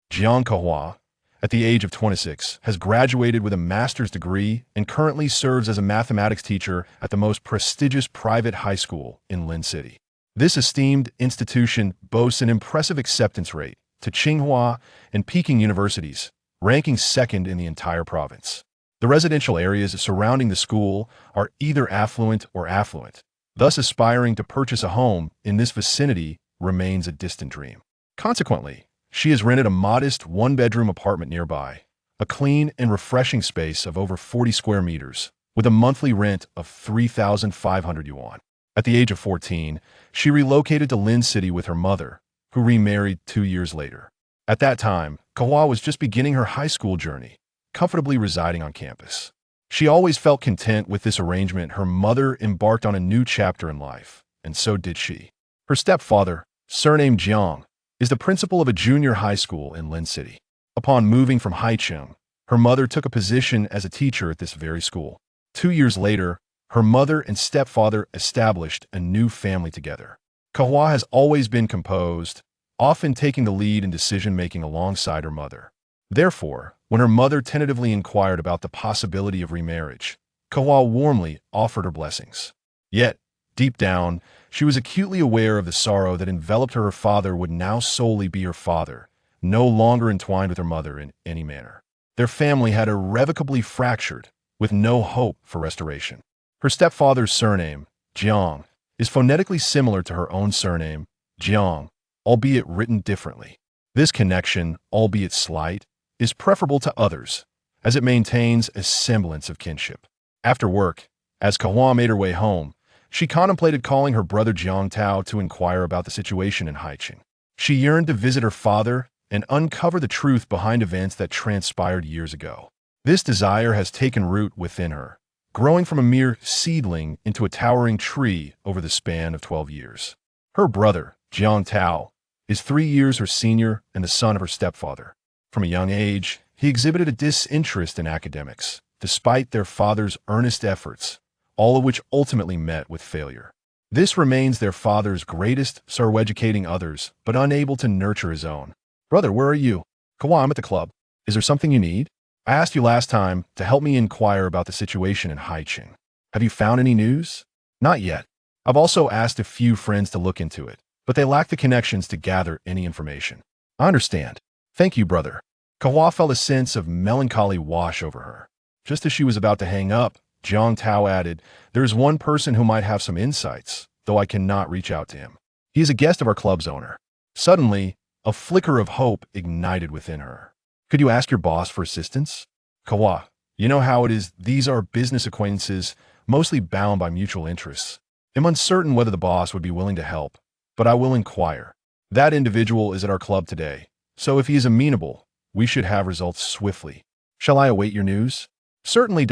Jiang Kehua, at the age of 26, has graduated with a master's degree and currently serves as a mathematics teacher at the most prestigious private high school in Lin City. This esteemed institution boasts an impressive acceptance rate to Tsinghua and Peking universities, ranking second in the entire province. The residential areas surrounding the school are either affluent or affluent. Thus, aspiring to purchase a home in this vicinity remains a distant dream. Consequently, she has rented a modest one-bedroom apartment nearby, a clean and refreshing space of over 40 square meters, with a monthly rent of 3,500 yuan. At the age of 14, she relocated to Lin City with her mother, who remarried 2 years later. At that time, Kehua was just beginning her high school journey, comfortably residing on campus. She always felt content with this arrangement. Her mother embarked on a new chapter in life, and so did she. Her stepfather, surnamed Jiang, is the principal of a junior high school in Lin City. Upon moving from Haicheng, her mother took a position as a teacher at this very school. 2 years later, her mother and stepfather established a new family together. Kehua has always been composed, often taking the lead in decision-making alongside her mother. Therefore, when her mother tentatively inquired about the possibility of remarriage, Kehua warmly offered her blessings. Yet, deep down, she was acutely aware of the sorrow that enveloped her. Her father would now solely be her father, no longer entwined with her mother in any manner. Their family had irrevocably fractured, with no hope for restoration. Her stepfather's surname, Jiang, is phonetically similar to her own surname, Jiang, albeit written differently. This connection, albeit slight, is preferable to others, as it maintains a semblance of kinship. After work, as Kehua made her way home, she contemplated calling her brother Jiang Tao to inquire about the situation in Haicheng. She yearned to visit her father and uncover the truth behind events that transpired years ago. This desire has taken root within her, growing from a mere seedling into a towering tree over the span of 12 years. Her brother, Jiang Tao, is 3 years her senior and the son of her stepfather. From a young age, he exhibited a disinterest in academics, despite their father's earnest efforts, all of which ultimately met with failure. This remains their father's greatest sorrow, educating others, but unable to nurture his own. "Brother, where are you?" "Kehua, I'm at the club. Is there something you need? I asked you last time to help me inquire about the situation in Haicheng. Have you found any news?" "Not yet. I've also asked a few friends to look into it, but they lack the connections to gather any information." "I understand. Thank you, brother." Kehua felt a sense of melancholy wash over her. Just as she was about to hang up, Jiang Tao added, "There is one person who might have some insights, though I cannot reach out to him. He is a guest of our club's owner." Suddenly, a flicker of hope ignited within her. "Could you ask your boss for assistance?" "Kehua, you know how it is. These are business acquaintances, mostly bound by mutual interests. I'm uncertain whether the boss would be willing to help, but I will inquire. That individual is at our club today, so if he is amenable, we should have results swiftly. Shall I await your news?" "Certainly."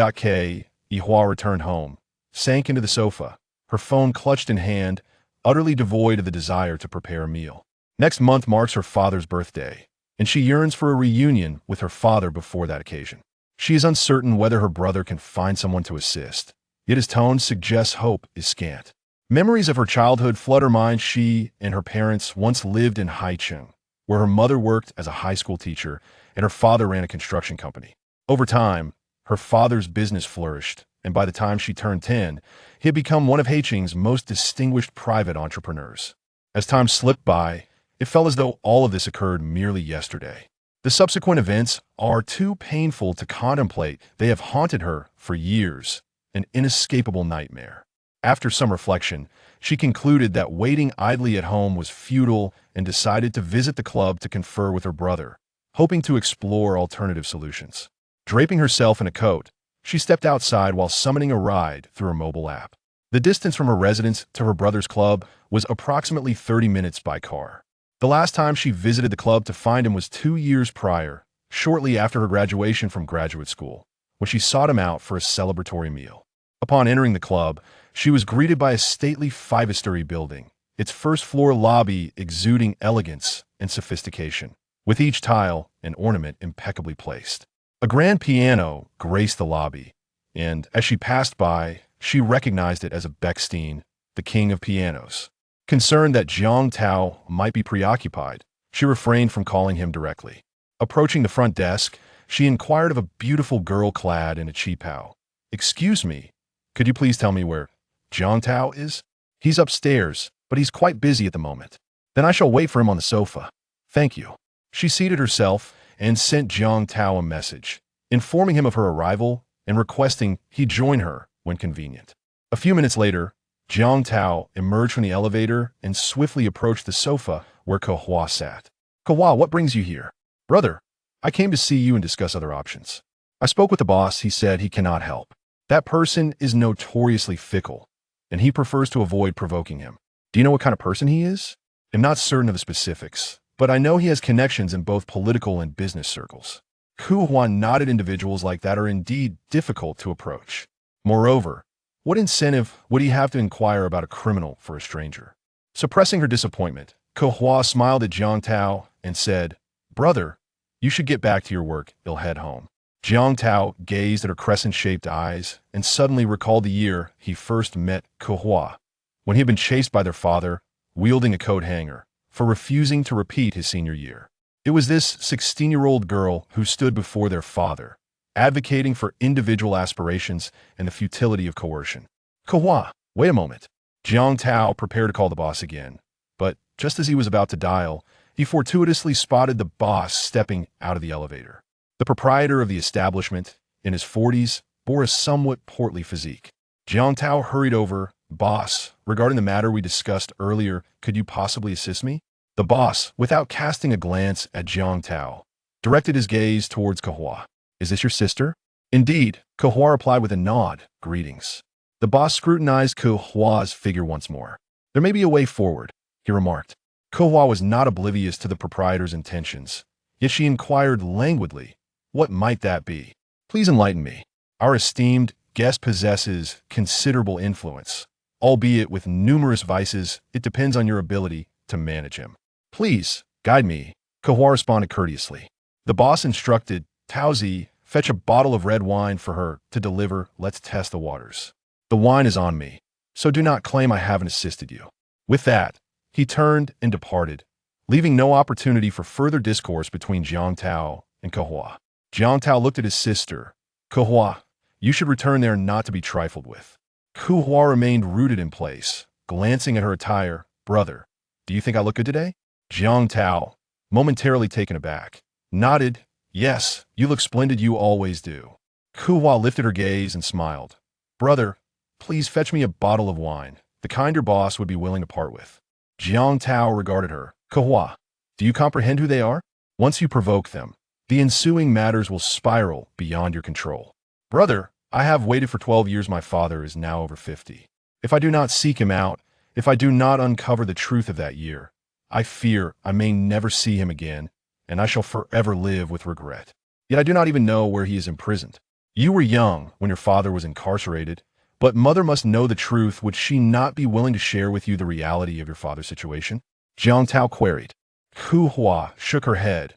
Kehua returned home, sank into the sofa, her phone clutched in hand, utterly devoid of the desire to prepare a meal. Next month marks her father's birthday, and she yearns for a reunion with her father before that occasion. She is uncertain whether her brother can find someone to assist, yet his tone suggests hope is scant. Memories of her childhood flood her mind. She and her parents once lived in Haicheng, where her mother worked as a high school teacher and her father ran a construction company. Over time, her father's business flourished, and by the time she turned 10, he had become one of Haicheng's most distinguished private entrepreneurs. As time slipped by, it felt as though all of this occurred merely yesterday. The subsequent events are too painful to contemplate. They have haunted her for years, an inescapable nightmare. After some reflection, she concluded that waiting idly at home was futile and decided to visit the club to confer with her brother, hoping to explore alternative solutions. Draping herself in a coat, she stepped outside while summoning a ride through her mobile app. The distance from her residence to her brother's club was approximately 30 minutes by car. The last time she visited the club to find him was 2 years prior, shortly after her graduation from graduate school, when she sought him out for a celebratory meal. Upon entering the club, she was greeted by a stately 5-story building, its first-floor lobby exuding elegance and sophistication, with each tile and ornament impeccably placed. A grand piano graced the lobby, and as she passed by, she recognized it as a Bechstein, the king of pianos. Concerned that Jiang Tao might be preoccupied, she refrained from calling him directly. Approaching the front desk, she inquired of a beautiful girl clad in a cheapao. "Excuse me, could you please tell me where Jiang Tao is? He's upstairs, but he's quite busy at the moment." "Then I shall wait for him on the sofa. Thank you." She seated herself and sent Jiang Tao a message, informing him of her arrival and requesting he join her when convenient. A few minutes later, Jiang Tao emerged from the elevator and swiftly approached the sofa where Kehua sat. "Kehua, what brings you here?" "Brother, I came to see you and discuss other options. I spoke with the boss. He said he cannot help. That person is notoriously fickle, and he prefers to avoid provoking him." "Do you know what kind of person he is?" "I'm not certain of the specifics, but I know he has connections in both political and business circles." Kehua nodded. "Individuals like that are indeed difficult to approach. Moreover, what incentive would he have to inquire about a criminal for a stranger?" Suppressing her disappointment, Kehua smiled at Jiang Tao and said, "Brother, you should get back to your work. You'll head home." Jiang Tao gazed at her crescent-shaped eyes and suddenly recalled the year he first met Kehua, when he had been chased by their father, wielding a coat hanger, for refusing to repeat his senior year. It was this 16-year-old girl who stood before their father, advocating for individual aspirations and the futility of coercion. "Kehua, wait a moment." Jiang Tao prepared to call the boss again, but just as he was about to dial, he fortuitously spotted the boss stepping out of the elevator. The proprietor of the establishment, in his 40s, bore a somewhat portly physique. Jiang Tao hurried over. "Boss, regarding the matter we discussed earlier, could you possibly assist me?" The boss, without casting a glance at Jiang Tao, directed his gaze towards Kehua. "Is this your sister?" "Indeed," Kehua replied with a nod. "Greetings." The boss scrutinized Kehua's figure once more. "There may be a way forward," he remarked. Kehua was not oblivious to the proprietor's intentions, yet she inquired languidly, "What might that be? Please enlighten me. Our esteemed guest possesses considerable influence. Albeit with numerous vices, it depends on your ability to manage him. Please, guide me," Kehua responded courteously. The boss instructed, "Taozi, fetch a bottle of red wine for her to deliver. Let's test the waters. The wine is on me, so do not claim I haven't assisted you." With that, he turned and departed, leaving no opportunity for further discourse between Jiang Tao and Kehua. Jiang Tao looked at his sister. "Kehua, you should return there not to be trifled with." Kehua remained rooted in place, glancing at her attire. "Brother, do you think I look good today?" Jiang Tao, momentarily taken aback, nodded. "Yes, you look splendid, you always do." Kehua lifted her gaze and smiled. "Brother, please fetch me a bottle of wine, the kind your boss would be willing to part with." Jiang Tao regarded her. "Kehua, do you comprehend who they are? Once you provoke them, the ensuing matters will spiral beyond your control." "Brother, I have waited for 12 years. My father is now over 50. If I do not seek him out, if I do not uncover the truth of that year, I fear I may never see him again, and I shall forever live with regret. Yet I do not even know where he is imprisoned. You were young when your father was incarcerated, but mother must know the truth. Would she not be willing to share with you the reality of your father's situation?" Jiang Tao queried. Kehua shook her head.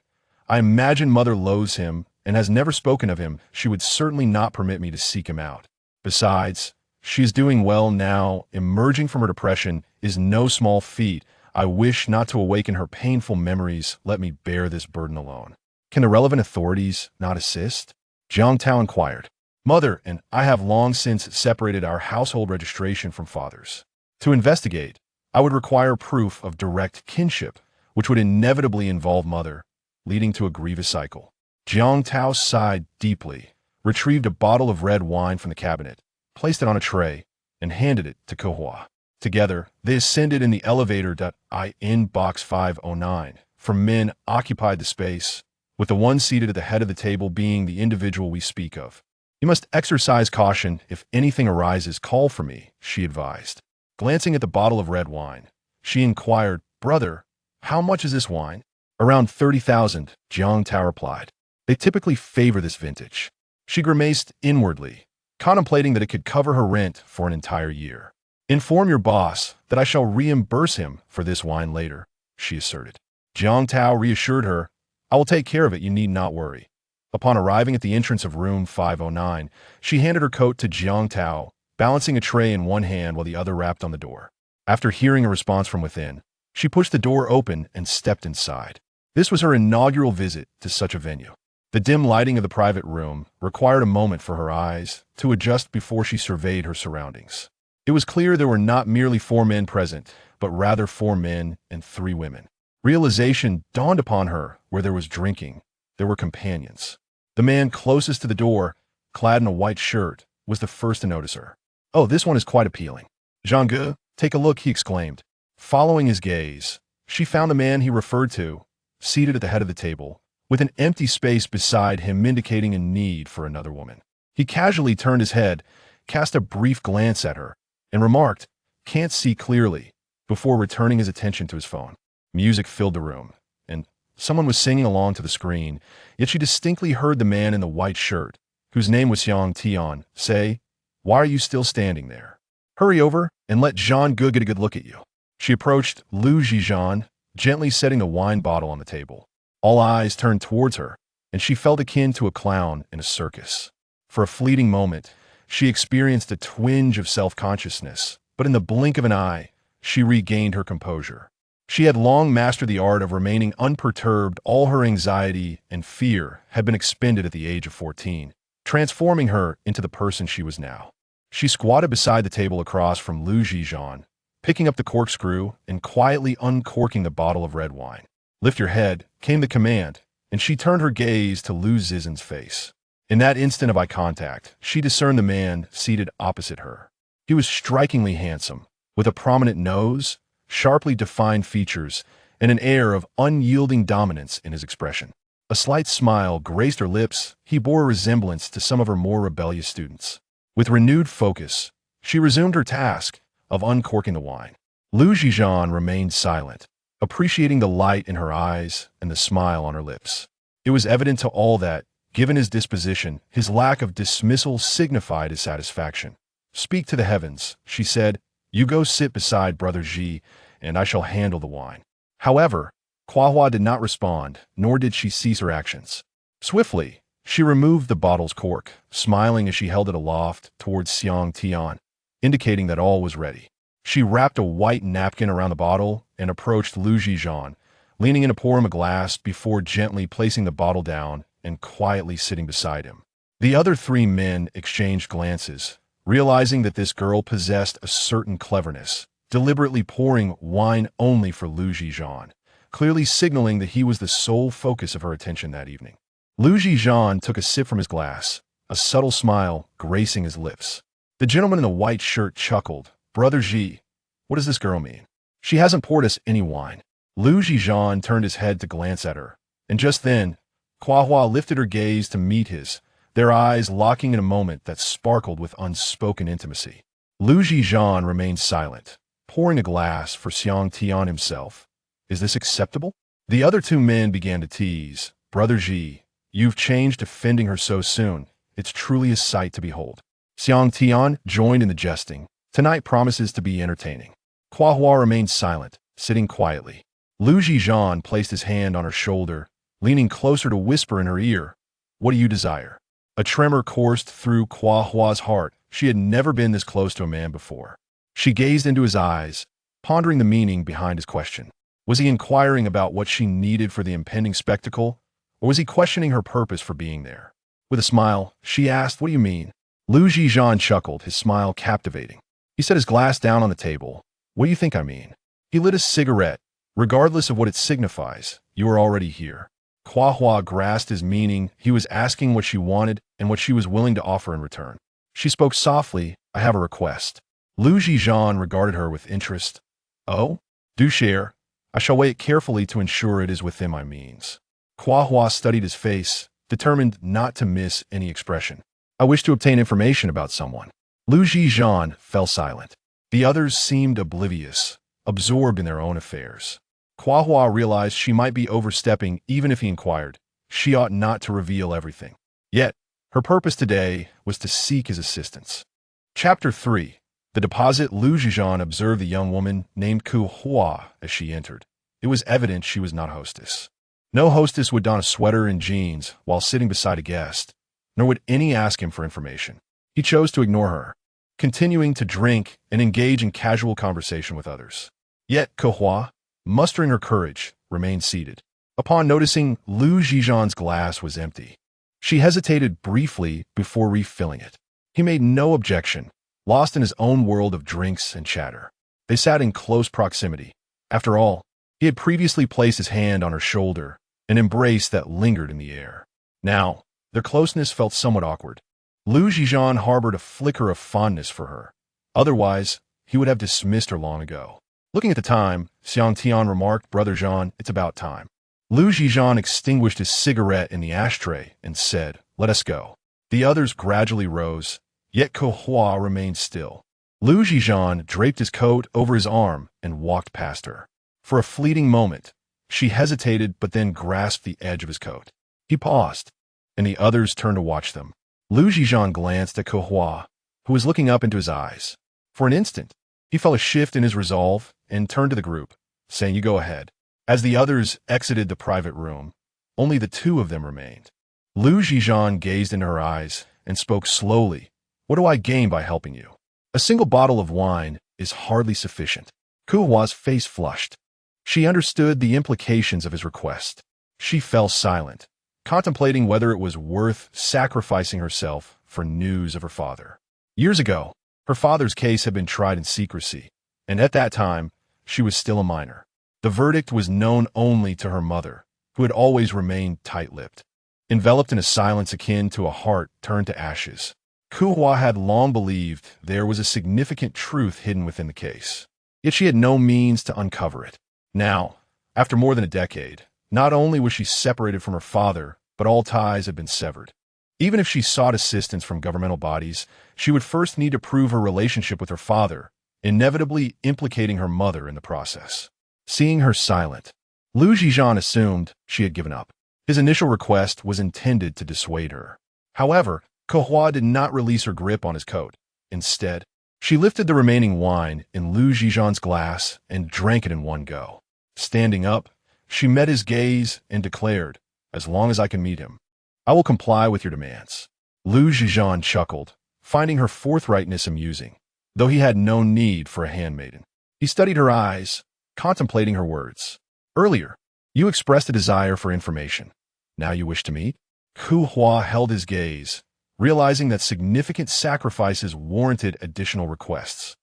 "I imagine mother loathes him and has never spoken of him. She would certainly not permit me to seek him out. Besides, she is doing well now. Emerging from her depression is no small feat. I wish not to awaken her painful memories. Let me bear this burden alone." "Can the relevant authorities not assist?" Jiang Tao inquired. "Mother and I have long since separated our household registration from father's. To investigate, I would require proof of direct kinship, which would inevitably involve mother, leading to a grievous cycle." Jiang Tao sighed deeply, retrieved a bottle of red wine from the cabinet, placed it on a tray, and handed it to Kehua. Together, they ascended in the elevator in box 509. For men occupied the space, with the one seated at the head of the table being the individual we speak of. "You must exercise caution. If anything arises, call for me," she advised. Glancing at the bottle of red wine, she inquired, "Brother, how much is this wine?" "Around 30,000, Jiang Tao replied. "They typically favor this vintage." She grimaced inwardly, contemplating that it could cover her rent for an entire year. "Inform your boss that I shall reimburse him for this wine later," she asserted. Jiang Tao reassured her, "I will take care of it, you need not worry." Upon arriving at the entrance of room 509, she handed her coat to Jiang Tao, balancing a tray in one hand while the other rapped on the door. After hearing a response from within, she pushed the door open and stepped inside. This was her inaugural visit to such a venue. The dim lighting of the private room required a moment for her eyes to adjust before she surveyed her surroundings. It was clear there were not merely 4 men present, but rather 4 men and 3 women. Realization dawned upon her: where there was drinking, there were companions. The man closest to the door, clad in a white shirt, was the first to notice her. "Oh, this one is quite appealing. Jiang Kehua, take a look," he exclaimed. Following his gaze, she found the man he referred to, seated at the head of the table, with an empty space beside him indicating a need for another woman. He casually turned his head, cast a brief glance at her, and remarked, "Can't see clearly," before returning his attention to his phone. Music filled the room, and someone was singing along to the screen, yet she distinctly heard the man in the white shirt, whose name was Zhi Zhan, say, "Why are you still standing there? Hurry over and let Jiang Kehua get a good look at you." She approached Zhi Zhan, gently setting the wine bottle on the table. All eyes turned towards her, and she felt akin to a clown in a circus. For a fleeting moment, she experienced a twinge of self-consciousness, but in the blink of an eye, she regained her composure. She had long mastered the art of remaining unperturbed. All her anxiety and fear had been expended at the age of 14, transforming her into the person she was now. She squatted beside the table across from Zhi Zhan, picking up the corkscrew and quietly uncorking the bottle of red wine. "Lift your head," came the command, and she turned her gaze to Zhi Zhan's face. In that instant of eye contact, she discerned the man seated opposite her. He was strikingly handsome, with a prominent nose, sharply defined features, and an air of unyielding dominance in his expression. A slight smile graced her lips. He bore a resemblance to some of her more rebellious students. With renewed focus, she resumed her task of uncorking the wine. Zhi Zhan remained silent, appreciating the light in her eyes and the smile on her lips. It was evident to all that, given his disposition, his lack of dismissal signified his satisfaction. "Speak to the heavens," she said. "You go sit beside Brother Zhi, and I shall handle the wine." However, Kehua did not respond, nor did she cease her actions. Swiftly, she removed the bottle's cork, smiling as she held it aloft towards Zhi Zhan, indicating that all was ready. She wrapped a white napkin around the bottle and approached Zhi Zhan, leaning in to pour him a glass before gently placing the bottle down and quietly sitting beside him. The other 3 men exchanged glances, realizing that this girl possessed a certain cleverness, deliberately pouring wine only for Zhi Zhan, clearly signaling that he was the sole focus of her attention that evening. Zhi Zhan took a sip from his glass, a subtle smile gracing his lips. The gentleman in the white shirt chuckled. "Brother Zhi, what does this girl mean? She hasn't poured us any wine." Zhi Zhan turned his head to glance at her, and just then, Kehua lifted her gaze to meet his, their eyes locking in a moment that sparkled with unspoken intimacy. Zhi Zhan remained silent, pouring a glass for Zhi Zhan himself. "Is this acceptable?" The other 2 men began to tease. "Brother Zhi, you've changed, defending her so soon. It's truly a sight to behold." Zhi Zhan joined in the jesting. "Tonight promises to be entertaining." Kehua remained silent, sitting quietly. Zhi Zhan placed his hand on her shoulder, leaning closer to whisper in her ear, "What do you desire?" A tremor coursed through Kehua's heart. She had never been this close to a man before. She gazed into his eyes, pondering the meaning behind his question. Was he inquiring about what she needed for the impending spectacle, or was he questioning her purpose for being there? With a smile, she asked, "What do you mean?" Zhi Zhan chuckled, his smile captivating. He set his glass down on the table. "What do you think I mean?" He lit a cigarette. "Regardless of what it signifies, you are already here." Kehua grasped his meaning. He was asking what she wanted and what she was willing to offer in return. She spoke softly, "I have a request." Zhi Zhan regarded her with interest. "Oh? Do share. I shall weigh it carefully to ensure it is within my means." Kehua studied his face, determined not to miss any expression. "I wish to obtain information about someone." Zhi Zhan fell silent. The others seemed oblivious, absorbed in their own affairs. Kehua realized she might be overstepping. Even if he inquired, she ought not to reveal everything. Yet, her purpose today was to seek his assistance. Chapter 3. The deposit. Zhi Zhan observed the young woman named Kehua as she entered. It was evident she was not a hostess. No hostess would don a sweater and jeans while sitting beside a guest, nor would any ask him for information. He chose to ignore her, continuing to drink and engage in casual conversation with others. Yet Kehua, mustering her courage, remained seated. Upon noticing Zhi Zhan's glass was empty, she hesitated briefly before refilling it. He made no objection, lost in his own world of drinks and chatter. They sat in close proximity. After all, he had previously placed his hand on her shoulder, an embrace that lingered in the air. Now, their closeness felt somewhat awkward. Zhi Zhan harbored a flicker of fondness for her. Otherwise, he would have dismissed her long ago. Looking at the time, Xiang Tian remarked, "Brother Zhan, it's about time." Zhi Zhan extinguished his cigarette in the ashtray and said, "Let us go." The others gradually rose, yet Kehua remained still. Zhi Zhan draped his coat over his arm and walked past her. For a fleeting moment, she hesitated but then grasped the edge of his coat. He paused, and the others turned to watch them. Zhi Zhan glanced at Kehua, who was looking up into his eyes. For an instant, he felt a shift in his resolve and turned to the group, saying, "You go ahead." As the others exited the private room, only the two of them remained. Zhi Zhan gazed into her eyes and spoke slowly. "What do I gain by helping you? A single bottle of wine is hardly sufficient." Kehua's face flushed. She understood the implications of his request. She fell silent, contemplating whether it was worth sacrificing herself for news of her father. Years ago, her father's case had been tried in secrecy, and at that time, she was still a minor. The verdict was known only to her mother, who had always remained tight-lipped. Enveloped in a silence akin to a heart turned to ashes, Kehua had long believed there was a significant truth hidden within the case. Yet she had no means to uncover it. Now, after more than a decade, not only was she separated from her father, but all ties had been severed. Even if she sought assistance from governmental bodies, she would first need to prove her relationship with her father, inevitably implicating her mother in the process. Seeing her silent, Zhi Zhan assumed she had given up. His initial request was intended to dissuade her. However, Kehua did not release her grip on his coat. Instead, she lifted the remaining wine in Zhi Zhan's glass and drank it in one go. Standing up, she met his gaze and declared, "As long as I can meet him, I will comply with your demands." Zhi Zhan chuckled, finding her forthrightness amusing, though he had no need for a handmaiden. He studied her eyes, contemplating her words. "Earlier, you expressed a desire for information. Now you wish to meet?" Kehua held his gaze, realizing that significant sacrifices warranted additional requests.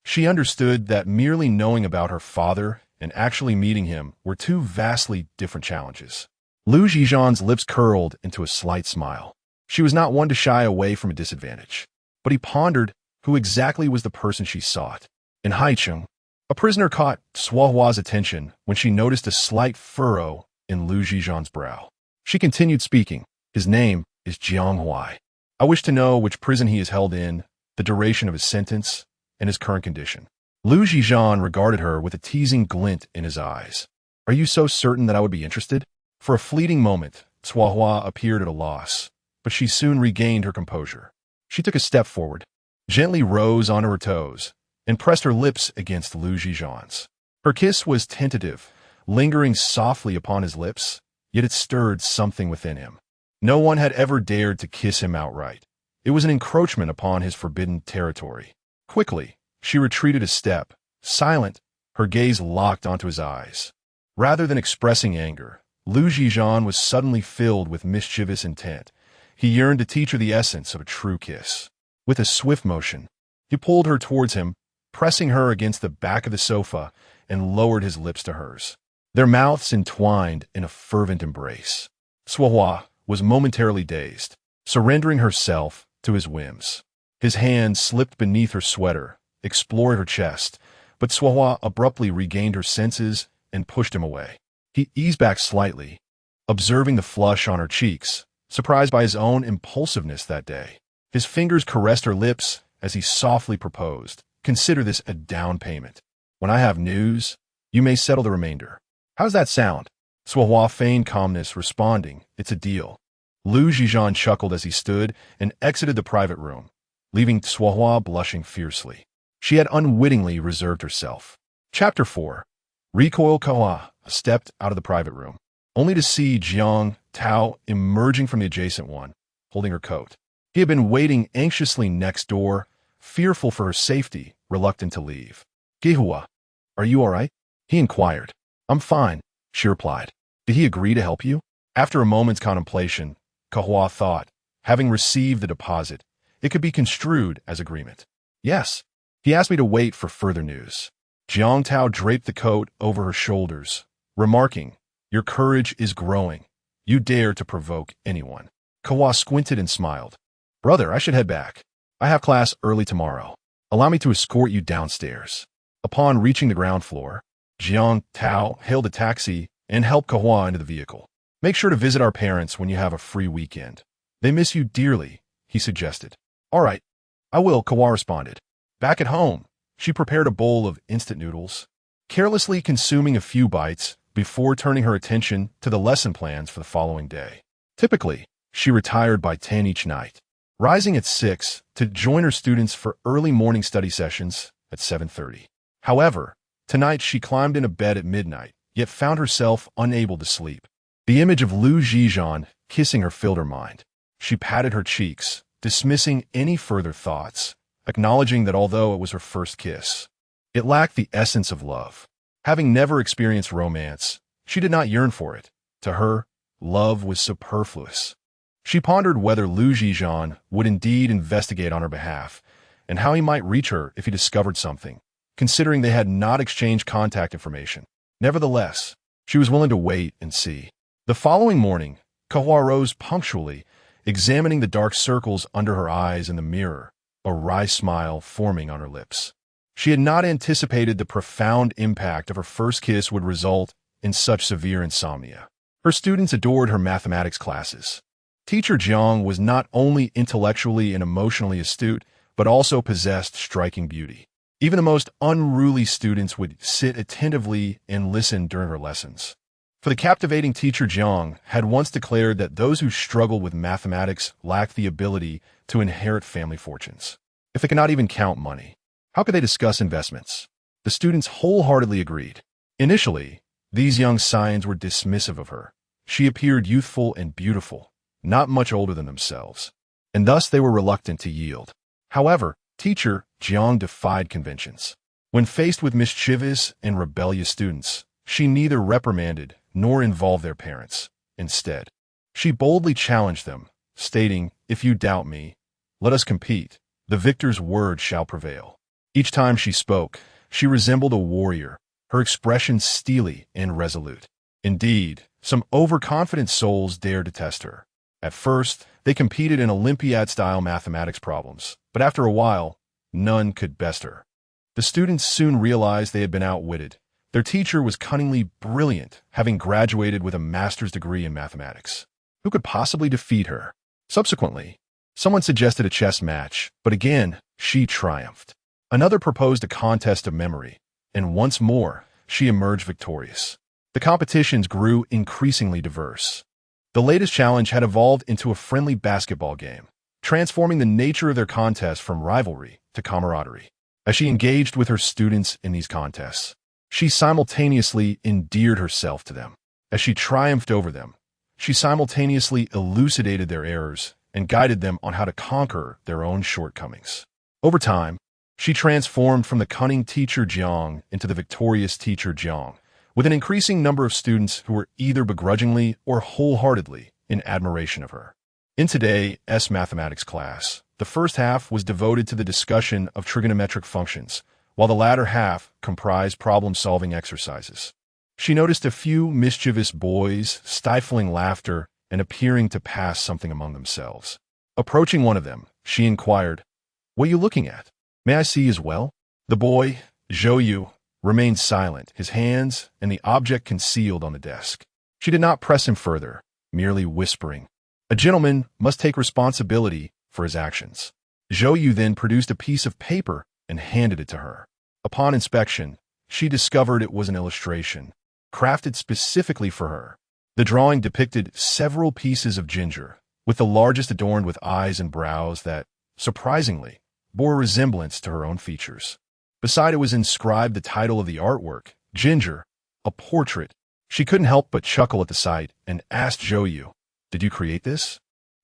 She understood that merely knowing about her father and actually meeting him were two vastly different challenges. Zhi Zhan's lips curled into a slight smile. She was not one to shy away from a disadvantage, but he pondered who exactly was the person she sought. In Haicheng, a prisoner caught Kehua's attention when she noticed a slight furrow in Zhi Zhan's brow. She continued speaking. "His name is Jiang Kehua. I wish to know which prison he is held in, the duration of his sentence, and his current condition." Zhi Zhan regarded her with a teasing glint in his eyes. "Are you so certain that I would be interested?" For a fleeting moment, Kehua appeared at a loss, but she soon regained her composure. She took a step forward, gently rose onto her toes, and pressed her lips against Zhi Zhan's. Her kiss was tentative, lingering softly upon his lips, yet it stirred something within him. No one had ever dared to kiss him outright. It was an encroachment upon his forbidden territory. Quickly, she retreated a step, silent, her gaze locked onto his eyes. Rather than expressing anger, Zhi Zhan was suddenly filled with mischievous intent. He yearned to teach her the essence of a true kiss. With a swift motion, he pulled her towards him, pressing her against the back of the sofa, and lowered his lips to hers. Their mouths entwined in a fervent embrace. Kehua was momentarily dazed, surrendering herself to his whims. His hand slipped beneath her sweater, explored her chest, but Kehua abruptly regained her senses and pushed him away. He eased back slightly, observing the flush on her cheeks, surprised by his own impulsiveness that day. His fingers caressed her lips as he softly proposed, "Consider this a down payment. When I have news, you may settle the remainder." "How's that sound?" Kehua feigned calmness, responding, "It's a deal." Zhi Zhan chuckled as he stood and exited the private room, leaving Kehua blushing fiercely. She had unwittingly reserved herself. Chapter 4. Recoil. Kehua stepped out of the private room, only to see Jiang Tao emerging from the adjacent one, holding her coat. He had been waiting anxiously next door, fearful for her safety, reluctant to leave. "Kehua, are you all right?" he inquired. "I'm fine," she replied. Did he agree to help you? After a moment's contemplation, Kehua thought, having received the deposit, it could be construed as agreement. Yes. He asked me to wait for further news. Jiang Tao draped the coat over her shoulders, remarking, "Your courage is growing. You dare to provoke anyone." Kehua squinted and smiled. "Brother, I should head back. I have class early tomorrow. Allow me to escort you downstairs." Upon reaching the ground floor, Jiang Tao hailed a taxi and helped Kehua into the vehicle. "Make sure to visit our parents when you have a free weekend. They miss you dearly," he suggested. "All right, I will," Kehua responded. Back at home, she prepared a bowl of instant noodles, carelessly consuming a few bites before turning her attention to the lesson plans for the following day. Typically, she retired by 10 each night, rising at 6 to join her students for early morning study sessions at 7:30. However, tonight she climbed into bed at midnight, yet found herself unable to sleep. The image of Zhi Zhan kissing her filled her mind. She patted her cheeks, dismissing any further thoughts, acknowledging that although it was her first kiss, it lacked the essence of love. Having never experienced romance, she did not yearn for it. To her, love was superfluous. She pondered whether Zhi Zhan would indeed investigate on her behalf, and how he might reach her if he discovered something, considering they had not exchanged contact information. Nevertheless, she was willing to wait and see. The following morning, Kehua rose punctually, examining the dark circles under her eyes in the mirror, a wry smile forming on her lips. She had not anticipated the profound impact of her first kiss would result in such severe insomnia. Her students adored her mathematics classes. Teacher Jiang was not only intellectually and emotionally astute, but also possessed striking beauty. Even the most unruly students would sit attentively and listen during her lessons. For the captivating teacher Jiang had once declared that those who struggled with mathematics lacked the ability to inherit family fortunes. If they cannot even count money, how could they discuss investments? The students wholeheartedly agreed. Initially, these young scions were dismissive of her. She appeared youthful and beautiful, not much older than themselves, and thus they were reluctant to yield. However, teacher Jiang defied conventions. When faced with mischievous and rebellious students, she neither reprimanded nor involved their parents. Instead, she boldly challenged them, stating, "If you doubt me, let us compete. The victor's word shall prevail." Each time she spoke, she resembled a warrior, her expression steely and resolute. Indeed, some overconfident souls dared to test her. At first, they competed in Olympiad-style mathematics problems, but after a while, none could best her. The students soon realized they had been outwitted. Their teacher was cunningly brilliant, having graduated with a master's degree in mathematics. Who could possibly defeat her? Subsequently, someone suggested a chess match, but again, she triumphed. Another proposed a contest of memory, and once more, she emerged victorious. The competitions grew increasingly diverse. The latest challenge had evolved into a friendly basketball game, transforming the nature of their contest from rivalry to camaraderie. As she engaged with her students in these contests, she simultaneously endeared herself to them. As she triumphed over them, she simultaneously elucidated their errors and guided them on how to conquer their own shortcomings. Over time, she transformed from the cunning teacher Jiang into the victorious teacher Jiang, with an increasing number of students who were either begrudgingly or wholeheartedly in admiration of her. In today's mathematics class, the first half was devoted to the discussion of trigonometric functions, while the latter half comprised problem-solving exercises. She noticed a few mischievous boys stifling laughter and appearing to pass something among themselves. Approaching one of them, she inquired, "What are you looking at? May I see as well?" The boy, Zhou, remained silent, his hands and the object concealed on the desk. She did not press him further, merely whispering, "A gentleman must take responsibility for his actions." Zhou then produced a piece of paper and handed it to her. Upon inspection, she discovered it was an illustration, crafted specifically for her. The drawing depicted several pieces of ginger, with the largest adorned with eyes and brows that, surprisingly, bore a resemblance to her own features. Beside it was inscribed the title of the artwork, Ginger, a portrait. She couldn't help but chuckle at the sight and asked Zhou, "Did you create this?"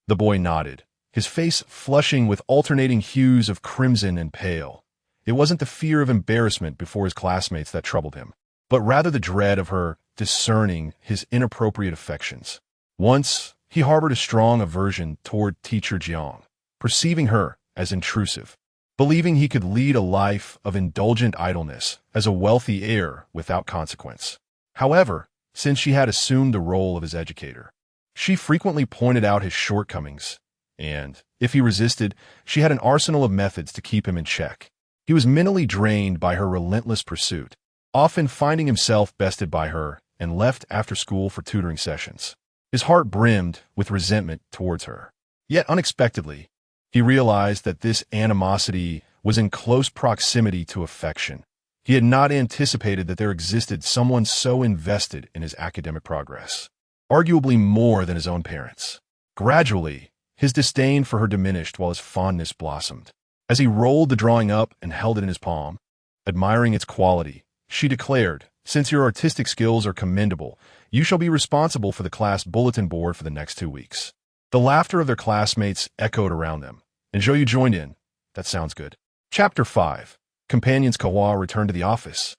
The boy nodded, his face flushing with alternating hues of crimson and pale. It wasn't the fear of embarrassment before his classmates that troubled him, but rather the dread of her discerning his inappropriate affections. Once, he harbored a strong aversion toward teacher Jiang, perceiving her as intrusive, believing he could lead a life of indulgent idleness as a wealthy heir without consequence. However, since she had assumed the role of his educator, she frequently pointed out his shortcomings, and, if he resisted, she had an arsenal of methods to keep him in check. He was mentally drained by her relentless pursuit, often finding himself bested by her and left after school for tutoring sessions. His heart brimmed with resentment towards her. Yet unexpectedly, he realized that this animosity was in close proximity to affection. He had not anticipated that there existed someone so invested in his academic progress, arguably more than his own parents. Gradually, his disdain for her diminished while his fondness blossomed. As he rolled the drawing up and held it in his palm, admiring its quality, she declared, "Since your artistic skills are commendable, you shall be responsible for the class bulletin board for the next 2 weeks." The laughter of their classmates echoed around them, and Zhou joined in. That sounds good. Chapter 5. Companions Kehua returned to the office,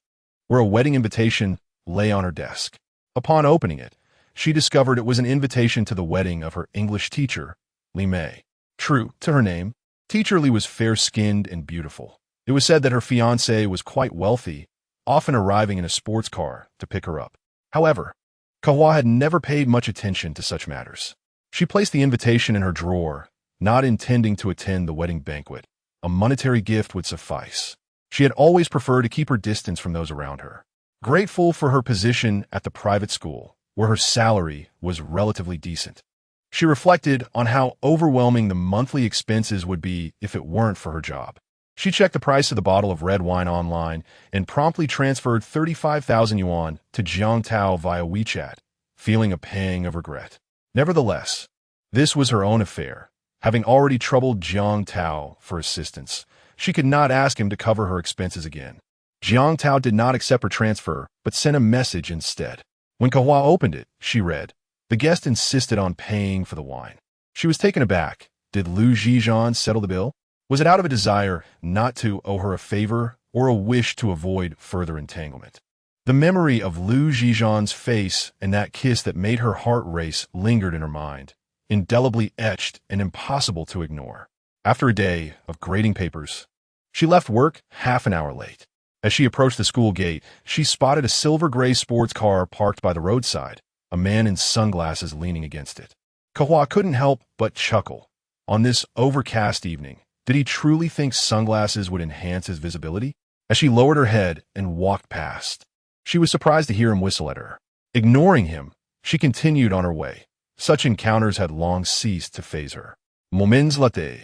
where a wedding invitation lay on her desk. Upon opening it, she discovered it was an invitation to the wedding of her English teacher, Li Mei. True to her name, Teacher Li was fair-skinned and beautiful. It was said that her fiancé was quite wealthy, often arriving in a sports car to pick her up. However, Kehua had never paid much attention to such matters. She placed the invitation in her drawer, not intending to attend the wedding banquet. A monetary gift would suffice. She had always preferred to keep her distance from those around her. Grateful for her position at the private school, where her salary was relatively decent, she reflected on how overwhelming the monthly expenses would be if it weren't for her job. She checked the price of the bottle of red wine online and promptly transferred 35,000 yuan to Jiang Tao via WeChat, feeling a pang of regret. Nevertheless, this was her own affair. Having already troubled Jiang Tao for assistance, she could not ask him to cover her expenses again. Jiang Tao did not accept her transfer, but sent a message instead. When Kehua opened it, she read, "The guest insisted on paying for the wine." She was taken aback. Did Zhi Zhan settle the bill? Was it out of a desire not to owe her a favor or a wish to avoid further entanglement? The memory of Zhi Zhan's face and that kiss that made her heart race lingered in her mind, indelibly etched and impossible to ignore. After a day of grading papers, she left work half an hour late. As she approached the school gate, she spotted a silver-gray sports car parked by the roadside, a man in sunglasses leaning against it. Kehua couldn't help but chuckle. On this overcast evening, did he truly think sunglasses would enhance his visibility? As she lowered her head and walked past, she was surprised to hear him whistle at her. Ignoring him, she continued on her way. Such encounters had long ceased to faze her. Moments later,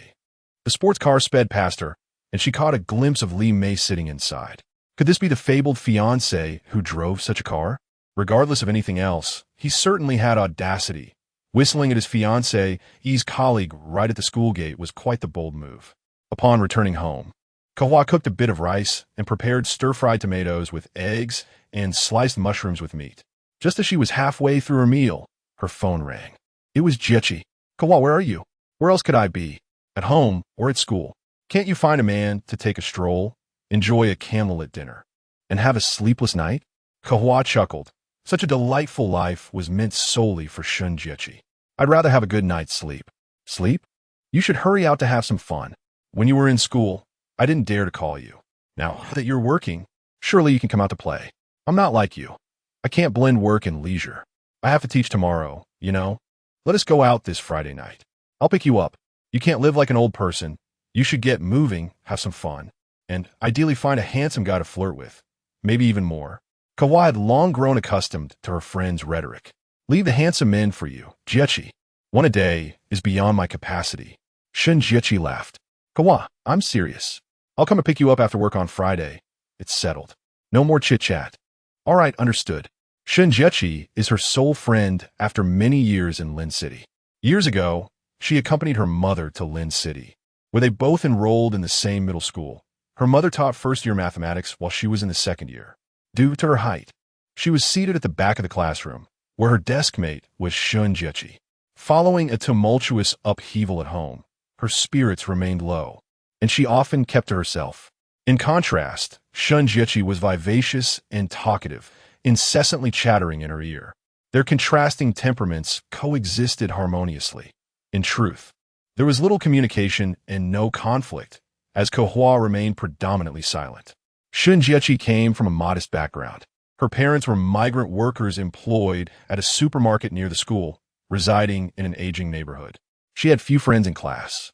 the sports car sped past her, and she caught a glimpse of Li Mei sitting inside. Could this be the fabled fiancé who drove such a car? Regardless of anything else, he certainly had audacity. Whistling at his fiancé's colleague right at the school gate was quite the bold move. Upon returning home, Kehua cooked a bit of rice and prepared stir-fried tomatoes with eggs and sliced mushrooms with meat. Just as she was halfway through her meal, her phone rang. It was Jiechi. "Kehua, where are you?" "Where else could I be? At home or at school? Can't you find a man to take a stroll, enjoy a candlelit dinner, and have a sleepless night?" Kehua chuckled. Such a delightful life was meant solely for Shun Jiechi. "I'd rather have a good night's sleep." "Sleep? You should hurry out to have some fun. When you were in school, I didn't dare to call you. Now that you're working, surely you can come out to play. I'm not like you. I can't blend work and leisure. I have to teach tomorrow, you know. Let us go out this Friday night. I'll pick you up. You can't live like an old person. You should get moving, have some fun, and ideally find a handsome guy to flirt with. Maybe even more." Kehua had long grown accustomed to her friend's rhetoric. "Leave the handsome men for you, Jiechi. One a day is beyond my capacity." Shun Jiechi laughed. "Kehua, I'm serious. I'll come and pick you up after work on Friday. It's settled. No more chit-chat." "All right, understood." Shun Jiechi is her sole friend after many years in Lin City. Years ago, she accompanied her mother to Lin City, where they both enrolled in the same middle school. Her mother taught first-year mathematics while she was in the second year. Due to her height, she was seated at the back of the classroom, where her desk mate was Shun Jiechi. Following a tumultuous upheaval at home, her spirits remained low, and she often kept to herself. In contrast, Shun Jiechi was vivacious and talkative, incessantly chattering in her ear. Their contrasting temperaments coexisted harmoniously. In truth, there was little communication and no conflict, as Kehua remained predominantly silent. Shunjiechi came from a modest background. Her parents were migrant workers employed at a supermarket near the school, residing in an aging neighborhood. She had few friends in class,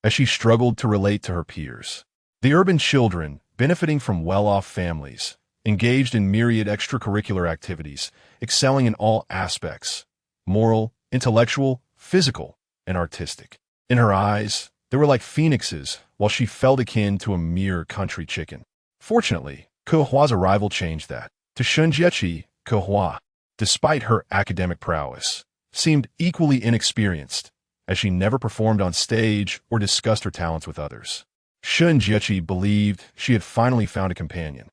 as she struggled to relate to her peers. The urban children, benefiting from well-off families, engaged in myriad extracurricular activities, excelling in all aspects: moral, intellectual, physical, and artistic. In her eyes, they were like phoenixes, while she felt akin to a mere country chicken. Fortunately, Kehua's arrival changed that. To Shunjiechi, Kehua, despite her academic prowess, seemed equally inexperienced, as she never performed on stage or discussed her talents with others. Shunjiechi believed she had finally found a companion,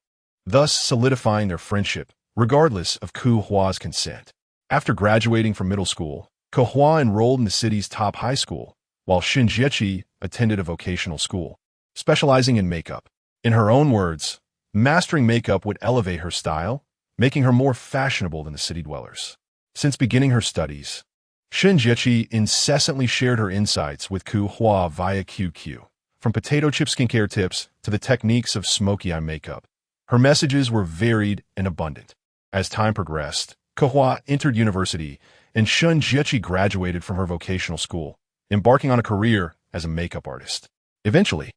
thus solidifying their friendship, regardless of Kehua's consent. After graduating from middle school, Kehua enrolled in the city's top high school, while Shunjiechi attended a vocational school, specializing in makeup. In her own words, mastering makeup would elevate her style, making her more fashionable than the city dwellers. Since beginning her studies, Shunjiechi incessantly shared her insights with Kehua via QQ, from potato chip skincare tips to the techniques of smoky eye makeup. Her messages were varied and abundant. As time progressed, Kehua entered university, and Shunjiechi graduated from her vocational school, embarking on a career as a makeup artist. Eventually,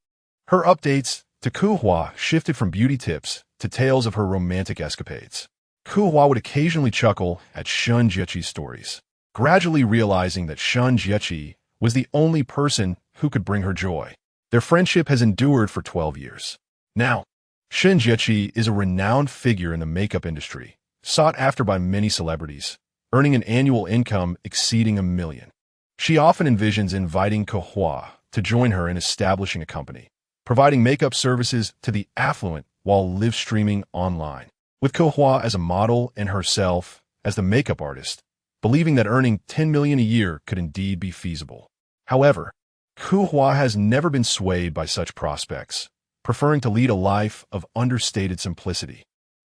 her updates to Kehua shifted from beauty tips to tales of her romantic escapades. Kehua would occasionally chuckle at Shunjiechi's stories, gradually realizing that Shunjiechi was the only person who could bring her joy. Their friendship has endured for 12 years. Now, Shunjiechi is a renowned figure in the makeup industry, sought after by many celebrities, earning an annual income exceeding $1 million. She often envisions inviting Kehua to join her in establishing a company, providing makeup services to the affluent while live streaming online. With Kehua as a model and herself as the makeup artist, believing that earning $10 million a year could indeed be feasible. However, Kehua has never been swayed by such prospects, preferring to lead a life of understated simplicity.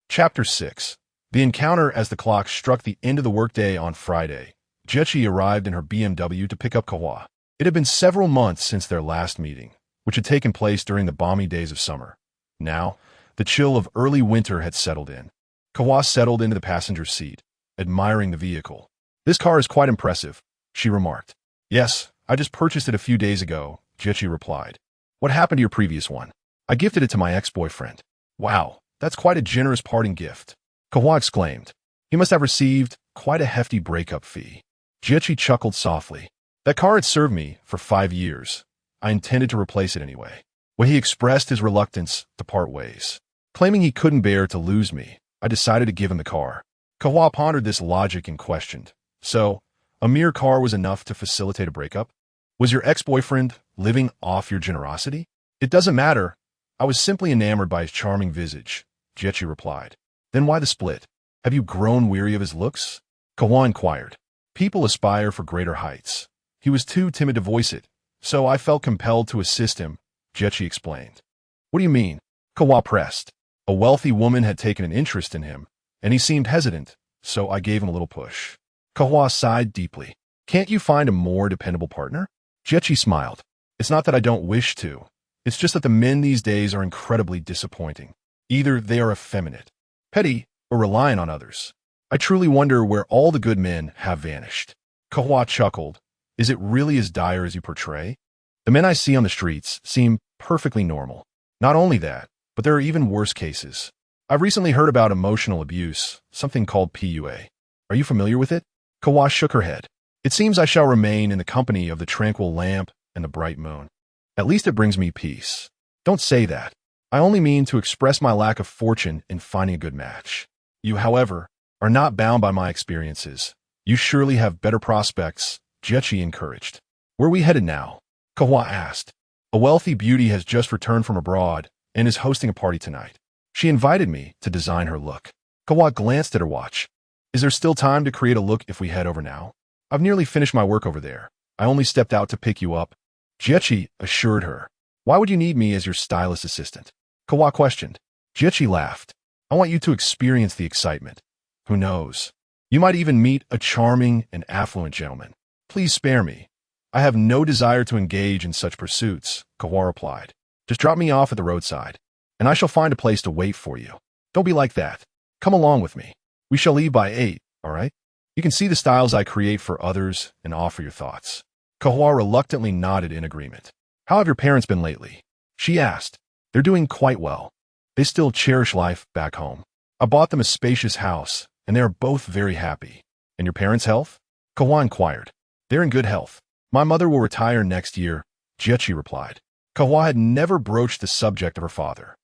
Chapter 6. The encounter. As the clock struck the end of the workday on Friday, Jiechi arrived in her BMW to pick up Kehua. It had been several months since their last meeting, which had taken place during the balmy days of summer. Now, the chill of early winter had settled in. Kehua settled into the passenger's seat, admiring the vehicle. "This car is quite impressive," she remarked. "Yes, I just purchased it a few days ago," Jiechi replied. "What happened to your previous one?" "I gifted it to my ex-boyfriend." "Wow, that's quite a generous parting gift," Kehua exclaimed. "He must have received quite a hefty breakup fee." Jiechi chuckled softly. "That car had served me for 5 years. I intended to replace it anyway." When he expressed his reluctance to part ways, claiming he couldn't bear to lose me, I decided to give him the car. Kehua pondered this logic and questioned. "So, a mere car was enough to facilitate a breakup? Was your ex-boyfriend living off your generosity?" "It doesn't matter. I was simply enamored by his charming visage," Jiechi replied. "Then why the split? Have you grown weary of his looks?" Kehua inquired. "People aspire for greater heights. He was too timid to voice it, so I felt compelled to assist him," Jiechi explained. "What do you mean?" Kehua pressed. "A wealthy woman had taken an interest in him, and he seemed hesitant, so I gave him a little push." Kehua sighed deeply. "Can't you find a more dependable partner?" Jiechi smiled. "It's not that I don't wish to. It's just that the men these days are incredibly disappointing. Either they are effeminate, petty, or reliant on others. I truly wonder where all the good men have vanished." Kehua chuckled. "Is it really as dire as you portray? The men I see on the streets seem perfectly normal. Not only that, but there are even worse cases. I've recently heard about emotional abuse, something called PUA. Are you familiar with it?" Kehua shook her head. "It seems I shall remain in the company of the tranquil lamp and the bright moon. At least it brings me peace." "Don't say that. I only mean to express my lack of fortune in finding a good match. You, however, are not bound by my experiences. You surely have better prospects," Jiechi encouraged. "Where are we headed now?" Kehua asked. "A wealthy beauty has just returned from abroad and is hosting a party tonight. She invited me to design her look." Kehua glanced at her watch. "Is there still time to create a look if we head over now?" "I've nearly finished my work over there. I only stepped out to pick you up," Jiechi assured her. "Why would you need me as your stylist assistant?" Kehua questioned. Jiechi laughed. "I want you to experience the excitement. Who knows? You might even meet a charming and affluent gentleman. Please spare me. I have no desire to engage in such pursuits, Kehua replied. Just drop me off at the roadside, and I shall find a place to wait for you. Don't be like that. Come along with me. We shall leave by 8, all right? You can see the styles I create for others and offer your thoughts. Kehua reluctantly nodded in agreement. How have your parents been lately? She asked. They're doing quite well. They still cherish life back home. I bought them a spacious house, and they are both very happy. And your parents' health? Kehua inquired. They're in good health. My mother will retire next year, Jiechi replied. Kehua had never broached the subject of her father.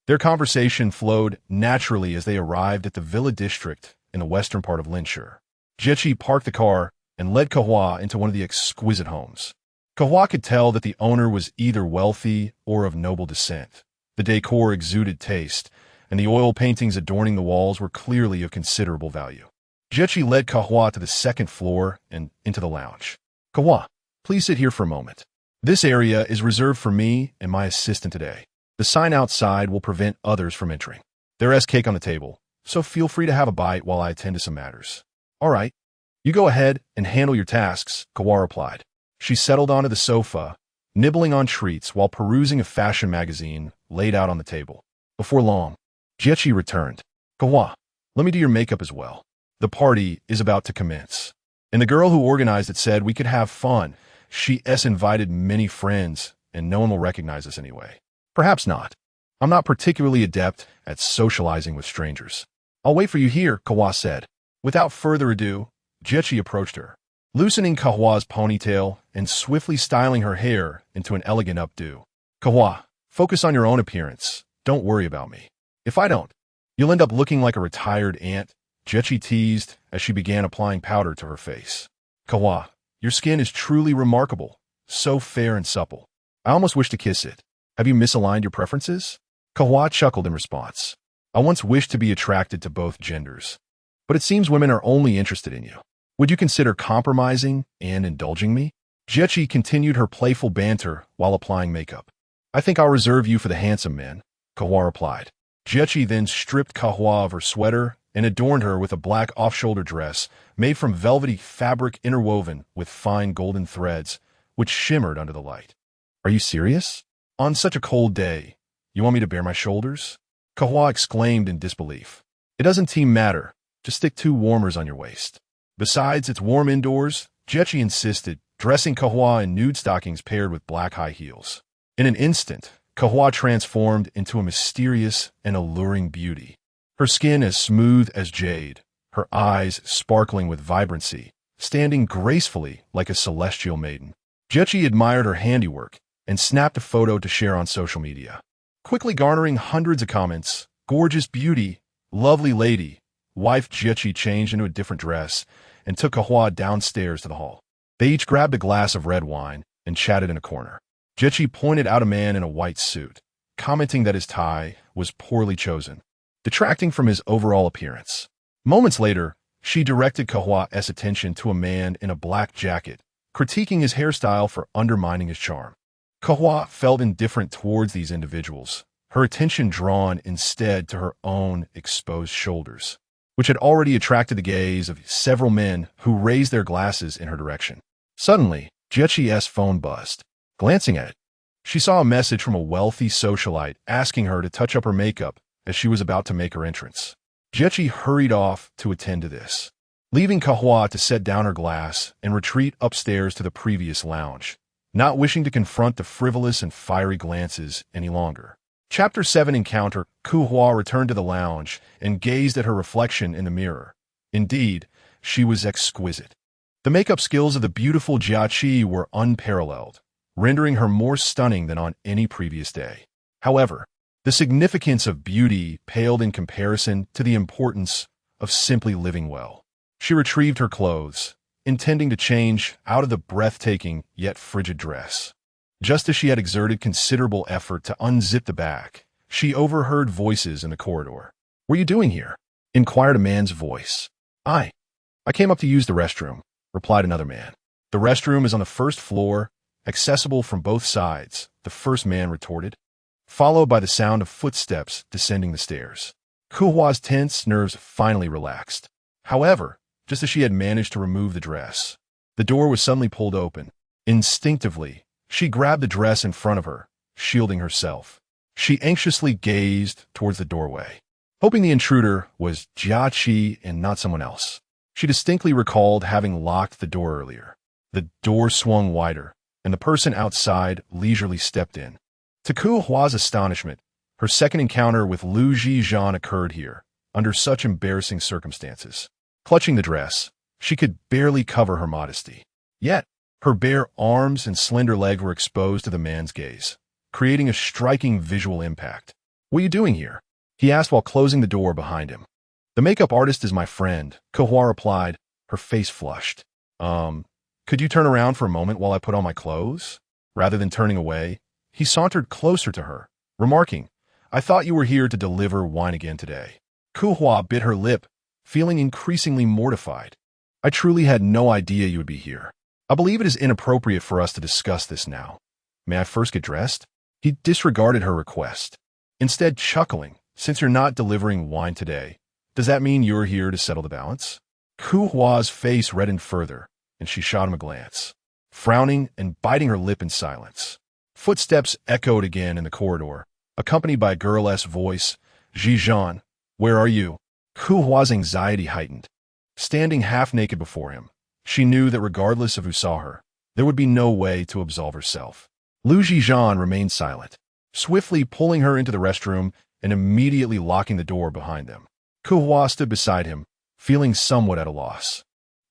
Their conversation flowed naturally as they arrived at the villa district in the western part of Linshur. Jiechi parked the car and led Kehua into one of the exquisite homes. Kehua could tell that the owner was either wealthy or of noble descent. The decor exuded taste, and the oil paintings adorning the walls were clearly of considerable value. Jiechi led Kehua to the second floor and into the lounge. Kehua, please sit here for a moment. This area is reserved for me and my assistant today. The sign outside will prevent others from entering. There is cake on the table, so feel free to have a bite while I attend to some matters. All right. You go ahead and handle your tasks, Kehua replied. She settled onto the sofa, nibbling on treats while perusing a fashion magazine laid out on the table. Before long, Jiechi returned. Kehua, let me do your makeup as well. The party is about to commence. And the girl who organized it said we could have fun. She's invited many friends, and no one will recognize us anyway. Perhaps not. I'm not particularly adept at socializing with strangers. I'll wait for you here, Kehua said. Without further ado, Jiechi approached her, loosening Kehua's ponytail and swiftly styling her hair into an elegant updo. Kehua, focus on your own appearance. Don't worry about me. If I don't, you'll end up looking like a retired aunt, Jiechi teased as she began applying powder to her face. Kehua, your skin is truly remarkable, so fair and supple. I almost wish to kiss it. Have you misaligned your preferences? Kehua chuckled in response. I once wished to be attracted to both genders, but it seems women are only interested in you. Would you consider compromising and indulging me? Jiechi continued her playful banter while applying makeup. I think I'll reserve you for the handsome men, Kehua replied. Jiechi then stripped Kehua of her sweater and adorned her with a black off-shoulder dress made from velvety fabric interwoven with fine golden threads, which shimmered under the light. Are you serious? On such a cold day, you want me to bare my shoulders? Kehua exclaimed in disbelief. It doesn't matter. Just stick 2 warmers on your waist. Besides, it's warm indoors, Jiechi insisted, dressing Kehua in nude stockings paired with black high heels. In an instant, Kehua transformed into a mysterious and alluring beauty. Her skin as smooth as jade, her eyes sparkling with vibrancy, standing gracefully like a celestial maiden. Jiechi admired her handiwork and snapped a photo to share on social media. Quickly garnering hundreds of comments, gorgeous beauty, lovely lady, wife Jiechi changed into a different dress and took Kehua downstairs to the hall. They each grabbed a glass of red wine and chatted in a corner. Jiechi pointed out a man in a white suit, commenting that his tie was poorly chosen, detracting from his overall appearance. Moments later, she directed Kehua's attention to a man in a black jacket, critiquing his hairstyle for undermining his charm. Kehua felt indifferent towards these individuals, her attention drawn instead to her own exposed shoulders, which had already attracted the gaze of several men who raised their glasses in her direction. Suddenly, Jiechi's phone buzzed. Glancing at it, she saw a message from a wealthy socialite asking her to touch up her makeup as she was about to make her entrance. Jiechi hurried off to attend to this, leaving Kehua to set down her glass and retreat upstairs to the previous lounge, not wishing to confront the frivolous and fiery glances any longer. Chapter 7 Encounter. Kehua returned to the lounge and gazed at her reflection in the mirror. Indeed, she was exquisite. The makeup skills of the beautiful Jiechi were unparalleled, rendering her more stunning than on any previous day. However, the significance of beauty paled in comparison to the importance of simply living well. She retrieved her clothes, intending to change out of the breathtaking yet frigid dress. Just as she had exerted considerable effort to unzip the back, she overheard voices in the corridor. "What are you doing here?" inquired a man's voice. I came up to use the restroom," replied another man. "The restroom is on the first floor, accessible from both sides," the first man retorted, followed by the sound of footsteps descending the stairs. Kehua's tense nerves finally relaxed. However, just as she had managed to remove the dress, the door was suddenly pulled open. Instinctively, she grabbed the dress in front of her, shielding herself. She anxiously gazed towards the doorway, hoping the intruder was Jia Qi and not someone else. She distinctly recalled having locked the door earlier. The door swung wider, and the person outside leisurely stepped in. To Kehua's astonishment, her second encounter with Zhi Zhan occurred here, under such embarrassing circumstances. Clutching the dress, she could barely cover her modesty. Yet, her bare arms and slender leg were exposed to the man's gaze, creating a striking visual impact. "What are you doing here?" he asked while closing the door behind him. "The makeup artist is my friend," Kehua replied, her face flushed. Could you turn around for a moment while I put on my clothes?" Rather than turning away, he sauntered closer to her, remarking, "I thought you were here to deliver wine again today." Kehua bit her lip, feeling increasingly mortified. "I truly had no idea you would be here. I believe it is inappropriate for us to discuss this now. May I first get dressed?" He disregarded her request, instead chuckling, "Since you're not delivering wine today, does that mean you're here to settle the balance?" Kehua's face reddened further, and she shot him a glance, frowning and biting her lip in silence. Footsteps echoed again in the corridor, accompanied by a girl-esque voice, "Zhi Zhan, where are you?" Kehua's anxiety heightened. Standing half-naked before him, she knew that regardless of who saw her, there would be no way to absolve herself. Zhi Zhan remained silent, swiftly pulling her into the restroom and immediately locking the door behind them. Kehua stood beside him, feeling somewhat at a loss.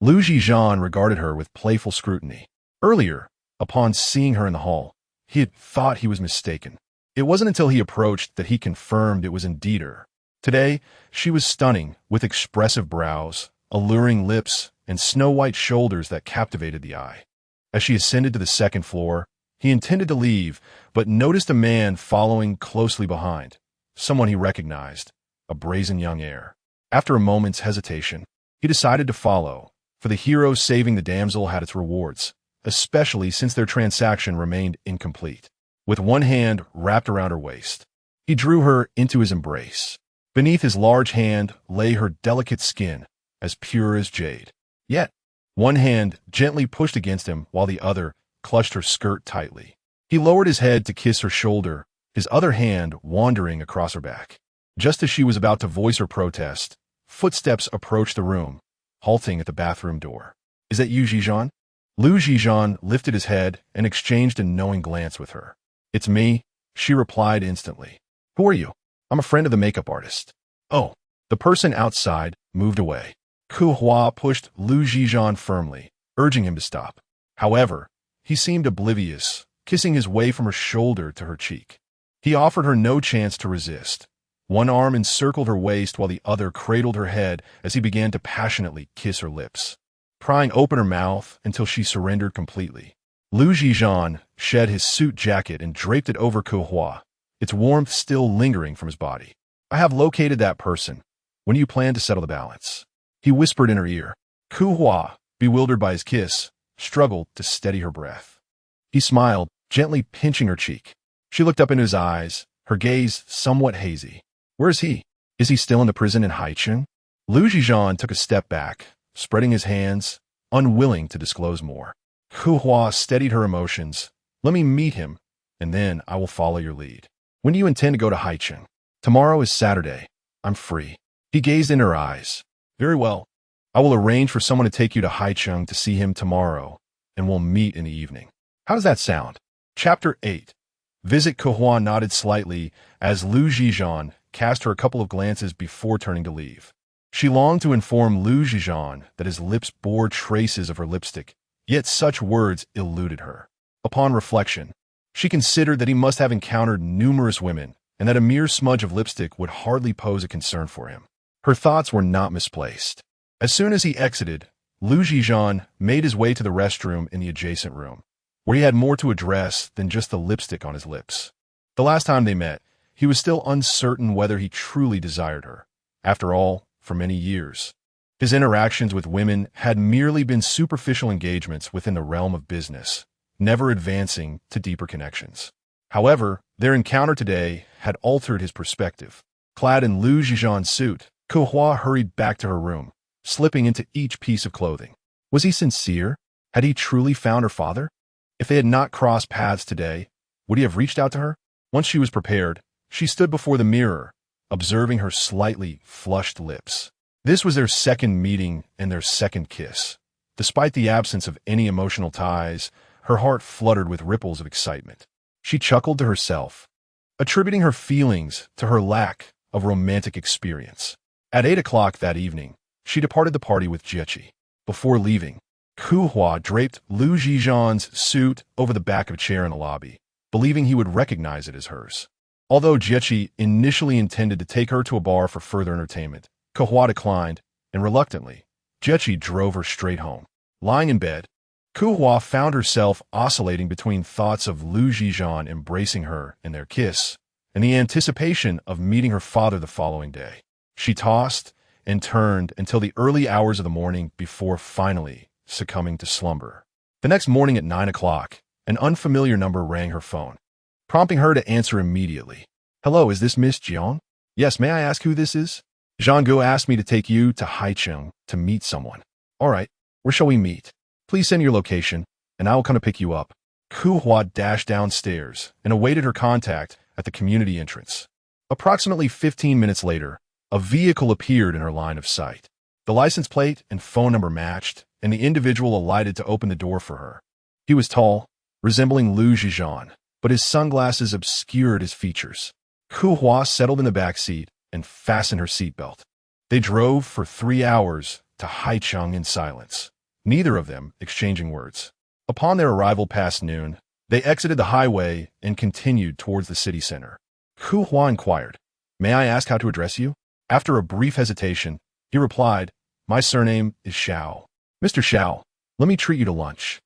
Zhi Zhan regarded her with playful scrutiny. Earlier, upon seeing her in the hall, he had thought he was mistaken. It wasn't until he approached that he confirmed it was indeed her. Today, she was stunning, with expressive brows, alluring lips, and snow-white shoulders that captivated the eye. As she ascended to the second floor, he intended to leave, but noticed a man following closely behind, someone he recognized, a brazen young heir. After a moment's hesitation, he decided to follow, for the hero saving the damsel had its rewards, especially since their transaction remained incomplete. With one hand wrapped around her waist, he drew her into his embrace. Beneath his large hand lay her delicate skin, as pure as jade. Yet, one hand gently pushed against him while the other clutched her skirt tightly. He lowered his head to kiss her shoulder, his other hand wandering across her back. Just as she was about to voice her protest, footsteps approached the room, halting at the bathroom door. "Is that you, Zhi Zhan?" Zhi Zhan lifted his head and exchanged a knowing glance with her. "It's me," she replied instantly. "Who are you?" "I'm a friend of the makeup artist." "Oh." The person outside moved away. Kehua pushed Zhi Zhan firmly, urging him to stop. However, he seemed oblivious, kissing his way from her shoulder to her cheek. He offered her no chance to resist. One arm encircled her waist while the other cradled her head as he began to passionately kiss her lips, prying open her mouth until she surrendered completely. Zhi Zhan shed his suit jacket and draped it over Kehua, its warmth still lingering from his body. "I have located that person. When do you plan to settle the balance?" He whispered in her ear. Kehua, bewildered by his kiss, struggled to steady her breath. He smiled, gently pinching her cheek. She looked up into his eyes, her gaze somewhat hazy. "Where is he? Is he still in the prison in Haicheng?" Zhi Zhan took a step back, spreading his hands, unwilling to disclose more. Kehua steadied her emotions. "Let me meet him, and then I will follow your lead." "When do you intend to go to Haicheng?" "Tomorrow is Saturday. I'm free." He gazed in her eyes. "Very well. I will arrange for someone to take you to Haicheng to see him tomorrow, and we'll meet in the evening. How does that sound?" Chapter 8. Visit Kehua nodded slightly as Zhi Zhan cast her a couple of glances before turning to leave. She longed to inform Zhi Zhan that his lips bore traces of her lipstick, yet such words eluded her. Upon reflection, she considered that he must have encountered numerous women and that a mere smudge of lipstick would hardly pose a concern for him. Her thoughts were not misplaced. As soon as he exited, Zhi Zhan made his way to the restroom in the adjacent room, where he had more to address than just the lipstick on his lips. The last time they met, he was still uncertain whether he truly desired her. After all, for many years, his interactions with women had merely been superficial engagements within the realm of business, never advancing to deeper connections. However, their encounter today had altered his perspective. Clad in Zhi Zhan's suit, Kehua hurried back to her room, slipping into each piece of clothing. Was he sincere? Had he truly found her father? If they had not crossed paths today, would he have reached out to her? Once she was prepared, she stood before the mirror, observing her slightly flushed lips. This was their second meeting and their second kiss. Despite the absence of any emotional ties, her heart fluttered with ripples of excitement. She chuckled to herself, attributing her feelings to her lack of romantic experience. At 8 o'clock that evening, she departed the party with Jiechi. Before leaving, Kehua draped Zhi Zhan's suit over the back of a chair in the lobby, believing he would recognize it as hers. Although Jiechi initially intended to take her to a bar for further entertainment, Kehua declined, and reluctantly, Jiechi drove her straight home. Lying in bed, Kehua found herself oscillating between thoughts of Zhi Zhan embracing her in their kiss and the anticipation of meeting her father the following day. She tossed and turned until the early hours of the morning before finally succumbing to slumber. The next morning at 9 o'clock, an unfamiliar number rang her phone, prompting her to answer immediately. "Hello, is this Miss Jiang?" "Yes, may I ask who this is?" "Jiang Kehua asked me to take you to Haicheng to meet someone." "All right, where shall we meet? Please send your location, and I will come to pick you up." Kehua dashed downstairs and awaited her contact at the community entrance. Approximately 15 minutes later, a vehicle appeared in her line of sight. The license plate and phone number matched, and the individual alighted to open the door for her. He was tall, resembling Zhi Zhan, but his sunglasses obscured his features. Kehua settled in the back seat and fastened her seatbelt. They drove for 3 hours to Haicheng in silence, neither of them exchanging words. Upon their arrival past noon, they exited the highway and continued towards the city center. Kehua inquired, "May I ask how to address you?" After a brief hesitation, he replied, "My surname is Xiao." "Mr. Xiao, let me treat you to lunch."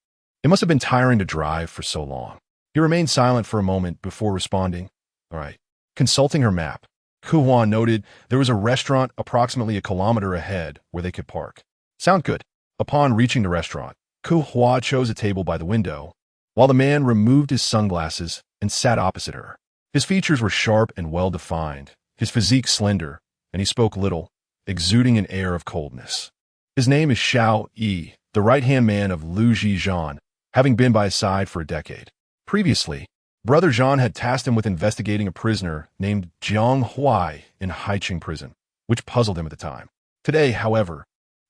It must have been tiring to drive for so long. He remained silent for a moment before responding, "All right." Consulting her map, Kehua noted there was a restaurant approximately a kilometer ahead where they could park. "Sound good." Upon reaching the restaurant, Kehua chose a table by the window, while the man removed his sunglasses and sat opposite her. His features were sharp and well-defined, his physique slender, and he spoke little, exuding an air of coldness. His name is Xiao Yi, the right-hand man of Zhi Zhan, having been by his side for a decade. Previously, Brother Zhan had tasked him with investigating a prisoner named Jiang Kehua in Haicheng prison, which puzzled him at the time. Today, however,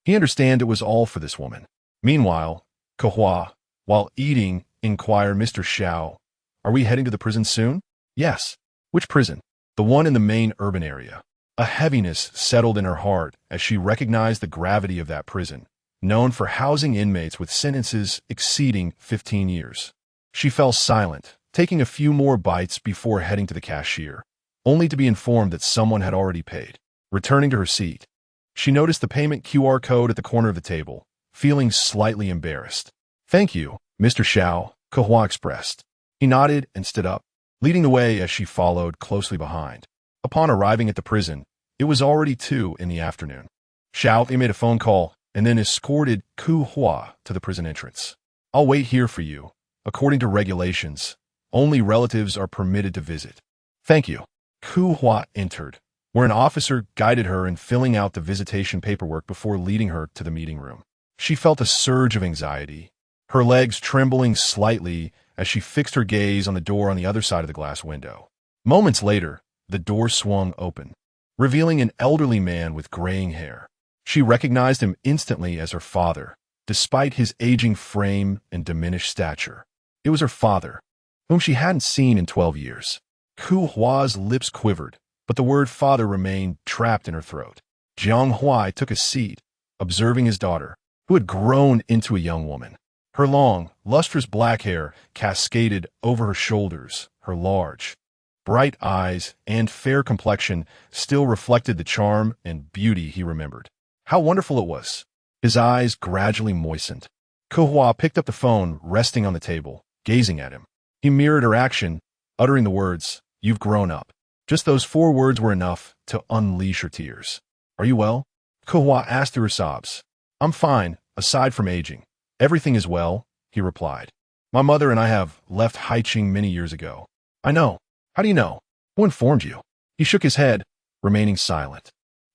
he understood it was all for this woman. Meanwhile, Kehua, while eating, inquired, "Mr. Xiao, are we heading to the prison soon?" "Yes." "Which prison?" "The one in the main urban area." A heaviness settled in her heart as she recognized the gravity of that prison, known for housing inmates with sentences exceeding 15 years. She fell silent, taking a few more bites before heading to the cashier, only to be informed that someone had already paid. Returning to her seat, she noticed the payment QR code at the corner of the table, feeling slightly embarrassed. "Thank you, Mr. Xiao," Kehua expressed. He nodded and stood up, leading the way as she followed closely behind. Upon arriving at the prison, it was already 2 in the afternoon. Xiao made a phone call and then escorted Kehua to the prison entrance. "I'll wait here for you. According to regulations, only relatives are permitted to visit." "Thank you." Kehua entered, where an officer guided her in filling out the visitation paperwork before leading her to the meeting room. She felt a surge of anxiety, her legs trembling slightly as she fixed her gaze on the door on the other side of the glass window. Moments later, the door swung open, revealing an elderly man with graying hair. She recognized him instantly as her father, despite his aging frame and diminished stature. It was her father, whom she hadn't seen in 12 years. Kehua's lips quivered, but the word father remained trapped in her throat. Jiang Kehua took a seat, observing his daughter, who had grown into a young woman. Her long, lustrous black hair cascaded over her shoulders, her large, bright eyes and fair complexion still reflected the charm and beauty he remembered. How wonderful it was! His eyes gradually moistened. Kehua picked up the phone resting on the table, gazing at him. He mirrored her action, uttering the words, "You've grown up." Just those 4 words were enough to unleash her tears. "Are you well?" Kehua asked through her sobs. "I'm fine, aside from aging. Everything is well," he replied. "My mother and I have left Haicheng many years ago." "I know. How do you know? Who informed you?" He shook his head, remaining silent.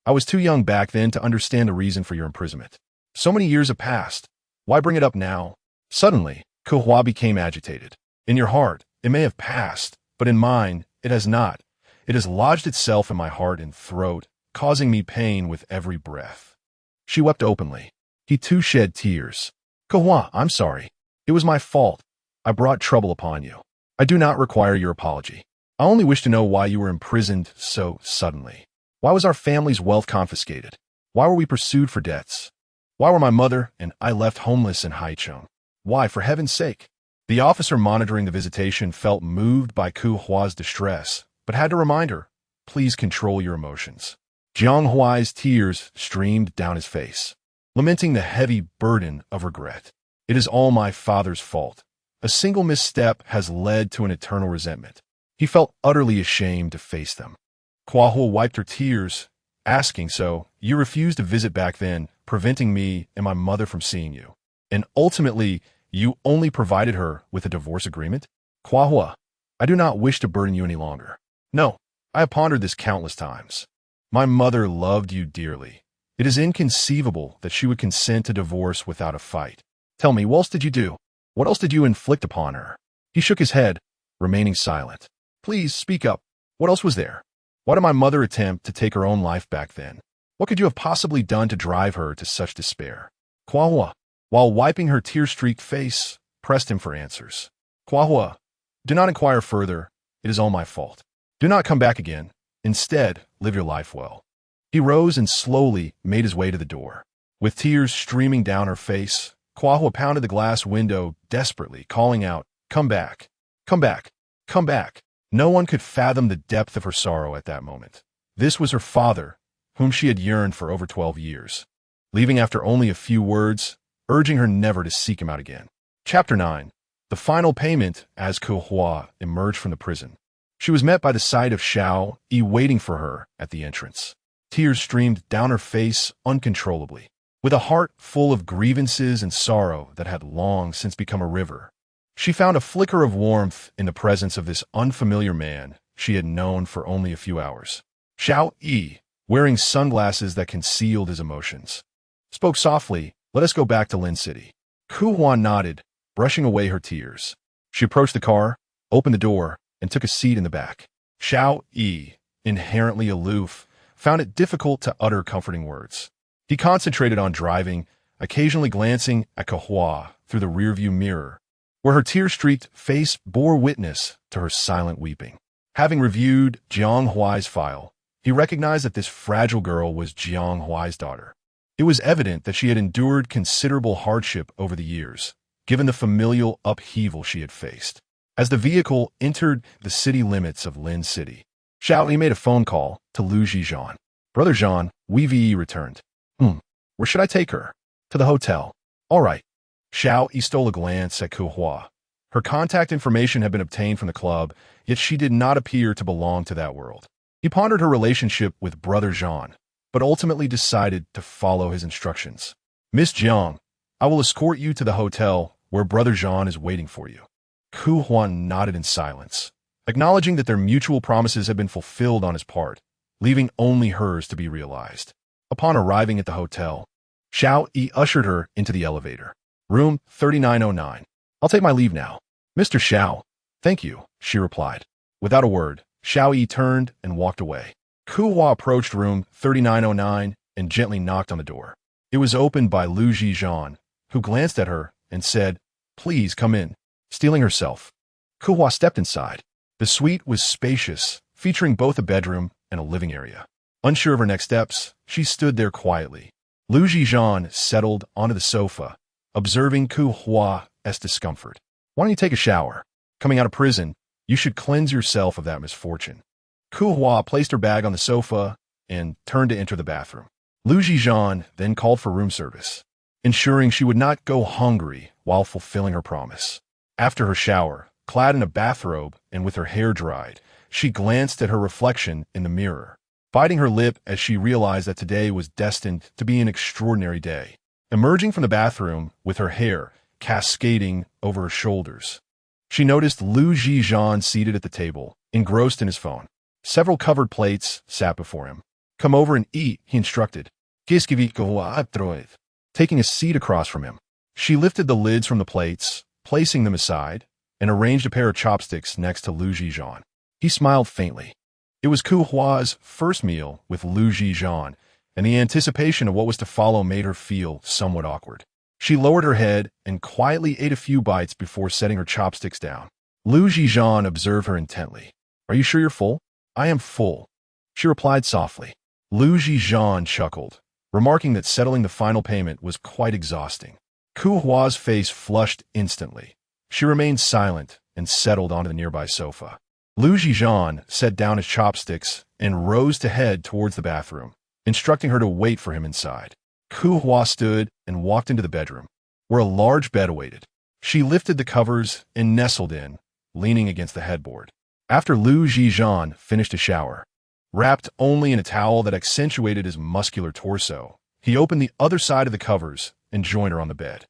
I was too young back then to understand the reason for your imprisonment. So many years have passed. Why bring it up now? Suddenly, Kehua became agitated. In your heart, it may have passed, but in mine, it has not. It has lodged itself in my heart and throat, causing me pain with every breath. She wept openly. He too shed tears. Kehua, I'm sorry. It was my fault. I brought trouble upon you. I do not require your apology. I only wish to know why you were imprisoned so suddenly. Why was our family's wealth confiscated? Why were we pursued for debts? Why were my mother and I left homeless in Haicheng? Why, for heaven's sake? The officer monitoring the visitation felt moved by Kehua's distress, but had to remind her, please control your emotions. Jiang Kehua's tears streamed down his face, lamenting the heavy burden of regret. It is all my father's fault. A single misstep has led to an eternal resentment. He felt utterly ashamed to face them. Kehua wiped her tears, asking, so, you refused to visit back then, preventing me and my mother from seeing you. And ultimately, you only provided her with a divorce agreement? Kehua, I do not wish to burden you any longer. No, I have pondered this countless times. My mother loved you dearly. It is inconceivable that she would consent to divorce without a fight. Tell me, what else did you do? What else did you inflict upon her? He shook his head, remaining silent. Please, speak up. What else was there? Why did my mother attempt to take her own life back then? What could you have possibly done to drive her to such despair? Kehua, while wiping her tear-streaked face, pressed him for answers. Kehua, do not inquire further. It is all my fault. Do not come back again. Instead, live your life well. He rose and slowly made his way to the door. With tears streaming down her face, Kehua pounded the glass window desperately, calling out, come back, come back, come back. No one could fathom the depth of her sorrow at that moment. This was her father, whom she had yearned for over 12 years, leaving after only a few words, urging her never to seek him out again. Chapter 9. The final payment. As Kehua emerged from the prison, she was met by the sight of Xiao Yi waiting for her at the entrance. Tears streamed down her face uncontrollably. With a heart full of grievances and sorrow that had long since become a river, she found a flicker of warmth in the presence of this unfamiliar man she had known for only a few hours. Xiao Yi, wearing sunglasses that concealed his emotions, spoke softly, let us go back to Lin City. Kehua nodded, brushing away her tears. She approached the car, opened the door, and took a seat in the back. Xiao Yi, inherently aloof, found it difficult to utter comforting words. He concentrated on driving, occasionally glancing at Kehua through the rearview mirror, where her tear-streaked face bore witness to her silent weeping. Having reviewed Jiang Kehua's file, he recognized that this fragile girl was Jiang Kehua's daughter. It was evident that she had endured considerable hardship over the years, given the familial upheaval she had faced. As the vehicle entered the city limits of Lin City, Xiao Yi made a phone call to Zhi Zhan. Brother Zhan, Wei returned. Where should I take her? To the hotel. All right. Xiao Yi stole a glance at Kehua. Her contact information had been obtained from the club, yet she did not appear to belong to that world. He pondered her relationship with Brother Zhan, but ultimately decided to follow his instructions. Miss Jiang, I will escort you to the hotel where Brother Zhan is waiting for you. Kehua nodded in silence, acknowledging that their mutual promises had been fulfilled on his part, leaving only hers to be realized. Upon arriving at the hotel, Xiao Yi ushered her into the elevator. Room 3909. I'll take my leave now. Mr. Xiao, thank you, she replied. Without a word, Xiao Yi turned and walked away. Kehua approached room 3909 and gently knocked on the door. It was opened by Zhi Zhan, who glanced at her and said, please come in. Steeling herself, Kehua stepped inside. The suite was spacious, featuring both a bedroom and a living area. Unsure of her next steps, she stood there quietly. Zhi Zhan settled onto the sofa, observing Kehua's discomfort. Why don't you take a shower? Coming out of prison, you should cleanse yourself of that misfortune. Kehua placed her bag on the sofa and turned to enter the bathroom. Zhi Zhan then called for room service, ensuring she would not go hungry while fulfilling her promise. After her shower, clad in a bathrobe and with her hair dried, she glanced at her reflection in the mirror, biting her lip as she realized that today was destined to be an extraordinary day. Emerging from the bathroom with her hair cascading over her shoulders, she noticed Zhi Zhan seated at the table, engrossed in his phone. Several covered plates sat before him. Come over and eat, he instructed. Taking a seat across from him. She lifted the lids from the plates, placing them aside, and arranged a pair of chopsticks next to Zhi Zhan. He smiled faintly. It was Kehua's first meal with Zhi Zhan, and the anticipation of what was to follow made her feel somewhat awkward. She lowered her head and quietly ate a few bites before setting her chopsticks down. Zhi Zhan observed her intently. Are you sure you're full? I am full, she replied softly. Zhi Zhan chuckled, remarking that settling the final payment was quite exhausting. Kehua's face flushed instantly. She remained silent and settled onto the nearby sofa. Zhi Zhan set down his chopsticks and rose to head towards the bathroom, instructing her to wait for him inside. Kehua stood and walked into the bedroom, where a large bed awaited. She lifted the covers and nestled in, leaning against the headboard. After Zhi Zhan finished a shower, wrapped only in a towel that accentuated his muscular torso, he opened the other side of the covers and joined her on the bed.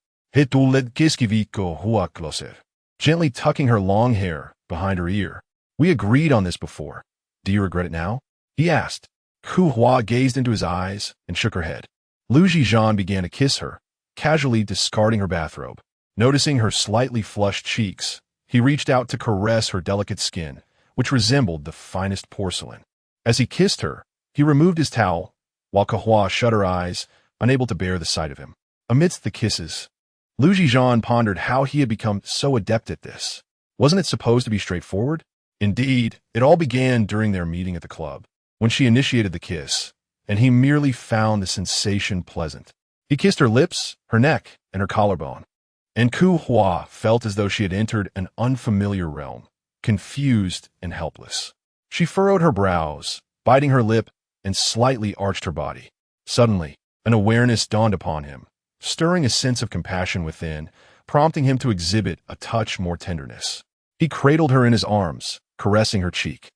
Gently tucking her long hair behind her ear. We agreed on this before. Do you regret it now? He asked. Kehua gazed into his eyes and shook her head. Zhi Zhan began to kiss her, casually discarding her bathrobe. Noticing her slightly flushed cheeks, he reached out to caress her delicate skin, which resembled the finest porcelain. As he kissed her, he removed his towel, while Kehua shut her eyes, unable to bear the sight of him. Amidst the kisses, Zhi Zhan pondered how he had become so adept at this. Wasn't it supposed to be straightforward? Indeed, it all began during their meeting at the club, when she initiated the kiss, and he merely found the sensation pleasant. He kissed her lips, her neck, and her collarbone, and Kehua felt as though she had entered an unfamiliar realm, confused and helpless. She furrowed her brows, biting her lip, and slightly arched her body. Suddenly, an awareness dawned upon him, stirring a sense of compassion within, prompting him to exhibit a touch more tenderness. He cradled her in his arms, caressing her cheek.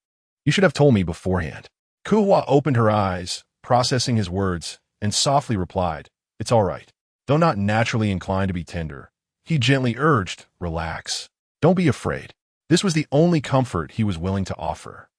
You should have told me beforehand. Kehua opened her eyes, processing his words, and softly replied, It's all right. Though not naturally inclined to be tender, he gently urged, Relax. Don't be afraid. This was the only comfort he was willing to offer.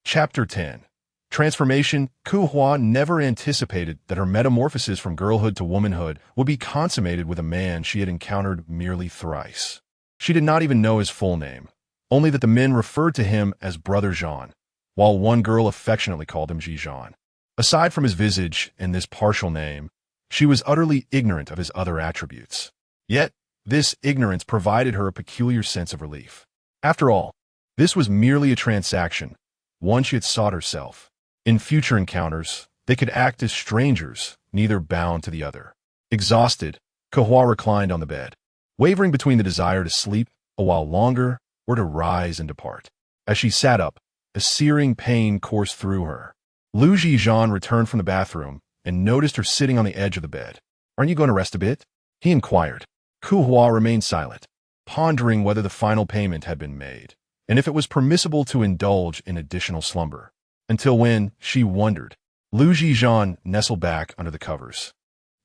Chapter 10. Transformation. Kehua never anticipated that her metamorphosis from girlhood to womanhood would be consummated with a man she had encountered merely thrice. She did not even know his full name, only that the men referred to him as Brother Zhan, while one girl affectionately called him Zhi Zhan. Aside from his visage and this partial name, she was utterly ignorant of his other attributes. Yet, this ignorance provided her a peculiar sense of relief. After all, this was merely a transaction, one she had sought herself. In future encounters, they could act as strangers, neither bound to the other. Exhausted, Kehua reclined on the bed, wavering between the desire to sleep a while longer or to rise and depart. As she sat up, a searing pain coursed through her. Zhi Zhan returned from the bathroom and noticed her sitting on the edge of the bed. Aren't you going to rest a bit? He inquired. Kehua remained silent, pondering whether the final payment had been made, and if it was permissible to indulge in additional slumber. Until when, she wondered. Zhi Zhan nestled back under the covers,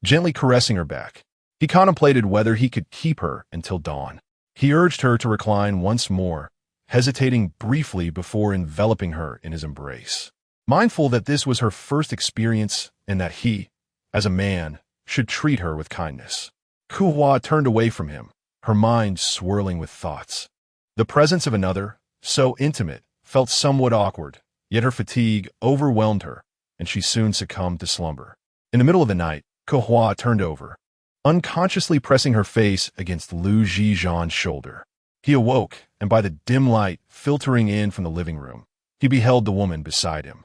gently caressing her back. He contemplated whether he could keep her until dawn. He urged her to recline once more, hesitating briefly before enveloping her in his embrace. Mindful that this was her first experience and that he, as a man, should treat her with kindness. Kehua turned away from him, her mind swirling with thoughts. The presence of another, so intimate, felt somewhat awkward, yet her fatigue overwhelmed her, and she soon succumbed to slumber. In the middle of the night, Kehua turned over, unconsciously pressing her face against Zhi Zhan's shoulder. He awoke, and by the dim light filtering in from the living room, he beheld the woman beside him.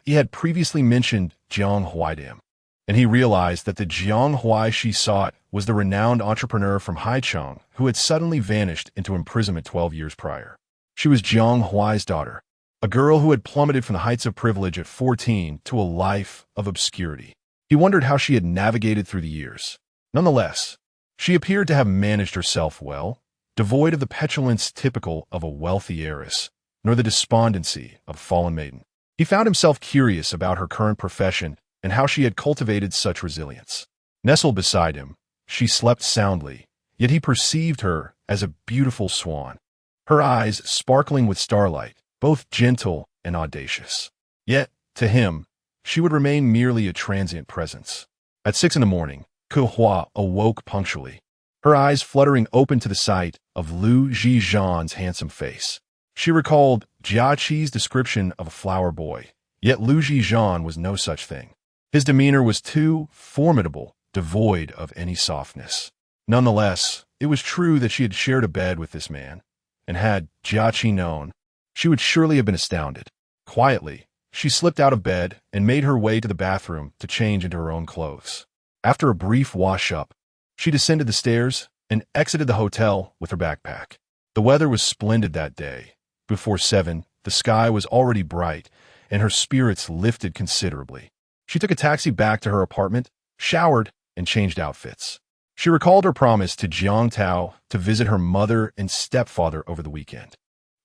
He had previously mentioned Jiang Kehua to him, and he realized that the Jiang Kehua she sought was the renowned entrepreneur from Haicheng who had suddenly vanished into imprisonment 12 years prior. She was Jiang Kehua's daughter, a girl who had plummeted from the heights of privilege at 14 to a life of obscurity. He wondered how she had navigated through the years. Nonetheless, she appeared to have managed herself well, devoid of the petulance typical of a wealthy heiress, nor the despondency of a fallen maiden. He found himself curious about her current profession and how she had cultivated such resilience. Nestled beside him, she slept soundly, yet he perceived her as a beautiful swan, her eyes sparkling with starlight, both gentle and audacious. Yet, to him, she would remain merely a transient presence. At 6 in the morning, Kehua awoke punctually, her eyes fluttering open to the sight of Zhi Zhan's handsome face. She recalled Jia Qi's description of a flower boy, yet Zhi Zhan was no such thing. His demeanor was too formidable, devoid of any softness. Nonetheless, it was true that she had shared a bed with this man, and had Jia Qi known, she would surely have been astounded. Quietly, she slipped out of bed and made her way to the bathroom to change into her own clothes. After a brief wash-up, she descended the stairs and exited the hotel with her backpack. The weather was splendid that day. Before 7, the sky was already bright, and her spirits lifted considerably. She took a taxi back to her apartment, showered, and changed outfits. She recalled her promise to Jiang Kehua to visit her mother and stepfather over the weekend.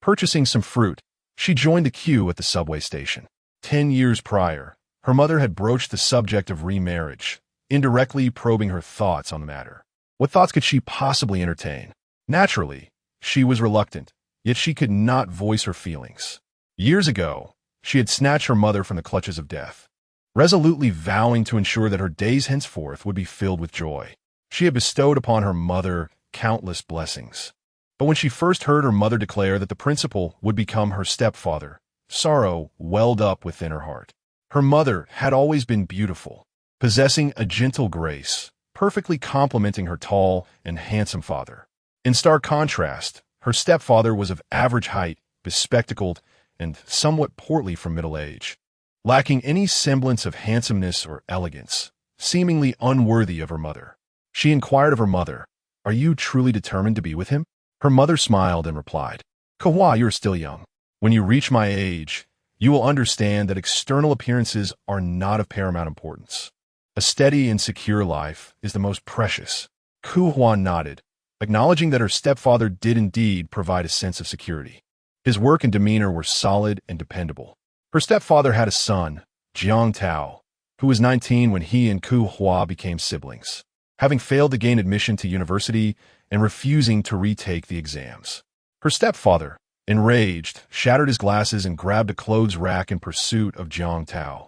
Purchasing some fruit, she joined the queue at the subway station. 10 years prior, her mother had broached the subject of remarriage, indirectly probing her thoughts on the matter. What thoughts could she possibly entertain? Naturally, she was reluctant, yet she could not voice her feelings. Years ago, she had snatched her mother from the clutches of death, resolutely vowing to ensure that her days henceforth would be filled with joy. She had bestowed upon her mother countless blessings. But when she first heard her mother declare that the principal would become her stepfather, sorrow welled up within her heart. Her mother had always been beautiful, possessing a gentle grace, perfectly complementing her tall and handsome father. In stark contrast, her stepfather was of average height, bespectacled, and somewhat portly from middle age, lacking any semblance of handsomeness or elegance, seemingly unworthy of her mother. She inquired of her mother, "Are you truly determined to be with him?" Her mother smiled and replied, "Kehua, you are still young. When you reach my age, you will understand that external appearances are not of paramount importance. A steady and secure life is the most precious." Kehua nodded, acknowledging that her stepfather did indeed provide a sense of security. His work and demeanor were solid and dependable. Her stepfather had a son, Jiang Kehua, who was 19 when he and Kehua became siblings, having failed to gain admission to university and refusing to retake the exams. Her stepfather, enraged, shattered his glasses and grabbed a clothes rack in pursuit of Jiang Kehua,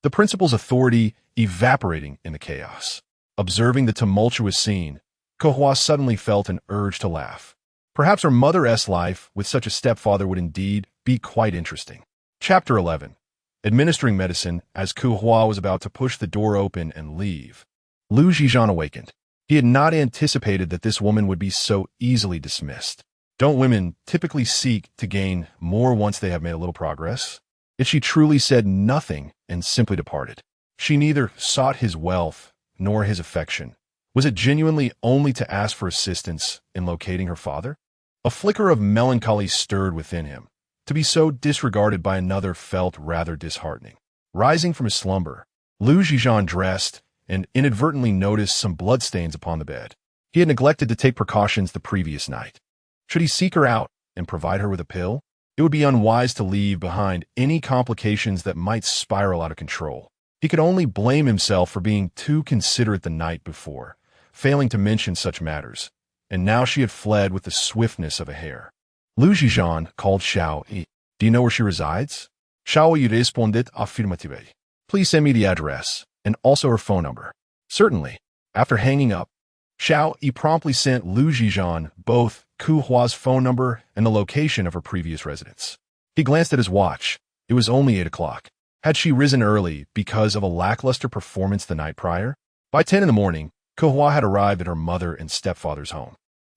the principal's authority evaporating in the chaos. Observing the tumultuous scene, Kehua suddenly felt an urge to laugh. Perhaps her mother-esque life with such a stepfather would indeed be quite interesting. Chapter 11. Administering medicine. As Kehua was about to push the door open and leave, Zhi Zhan awakened. He had not anticipated that this woman would be so easily dismissed. Don't women typically seek to gain more once they have made a little progress? Yet she truly said nothing and simply departed. She neither sought his wealth nor his affection. Was it genuinely only to ask for assistance in locating her father? A flicker of melancholy stirred within him. To be so disregarded by another felt rather disheartening. Rising from his slumber, Zhi Zhan dressed and inadvertently noticed some bloodstains upon the bed. He had neglected to take precautions the previous night. Should he seek her out and provide her with a pill? It would be unwise to leave behind any complications that might spiral out of control. He could only blame himself for being too considerate the night before, failing to mention such matters, and now she had fled with the swiftness of a hare. Zhi Zhan called Xiao Yi. "Do you know where she resides?" Xiao Yi responded affirmatively. "Please send me the address, and also her phone number." "Certainly." After hanging up, Xiao Yi promptly sent Zhi Zhan both Kehua's phone number and the location of her previous residence. He glanced at his watch. It was only 8 o'clock. Had she risen early because of a lackluster performance the night prior? By 10 in the morning, Kehua had arrived at her mother and stepfather's home.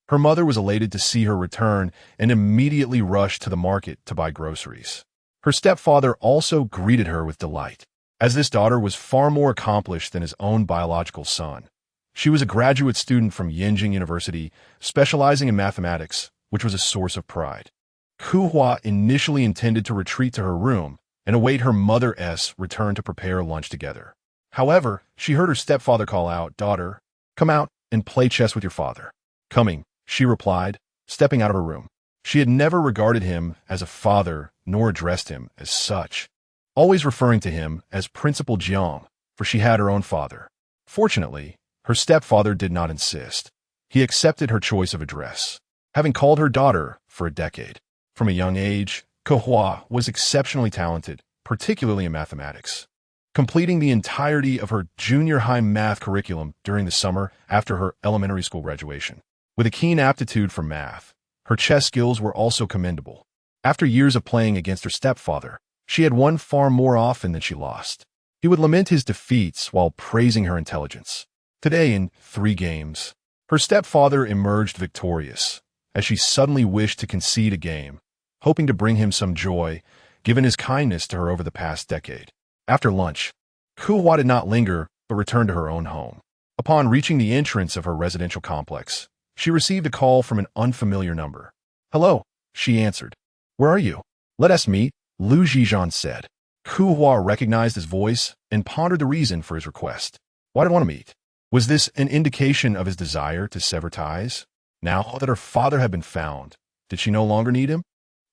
Her mother was elated to see her return and immediately rushed to the market to buy groceries. Her stepfather also greeted her with delight, as this daughter was far more accomplished than his own biological son. She was a graduate student from Yenjing University, specializing in mathematics, which was a source of pride. Kehua initially intended to retreat to her room and await her mother's return to prepare lunch together. However, she heard her stepfather call out, "Daughter, come out and play chess with your father." "Coming," she replied, stepping out of her room. She had never regarded him as a father nor addressed him as such, always referring to him as Principal Jiang, for she had her own father. Fortunately, her stepfather did not insist. He accepted her choice of address, having called her daughter for a decade. From a young age, Kehua was exceptionally talented, particularly in mathematics. completing the entirety of her junior high math curriculum during the summer after her elementary school graduation. With a keen aptitude for math, her chess skills were also commendable. After years of playing against her stepfather, she had won far more often than she lost. He would lament his defeats while praising her intelligence. Today, in 3 games, her stepfather emerged victorious, as she suddenly wished to concede a game, hoping to bring him some joy, given his kindness to her over the past decade. After lunch, Kehua did not linger, but returned to her own home. Upon reaching the entrance of her residential complex, she received a call from an unfamiliar number. "Hello," she answered. "Where are you?" "Let us meet," Zhi Zhan said. Kehua recognized his voice and pondered the reason for his request. Why did he want to meet? Was this an indication of his desire to sever ties? Now that her father had been found, did she no longer need him?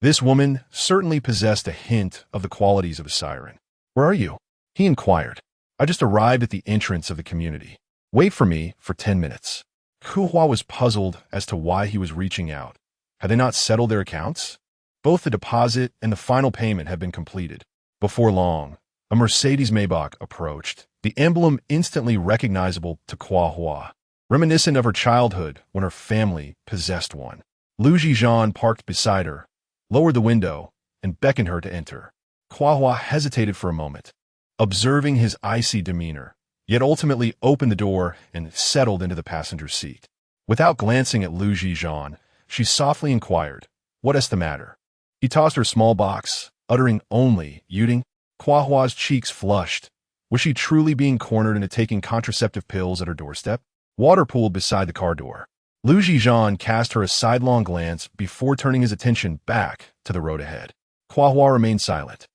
This woman certainly possessed a hint of the qualities of a siren. "Where are you?" he inquired. "I just arrived at the entrance of the community. Wait for me for 10 minutes. Kehua was puzzled as to why he was reaching out. Had they not settled their accounts? Both the deposit and the final payment had been completed. Before long, a Mercedes Maybach approached, the emblem instantly recognizable to Kehua, reminiscent of her childhood when her family possessed one. Zhi Zhan parked beside her, lowered the window, and beckoned her to enter. Kehua hesitated for a moment, observing his icy demeanor, yet ultimately opened the door and settled into the passenger seat. Without glancing at Zhi Zhan, she softly inquired, "What is the matter?" He tossed her a small box, uttering only, "Yuding." Kehua's cheeks flushed. Was she truly being cornered into taking contraceptive pills at her doorstep? Water pooled beside the car door. Zhi Zhan cast her a sidelong glance before turning his attention back to the road ahead. Kehua remained silent,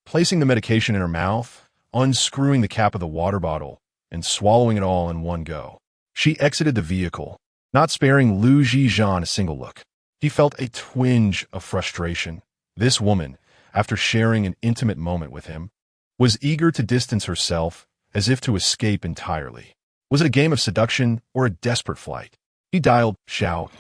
placing the medication in her mouth, unscrewing the cap of the water bottle, and swallowing it all in one go. She exited the vehicle, not sparing Zhi Zhan a single look. He felt a twinge of frustration. This woman, after sharing an intimate moment with him, was eager to distance herself as if to escape entirely. Was it a game of seduction or a desperate flight? He dialed Xiao,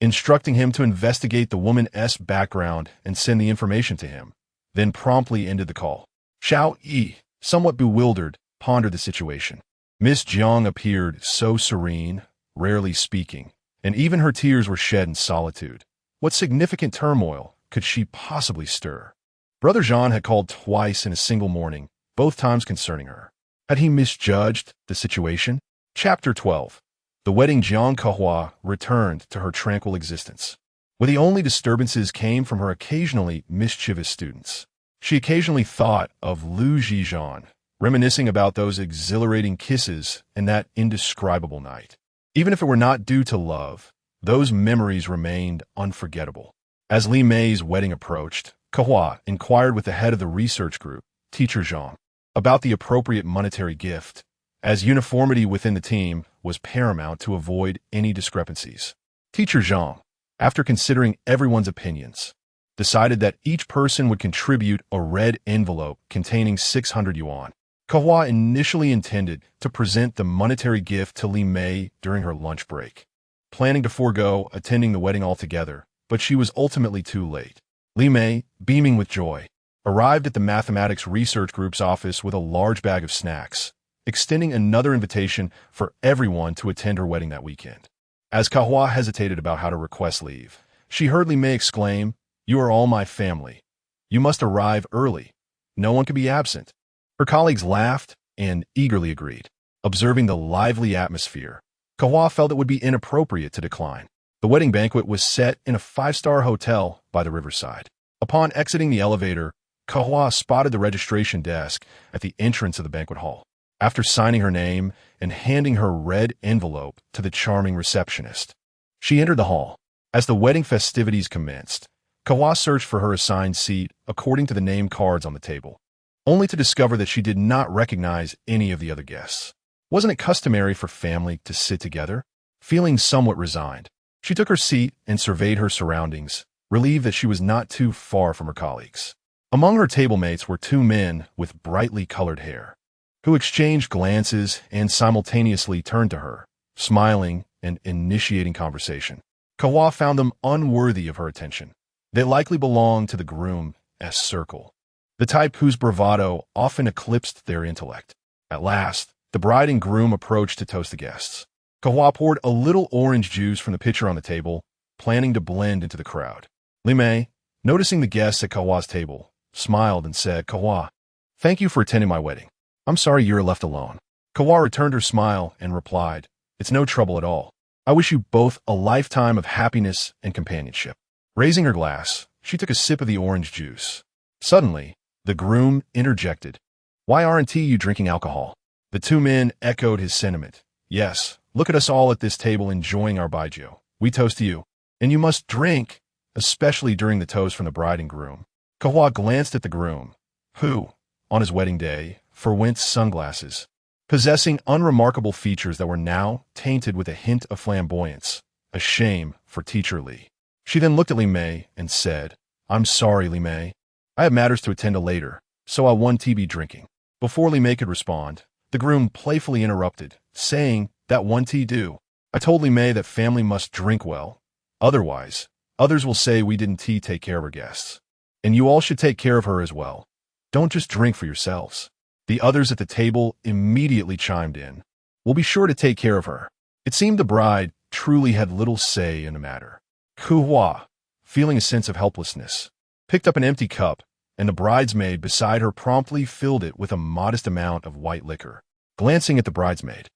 instructing him to investigate the woman's background and send the information to him, then promptly ended the call. Xiao Yi, somewhat bewildered, pondered the situation. Miss Jiang appeared so serene, rarely speaking, and even her tears were shed in solitude. What significant turmoil could she possibly stir? Brother Zhan had called twice in a single morning, both times concerning her. Had he misjudged the situation? Chapter 12. The wedding. Jiang Kehua returned to her tranquil existence, where the only disturbances came from her occasionally mischievous students. She occasionally thought of Zhi Zhan, reminiscing about those exhilarating kisses and that indescribable night. Even if it were not due to love, those memories remained unforgettable. As Li Mei's wedding approached, Kehua inquired with the head of the research group, Teacher Zhang, about the appropriate monetary gift, as uniformity within the team was paramount to avoid any discrepancies. Teacher Zhang, after considering everyone's opinions, decided that each person would contribute a red envelope containing 600 yuan. Kehua initially intended to present the monetary gift to Li Mei during her lunch break, planning to forego attending the wedding altogether, but she was ultimately too late. Li Mei, beaming with joy, arrived at the mathematics research group's office with a large bag of snacks, extending another invitation for everyone to attend her wedding that weekend. As Kehua hesitated about how to request leave, she heard Li Mei exclaim, "You are all my family. You must arrive early. No one can be absent." Her colleagues laughed and eagerly agreed. Observing the lively atmosphere, Kehua felt it would be inappropriate to decline. The wedding banquet was set in a 5-star hotel by the riverside. Upon exiting the elevator, Kehua spotted the registration desk at the entrance of the banquet hall. After signing her name and handing her red envelope to the charming receptionist, she entered the hall. As the wedding festivities commenced, Kehua searched for her assigned seat according to the name cards on the table, only to discover that she did not recognize any of the other guests. Wasn't it customary for family to sit together? Feeling somewhat resigned, she took her seat and surveyed her surroundings, relieved that she was not too far from her colleagues. Among her table mates were 2 men with brightly colored hair, who exchanged glances and simultaneously turned to her, smiling and initiating conversation. Kehua found them unworthy of her attention. They likely belonged to the groom's circle. the type whose bravado often eclipsed their intellect. At last, the bride and groom approached to toast the guests. Kehua poured a little orange juice from the pitcher on the table, planning to blend into the crowd. Li Mei, noticing the guests at Kehua's table, smiled and said, "Kehua, thank you for attending my wedding. I'm sorry you're left alone." Kehua returned her smile and replied, "It's no trouble at all. I wish you both a lifetime of happiness and companionship." Raising her glass, she took a sip of the orange juice. Suddenly, the groom interjected, "Why aren't you drinking alcohol?" The two men echoed his sentiment. "Yes, look at us all at this table enjoying our baijiu. We toast to you. And you must drink," especially during the toast from the bride and groom. Kehua glanced at the groom, who, on his wedding day, forwent sunglasses, possessing unremarkable features that were now tainted with a hint of flamboyance, a shame for Teacher Li. She then looked at Li Mei and said, "I'm sorry, Li Mei. I have matters to attend to later, so I won't be drinking." Before Li Mei could respond, the groom playfully interrupted, saying, "That one tea do. I told Li Mei that family must drink well. Otherwise, others will say we didn't take care of our guests. And you all should take care of her as well. Don't just drink for yourselves." The others at the table immediately chimed in. "We'll be sure to take care of her." It seemed the bride truly had little say in the matter. Kehua, feeling a sense of helplessness, picked up an empty cup, and the bridesmaid beside her promptly filled it with a modest amount of white liquor. Glancing at the bridesmaid,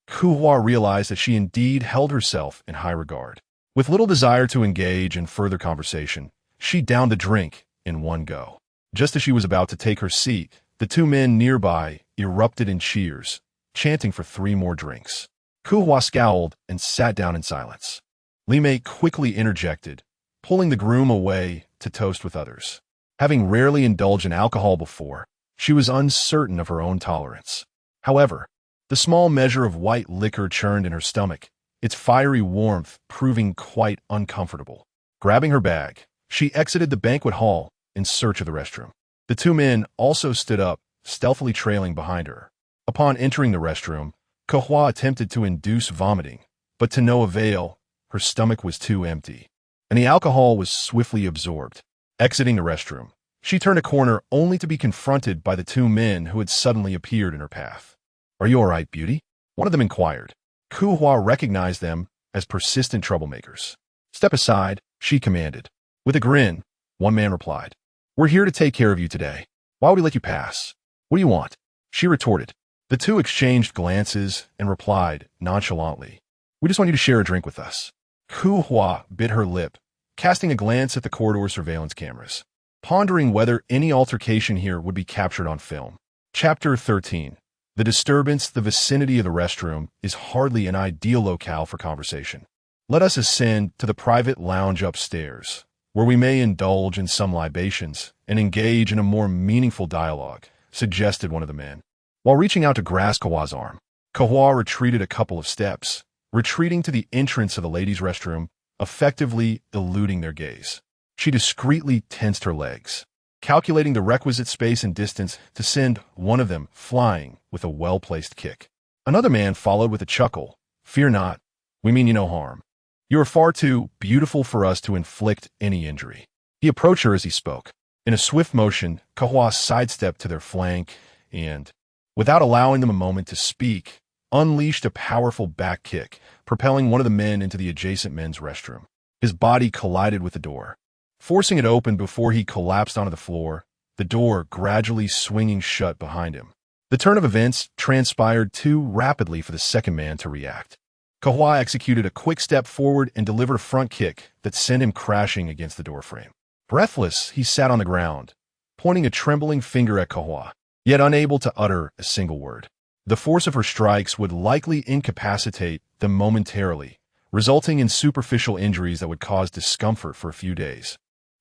Kehua realized that she indeed held herself in high regard. With little desire to engage in further conversation, she downed the drink in one go. Just as she was about to take her seat, the two men nearby erupted in cheers, chanting for 3 more drinks. Kehua scowled and sat down in silence. Li Mei quickly interjected, pulling the groom away to toast with others. Having rarely indulged in alcohol before, she was uncertain of her own tolerance. However, the small measure of white liquor churned in her stomach, its fiery warmth proving quite uncomfortable. Grabbing her bag, she exited the banquet hall in search of the restroom. The two men also stood up, stealthily trailing behind her. Upon entering the restroom, Kehua attempted to induce vomiting, but to no avail. Her stomach was too empty, and the alcohol was swiftly absorbed. Exiting the restroom, she turned a corner only to be confronted by the two men who had suddenly appeared in her path. "Are you all right, beauty?" one of them inquired. Kehua recognized them as persistent troublemakers. "Step aside," she commanded. With a grin, one man replied, "We're here to take care of you today. Why would we let you pass? What do you want?" She retorted. The two exchanged glances and replied nonchalantly, "We just want you to share a drink with us." Kehua bit her lip, casting a glance at the corridor surveillance cameras, pondering whether any altercation here would be captured on film. Chapter 13. The disturbance. The vicinity of the restroom is hardly an ideal locale for conversation. Let us ascend to the private lounge upstairs, where we may indulge in some libations and engage in a more meaningful dialogue, suggested one of the men. While reaching out to grasp Kehua's arm, Kehua retreated a couple of steps, retreating to the entrance of the ladies' restroom, effectively eluding their gaze. She discreetly tensed her legs, calculating the requisite space and distance to send one of them flying with a well-placed kick. Another man followed with a chuckle. "Fear not. We mean you no harm. You are far too beautiful for us to inflict any injury." He approached her as he spoke. In a swift motion, Kehua sidestepped to their flank and, without allowing them a moment to speak, unleashed a powerful back kick, propelling one of the men into the adjacent men's restroom. His body collided with the door, forcing it open before he collapsed onto the floor, the door gradually swinging shut behind him. The turn of events transpired too rapidly for the second man to react. Kehua executed a quick step forward and delivered a front kick that sent him crashing against the doorframe. Breathless, he sat on the ground, pointing a trembling finger at Kehua, yet unable to utter a single word. The force of her strikes would likely incapacitate them momentarily, resulting in superficial injuries that would cause discomfort for a few days.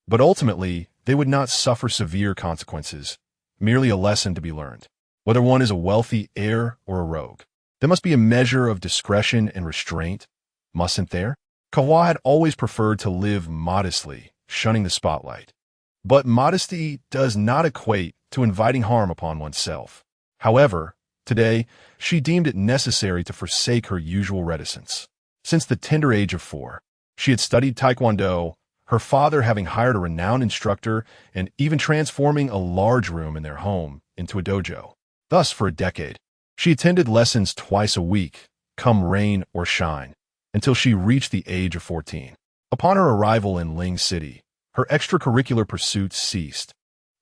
But ultimately, they would not suffer severe consequences, merely a lesson to be learned. Whether one is a wealthy heir or a rogue, there must be a measure of discretion and restraint, mustn't there? Kehua had always preferred to live modestly, shunning the spotlight. But modesty does not equate to inviting harm upon oneself. However, today, she deemed it necessary to forsake her usual reticence. Since the tender age of 4, she had studied Taekwondo, her father having hired a renowned instructor and even transforming a large room in their home into a dojo. Thus, for a decade, she attended lessons twice a week, come rain or shine, until she reached the age of 14. Upon her arrival in Ling City, her extracurricular pursuits ceased,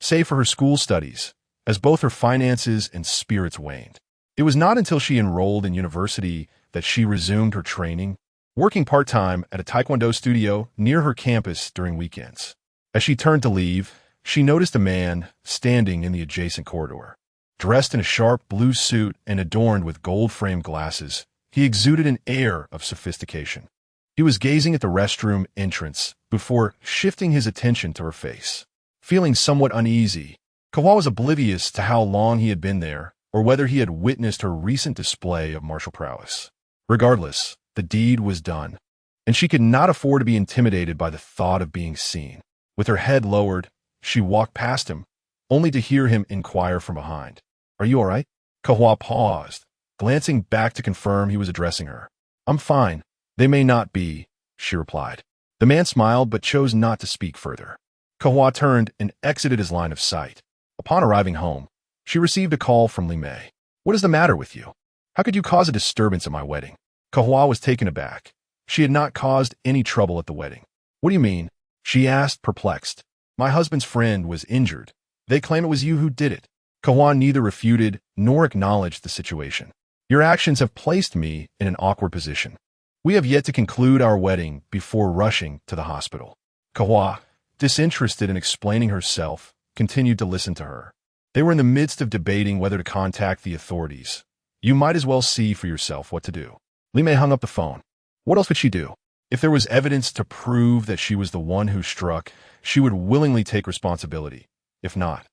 save for her school studies, as both her finances and spirits waned. It was not until she enrolled in university that she resumed her training, working part-time at a taekwondo studio near her campus during weekends. As she turned to leave, she noticed a man standing in the adjacent corridor. Dressed in a sharp blue suit and adorned with gold-framed glasses, he exuded an air of sophistication. He was gazing at the restroom entrance before shifting his attention to her face. Feeling somewhat uneasy, Kehua was oblivious to how long he had been there or whether he had witnessed her recent display of martial prowess. Regardless, the deed was done, and she could not afford to be intimidated by the thought of being seen. With her head lowered, she walked past him, only to hear him inquire from behind. "Are you all right?" Kehua paused, glancing back to confirm he was addressing her. "I'm fine. They may not be," she replied. The man smiled but chose not to speak further. Kehua turned and exited his line of sight. Upon arriving home, she received a call from Li Mei. "What is the matter with you? How could you cause a disturbance at my wedding?" Kehua was taken aback. She had not caused any trouble at the wedding. "What do you mean?" she asked, perplexed. "My husband's friend was injured. They claim it was you who did it." Kehua neither refuted nor acknowledged the situation. "Your actions have placed me in an awkward position. We have yet to conclude our wedding before rushing to the hospital." Kehua, disinterested in explaining herself, continued to listen to her. They were in the midst of debating whether to contact the authorities. "You might as well see for yourself what to do." Li Mei hung up the phone. What else would she do? If there was evidence to prove that she was the one who struck, she would willingly take responsibility. If not,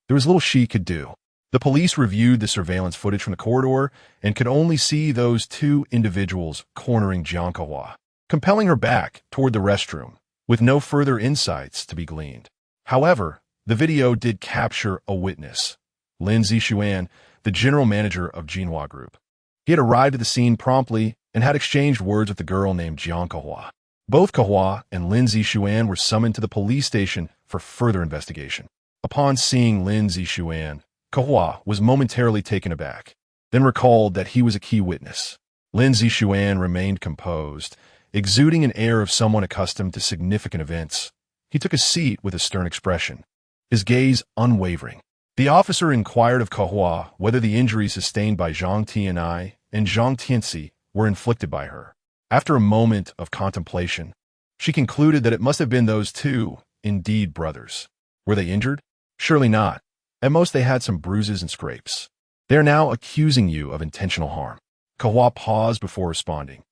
there was little she could do. The police reviewed the surveillance footage from the corridor and could only see those two individuals cornering Jiang Kehua, compelling her back toward the restroom, with no further insights to be gleaned. However, the video did capture a witness, Zhi Zhan, the general manager of Jinhua Group. He had arrived at the scene promptly and had exchanged words with the girl named Jiang Kehua. Both Kehua and Zhi Zhan were summoned to the police station for further investigation. Upon seeing Zhi Zhan, Kehua was momentarily taken aback, then recalled that he was a key witness. Zhi Zhan remained composed, exuding an air of someone accustomed to significant events. He took a seat with a stern expression, his gaze unwavering. The officer inquired of Kehua whether the injuries sustained by Zhang Tianai and Zhang Tianxi were inflicted by her. After a moment of contemplation, she concluded that it must have been those two, indeed brothers. Were they injured? Surely not. At most they had some bruises and scrapes. They are now accusing you of intentional harm. Kehua paused before responding.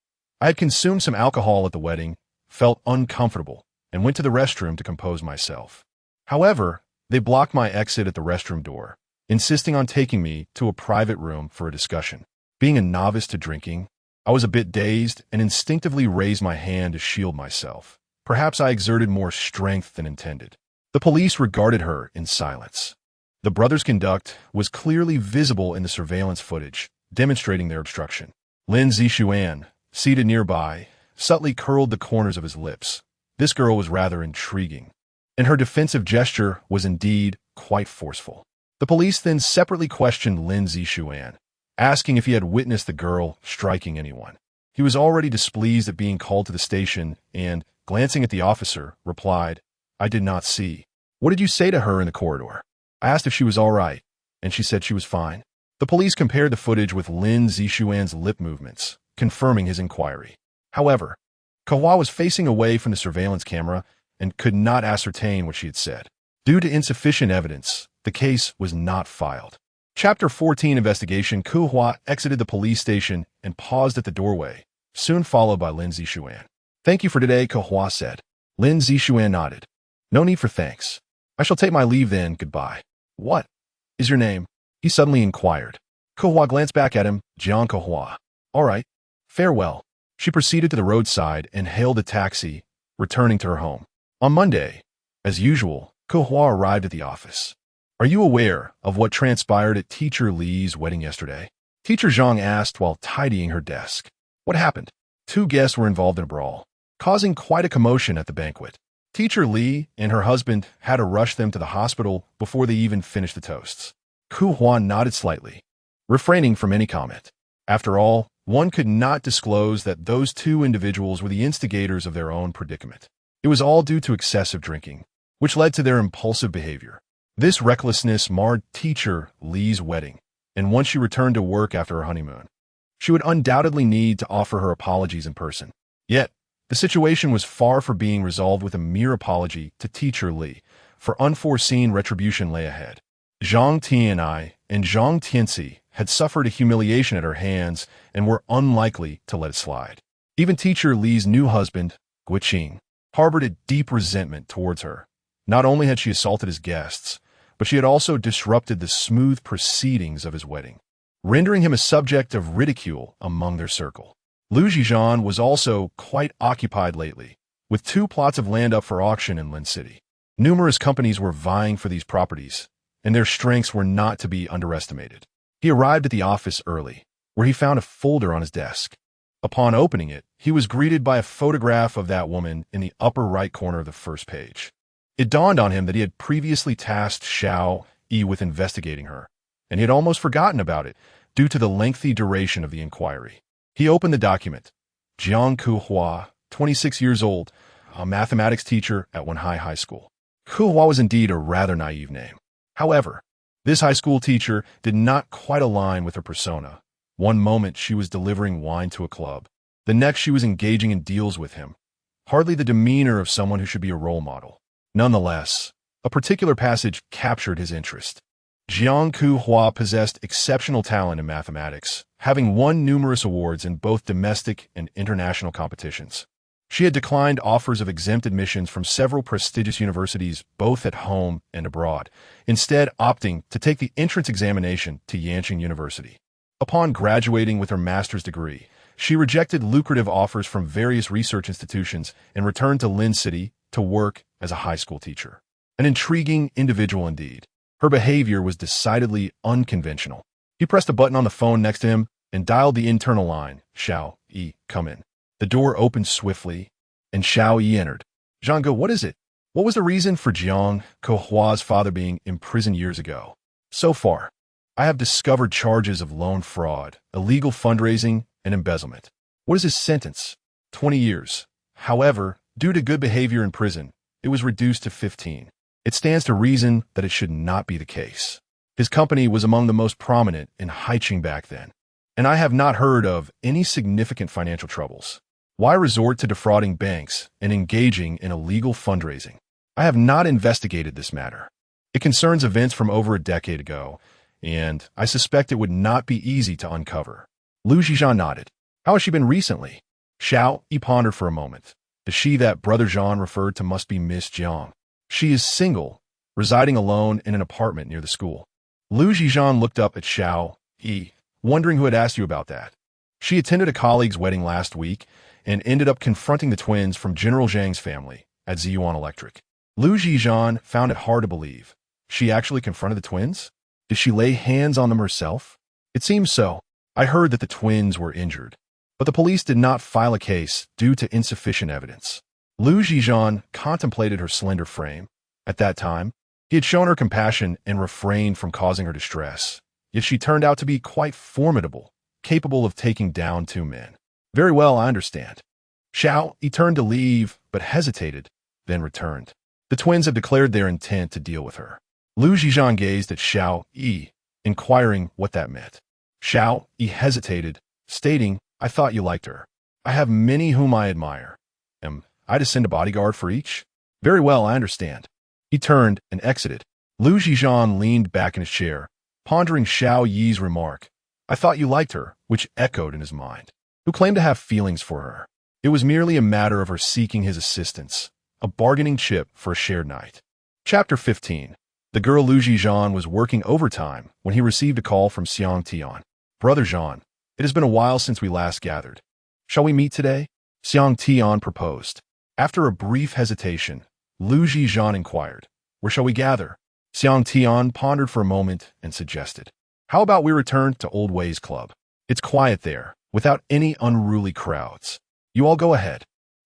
"I had consumed some alcohol at the wedding, felt uncomfortable, and went to the restroom to compose myself. However, they blocked my exit at the restroom door, insisting on taking me to a private room for a discussion. Being a novice to drinking, I was a bit dazed and instinctively raised my hand to shield myself. Perhaps I exerted more strength than intended." The police regarded her in silence. The brothers' conduct was clearly visible in the surveillance footage, demonstrating their obstruction. Zhi Zhan, seated nearby, subtly curled the corners of his lips. This girl was rather intriguing, and her defensive gesture was indeed quite forceful. The police then separately questioned Zhi Zhan, asking if he had witnessed the girl striking anyone. He was already displeased at being called to the station and, glancing at the officer, replied, "I did not see." "What did you say to her in the corridor?" "I asked if she was all right, and she said she was fine." The police compared the footage with Zhi Zhan's lip movements, confirming his inquiry. However, Kehua was facing away from the surveillance camera and could not ascertain what she had said. Due to insufficient evidence, the case was not filed. Chapter 14 Investigation. Kehua exited the police station and paused at the doorway, soon followed by Zhi Zhan. "Thank you for today," Kehua said. Zhi Zhan nodded. "No need for thanks. I shall take my leave then. Goodbye." "What is your name?" he suddenly inquired. Kehua glanced back at him. "Jiang Kehua." "All right. Farewell." She proceeded to the roadside and hailed a taxi, returning to her home. On Monday, as usual, Kehua arrived at the office. "Are you aware of what transpired at Teacher Li's wedding yesterday?" Teacher Zhang asked while tidying her desk. "What happened?" "Two guests were involved in a brawl, causing quite a commotion at the banquet." Teacher Li and her husband had to rush them to the hospital before they even finished the toasts. Kehua nodded slightly, refraining from any comment. After all, one could not disclose that those two individuals were the instigators of their own predicament. It was all due to excessive drinking, which led to their impulsive behavior. This recklessness marred Teacher Li's wedding, and once she returned to work after her honeymoon, she would undoubtedly need to offer her apologies in person. Yet, the situation was far from being resolved with a mere apology to Teacher Li, for unforeseen retribution lay ahead. Jiang Tianai and Jiang Tianxi had suffered a humiliation at her hands and were unlikely to let it slide. Even Teacher Li's new husband, Guiqing, harbored a deep resentment towards her. Not only had she assaulted his guests, but she had also disrupted the smooth proceedings of his wedding, rendering him a subject of ridicule among their circle. Zhi Zhan was also quite occupied lately, with 2 plots of land up for auction in Lin City. Numerous companies were vying for these properties, and their strengths were not to be underestimated. He arrived at the office early, where he found a folder on his desk. Upon opening it, he was greeted by a photograph of that woman in the upper right corner of the first page. It dawned on him that he had previously tasked Xiao Yi with investigating her, and he had almost forgotten about it due to the lengthy duration of the inquiry. He opened the document. Jiang Kehua, 26 years old, a mathematics teacher at Wenhai High School. Kehua was indeed a rather naive name. However, this high school teacher did not quite align with her persona. One moment she was delivering wine to a club. The next she was engaging in deals with him. Hardly the demeanor of someone who should be a role model. Nonetheless, a particular passage captured his interest. Jiang Kehua possessed exceptional talent in mathematics, having won numerous awards in both domestic and international competitions. She had declined offers of exempt admissions from several prestigious universities both at home and abroad, instead opting to take the entrance examination to Yanqing University. Upon graduating with her master's degree, she rejected lucrative offers from various research institutions and returned to Lin City to work as a high school teacher. An intriguing individual indeed. Her behavior was decidedly unconventional. He pressed a button on the phone next to him and dialed the internal line. Xiao Yi, come in. The door opened swiftly, and Xiao Yi entered. Zhang, what is it? What was the reason for Jiang Kehua's father being imprisoned years ago? So far, I have discovered charges of loan fraud, illegal fundraising, and embezzlement. What is his sentence? 20 years. However, due to good behavior in prison, it was reduced to 15. It stands to reason that it should not be the case. His company was among the most prominent in Haiqing back then, and I have not heard of any significant financial troubles. Why resort to defrauding banks and engaging in illegal fundraising? I have not investigated this matter. It concerns events from over a decade ago, and I suspect it would not be easy to uncover. Zhi Zhan nodded. How has she been recently? Xiao Yi pondered for a moment. The she that Brother Zhan referred to must be Miss Jiang. She is single, residing alone in an apartment near the school. Zhi Zhan looked up at Xiao Yi, wondering who had asked you about that. She attended a colleague's wedding last week and ended up confronting the twins from General Zhang's family at Ziyuan Electric. Zhi Zhan found it hard to believe. She actually confronted the twins? Did she lay hands on them herself? It seems so. I heard that the twins were injured, but the police did not file a case due to insufficient evidence. Zhi Zhan contemplated her slender frame. At that time, he had shown her compassion and refrained from causing her distress. Yet she turned out to be quite formidable, capable of taking down 2 men. Very well, I understand. Xiao Yi turned to leave, but hesitated, then returned. The twins have declared their intent to deal with her. Zhi Zhan gazed at Xiao Yi, inquiring what that meant. Xiao Yi hesitated, stating, I thought you liked her. I have many whom I admire. Am I to send a bodyguard for each? Very well, I understand. He turned and exited. Zhi Zhan leaned back in his chair, pondering Xiao Yi's remark. I thought you liked her, which echoed in his mind. Who claimed to have feelings for her? It was merely a matter of her seeking his assistance, a bargaining chip for a shared night. Chapter 15. The girl Zhi Zhan was working overtime when he received a call from Xiang Tian. Brother Zhan, it has been a while since we last gathered. Shall we meet today? Xiang Tian proposed. After a brief hesitation, Zhi Zhan inquired, Where shall we gather? Xiang Tian pondered for a moment and suggested, How about we return to Old Ways Club? It's quiet there, without any unruly crowds. You all go ahead.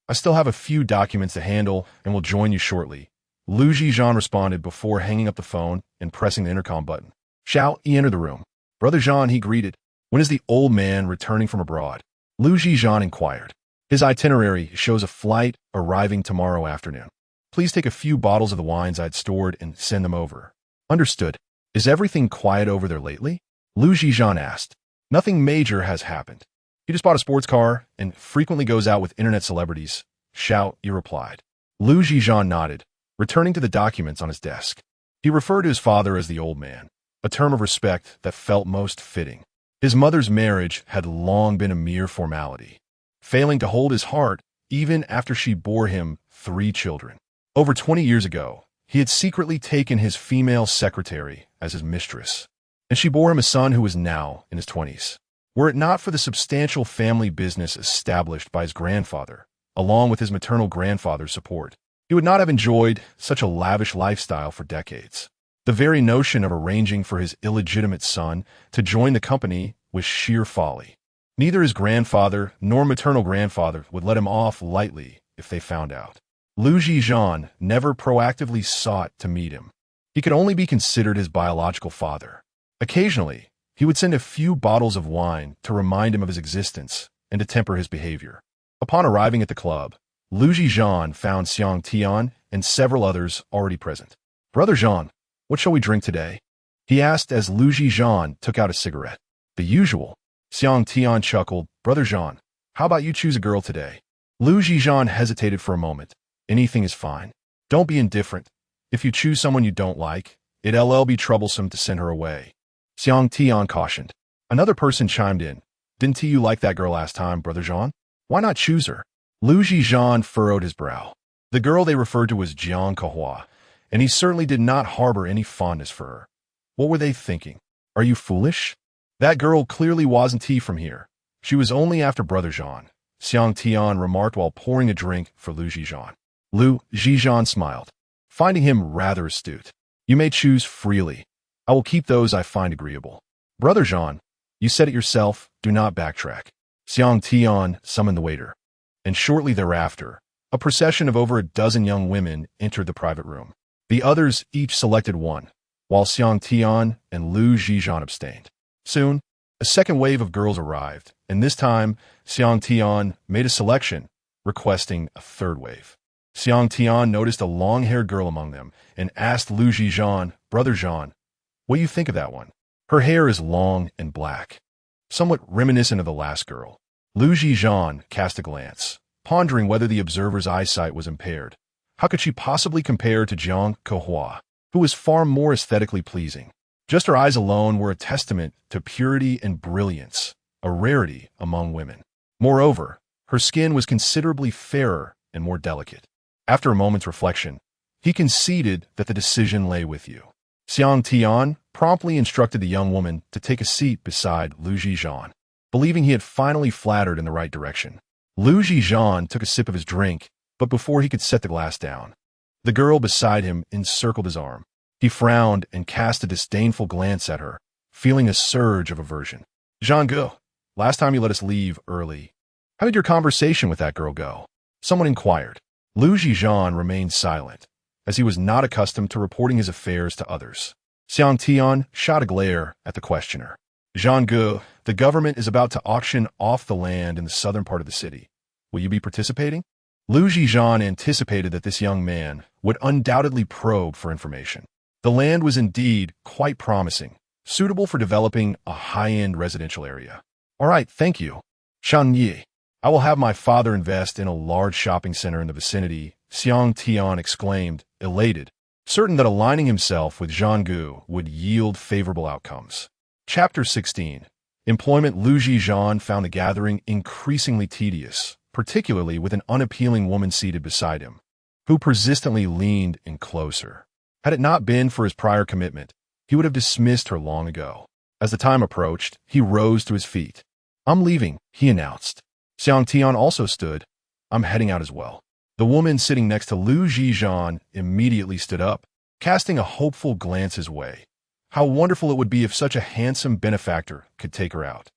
I still have a few documents to handle and will join you shortly. Zhi Zhan responded before hanging up the phone and pressing the intercom button. Xiao Yi entered the room. Brother Zhan, he greeted. When is the old man returning from abroad? Zhi Zhan inquired. His itinerary shows a flight arriving tomorrow afternoon. Please take a few bottles of the wines I'd stored and send them over. Understood. Is everything quiet over there lately? Zhi Zhan asked. Nothing major has happened. He just bought a sports car and frequently goes out with internet celebrities. Xiao Yi replied. Zhi Zhan nodded, returning to the documents on his desk. He referred to his father as the old man, a term of respect that felt most fitting. His mother's marriage had long been a mere formality, failing to hold his heart even after she bore him 3 children. Over 20 years ago, he had secretly taken his female secretary as his mistress, and she bore him a son who was now in his 20s. Were it not for the substantial family business established by his grandfather, along with his maternal grandfather's support, he would not have enjoyed such a lavish lifestyle for decades. The very notion of arranging for his illegitimate son to join the company was sheer folly. Neither his grandfather nor maternal grandfather would let him off lightly if they found out. Zhi Zhan never proactively sought to meet him. He could only be considered his biological father. Occasionally, he would send a few bottles of wine to remind him of his existence and to temper his behavior. Upon arriving at the club, Zhi Zhan found Xiang Tian and several others already present. Brother Zhan, what shall we drink today? He asked as Zhi Zhan took out a cigarette. The usual. Xiang Tian chuckled. Brother Zhan, how about you choose a girl today? Zhi Zhan hesitated for a moment. Anything is fine. Don't be indifferent. If you choose someone you don't like, it'll be troublesome to send her away. Xiang Tian cautioned. Another person chimed in. Didn't you like that girl last time, Brother Zhan? Why not choose her? Zhi Zhan furrowed his brow. The girl they referred to was Jiang Kehua, and he certainly did not harbor any fondness for her. What were they thinking? Are you foolish? That girl clearly wasn't from here. She was only after Brother Zhan, Xiang Tian remarked while pouring a drink for Zhi Zhan. Zhi Zhan smiled, finding him rather astute. You may choose freely. I will keep those I find agreeable. Brother Zhan, you said it yourself, do not backtrack. Xiang Tian summoned the waiter, and shortly thereafter, a procession of over a dozen young women entered the private room. The others each selected one, while Xiang Tian and Zhi Zhan abstained. Soon, a second wave of girls arrived, and this time, Xiang Tian made a selection, requesting a third wave. Xiang Tian noticed a long-haired girl among them and asked Zhi Zhan, Brother Zhan, what do you think of that one? Her hair is long and black, somewhat reminiscent of the last girl. Zhi Zhan cast a glance, pondering whether the observer's eyesight was impaired. How could she possibly compare to Jiang Kehua, who was far more aesthetically pleasing? Just her eyes alone were a testament to purity and brilliance, a rarity among women. Moreover, her skin was considerably fairer and more delicate. After a moment's reflection, he conceded that the decision lay with you. Xiang Tian promptly instructed the young woman to take a seat beside Zhi Zhan, believing he had finally flattered in the right direction. Zhi Zhan took a sip of his drink, but before he could set the glass down, the girl beside him encircled his arm. He frowned and cast a disdainful glance at her, feeling a surge of aversion. Zhang, last time you let us leave early, how did your conversation with that girl go? Someone inquired. Zhi Zhan remained silent, as he was not accustomed to reporting his affairs to others. Xiang Tian shot a glare at the questioner. Zhang, the government is about to auction off the land in the southern part of the city. Will you be participating? Zhi Zhan anticipated that this young man would undoubtedly probe for information. The land was indeed quite promising, suitable for developing a high-end residential area. All right, thank you. Shan Yi, I will have my father invest in a large shopping center in the vicinity, Xiang Tian exclaimed, elated, certain that aligning himself with Zhang would yield favorable outcomes. Chapter 16. Employment. Zhi Zhan found the gathering increasingly tedious, particularly with an unappealing woman seated beside him, who persistently leaned in closer. Had it not been for his prior commitment, he would have dismissed her long ago. As the time approached, he rose to his feet. I'm leaving, he announced. Xiang Tian also stood. I'm heading out as well. The woman sitting next to Zhi Zhan immediately stood up, casting a hopeful glance his way. How wonderful it would be if such a handsome benefactor could take her out.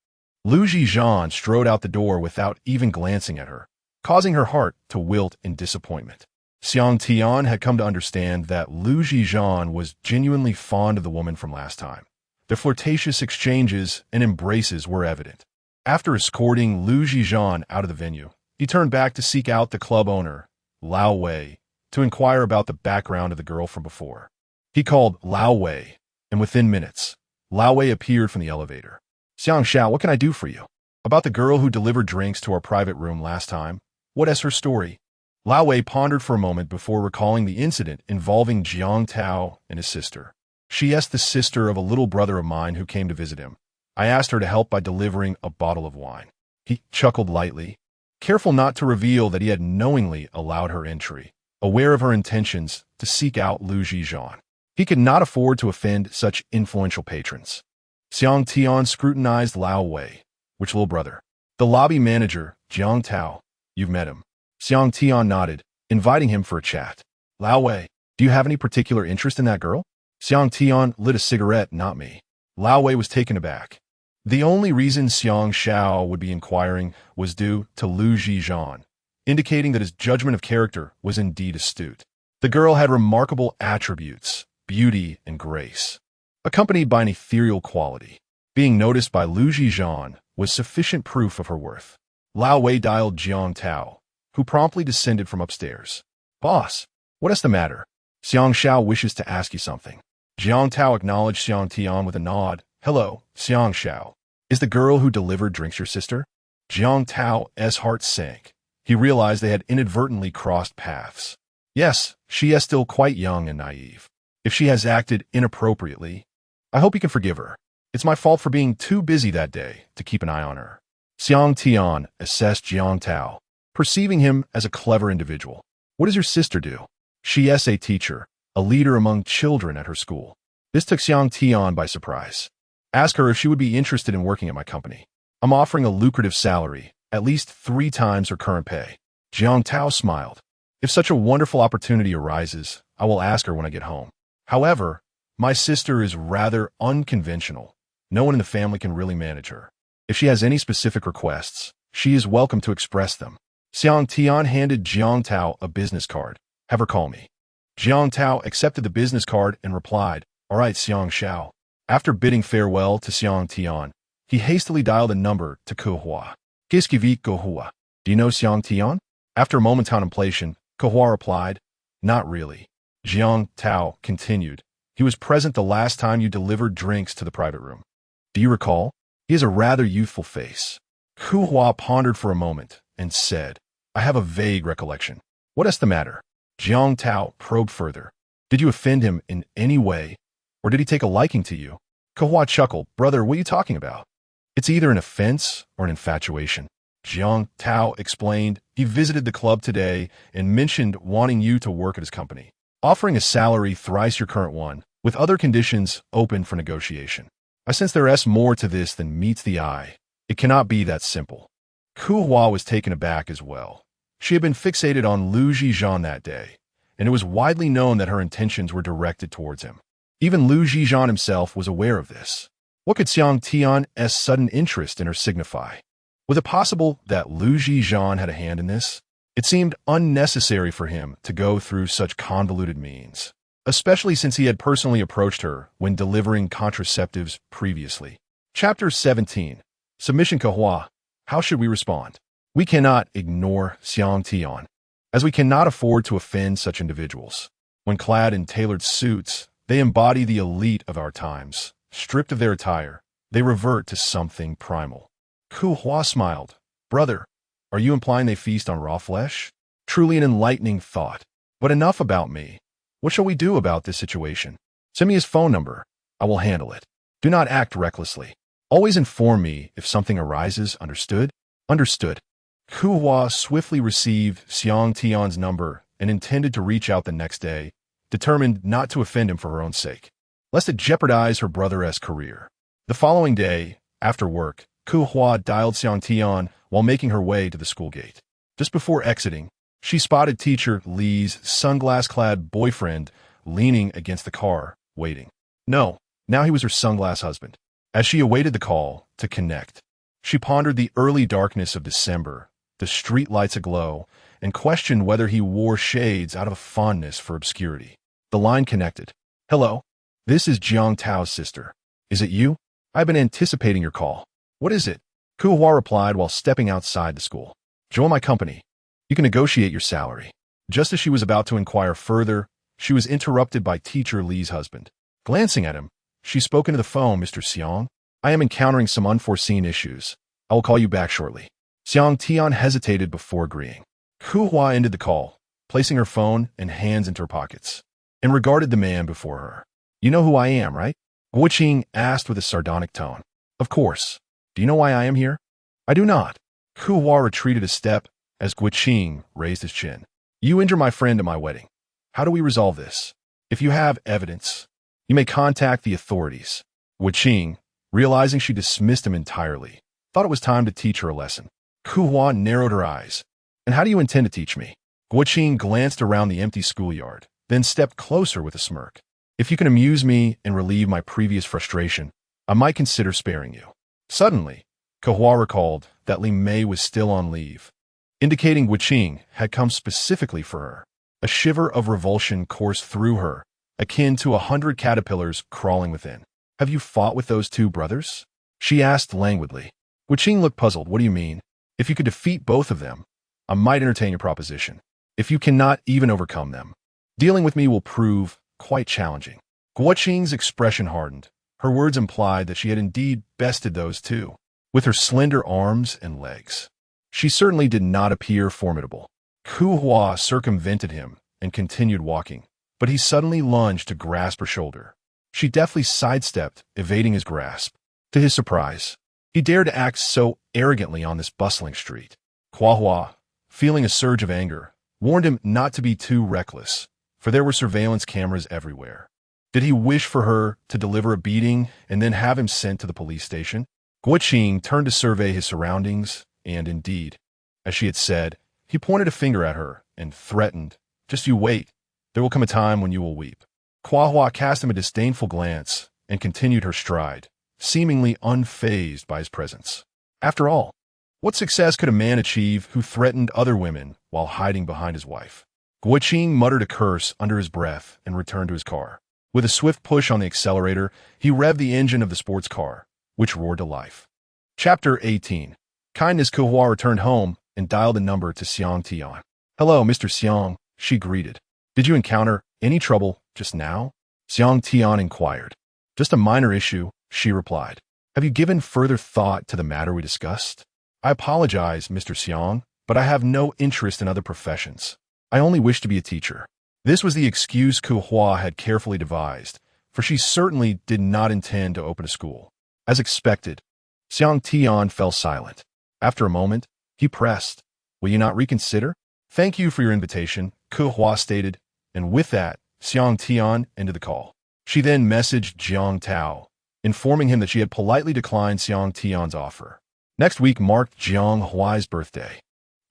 Zhi Zhan strode out the door without even glancing at her, causing her heart to wilt in disappointment. Jiang Tian had come to understand that Zhi Zhan was genuinely fond of the woman from last time. Their flirtatious exchanges and embraces were evident. After escorting Zhi Zhan out of the venue, he turned back to seek out the club owner, Lao Wei, to inquire about the background of the girl from before. He called Lao Wei, and within minutes, Lao Wei appeared from the elevator. "Xiang Xiao, what can I do for you?" "About the girl who delivered drinks to our private room last time. What is her story?" Lao Wei pondered for a moment before recalling the incident involving Jiang Tao and his sister. "She is the sister of a little brother of mine who came to visit him. I asked her to help by delivering a bottle of wine." He chuckled lightly, careful not to reveal that he had knowingly allowed her entry, aware of her intentions to seek out Zhi Zhan. He could not afford to offend such influential patrons. Jiang Tian scrutinized Lao Wei. "Which little brother?" "The lobby manager, Jiang Tao. You've met him." Jiang Tian nodded, inviting him for a chat. "Lao Wei, do you have any particular interest in that girl?" Jiang Tian lit a cigarette. "Not me." Lao Wei was taken aback. The only reason Xiang Xiao would be inquiring was due to Zhi Zhan, indicating that his judgment of character was indeed astute. The girl had remarkable attributes, beauty and grace, accompanied by an ethereal quality. Being noticed by Zhi Zhan was sufficient proof of her worth. Lao Wei dialed Jiang Tao, who promptly descended from upstairs. "Boss, what is the matter?" "Xiang Xiao wishes to ask you something." Jiang Tao acknowledged Xiang Tian with a nod. "Hello, Xiang Xiao. Is the girl who delivered drinks your sister?" Jiang Tao's heart sank. He realized they had inadvertently crossed paths. "Yes, she is still quite young and naive. If she has acted inappropriately, I hope you can forgive her. It's my fault for being too busy that day to keep an eye on her." Xiang Tian assessed Jiang Tao, perceiving him as a clever individual. "What does your sister do?" "She is a teacher, a leader among children at her school." This took Xiang Tian by surprise. "Ask her if she would be interested in working at my company. I'm offering a lucrative salary, at least 3 times her current pay." Jiang Tao smiled. "If such a wonderful opportunity arises, I will ask her when I get home. However, my sister is rather unconventional. No one in the family can really manage her. If she has any specific requests, she is welcome to express them." Xiang Tian handed Jiang Tao a business card. "Have her call me." Jiang Tao accepted the business card and replied, "All right, Xiang Xiao." After bidding farewell to Xiang Tian, he hastily dialed a number to Kehua. "Qu'est-ce que Kehua? Do you know Xiang Tian?" After a moment's contemplation, Kehua replied, "Not really." Jiang Tao continued, "He was present the last time you delivered drinks to the private room. Do you recall? He has a rather youthful face." Kehua pondered for a moment and said, "I have a vague recollection." "What is the matter?" Jiang Tao probed further. "Did you offend him in any way, or did he take a liking to you?" Kehua chuckled. "Brother, what are you talking about? It's either an offense or an infatuation." Jiang Tao explained, "He visited the club today and mentioned wanting you to work at his company, offering a salary thrice your current one, with other conditions open for negotiation. I sense there is more to this than meets the eye. It cannot be that simple." Kehua was taken aback as well. She had been fixated on Zhi Zhan that day, and it was widely known that her intentions were directed towards him. Even Zhi Zhan himself was aware of this. What could Xiang Tian's sudden interest in her signify? Was it possible that Zhi Zhan had a hand in this? It seemed unnecessary for him to go through such convoluted means, especially since he had personally approached her when delivering contraceptives previously. Chapter 17. Submission. Kehua. How should we respond? We cannot ignore Xiang Tian, as we cannot afford to offend such individuals. When clad in tailored suits, they embody the elite of our times. Stripped of their attire, they revert to something primal. Kehua smiled. "Brother, are you implying they feast on raw flesh?" Truly an enlightening thought. But enough about me. What shall we do about this situation? Send me his phone number. I will handle it. Do not act recklessly. Always inform me if something arises, understood? Understood. Kehua swiftly received Xiang Tian's number and intended to reach out the next day, determined not to offend him for her own sake, lest it jeopardize her brother's career. The following day, after work, Kehua dialed Xiang Tian while making her way to the school gate. Just before exiting, she spotted teacher Li's sunglass-clad boyfriend leaning against the car, waiting. No, now he was her sunglass husband. As she awaited the call to connect, she pondered the early darkness of December the street lights aglow, and questioned whether he wore shades out of a fondness for obscurity. The line connected. "Hello? This is Jiang Tao's sister. Is it you? I've been anticipating your call. What is it?" Kehua replied while stepping outside the school. "Join my company. You can negotiate your salary." Just as she was about to inquire further, she was interrupted by teacher Li's husband. Glancing at him, she spoke into the phone. "Mr. Xiang, I am encountering some unforeseen issues. I will call you back shortly." Xiang Tian hesitated before agreeing. Kehua ended the call, placing her phone and hands into her pockets, and regarded the man before her. "You know who I am, right?" Guoqing asked with a sardonic tone. "Of course. Do you know why I am here?" "I do not." Kehua retreated a step as Guoqing raised his chin. "You injure my friend at my wedding. How do we resolve this? If you have evidence, you may contact the authorities." Guoqing, realizing she dismissed him entirely, thought it was time to teach her a lesson. Kehua narrowed her eyes. "And how do you intend to teach me?" Guoqing glanced around the empty schoolyard, then stepped closer with a smirk. "If you can amuse me and relieve my previous frustration, I might consider sparing you." Suddenly, Kehua recalled that Li Mei was still on leave, indicating Guoqing had come specifically for her. A shiver of revulsion coursed through her, akin to 100 caterpillars crawling within. "Have you fought with those two brothers?" she asked languidly. Guoqing looked puzzled. "What do you mean?" "If you could defeat both of them, I might entertain your proposition. If you cannot even overcome them, dealing with me will prove quite challenging." Guoqing's expression hardened. Her words implied that she had indeed bested those two. With her slender arms and legs, she certainly did not appear formidable. Kehua circumvented him and continued walking, but he suddenly lunged to grasp her shoulder. She deftly sidestepped, evading his grasp. To his surprise, he dared to act so arrogantly on this bustling street. Kehua, feeling a surge of anger, warned him not to be too reckless, for there were surveillance cameras everywhere. Did he wish for her to deliver a beating and then have him sent to the police station? Guoqing turned to survey his surroundings, and indeed, as she had said, he pointed a finger at her and threatened, "Just you wait. There will come a time when you will weep." Kehua cast him a disdainful glance and continued her stride, seemingly unfazed by his presence. After all, what success could a man achieve who threatened other women while hiding behind his wife? Guoqing muttered a curse under his breath and returned to his car. With a swift push on the accelerator, he revved the engine of the sports car, which roared to life. Chapter 18. Kindness. Kehua returned home and dialed a number to Xiang Tian. "Hello, Mr. Xiang," she greeted. "Did you encounter any trouble just now?" Xiang Tian inquired. "Just a minor issue," she replied. "Have you given further thought to the matter we discussed?" "I apologize, Mr. Xiang, but I have no interest in other professions. I only wish to be a teacher." This was the excuse Kehua had carefully devised, for she certainly did not intend to open a school. As expected, Xiang Tian fell silent. After a moment, he pressed, "Will you not reconsider?" "Thank you for your invitation," Kehua stated, and with that, Xiang Tian ended the call. She then messaged Jiang Tao, informing him that she had politely declined Xiang Tian's offer. Next week marked Jiang Kehua's birthday,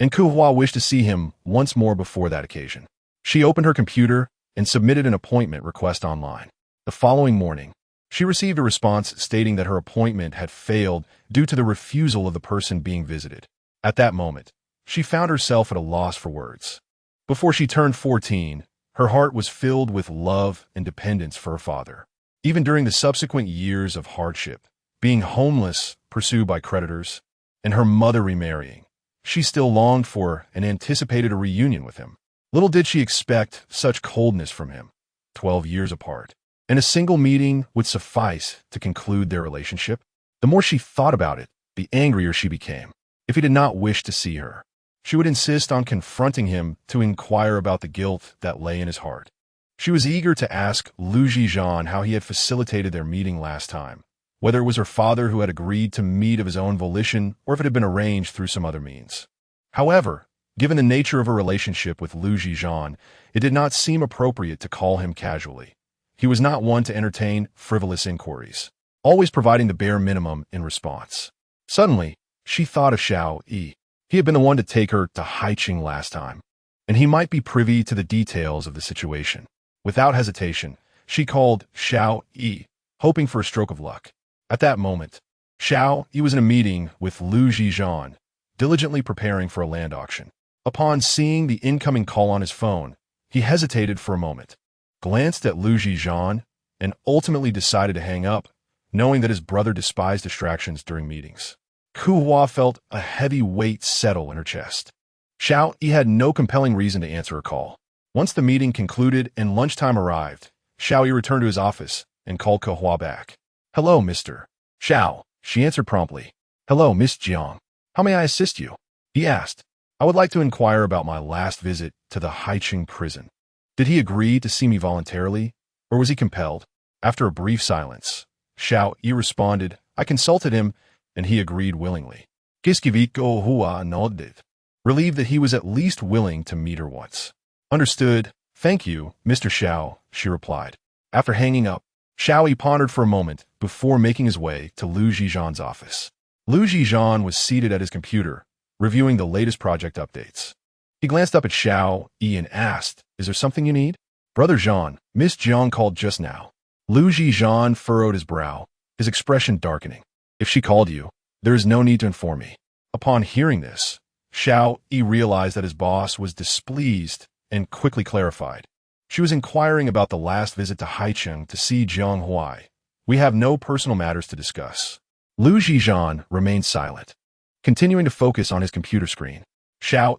and Kehua wished to see him once more before that occasion. She opened her computer and submitted an appointment request online. The following morning, she received a response stating that her appointment had failed due to the refusal of the person being visited. At that moment, she found herself at a loss for words. Before she turned 14, her heart was filled with love and dependence for her father. Even during the subsequent years of hardship, being homeless, pursued by creditors, and her mother remarrying, she still longed for and anticipated a reunion with him. Little did she expect such coldness from him, 12 years apart, and a single meeting would suffice to conclude their relationship. The more she thought about it, the angrier she became. If he did not wish to see her, she would insist on confronting him to inquire about the guilt that lay in his heart. She was eager to ask Zhi Zhan how he had facilitated their meeting last time, whether it was her father who had agreed to meet of his own volition or if it had been arranged through some other means. However, given the nature of her relationship with Zhi Zhan, it did not seem appropriate to call him casually. He was not one to entertain frivolous inquiries, always providing the bare minimum in response. Suddenly, she thought of Xiao Yi. He had been the one to take her to Haiqing last time, and he might be privy to the details of the situation. Without hesitation, she called Xiao Yi, hoping for a stroke of luck. At that moment, Xiao Yi was in a meeting with Zhi Zhan, diligently preparing for a land auction. Upon seeing the incoming call on his phone, he hesitated for a moment, glanced at Zhi Zhan, and ultimately decided to hang up, knowing that his brother despised distractions during meetings. Kehua felt a heavy weight settle in her chest. He had no compelling reason to answer her call. Once the meeting concluded and lunchtime arrived, Yi returned to his office and called Kehua back. "Hello, Mr. Xiao," she answered promptly. "Hello, Miss Jiang. How may I assist you?" he asked. "I would like to inquire about my last visit to the Haiqing prison. Did he agree to see me voluntarily, or was he compelled?" After a brief silence, Yi responded, "I consulted him, and he agreed willingly." Kehua nodded, relieved that he was at least willing to meet her once. "Understood. Thank you, Mr. Xiao," she replied. After hanging up, Yi pondered for a moment before making his way to Zhi Zhan's office. Zhi Zhan was seated at his computer, reviewing the latest project updates. He glanced up at Yi and asked, "Is there something you need?" "Brother Zhan, Miss Jiang called just now." Zhi Zhan furrowed his brow, his expression darkening. "If she called you, there is no need to inform me." Upon hearing this, Yi realized that his boss was displeased and quickly clarified. "She was inquiring about the last visit to Haiqing to see Jiang Kehua. We have no personal matters to discuss." Zhi Zhan remained silent, continuing to focus on his computer screen.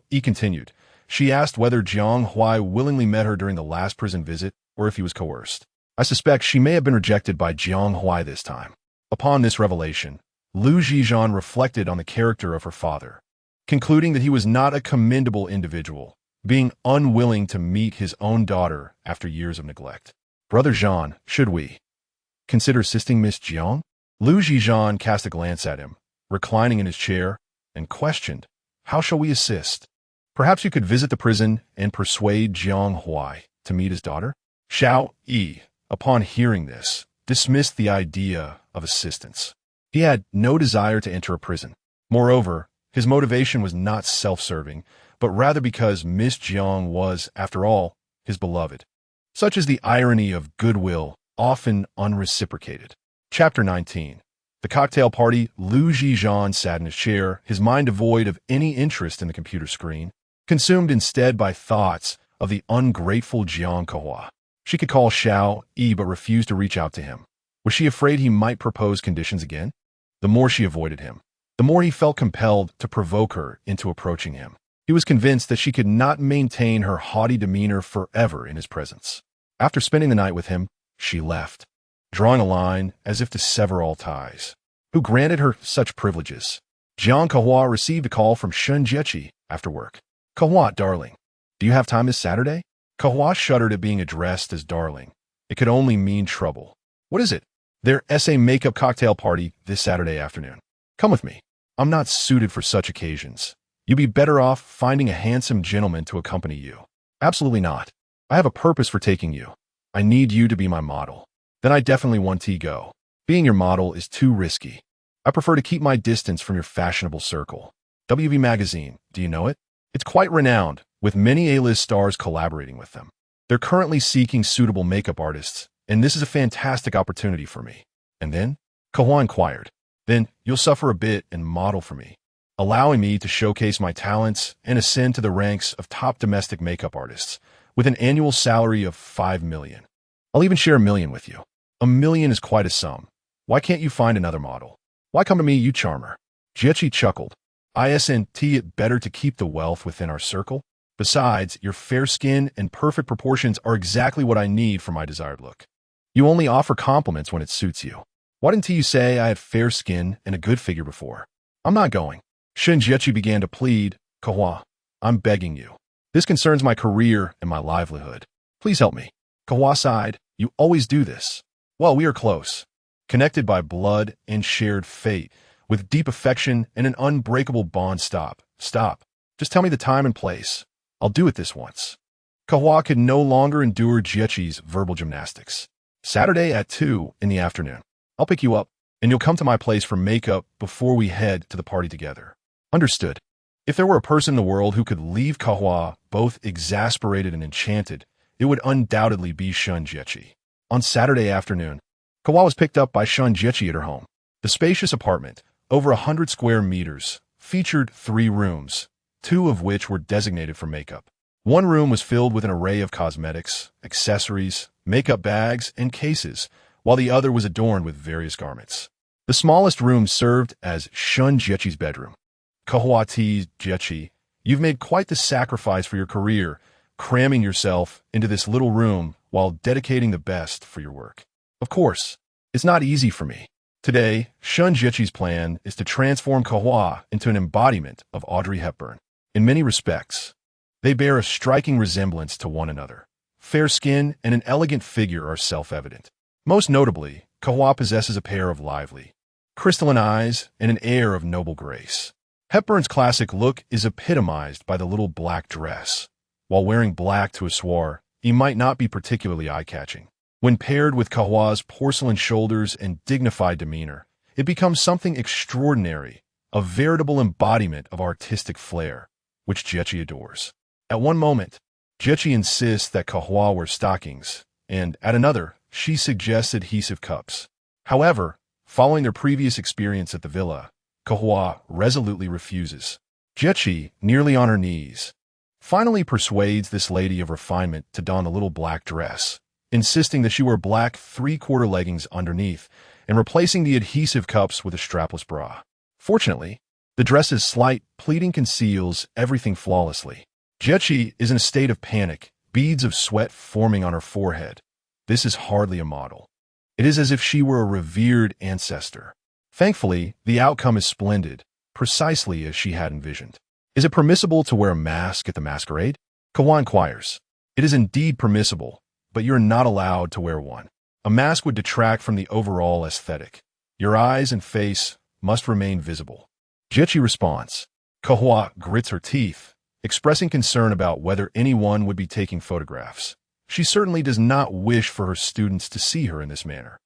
Yi continued. "She asked whether Jiang Kehua willingly met her during the last prison visit or if he was coerced. I suspect she may have been rejected by Jiang Kehua this time." Upon this revelation, Zhi Zhan reflected on the character of her father, concluding that he was not a commendable individual, being unwilling to meet his own daughter after years of neglect. "Brother Zhan, should we consider assisting Miss Jiang?" Zhi Zhan cast a glance at him, reclining in his chair, and questioned, "How shall we assist? Perhaps you could visit the prison and persuade Jiang Kehua to meet his daughter?" Yi, upon hearing this, dismissed the idea of assistance. He had no desire to enter a prison. Moreover, his motivation was not self-serving, but rather because Miss Jiang was, after all, his beloved. Such is the irony of goodwill, often unreciprocated. Chapter 19. The cocktail party. Zhi Zhan sat in his chair, his mind devoid of any interest in the computer screen, consumed instead by thoughts of the ungrateful Jiang Kehua. She could call Yi but refused to reach out to him. Was she afraid he might propose conditions again? The more she avoided him, the more he felt compelled to provoke her into approaching him. He was convinced that she could not maintain her haughty demeanor forever in his presence. After spending the night with him, she left, drawing a line as if to sever all ties. Who granted her such privileges? Jiang Kehua received a call from Shun Jiechi after work. "Kehua, darling, do you have time this Saturday?" Kehua shuddered at being addressed as darling. It could only mean trouble. "What is it?" "Their SA makeup cocktail party this Saturday afternoon. Come with me. I'm not suited for such occasions. You'd be better off finding a handsome gentleman to accompany you." "Absolutely not. I have a purpose for taking you. I need you to be my model." "Then I definitely want to go. Being your model is too risky. I prefer to keep my distance from your fashionable circle." WV Magazine, do you know it? It's quite renowned, with many A-list stars collaborating with them. They're currently seeking suitable makeup artists, and this is a fantastic opportunity for me. "And then?" Kehua inquired. "Then you'll suffer a bit and model for me, allowing me to showcase my talents and ascend to the ranks of top domestic makeup artists, with an annual salary of 5 million. I'll even share 1 million with you." "1 million is quite a sum. Why can't you find another model? Why come to me, you charmer?" Jiechi chuckled. "Isn't it better to keep the wealth within our circle? Besides, your fair skin and perfect proportions are exactly what I need for my desired look. You only offer compliments when it suits you. Why didn't you say I had fair skin and a good figure before?" "I'm not going." Shun Jiechi began to plead. "Kehua, I'm begging you. This concerns my career and my livelihood. Please help me." Kehua sighed. "You always do this." "Well, we are close, connected by blood and shared fate, with deep affection and an unbreakable bond." Stop. Just tell me the time and place. I'll do it this once." Kehua could no longer endure Jiechi's verbal gymnastics. "Saturday at 2 in the afternoon. I'll pick you up, and you'll come to my place for makeup before we head to the party together." "Understood." If there were a person in the world who could leave Kehua both exasperated and enchanted, it would undoubtedly be Shun Jiechi. On Saturday afternoon, Kehua was picked up by Shun Jiechi at her home. The spacious apartment, over 100 square meters, featured 3 rooms, 2 of which were designated for makeup. One room was filled with an array of cosmetics, accessories, makeup bags, and cases, while the other was adorned with various garments. The smallest room served as Shun Jiechi's bedroom. Kehua Jiechi, you've made quite the sacrifice for your career, cramming yourself into this little room while dedicating the best for your work. Of course, it's not easy for me. Today, Shun Jiechi's plan is to transform Kehua into an embodiment of Audrey Hepburn. In many respects, they bear a striking resemblance to one another. Fair skin and an elegant figure are self-evident. Most notably, Kehua possesses a pair of lively, crystalline eyes and an air of noble grace. Hepburn's classic look is epitomized by the little black dress. While wearing black to a soir, he might not be particularly eye-catching. When paired with Kehua's porcelain shoulders and dignified demeanor, it becomes something extraordinary, a veritable embodiment of artistic flair, which Jiechi adores. At one moment, Jiechi insists that Kehua wear stockings, and at another, she suggests adhesive cups. However, following their previous experience at the villa, Kehua resolutely refuses. Jiechi, nearly on her knees, finally persuades this lady of refinement to don the little black dress, insisting that she wear black 3/4 leggings underneath and replacing the adhesive cups with a strapless bra. Fortunately, the dress's slight pleating conceals everything flawlessly. Jiechi is in a state of panic, beads of sweat forming on her forehead. This is hardly a model. It is as if she were a revered ancestor. Thankfully, the outcome is splendid, precisely as she had envisioned. Is it permissible to wear a mask at the masquerade? Kehua inquires. It is indeed permissible, but you're not allowed to wear one. A mask would detract from the overall aesthetic. Your eyes and face must remain visible. Jiechi responds. Kehua grits her teeth, expressing concern about whether anyone would be taking photographs. She certainly does not wish for her students to see her in this manner.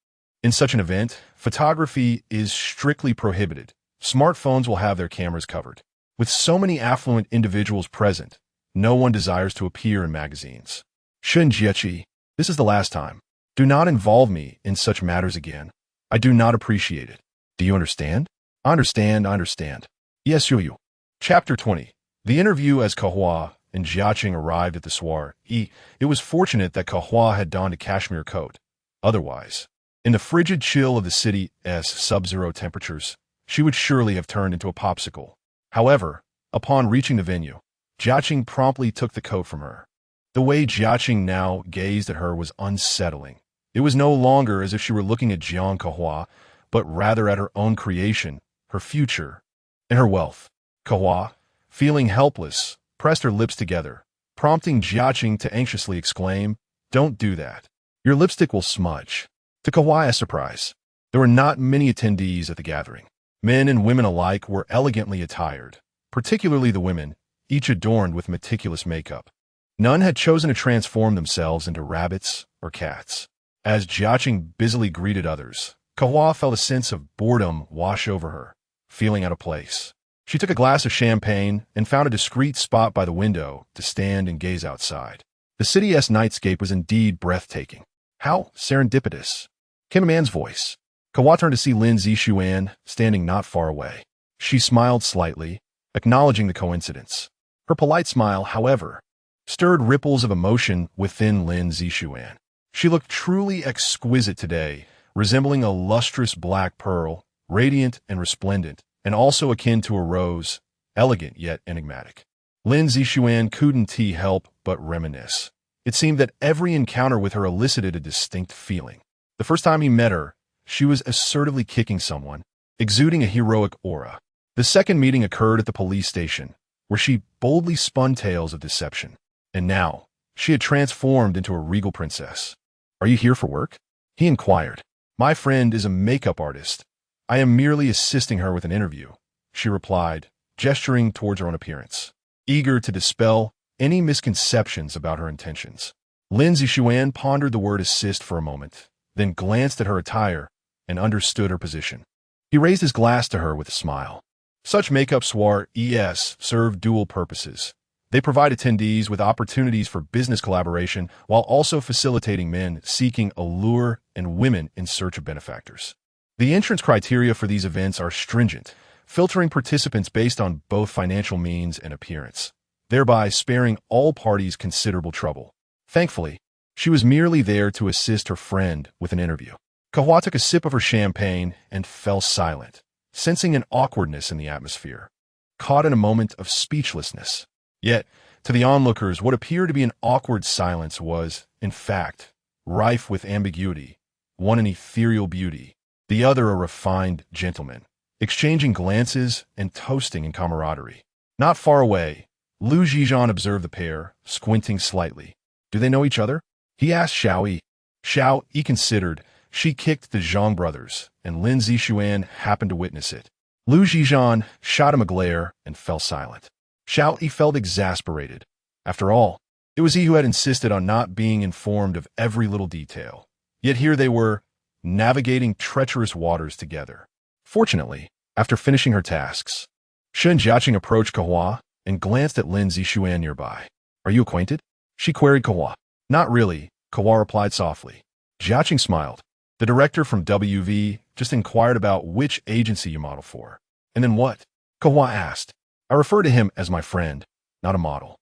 In such an event, photography is strictly prohibited. Smartphones will have their cameras covered. With so many affluent individuals present, no one desires to appear in magazines. Shun Jiechi, this is the last time. Do not involve me in such matters again. I do not appreciate it. Do you understand? I understand. Yes, you. Chapter 20. The interview as Kehua and Jiaqing arrived at the soir. It was fortunate that Kehua had donned a cashmere coat. Otherwise, in the frigid chill of the city's sub-zero temperatures, she would surely have turned into a popsicle. However, upon reaching the venue, Jiaqing promptly took the coat from her. The way Jiaqing now gazed at her was unsettling. It was no longer as if she were looking at Jiang Kehua, but rather at her own creation, her future, and her wealth. Kehua, feeling helpless, pressed her lips together, prompting Jiaqing to anxiously exclaim, "Don't do that. Your lipstick will smudge." To Kehua's surprise, there were not many attendees at the gathering. Men and women alike were elegantly attired, particularly the women, each adorned with meticulous makeup. None had chosen to transform themselves into rabbits or cats. As Jiaqing busily greeted others, Kehua felt a sense of boredom wash over her, feeling out of place. She took a glass of champagne and found a discreet spot by the window to stand and gaze outside. The city's nightscape was indeed breathtaking. How serendipitous, came a man's voice. Kehua turned to see Lin Zixuan standing not far away. She smiled slightly, acknowledging the coincidence. Her polite smile, however, stirred ripples of emotion within Lin Zixuan. She looked truly exquisite today, resembling a lustrous black pearl, radiant and resplendent, and also akin to a rose, elegant yet enigmatic. Lin Zixuan couldn't help but reminisce. It seemed that every encounter with her elicited a distinct feeling. The first time he met her, she was assertively kicking someone, exuding a heroic aura. The second meeting occurred at the police station, where she boldly spun tales of deception. And now, she had transformed into a regal princess. "Are you here for work?" he inquired. "My friend is a makeup artist. I am merely assisting her with an interview," she replied, gesturing towards her own appearance, eager to dispel any misconceptions about her intentions. Lin Zixuan pondered the word assist for a moment, then glanced at her attire and understood her position. He raised his glass to her with a smile. Such makeup soirees serve dual purposes. They provide attendees with opportunities for business collaboration while also facilitating men seeking allure and women in search of benefactors. The entrance criteria for these events are stringent, filtering participants based on both financial means and appearance, thereby sparing all parties considerable trouble. Thankfully, she was merely there to assist her friend with an interview. Kehua took a sip of her champagne and fell silent, sensing an awkwardness in the atmosphere, caught in a moment of speechlessness. Yet, to the onlookers, what appeared to be an awkward silence was, in fact, rife with ambiguity, one an ethereal beauty, the other a refined gentleman, exchanging glances and toasting in camaraderie. Not far away, Zhi Zhan observed the pair, squinting slightly. Do they know each other? He asked Xiao Yi. Xiao Yi considered. She kicked the Zhang brothers, and Lin Zixuan happened to witness it. Zhi Zhan shot him a glare and fell silent. Xiao Yi felt exasperated. After all, it was he who had insisted on not being informed of every little detail. Yet here they were, navigating treacherous waters together. Fortunately, after finishing her tasks, Shen Jiaqing approached Kehua and glanced at Lin Zixuan nearby. Are you acquainted? She queried Kehua. Not really, Kehua replied softly. Jiaqing smiled. The director from WV just inquired about which agency you model for. And then what? Kehua asked. I refer to him as my friend, not a model.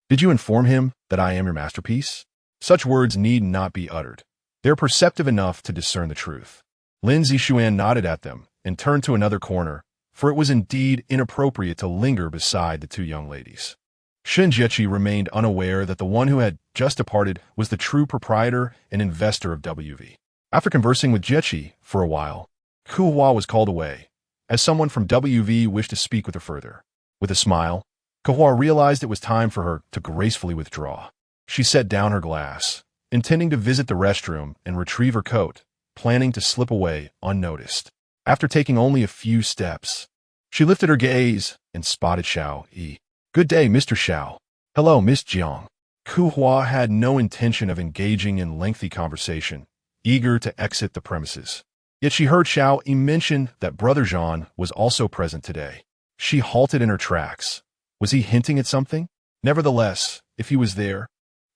Did you inform him that I am your masterpiece? Such words need not be uttered. They're perceptive enough to discern the truth. Lin Zixuan nodded at them and turned to another corner, for it was indeed inappropriate to linger beside the two young ladies. Shen Jiechi remained unaware that the one who had just departed was the true proprietor and investor of WV. After conversing with Jiechi for a while, Kehua was called away, as someone from WV wished to speak with her further. With a smile, Kehua realized it was time for her to gracefully withdraw. She set down her glass, intending to visit the restroom and retrieve her coat, planning to slip away unnoticed. After taking only a few steps, she lifted her gaze and spotted Xiao Yi. Good day, Mr. Xiao. Hello, Miss Jiang. Kehua had no intention of engaging in lengthy conversation, eager to exit the premises. Yet she heard Xiao Yi mention that Brother Zhan was also present today. She halted in her tracks. Was he hinting at something? Nevertheless, if he was there,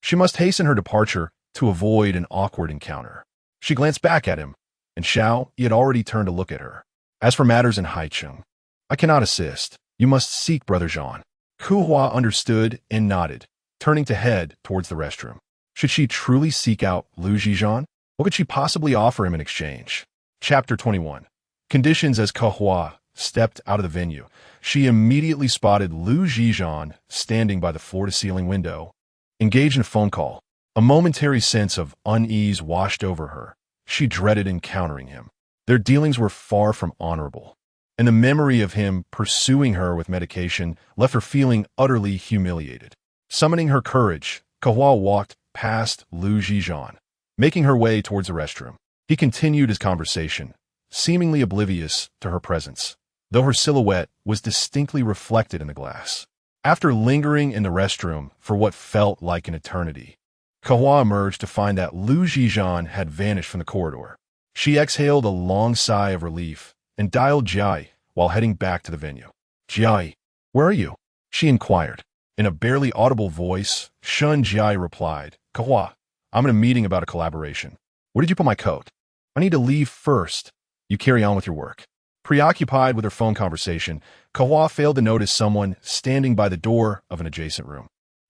she must hasten her departure to avoid an awkward encounter. She glanced back at him, and Xiao Yi had already turned to look at her. As for matters in Haicheng, I cannot assist. You must seek Brother Zhan. Kehua understood and nodded, turning to head towards the restroom. Should she truly seek out Zhi Zhan? What could she possibly offer him in exchange? Chapter 21. Conditions. As Kehua stepped out of the venue, she immediately spotted Zhi Zhan standing by the floor-to-ceiling window, engaged in a phone call. A momentary sense of unease washed over her. She dreaded encountering him. Their dealings were far from honorable, and the memory of him pursuing her with medication left her feeling utterly humiliated. Summoning her courage, Kehua walked past Zhi Zhan, making her way towards the restroom. He continued his conversation, seemingly oblivious to her presence, though her silhouette was distinctly reflected in the glass. After lingering in the restroom for what felt like an eternity, Kehua emerged to find that Zhi Zhan had vanished from the corridor. She exhaled a long sigh of relief and dialed Jiai while heading back to the venue. Jiai, where are you? She inquired. In a barely audible voice, Shun Jiai replied, Kehua, I'm in a meeting about a collaboration. Where did you put my coat? I need to leave first. You carry on with your work. Preoccupied with her phone conversation, Kehua failed to notice someone standing by the door of an adjacent room.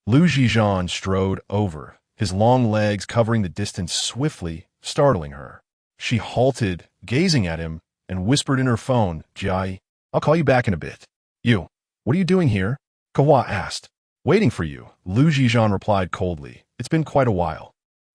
Zhi Zhan strode over, his long legs covering the distance swiftly, startling her. She halted, gazing at him, and whispered in her phone, Jiai, I'll call you back in a bit. You, what are you doing here? Kehua asked. Waiting for you, Zhi Zhan replied coldly. It's been quite a while.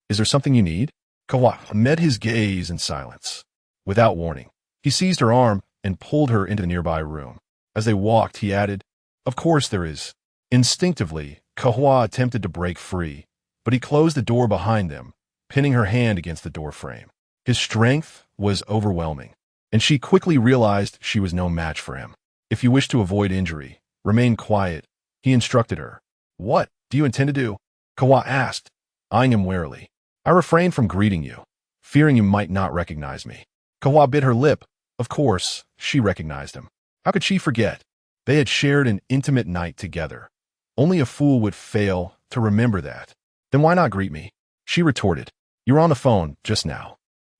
Is there something you need? Kehua met his gaze in silence. Without warning, he seized her arm and pulled her into the nearby room. As they walked, he added, Of course there is. Instinctively, Kehua attempted to break free, but he closed the door behind them, pinning her hand against the door frame. His strength was overwhelming, and she quickly realized she was no match for him. If you wish to avoid injury, remain quiet, he instructed her. What do you intend to do? Kehua asked, eyeing him warily. I refrained from greeting you, fearing you might not recognize me. Kehua bit her lip. Of course, she recognized him. How could she forget? They had shared an intimate night together. Only a fool would fail to remember that. Then why not greet me? She retorted. You were on the phone just now.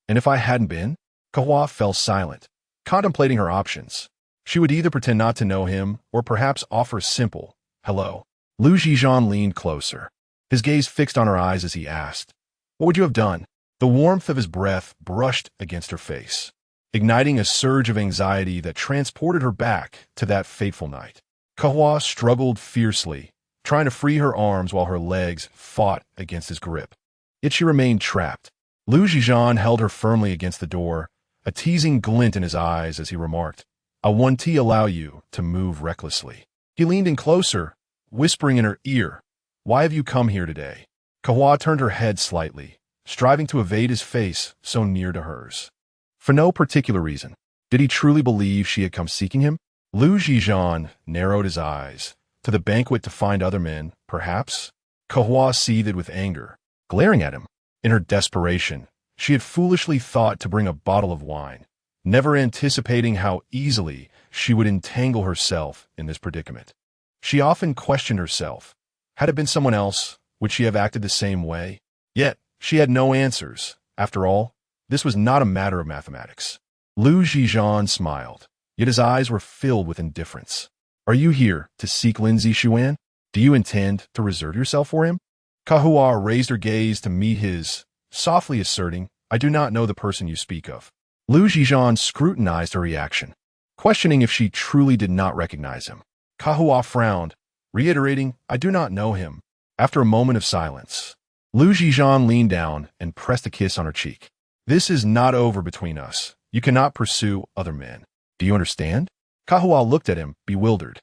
And if I hadn't been? Kehua fell silent, contemplating her options. She would either pretend not to know him or perhaps offer a simple, hello. Zhi Zhan leaned closer, his gaze fixed on her eyes as he asked, "What would you have done?" The warmth of his breath brushed against her face, igniting a surge of anxiety that transported her back to that fateful night. Kehua struggled fiercely, trying to free her arms while her legs fought against his grip. Yet she remained trapped. Zhi Zhan held her firmly against the door, a teasing glint in his eyes as he remarked, "I won't allow you to move recklessly." He leaned in closer, whispering in her ear, "Why have you come here today?" Kehua turned her head slightly, striving to evade his face so near to hers. For no particular reason. Did he truly believe she had come seeking him? Zhi Zhan narrowed his eyes. To the banquet to find other men, perhaps? Kehua seethed with anger, glaring at him. In her desperation, she had foolishly thought to bring a bottle of wine, never anticipating how easily she would entangle herself in this predicament. She often questioned herself. Had it been someone else, would she have acted the same way? Yet, she had no answers. After all, this was not a matter of mathematics. Zhi Zhan smiled, yet his eyes were filled with indifference. "Are you here to seek Lin Zixuan? Do you intend to reserve yourself for him?" Kehua raised her gaze to meet his, softly asserting, "I do not know the person you speak of." Zhi Zhan scrutinized her reaction, questioning if she truly did not recognize him. Kehua frowned, reiterating, "I do not know him." After a moment of silence, Zhi Zhan leaned down and pressed a kiss on her cheek. "This is not over between us. You cannot pursue other men. Do you understand?" Kehua looked at him, bewildered.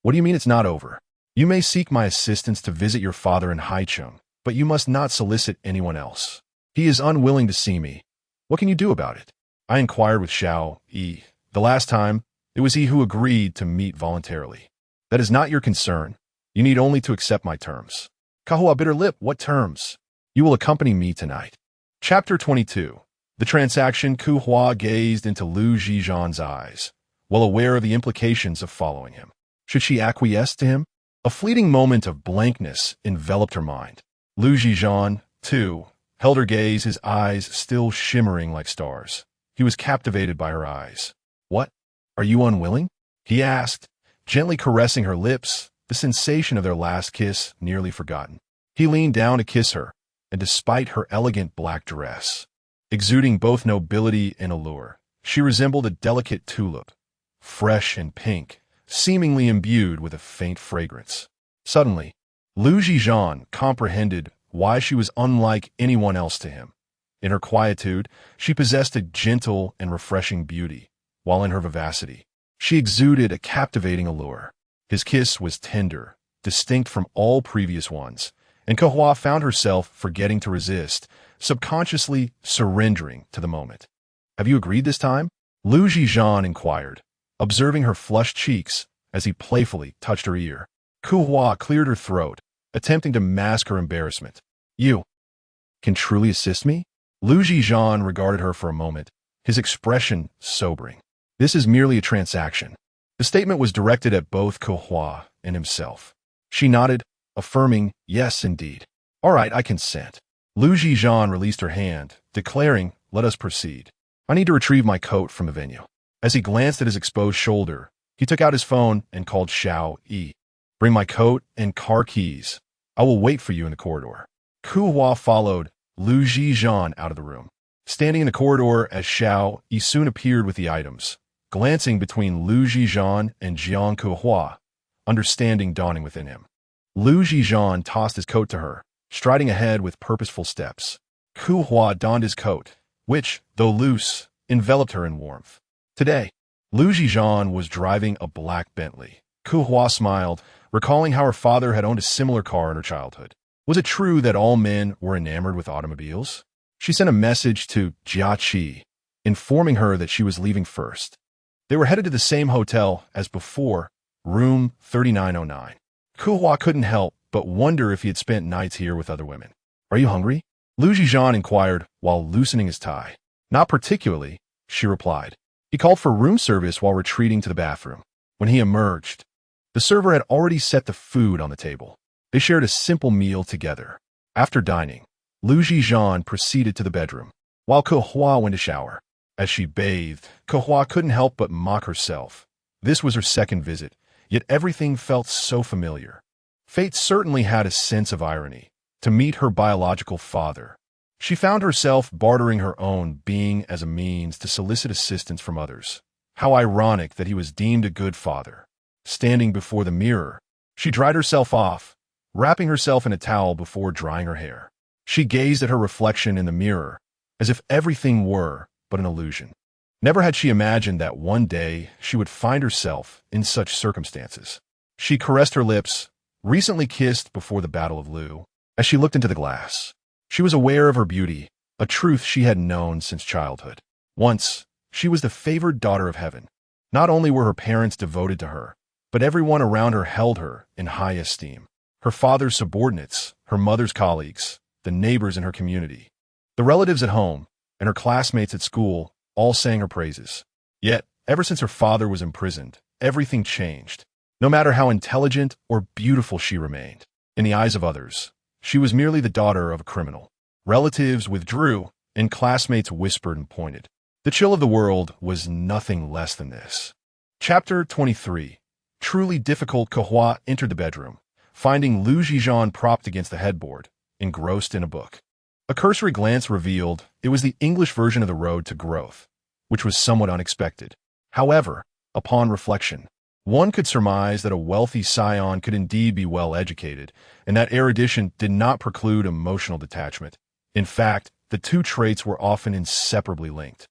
"What do you mean it's not over? You may seek my assistance to visit your father in Haicheng, but you must not solicit anyone else. He is unwilling to see me. What can you do about it?" I inquired with Xiao Yi. The last time, it was he who agreed to meet voluntarily. "That is not your concern. You need only to accept my terms." Kehua bit her lip. "What terms?" "You will accompany me tonight." Chapter 22. The transaction. Kehua gazed into Zhi Zhan's eyes, well aware of the implications of following him. Should she acquiesce to him? A fleeting moment of blankness enveloped her mind. Zhi Zhan, too, held her gaze, his eyes still shimmering like stars. He was captivated by her eyes. "What? Are you unwilling?" he asked, gently caressing her lips, the sensation of their last kiss nearly forgotten. He leaned down to kiss her, and despite her elegant black dress, exuding both nobility and allure, she resembled a delicate tulip, fresh and pink, seemingly imbued with a faint fragrance. Suddenly, Zhi Zhan comprehended why she was unlike anyone else to him. In her quietude, she possessed a gentle and refreshing beauty, while in her vivacity, she exuded a captivating allure. His kiss was tender, distinct from all previous ones, and Kehua found herself forgetting to resist, subconsciously surrendering to the moment. "Have you agreed this time?" Zhi Zhan inquired, observing her flushed cheeks as he playfully touched her ear. Kehua cleared her throat, attempting to mask her embarrassment. "You can truly assist me?" Zhi Zhan regarded her for a moment, his expression sobering. "This is merely a transaction." The statement was directed at both Kehua and himself. She nodded, affirming, "Yes, indeed." "All right, I consent." Zhi Zhan released her hand, declaring, "Let us proceed. I need to retrieve my coat from the venue." As he glanced at his exposed shoulder, he took out his phone and called Xiao Yi. "Bring my coat and car keys. I will wait for you in the corridor." Kehua followed Zhi Zhan out of the room. Standing in the corridor as Xiao Yi soon appeared with the items, glancing between Zhi Zhan and Jiang Kehua, understanding dawning within him. Zhi Zhan tossed his coat to her, striding ahead with purposeful steps. Kehua donned his coat, which, though loose, enveloped her in warmth. Today, Zhi Zhan was driving a black Bentley. Kehua smiled, recalling how her father had owned a similar car in her childhood. Was it true that all men were enamored with automobiles? She sent a message to Jia Qi, informing her that she was leaving first. They were headed to the same hotel as before, room 3909. Kehua couldn't help but wonder if he had spent nights here with other women. "Are you hungry?" Zhi Zhan inquired while loosening his tie. "Not particularly," she replied. He called for room service while retreating to the bathroom. When he emerged, the server had already set the food on the table. They shared a simple meal together. After dining, Zhi Zhan proceeded to the bedroom, while Kehua went to shower. As she bathed, Kehua couldn't help but mock herself. This was her second visit, yet everything felt so familiar. Fate certainly had a sense of irony. To meet her biological father, she found herself bartering her own being as a means to solicit assistance from others. How ironic that he was deemed a good father. Standing before the mirror, she dried herself off, wrapping herself in a towel before drying her hair. She gazed at her reflection in the mirror, as if everything were but an illusion. Never had she imagined that one day she would find herself in such circumstances. She caressed her lips, recently kissed before the Battle of Lu. As she looked into the glass, she was aware of her beauty, a truth she had known since childhood. Once, she was the favored daughter of heaven. Not only were her parents devoted to her, but everyone around her held her in high esteem. Her father's subordinates, her mother's colleagues, the neighbors in her community, the relatives at home, and her classmates at school all sang her praises. Yet, ever since her father was imprisoned, everything changed. No matter how intelligent or beautiful she remained, in the eyes of others, she was merely the daughter of a criminal. Relatives withdrew, and classmates whispered and pointed. The chill of the world was nothing less than this. Chapter 23. Truly difficult. Kehua entered the bedroom, finding Zhi Zhan propped against the headboard, engrossed in a book. A cursory glance revealed it was the English version of The Road to Growth, which was somewhat unexpected. However, upon reflection, one could surmise that a wealthy scion could indeed be well-educated, and that erudition did not preclude emotional detachment. In fact, the two traits were often inseparably linked.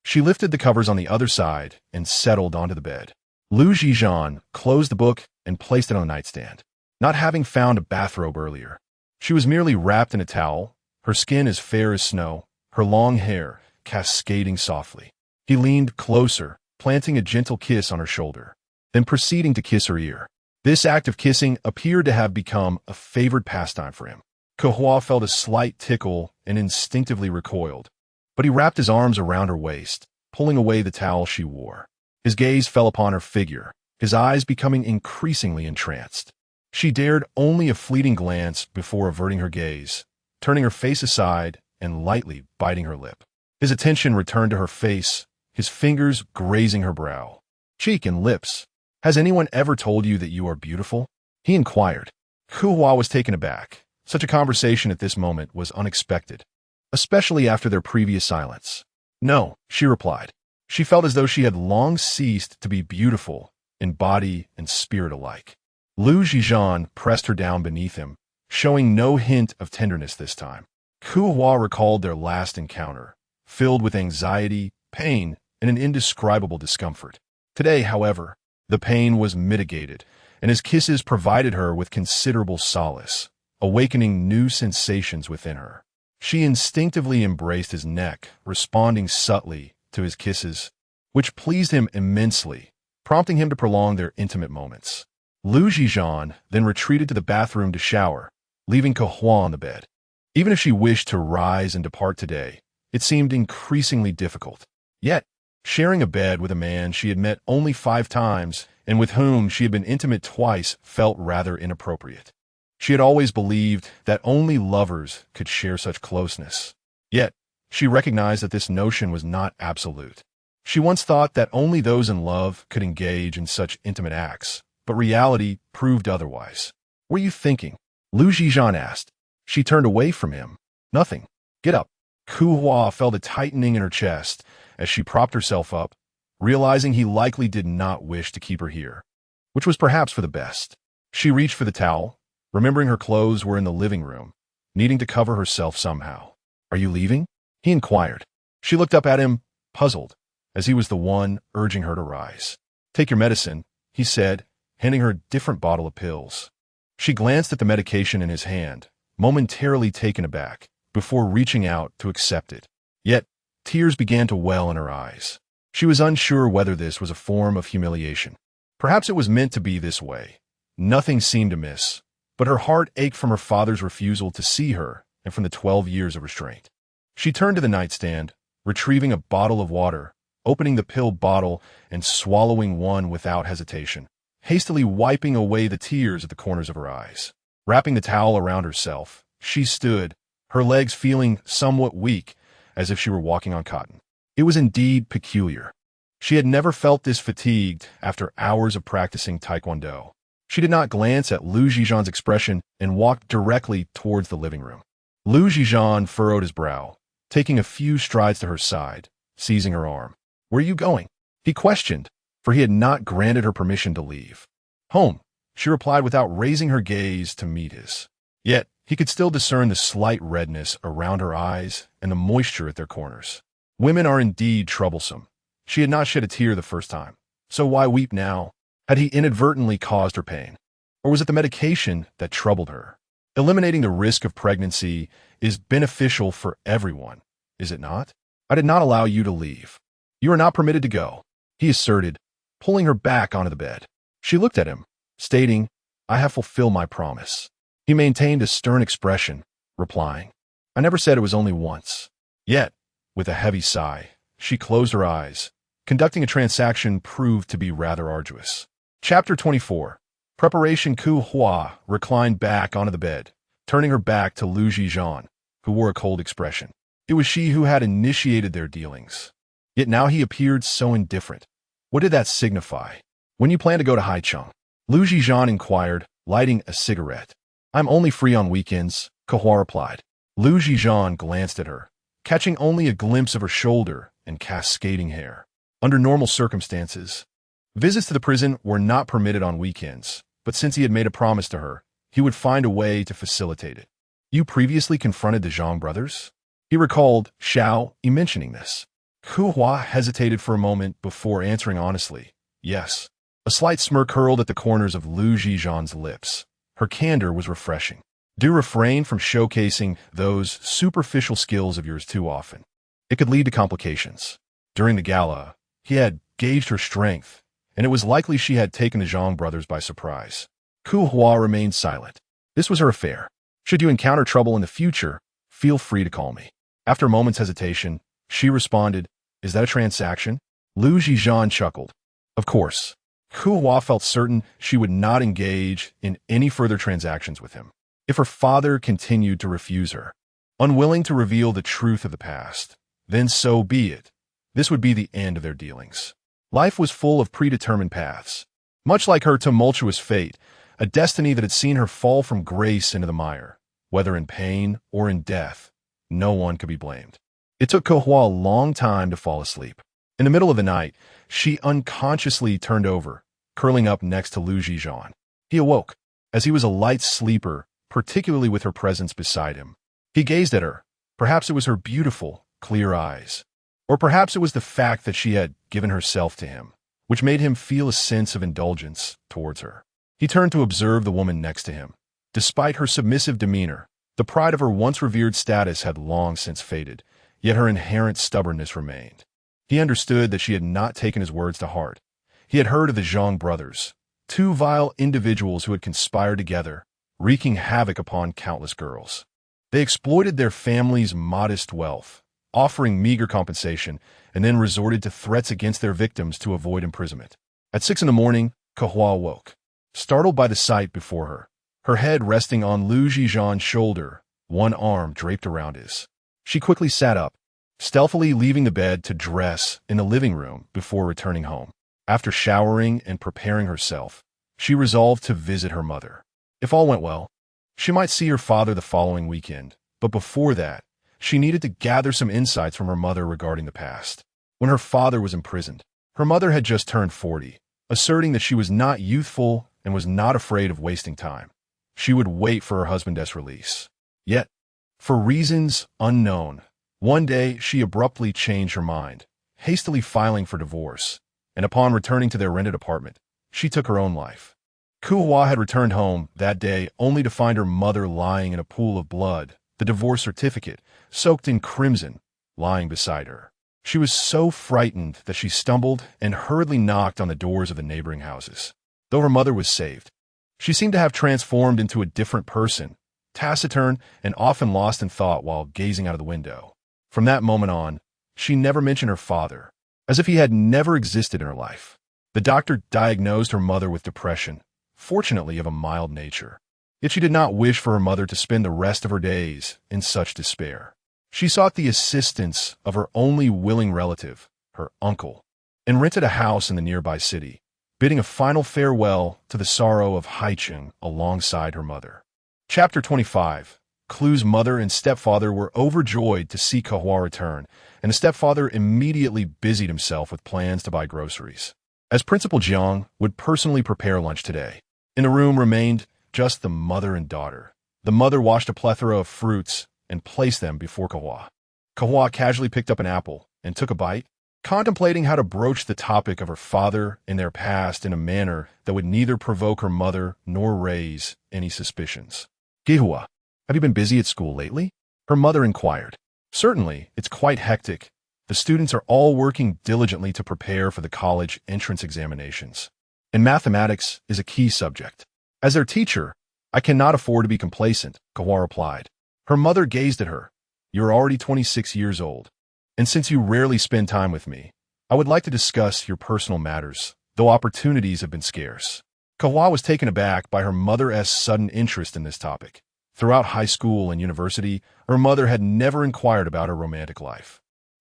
She lifted the covers on the other side and settled onto the bed. Zhi Zhan closed the book and placed it on the nightstand, not having found a bathrobe earlier. She was merely wrapped in a towel, her skin as fair as snow, her long hair cascading softly. He leaned closer, planting a gentle kiss on her shoulder, then proceeding to kiss her ear. This act of kissing appeared to have become a favored pastime for him. Kehua felt a slight tickle and instinctively recoiled, but he wrapped his arms around her waist, pulling away the towel she wore. His gaze fell upon her figure, his eyes becoming increasingly entranced. She dared only a fleeting glance before averting her gaze, turning her face aside and lightly biting her lip. His attention returned to her face, his fingers grazing her brow, cheek and lips. "Has anyone ever told you that you are beautiful?" he inquired. Kehua was taken aback. Such a conversation at this moment was unexpected, especially after their previous silence. "No," she replied. She felt as though she had long ceased to be beautiful in body and spirit alike. Zhi Zhan pressed her down beneath him, showing no hint of tenderness this time. Kehua recalled their last encounter, filled with anxiety, pain, and an indescribable discomfort. Today, however, the pain was mitigated, and his kisses provided her with considerable solace, awakening new sensations within her. She instinctively embraced his neck, responding subtly to his kisses, which pleased him immensely, prompting him to prolong their intimate moments. Zhi Zhan then retreated to the bathroom to shower, leaving Kehua on the bed. Even if she wished to rise and depart today, it seemed increasingly difficult. Yet, sharing a bed with a man she had met only 5 times and with whom she had been intimate twice felt rather inappropriate. She had always believed that only lovers could share such closeness. Yet, she recognized that this notion was not absolute. She once thought that only those in love could engage in such intimate acts, but reality proved otherwise. "What are you thinking?" Zhi Zhan asked. She turned away from him. "Nothing. Get up." Kehua felt a tightening in her chest as she propped herself up, realizing he likely did not wish to keep her here, which was perhaps for the best. She reached for the towel, remembering her clothes were in the living room, needing to cover herself somehow. "Are you leaving?" he inquired. She looked up at him, puzzled, as he was the one urging her to rise. "Take your medicine," he said, handing her a different bottle of pills. She glanced at the medication in his hand, momentarily taken aback, before reaching out to accept it. Yet, tears began to well in her eyes. She was unsure whether this was a form of humiliation. Perhaps it was meant to be this way. Nothing seemed amiss, but her heart ached from her father's refusal to see her and from the 12 years of restraint. She turned to the nightstand, retrieving a bottle of water, opening the pill bottle and swallowing one without hesitation, hastily wiping away the tears at the corners of her eyes. Wrapping the towel around herself, she stood, her legs feeling somewhat weak, as if she were walking on cotton. It was indeed peculiar. She had never felt this fatigued after hours of practicing taekwondo. She did not glance at Zhi Zhan's expression and walked directly towards the living room. Zhi Zhan furrowed his brow, taking a few strides to her side, seizing her arm. "Where are you going?" he questioned, for he had not granted her permission to leave. "Home," she replied without raising her gaze to meet his. Yet, he could still discern the slight redness around her eyes and the moisture at their corners. Women are indeed troublesome. She had not shed a tear the first time, so why weep now? Had he inadvertently caused her pain? Or was it the medication that troubled her? Eliminating the risk of pregnancy is beneficial for everyone, is it not? "I did not allow you to leave. You are not permitted to go," he asserted, pulling her back onto the bed. She looked at him, stating, "I have fulfilled my promise." He maintained a stern expression, replying, "I never said it was only once." Yet, with a heavy sigh, she closed her eyes. Conducting a transaction proved to be rather arduous. Chapter 24. Preparation. Kehua reclined back onto the bed, turning her back to Zhi Zhan, who wore a cold expression. It was she who had initiated their dealings. Yet now he appeared so indifferent. What did that signify? "When you plan to go to Haicheng?" Zhi Zhan inquired, lighting a cigarette. "I'm only free on weekends," Kehua replied. Zhi Zhan glanced at her, catching only a glimpse of her shoulder and cascading hair. Under normal circumstances, visits to the prison were not permitted on weekends, but since he had made a promise to her, he would find a way to facilitate it. "You previously confronted the Zhang brothers?" He recalled Xiao mentioning this. Kehua hesitated for a moment before answering honestly, "Yes." A slight smirk curled at the corners of Zhi Zhan's lips. Her candor was refreshing. "Do refrain from showcasing those superficial skills of yours too often. It could lead to complications." During the gala, he had gauged her strength, and it was likely she had taken the Zhang brothers by surprise. Kehua remained silent. This was her affair. "Should you encounter trouble in the future, feel free to call me." After a moment's hesitation, she responded, "Is that a transaction?" Zhi Zhan chuckled. "Of course." Kehua felt certain she would not engage in any further transactions with him. If her father continued to refuse her, unwilling to reveal the truth of the past, then so be it. This would be the end of their dealings. Life was full of predetermined paths. Much like her tumultuous fate, a destiny that had seen her fall from grace into the mire, whether in pain or in death, no one could be blamed. It took Kehua a long time to fall asleep. In the middle of the night, she unconsciously turned over, curling up next to Zhi Zhan. He awoke. As he was a light sleeper, particularly with her presence beside him, he gazed at her. Perhaps it was her beautiful, clear eyes. Or perhaps it was the fact that she had given herself to him, which made him feel a sense of indulgence towards her. He turned to observe the woman next to him. Despite her submissive demeanor, the pride of her once revered status had long since faded, yet her inherent stubbornness remained. He understood that she had not taken his words to heart. He had heard of the Zhang brothers, two vile individuals who had conspired together, wreaking havoc upon countless girls. They exploited their family's modest wealth, offering meager compensation, and then resorted to threats against their victims to avoid imprisonment. At 6 a.m, Kehua awoke, startled by the sight before her, her head resting on Zhi Zhan's shoulder, one arm draped around his. She quickly sat up, stealthily leaving the bed to dress in the living room before returning home. After showering and preparing herself, she resolved to visit her mother. If all went well, she might see her father the following weekend, but before that, she needed to gather some insights from her mother regarding the past. When her father was imprisoned, her mother had just turned 40, asserting that she was not youthful and was not afraid of wasting time. She would wait for her husband's release. Yet, for reasons unknown, one day she abruptly changed her mind, hastily filing for divorce, and upon returning to their rented apartment, she took her own life. Kehua had returned home that day only to find her mother lying in a pool of blood, the divorce certificate, soaked in crimson, lying beside her. She was so frightened that she stumbled and hurriedly knocked on the doors of the neighboring houses. Though her mother was saved, she seemed to have transformed into a different person, taciturn and often lost in thought while gazing out of the window. From that moment on, she never mentioned her father, as if he had never existed in her life. The doctor diagnosed her mother with depression, fortunately of a mild nature. Yet she did not wish for her mother to spend the rest of her days in such despair. She sought the assistance of her only willing relative, her uncle. and rented a house in the nearby city, bidding a final farewell to the sorrow of Haicheng alongside her mother. Chapter 25. Klu's mother and stepfather were overjoyed to see Kehua return, and the stepfather immediately busied himself with plans to buy groceries, as Principal Jiang would personally prepare lunch today. In the room remained just the mother and daughter. The mother washed a plethora of fruits and placed them before Kehua. Kehua casually picked up an apple and took a bite, contemplating how to broach the topic of her father and their past in a manner that would neither provoke her mother nor raise any suspicions. "Kehua, have you been busy at school lately?" her mother inquired. "Certainly, it's quite hectic. The students are all working diligently to prepare for the college entrance examinations, and mathematics is a key subject. As their teacher, I cannot afford to be complacent," Kehua replied. Her mother gazed at her. "You're already 26 years old, and since you rarely spend time with me, I would like to discuss your personal matters, though opportunities have been scarce." Kehua was taken aback by her mother's sudden interest in this topic. Throughout high school and university, her mother had never inquired about her romantic life.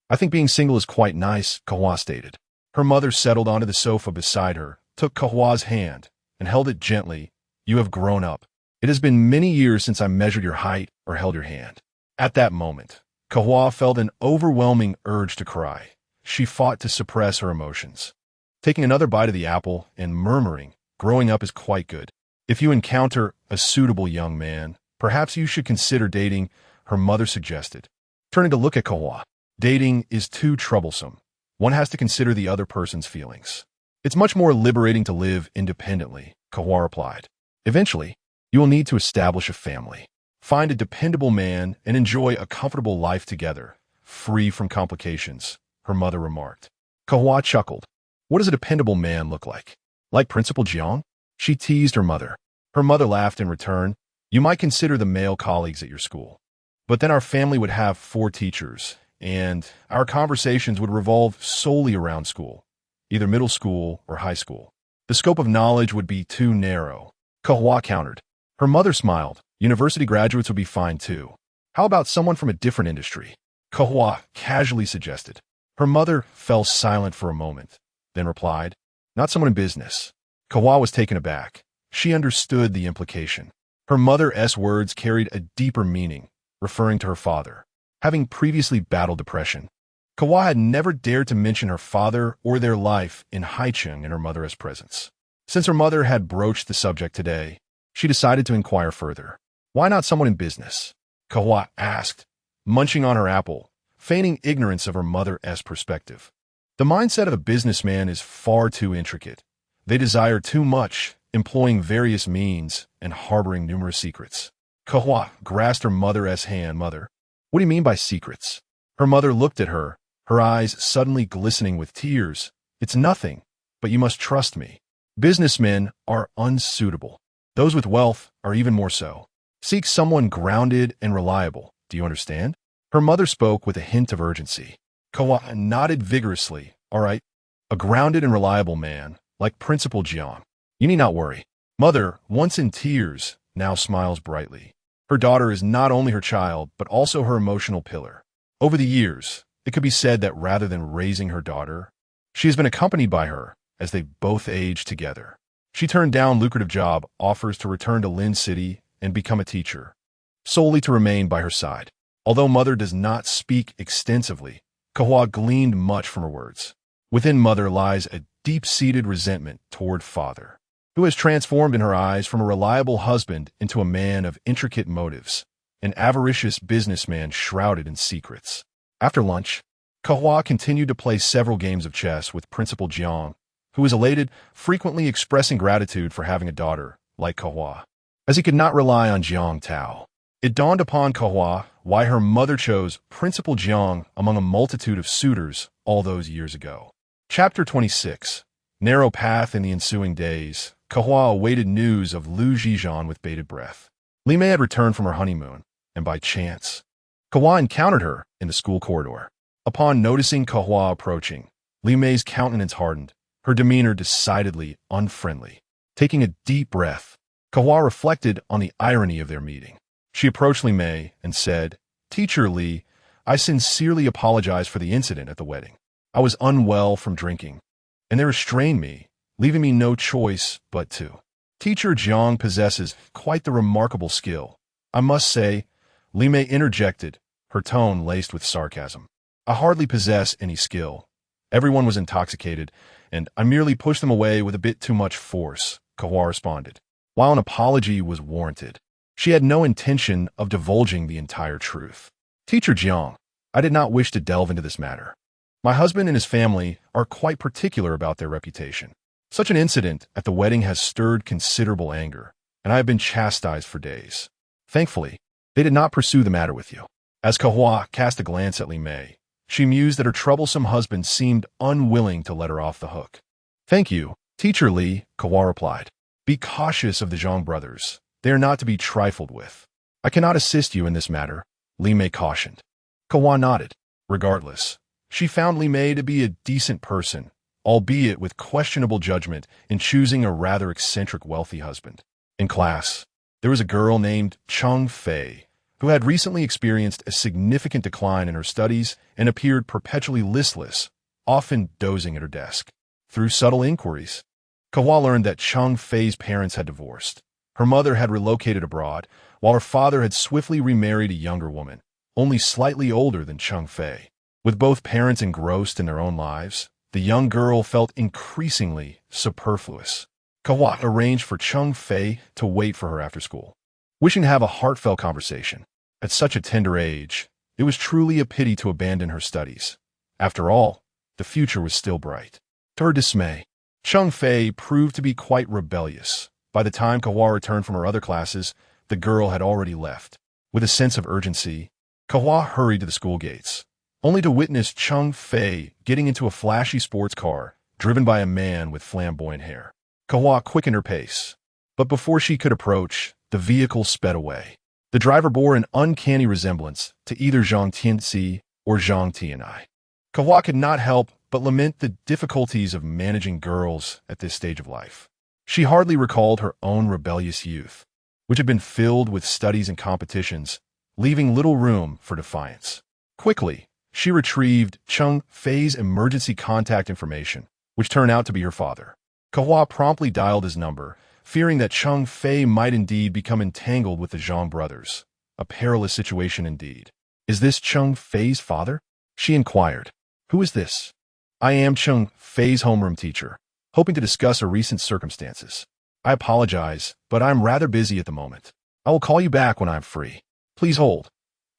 "I think being single is quite nice," Kehua stated. Her mother settled onto the sofa beside her, took Kehua's hand, and held it gently. "You have grown up. It has been many years since I measured your height or held your hand." At that moment, Kehua felt an overwhelming urge to cry. She fought to suppress her emotions, taking another bite of the apple and murmuring, "Growing up is quite good. If you encounter a suitable young man, perhaps you should consider dating," her mother suggested. Turning to look at Kehua, "Dating is too troublesome. One has to consider the other person's feelings. It's much more liberating to live independently," Kehua replied. "Eventually, you will need to establish a family. Find a dependable man and enjoy a comfortable life together, free from complications," her mother remarked. Kehua chuckled. "What does a dependable man look like? Like Principal Jiang?" she teased her mother. Her mother laughed in return. "You might consider the male colleagues at your school. But then our family would have 4 teachers, and our conversations would revolve solely around school, either middle school or high school. The scope of knowledge would be too narrow," Kehua countered. Her mother smiled. "University graduates would be fine too. How about someone from a different industry?" Kehua casually suggested. Her mother fell silent for a moment, then replied, "Not someone in business." Kehua was taken aback. She understood the implication. Her mother's words carried a deeper meaning, referring to her father, having previously battled depression. Kehua had never dared to mention her father or their life in Haicheng in her mother's presence. Since her mother had broached the subject today, she decided to inquire further. "Why not someone in business?" Kehua asked, munching on her apple, feigning ignorance of her mother's perspective. "The mindset of a businessman is far too intricate. They desire too much, employing various means and harboring numerous secrets." Kehua grasped her mother's hand. "Mother, what do you mean by secrets?" Her mother looked at her, her eyes suddenly glistening with tears. "It's nothing, but you must trust me. Businessmen are unsuitable. Those with wealth are even more so. Seek someone grounded and reliable. Do you understand?" Her mother spoke with a hint of urgency. Kehua nodded vigorously. "All right. A grounded and reliable man, like Principal Jiang. You need not worry." Mother, once in tears, now smiles brightly. Her daughter is not only her child, but also her emotional pillar. Over the years, it could be said that rather than raising her daughter, she has been accompanied by her as they both aged together. She turned down lucrative job offers to return to Lin City and become a teacher, solely to remain by her side. Although Mother does not speak extensively, Kehua gleaned much from her words. Within Mother lies a deep-seated resentment toward Father, who has transformed in her eyes from a reliable husband into a man of intricate motives, an avaricious businessman shrouded in secrets. After lunch, Kehua continued to play several games of chess with Principal Jiang, who was elated, frequently expressing gratitude for having a daughter like Kehua, as he could not rely on Jiang Tao. It dawned upon Kehua why her mother chose Principal Jiang among a multitude of suitors all those years ago. Chapter 26. Narrow path in the ensuing days, Kehua awaited news of Zhi Zhan with bated breath. Li Mei had returned from her honeymoon, and by chance, Kehua encountered her in the school corridor. Upon noticing Kehua approaching, Li Mei's countenance hardened, her demeanor decidedly unfriendly. Taking a deep breath, Kehua reflected on the irony of their meeting. She approached Li Mei and said, "Teacher Li, I sincerely apologize for the incident at the wedding. I was unwell from drinking. and they restrained me, leaving me no choice but to. Teacher Jiang possesses quite the remarkable skill, I must say, Li Mei interjected, her tone laced with sarcasm. I hardly possess any skill. Everyone was intoxicated, and I merely pushed them away with a bit too much force, Kehua responded. While an apology was warranted, she had no intention of divulging the entire truth. Teacher Jiang, I did not wish to delve into this matter. My husband and his family are quite particular about their reputation. Such an incident at the wedding has stirred considerable anger, and I have been chastised for days. Thankfully, they did not pursue the matter with you. As Kehua cast a glance at Li Mei, she mused that her troublesome husband seemed unwilling to let her off the hook. Thank you, Teacher Li, Kehua replied. Be cautious of the Zhang brothers. They are not to be trifled with. I cannot assist you in this matter, Li Mei cautioned. Kehua nodded. Regardless, she found Li Mei to be a decent person, albeit with questionable judgment in choosing a rather eccentric wealthy husband. In class, there was a girl named Cheng Fei, who had recently experienced a significant decline in her studies and appeared perpetually listless, often dozing at her desk. Through subtle inquiries, Kehua learned that Cheng Fei's parents had divorced. Her mother had relocated abroad, while her father had swiftly remarried a younger woman, only slightly older than Cheng Fei. With both parents engrossed in their own lives, the young girl felt increasingly superfluous. Kehua arranged for Cheng Fei to wait for her after school, wishing to have a heartfelt conversation. At such a tender age, it was truly a pity to abandon her studies. After all, the future was still bright. To her dismay, Cheng Fei proved to be quite rebellious. By the time Kehua returned from her other classes, the girl had already left. With a sense of urgency, Kehua hurried to the school gates, only to witness Cheng Fei getting into a flashy sports car driven by a man with flamboyant hair. Kehua quickened her pace, but before she could approach, the vehicle sped away. The driver bore an uncanny resemblance to either Zhang Tianxi or Zhang Tianai. Kehua could not help but lament the difficulties of managing girls at this stage of life. She hardly recalled her own rebellious youth, which had been filled with studies and competitions, leaving little room for defiance. Quickly, she retrieved Cheng Fei's emergency contact information, which turned out to be her father. Kehua promptly dialed his number, fearing that Cheng Fei might indeed become entangled with the Zhang brothers. A perilous situation indeed. Is this Cheng Fei's father? She inquired. Who is this? I am Cheng Fei's homeroom teacher, hoping to discuss a recent circumstances. I apologize, but I'm rather busy at the moment. I will call you back when I'm free. Please hold.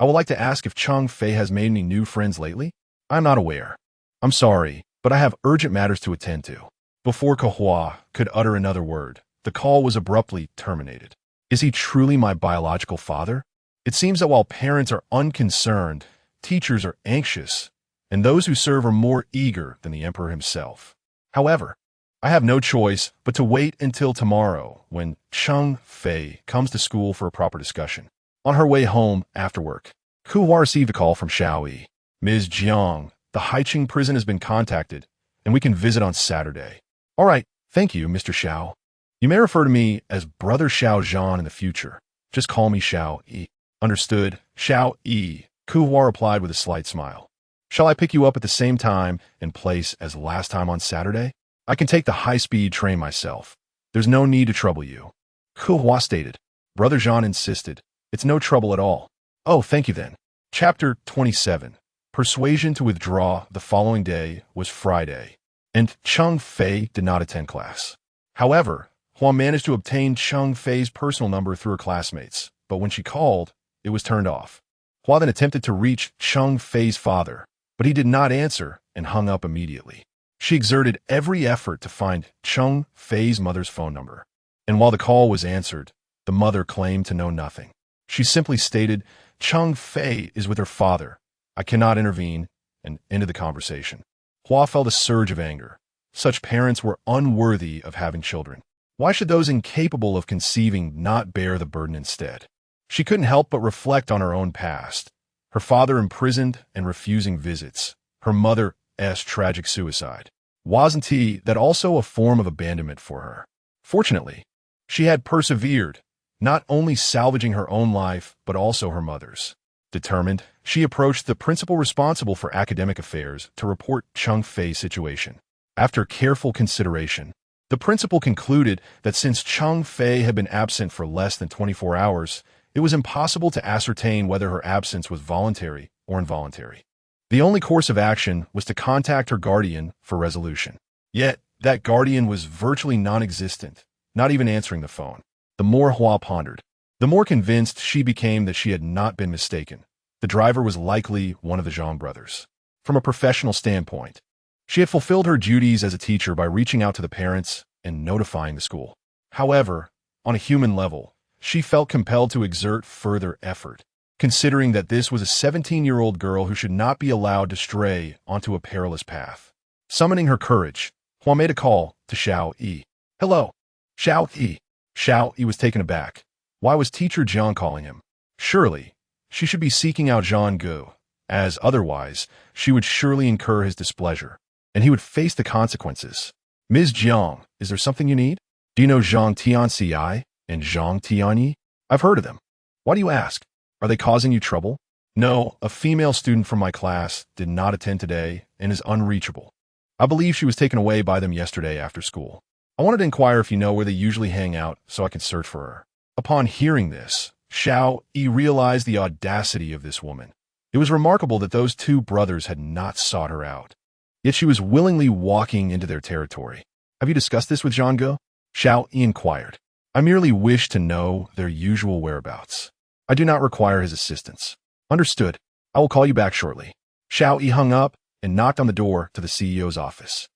I would like to ask if Cheng Fei has made any new friends lately. I'm not aware. I'm sorry, but I have urgent matters to attend to. Before Kehua could utter another word, the call was abruptly terminated. Is he truly my biological father? It seems that while parents are unconcerned, teachers are anxious, and those who serve are more eager than the emperor himself. However, I have no choice but to wait until tomorrow when Cheng Fei comes to school for a proper discussion. On her way home after work, Kehua received a call from Xiaoyi. Ms. Jiang, the Haiqing prison has been contacted, and we can visit on Saturday. All right, thank you, Mr. Xiao. You may refer to me as Brother Xiao Zhan in the future. Just call me Xiaoyi. Understood, Xiaoyi, Kehua replied with a slight smile. Shall I pick you up at the same time and place as last time on Saturday? I can take the high-speed train myself. There's no need to trouble you. Kehua stated. Brother Zhan insisted. It's no trouble at all. Oh, thank you then. Chapter 27. Persuasion to withdraw the following day was Friday, and Cheng Fei did not attend class. However, Hua managed to obtain Cheng Fei's personal number through her classmates, but when she called, it was turned off. Hua then attempted to reach Cheng Fei's father, but he did not answer and hung up immediately. She exerted every effort to find Cheng Fei's mother's phone number, and while the call was answered, the mother claimed to know nothing. She simply stated, Cheng Fei is with her father. I cannot intervene, and ended the conversation. Hua felt a surge of anger. Such parents were unworthy of having children. Why should those incapable of conceiving not bear the burden instead? She couldn't help but reflect on her own past. Her father imprisoned and refusing visits. Her mother's tragic suicide. Wasn't that also a form of abandonment for her? Fortunately, she had persevered, not only salvaging her own life, but also her mother's. Determined, she approached the principal responsible for academic affairs to report Cheng Fei's situation. After careful consideration, the principal concluded that since Chang Fei had been absent for less than 24 hours, it was impossible to ascertain whether her absence was voluntary or involuntary. The only course of action was to contact her guardian for resolution. Yet, that guardian was virtually non-existent, not even answering the phone. The more Hua pondered, the more convinced she became that she had not been mistaken. The driver was likely one of the Zhang brothers. From a professional standpoint, she had fulfilled her duties as a teacher by reaching out to the parents and notifying the school. However, on a human level, she felt compelled to exert further effort, considering that this was a 17-year-old girl who should not be allowed to stray onto a perilous path. Summoning her courage, Hua made a call to Xiao Yi. "Hello, Xiao Yi." Xiao Yi was taken aback. Why was teacher Jiang calling him? Surely, she should be seeking out Zhang Kehua, as otherwise, she would surely incur his displeasure, and he would face the consequences. "Ms. Jiang, is there something you need? Do you know Zhang Tianci and Zhang Tianyi? I've heard of them. Why do you ask? Are they causing you trouble?" "No, a female student from my class did not attend today and is unreachable. I believe she was taken away by them yesterday after school. I wanted to inquire if you know where they usually hang out so I can search for her." Upon hearing this, Xiao Yi realized the audacity of this woman. It was remarkable that those two brothers had not sought her out. Yet she was willingly walking into their territory. "Have you discussed this with Zhang Kehua?" Xiao Yi inquired. "I merely wish to know their usual whereabouts. I do not require his assistance." "Understood. I will call you back shortly." Xiao Yi hung up and knocked on the door to the CEO's office.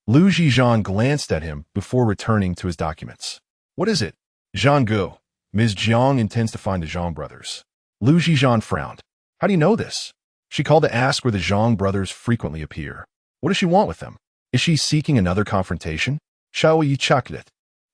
Zhi Zhan glanced at him before returning to his documents. "What is it?" "Zhang Kehua. Ms. Jiang intends to find the Zhang brothers." Zhi Zhan frowned. "How do you know this?" "She called to ask where the Zhang brothers frequently appear." "What does she want with them? Is she seeking another confrontation?" Xiao Yi chuckled.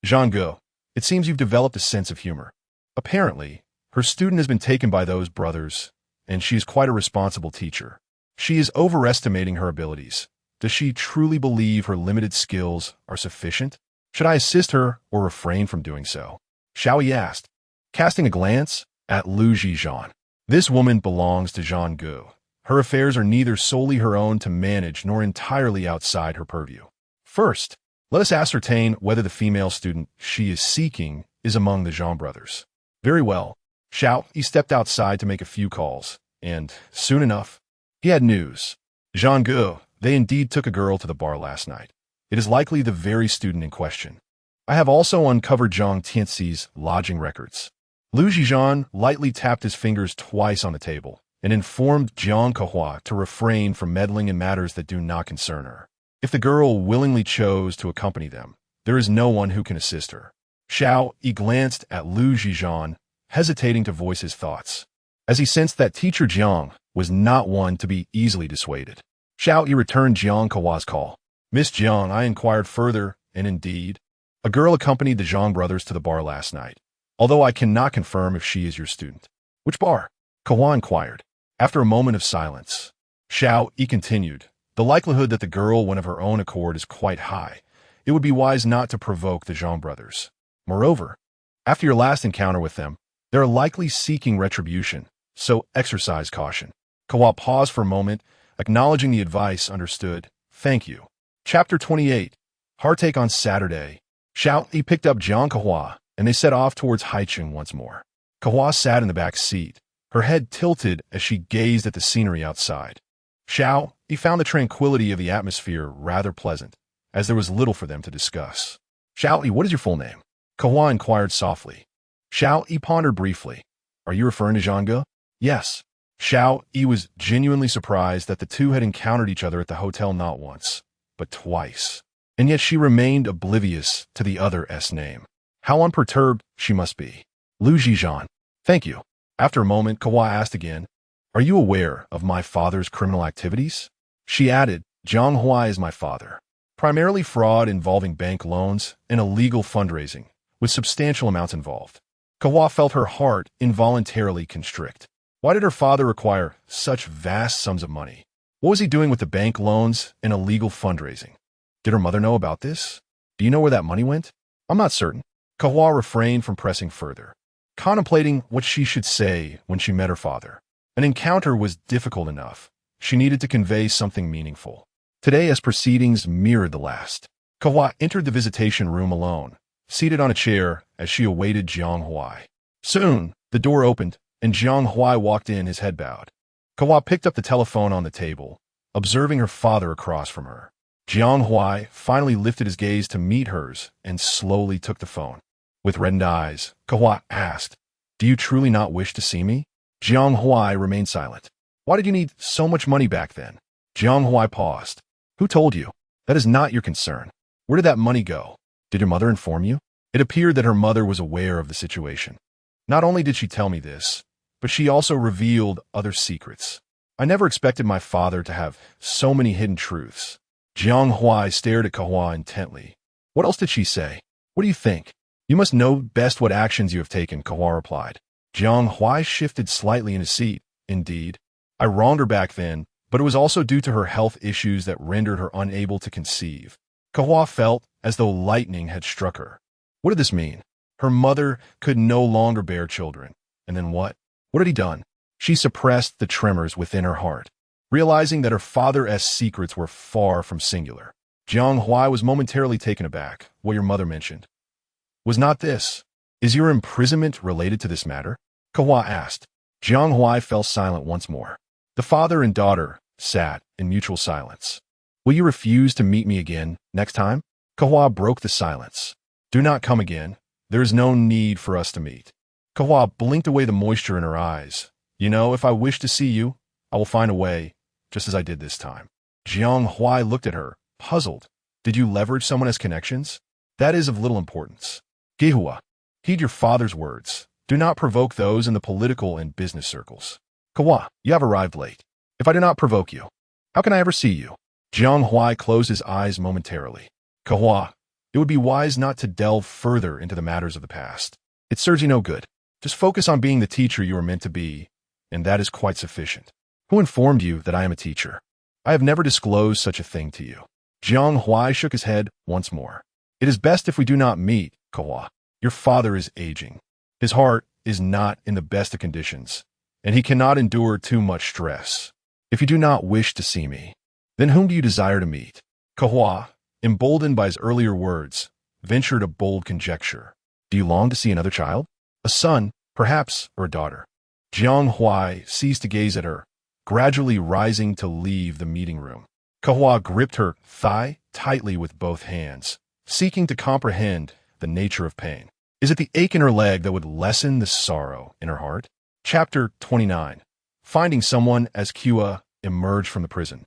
"Zhang Kehua, it seems you've developed a sense of humor. Apparently, her student has been taken by those brothers, and she is quite a responsible teacher. She is overestimating her abilities. Does she truly believe her limited skills are sufficient? Should I assist her or refrain from doing so?" Xiao Yi asked, casting a glance at Zhi Zhan. "This woman belongs to Zhang Kehua. Her affairs are neither solely her own to manage nor entirely outside her purview. First, let us ascertain whether the female student she is seeking is among the Zhang brothers." "Very well." Xiao Yi stepped outside to make a few calls, and, soon enough, he had news. "Zhang Kehua, they indeed took a girl to the bar last night. It is likely the very student in question. I have also uncovered Zhang Tianxi's lodging records." Zhi Zhan lightly tapped his fingers twice on the table and informed Jiang Kehua to refrain from meddling in matters that do not concern her. If the girl willingly chose to accompany them, there is no one who can assist her. Xiao Yi glanced at Zhi Zhan, hesitating to voice his thoughts, as he sensed that teacher Jiang was not one to be easily dissuaded. Xiao Yi returned Jiang Kehua's call. "Miss Jiang, I inquired further, and indeed, a girl accompanied the Zhang brothers to the bar last night, although I cannot confirm if she is your student." "Which bar?" Kehua inquired. After a moment of silence, Xiao Yi continued, "The likelihood that the girl went of her own accord is quite high. It would be wise not to provoke the Zhang brothers. Moreover, after your last encounter with them, they are likely seeking retribution, so exercise caution." Kehua paused for a moment, acknowledging the advice understood. "Thank you." Chapter 28. Heartache on Saturday. Xiao Yi picked up Jiang Kehua, and they set off towards Haicheng once more. Kehua sat in the back seat, her head tilted as she gazed at the scenery outside. Xiao Yi found the tranquility of the atmosphere rather pleasant, as there was little for them to discuss. "Xiao Yi, what is your full name?" Kehua inquired softly. Xiao Yi pondered briefly. "Are you referring to Zhang Kehua?" "Yes." Xiao Yi was genuinely surprised that the two had encountered each other at the hotel not once, but twice. And yet she remained oblivious to the other's name. How unperturbed she must be. Zhi Zhan. "Thank you." After a moment, Kehua asked again, "Are you aware of my father's criminal activities?" She added, "Jiang Kehua is my father. Primarily fraud involving bank loans and illegal fundraising, with substantial amounts involved." Kehua felt her heart involuntarily constrict. Why did her father require such vast sums of money? What was he doing with the bank loans and illegal fundraising? Did her mother know about this? Do you know where that money went? "I'm not certain." Kehua refrained from pressing further, contemplating what she should say when she met her father. An encounter was difficult enough. She needed to convey something meaningful. Today, as proceedings mirrored the last, Kehua entered the visitation room alone, seated on a chair as she awaited Jiang Kehua. Soon, the door opened, and Jiang Kehua walked in, his head bowed. Kehua picked up the telephone on the table, observing her father across from her. Jiang Kehua finally lifted his gaze to meet hers and slowly took the phone. With reddened eyes, Kehua asked, "Do you truly not wish to see me?" Jiang Kehua remained silent. "Why did you need so much money back then?" Jiang Kehua paused. "Who told you? That is not your concern. Where did that money go? Did your mother inform you?" It appeared that her mother was aware of the situation. Not only did she tell me this, but she also revealed other secrets. I never expected my father to have so many hidden truths. Jiang Kehua stared at Kehua intently. "What else did she say? What do you think?" "You must know best what actions you have taken," Kehua replied. Jiang Kehua shifted slightly in his seat. "Indeed, I wronged her back then, but it was also due to her health issues that rendered her unable to conceive." Kehua felt as though lightning had struck her. What did this mean? Her mother could no longer bear children. And then what? What had he done? She suppressed the tremors within her heart, realizing that her father's secrets were far from singular. Jiang Kehua was momentarily taken aback. "What your mother mentioned was not this. Is your imprisonment related to this matter?" Kehua asked. Jiang Kehua fell silent once more. The father and daughter sat in mutual silence. "Will you refuse to meet me again next time?" Kehua broke the silence. "Do not come again. There is no need for us to meet." Kehua blinked away the moisture in her eyes. "You know, if I wish to see you, I will find a way, just as I did this time." Jiang Kehua looked at her, puzzled. "Did you leverage someone as connections?" "That is of little importance. Kehua, heed your father's words. Do not provoke those in the political and business circles." "Kehua, you have arrived late. If I do not provoke you, how can I ever see you?" Jiang Kehua closed his eyes momentarily. "Kehua, it would be wise not to delve further into the matters of the past. It serves you no good. Just focus on being the teacher you are meant to be, and that is quite sufficient." "Who informed you that I am a teacher?" "I have never disclosed such a thing to you." Jiang Kehua shook his head once more. "It is best if we do not meet, Kehua. Your father is aging. His heart is not in the best of conditions, and he cannot endure too much stress. If you do not wish to see me, then whom do you desire to meet?" Kehua, emboldened by his earlier words, ventured a bold conjecture. "Do you long to see another child? A son, perhaps, or a daughter?" Jiang Kehua ceased to gaze at her, gradually rising to leave the meeting room. Kehua gripped her thigh tightly with both hands, seeking to comprehend the nature of pain. Is it the ache in her leg that would lessen the sorrow in her heart? Chapter 29. Finding someone as Kehua emerged from the prison.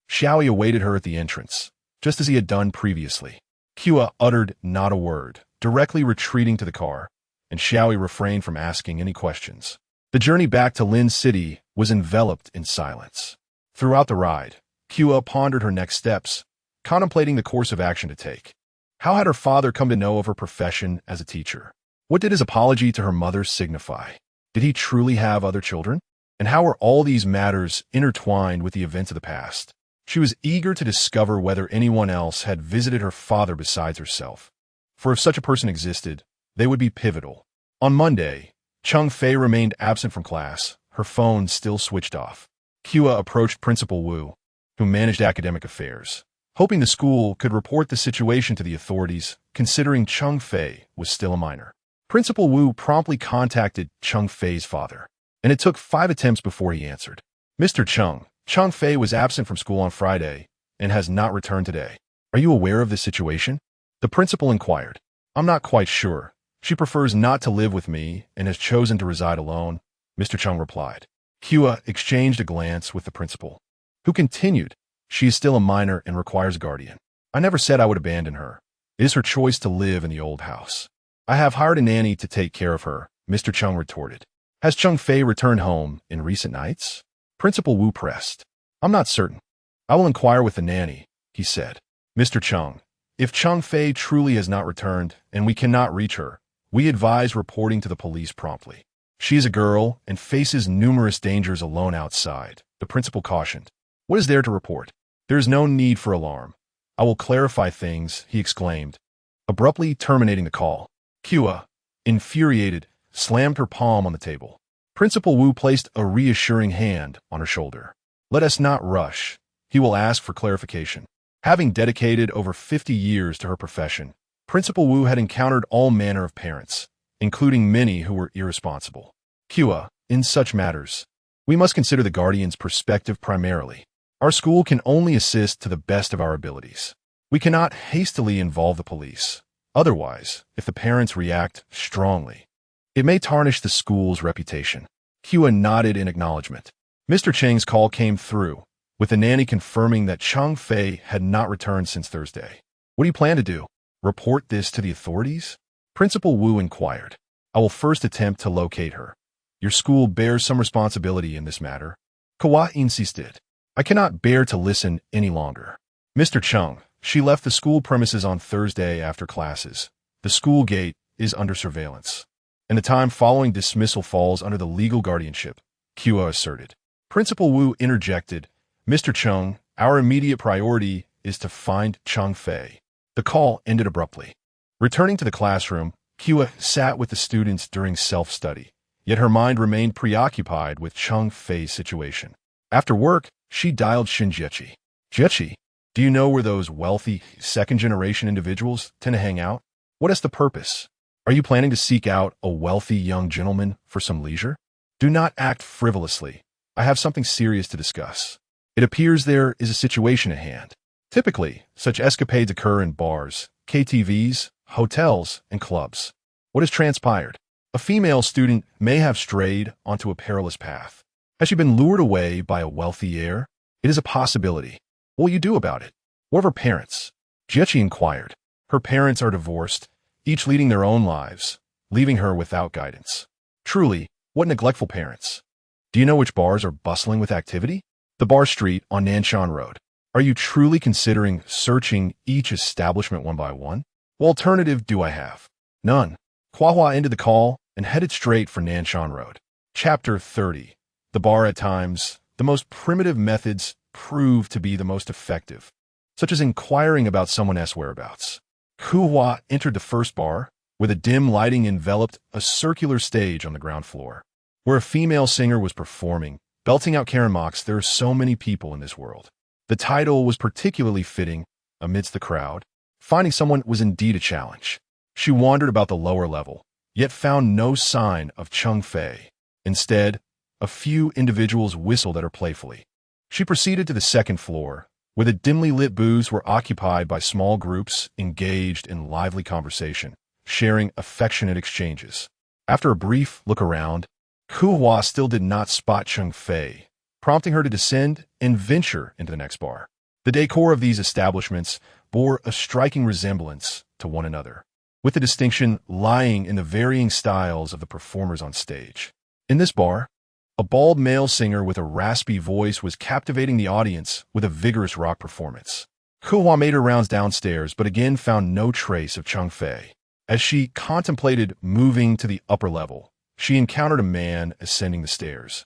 Xiaoyi awaited her at the entrance, just as he had done previously. Kehua uttered not a word, directly retreating to the car, and Xiaoyi refrained from asking any questions. The journey back to Lin City was enveloped in silence. Throughout the ride, Kehua pondered her next steps, contemplating the course of action to take. How had her father come to know of her profession as a teacher? What did his apology to her mother signify? Did he truly have other children? And how were all these matters intertwined with the events of the past? She was eager to discover whether anyone else had visited her father besides herself. For if such a person existed, they would be pivotal. On Monday, Cheng Fei remained absent from class, her phone still switched off. Kehua approached Principal Wu, who managed academic affairs, hoping the school could report the situation to the authorities, considering Cheng Fei was still a minor. Principal Wu promptly contacted Cheng Fei's father, and it took 5 attempts before he answered. "Mr. Cheng Fei was absent from school on Friday and has not returned today. Are you aware of this situation?" The principal inquired. "I'm not quite sure. She prefers not to live with me and has chosen to reside alone," Mr. Cheng replied. Kehua exchanged a glance with the principal, who continued, "She is still a minor and requires a guardian. I never said I would abandon her. It is her choice to live in the old house. I have hired a nanny to take care of her," Mr. Cheng retorted. "Has Cheng Fei returned home in recent nights?" Principal Wu pressed. "I'm not certain. I will inquire with the nanny," he said. "Mr. Cheng, if Cheng Fei truly has not returned and we cannot reach her, we advise reporting to the police promptly. She is a girl and faces numerous dangers alone outside," the principal cautioned. "What is there to report?" "There is no need for alarm. I will clarify things," he exclaimed, abruptly terminating the call. Kehua, infuriated, slammed her palm on the table. Principal Wu placed a reassuring hand on her shoulder. "Let us not rush. he will ask for clarification. Having dedicated over 50 years to her profession, Principal Wu had encountered all manner of parents, including many who were irresponsible. Kehua, in such matters, we must consider the guardian's perspective primarily. Our school can only assist to the best of our abilities. We cannot hastily involve the police. Otherwise, if the parents react strongly, it may tarnish the school's reputation. Kehua nodded in acknowledgement. Mr. Cheng's call came through, with the nanny confirming that Chang Fei had not returned since Thursday. What do you plan to do? Report this to the authorities? Principal Wu inquired. I will first attempt to locate her. Your school bears some responsibility in this matter. Kehua insisted. I cannot bear to listen any longer. Mr. Cheng, she left the school premises on Thursday after classes. The school gate is under surveillance, and the time following dismissal falls under the legal guardianship, Kehua asserted. Principal Wu interjected, Mr. Cheng, our immediate priority is to find Chang Fei. The call ended abruptly. Returning to the classroom, Kehua sat with the students during self-study, yet her mind remained preoccupied with Chang Fei's situation. After work, she dialed Shinjechi. Jechi, do you know where those wealthy, second-generation individuals tend to hang out? What is the purpose? Are you planning to seek out a wealthy young gentleman for some leisure? Do not act frivolously. I have something serious to discuss. It appears there is a situation at hand. Typically, such escapades occur in bars, KTVs, hotels, and clubs. What has transpired? A female student may have strayed onto a perilous path. Has she been lured away by a wealthy heir? It is a possibility. What will you do about it? What of her parents? Jechi inquired. Her parents are divorced, each leading their own lives, leaving her without guidance. Truly, what neglectful parents. Do you know which bars are bustling with activity? The Bar Street on Nanshan Road. Are you truly considering searching each establishment one by one? What alternative do I have? None. Kehua ended the call and headed straight for Nanshan Road. Chapter 30. The bar at times, the most primitive methods prove to be the most effective, such as inquiring about someone else's whereabouts. Kehua entered the first bar, where the dim lighting enveloped a circular stage on the ground floor, where a female singer was performing, belting out Karen mocks. There are so many people in this world. The title was particularly fitting amidst the crowd. Finding someone was indeed a challenge. She wandered about the lower level, yet found no sign of Chang Fei. Instead, a few individuals whistled at her playfully. She proceeded to the second floor, where the dimly lit booths were occupied by small groups engaged in lively conversation, sharing affectionate exchanges. After a brief look around, Kehua still did not spot Chang Fei, prompting her to descend and venture into the next bar. The decor of these establishments bore a striking resemblance to one another, with the distinction lying in the varying styles of the performers on stage. In this bar, a bald male singer with a raspy voice was captivating the audience with a vigorous rock performance. Kehua made her rounds downstairs, but again found no trace of Chang Fei. As she contemplated moving to the upper level, she encountered a man ascending the stairs.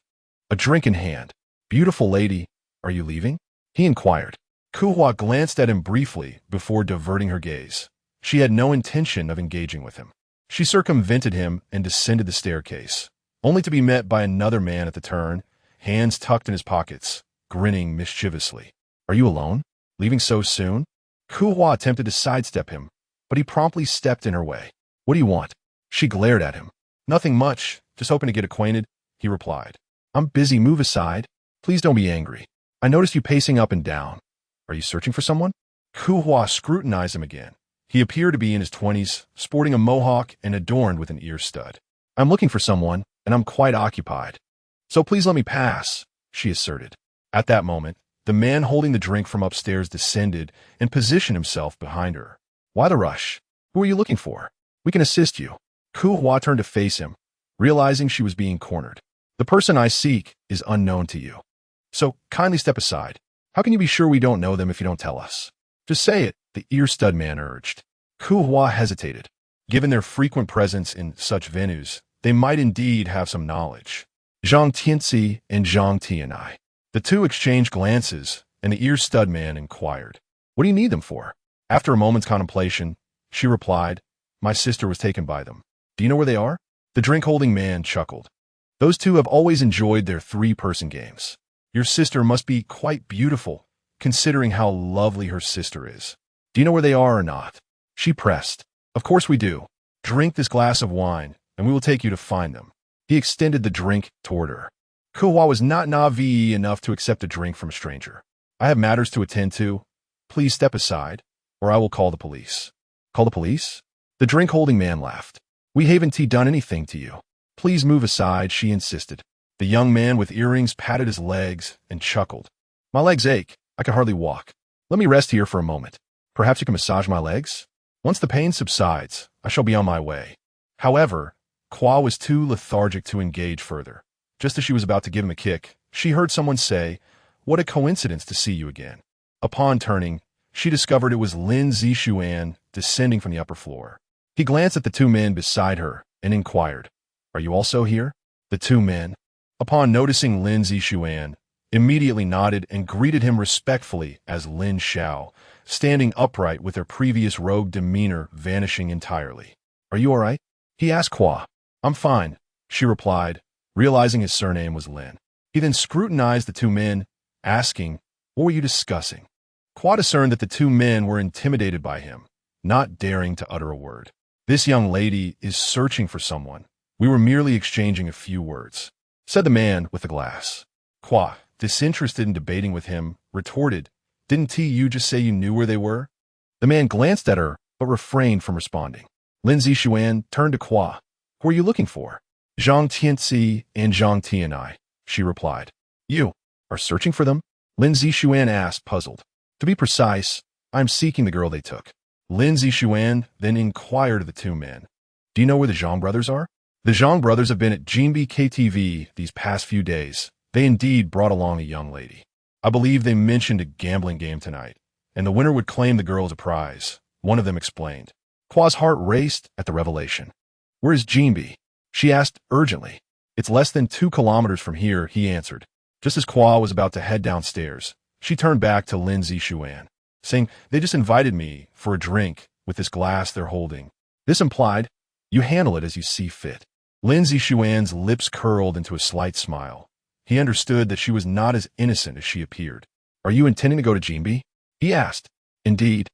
A drink in hand. Beautiful lady, are you leaving? He inquired. Kehua glanced at him briefly before diverting her gaze. She had no intention of engaging with him. She circumvented him and descended the staircase, only to be met by another man at the turn, hands tucked in his pockets, grinning mischievously. Are you alone? Leaving so soon? Kehua attempted to sidestep him, but he promptly stepped in her way. What do you want? She glared at him. Nothing much, just hoping to get acquainted, he replied. I'm busy, move aside. Please don't be angry. I noticed you pacing up and down. Are you searching for someone? Kehua scrutinized him again. He appeared to be in his 20s, sporting a mohawk and adorned with an ear stud. I'm looking for someone, and I'm quite occupied. So please let me pass, she asserted. At that moment, the man holding the drink from upstairs descended and positioned himself behind her. Why the rush? Who are you looking for? We can assist you. Kehua turned to face him, realizing she was being cornered. The person I seek is unknown to you. So kindly step aside. How can you be sure we don't know them if you don't tell us? Just say it, the ear stud man urged. Kehua hesitated. Given their frequent presence in such venues, they might indeed have some knowledge. Zhang Tianzi and Zhang Tianai. The two exchanged glances, and the ear stud man inquired, What do you need them for? After a moment's contemplation, she replied, My sister was taken by them. Do you know where they are? The drink-holding man chuckled. Those two have always enjoyed their three-person games. Your sister must be quite beautiful, considering how lovely her sister is. Do you know where they are or not? She pressed. Of course we do. Drink this glass of wine, and we will take you to find them. He extended the drink toward her. Kehua was not naive enough to accept a drink from a stranger. I have matters to attend to. Please step aside, or I will call the police. Call the police? The drink-holding man laughed. We haven't done anything to you. Please move aside, she insisted. The young man with earrings patted his legs and chuckled. My legs ache. I can hardly walk. Let me rest here for a moment. Perhaps you can massage my legs? Once the pain subsides, I shall be on my way. However, Kehua was too lethargic to engage further. Just as she was about to give him a kick, she heard someone say, What a coincidence to see you again. Upon turning, she discovered it was Lin Zhishuan descending from the upper floor. He glanced at the two men beside her and inquired, Are you also here? The two men, upon noticing Lin Zhishuan, immediately nodded and greeted him respectfully as Lin Xiao, standing upright with their previous rogue demeanor vanishing entirely. Are you all right? He asked Kehua. I'm fine, she replied, realizing his surname was Lin. He then scrutinized the two men, asking, What were you discussing? Kehua discerned that the two men were intimidated by him, not daring to utter a word. This young lady is searching for someone. We were merely exchanging a few words, said the man with the glass. Kehua, disinterested in debating with him, retorted, Didn't you just say you knew where they were? The man glanced at her, but refrained from responding. Lin Zhishuan turned to Kehua. Who are you looking for? Zhang Tianxi and Zhang Tianai, she replied. You are searching for them? Lin Zhishuan asked, puzzled. To be precise, I am seeking the girl they took. Lin Zhishuan then inquired of the two men. Do you know where the Zhang brothers are? The Zhang brothers have been at Jinbi KTV these past few days. They indeed brought along a young lady. I believe they mentioned a gambling game tonight, and the winner would claim the girl as a prize, one of them explained. Kehua's heart raced at the revelation. Where is Jinbi? She asked urgently. It's less than 2 kilometers from here, he answered. Just as Kehua was about to head downstairs, she turned back to Lin Zhishuan, saying, They just invited me for a drink with this glass they're holding. This implied, You handle it as you see fit. Lin Zhishuan's lips curled into a slight smile. He understood that she was not as innocent as she appeared. Are you intending to go to Jinbi? He asked. Indeed.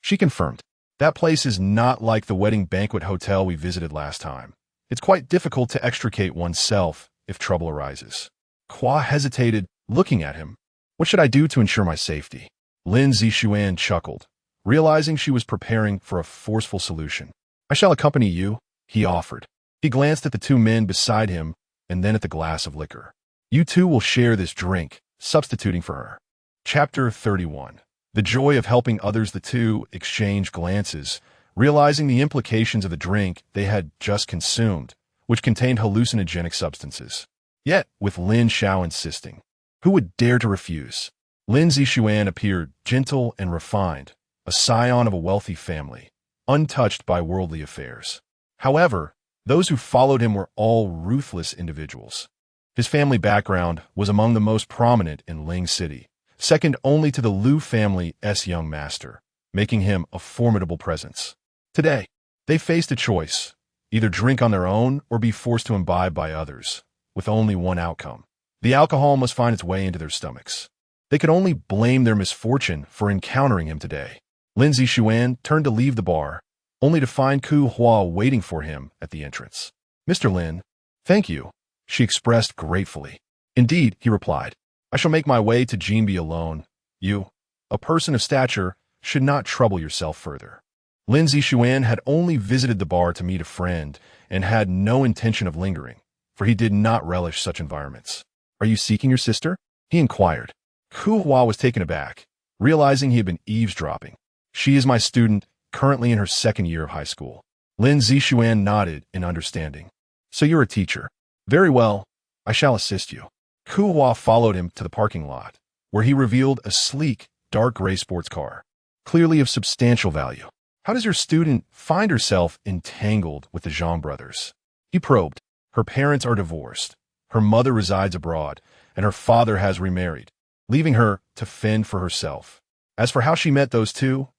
She confirmed. That place is not like the wedding banquet hotel we visited last time. It's quite difficult to extricate oneself if trouble arises. Kehua hesitated, looking at him. What should I do to ensure my safety? Lin Zhishuan chuckled, realizing she was preparing for a forceful solution. I shall accompany you, he offered. He glanced at the two men beside him and then at the glass of liquor. You two will share this drink, substituting for her. Chapter 31. The joy of helping others. The two exchanged glances, realizing the implications of the drink they had just consumed, which contained hallucinogenic substances. Yet, with Lin Xiao insisting, who would dare to refuse? Lin Zhishuan appeared gentle and refined, a scion of a wealthy family, untouched by worldly affairs. However, those who followed him were all ruthless individuals. His family background was among the most prominent in Ling City, second only to the Liu family's young master, making him a formidable presence. Today, they faced a choice, either drink on their own or be forced to imbibe by others, with only one outcome. The alcohol must find its way into their stomachs. They could only blame their misfortune for encountering him today. Lin Zhishuan turned to leave the bar, only to find Kehua waiting for him at the entrance. Mr. Lin, thank you, she expressed gratefully. Indeed, he replied. I shall make my way to Jinbi alone. You, a person of stature, should not trouble yourself further. Lin Zhishuan had only visited the bar to meet a friend and had no intention of lingering, for he did not relish such environments. Are you seeking your sister? He inquired. Kehua was taken aback, realizing he had been eavesdropping. She is my student, currently in her 2nd year of high school. Lin Zhishuan nodded in understanding. So you're a teacher. Very well, I shall assist you. Kehua followed him to the parking lot, where he revealed a sleek, dark gray sports car, clearly of substantial value. How does your student find herself entangled with the Zhang brothers? He probed. Her parents are divorced. Her mother resides abroad, and her father has remarried, leaving her to fend for herself. As for how she met those two,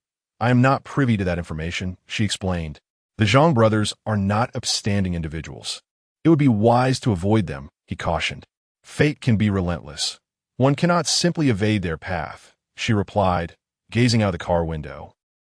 I am not privy to that information, she explained. The Zhang brothers are not upstanding individuals. It would be wise to avoid them, he cautioned. Fate can be relentless. One cannot simply evade their path, she replied, gazing out of the car window,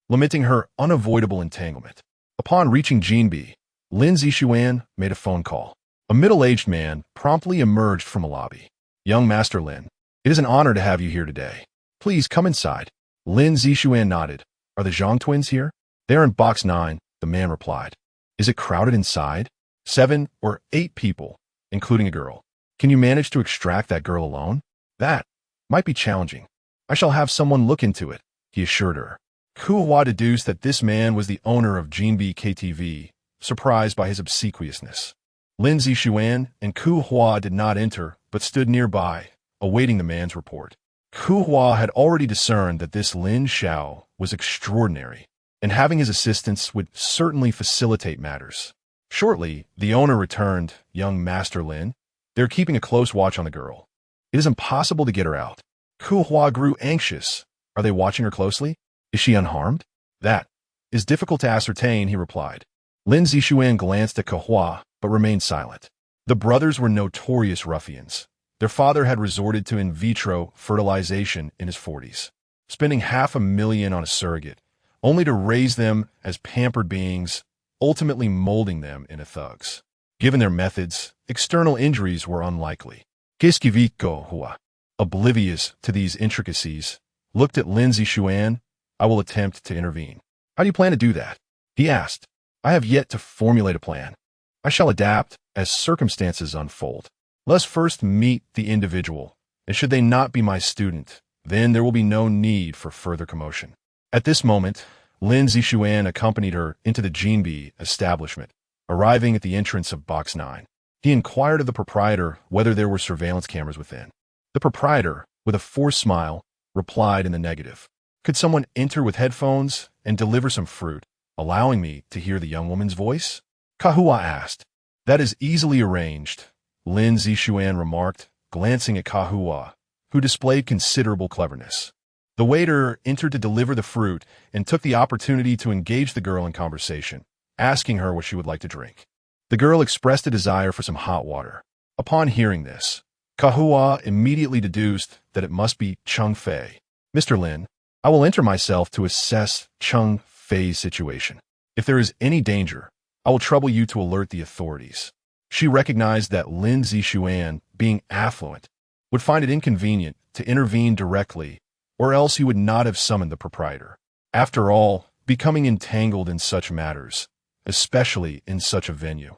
lamenting her unavoidable entanglement. Upon reaching Jinbi, Lin Zixuan made a phone call. A middle-aged man promptly emerged from a lobby. "Young Master Lin, it is an honor to have you here today. Please come inside." Lin Zixuan nodded. "Are the Zhang twins here?" "They're in box 9, the man replied. "Is it crowded inside?" 7 or 8 people, including a girl. "Can you manage to extract that girl alone?" "That might be challenging. I shall have someone look into it," he assured her. Kehua deduced that this man was the owner of Jinbi KTV, surprised by his obsequiousness. Lin Zixuan and Kehua did not enter, but stood nearby, awaiting the man's report. Kehua had already discerned that this Lin Xiao was extraordinary, and having his assistance would certainly facilitate matters. Shortly, the owner returned. "Young Master Lin, they're keeping a close watch on the girl. It is impossible to get her out." Kehua grew anxious. "Are they watching her closely? Is she unharmed?" "That is difficult to ascertain," he replied. Lin Zixuan glanced at Kehua, but remained silent. The brothers were notorious ruffians. Their father had resorted to in vitro fertilization in his 40s, spending $500,000 on a surrogate, only to raise them as pampered beings, ultimately molding them into thugs. Given their methods, external injuries were unlikely. Kehua, oblivious to these intricacies, looked at Lin Zixuan. "I will attempt to intervene." "How do you plan to do that?" he asked. "I have yet to formulate a plan. I shall adapt as circumstances unfold. Let us first meet the individual, and should they not be my student, then there will be no need for further commotion." At this moment, Lin Zixuan accompanied her into the Jinbi establishment, arriving at the entrance of box 9. He inquired of the proprietor whether there were surveillance cameras within. The proprietor, with a forced smile, replied in the negative. "Could someone enter with headphones and deliver some fruit, allowing me to hear the young woman's voice?" Kehua asked. "That is easily arranged," Lin Zixuan remarked, glancing at Kehua, who displayed considerable cleverness. The waiter entered to deliver the fruit and took the opportunity to engage the girl in conversation, asking her what she would like to drink. The girl expressed a desire for some hot water. Upon hearing this, Kehua immediately deduced that it must be Cheng Fei. "Mr. Lin, I will enter myself to assess Cheng Fei's situation. If there is any danger, I will trouble you to alert the authorities." She recognized that Lin Zixuan, being affluent, would find it inconvenient to intervene directly, or else he would not have summoned the proprietor. After all, becoming entangled in such matters, especially in such a venue,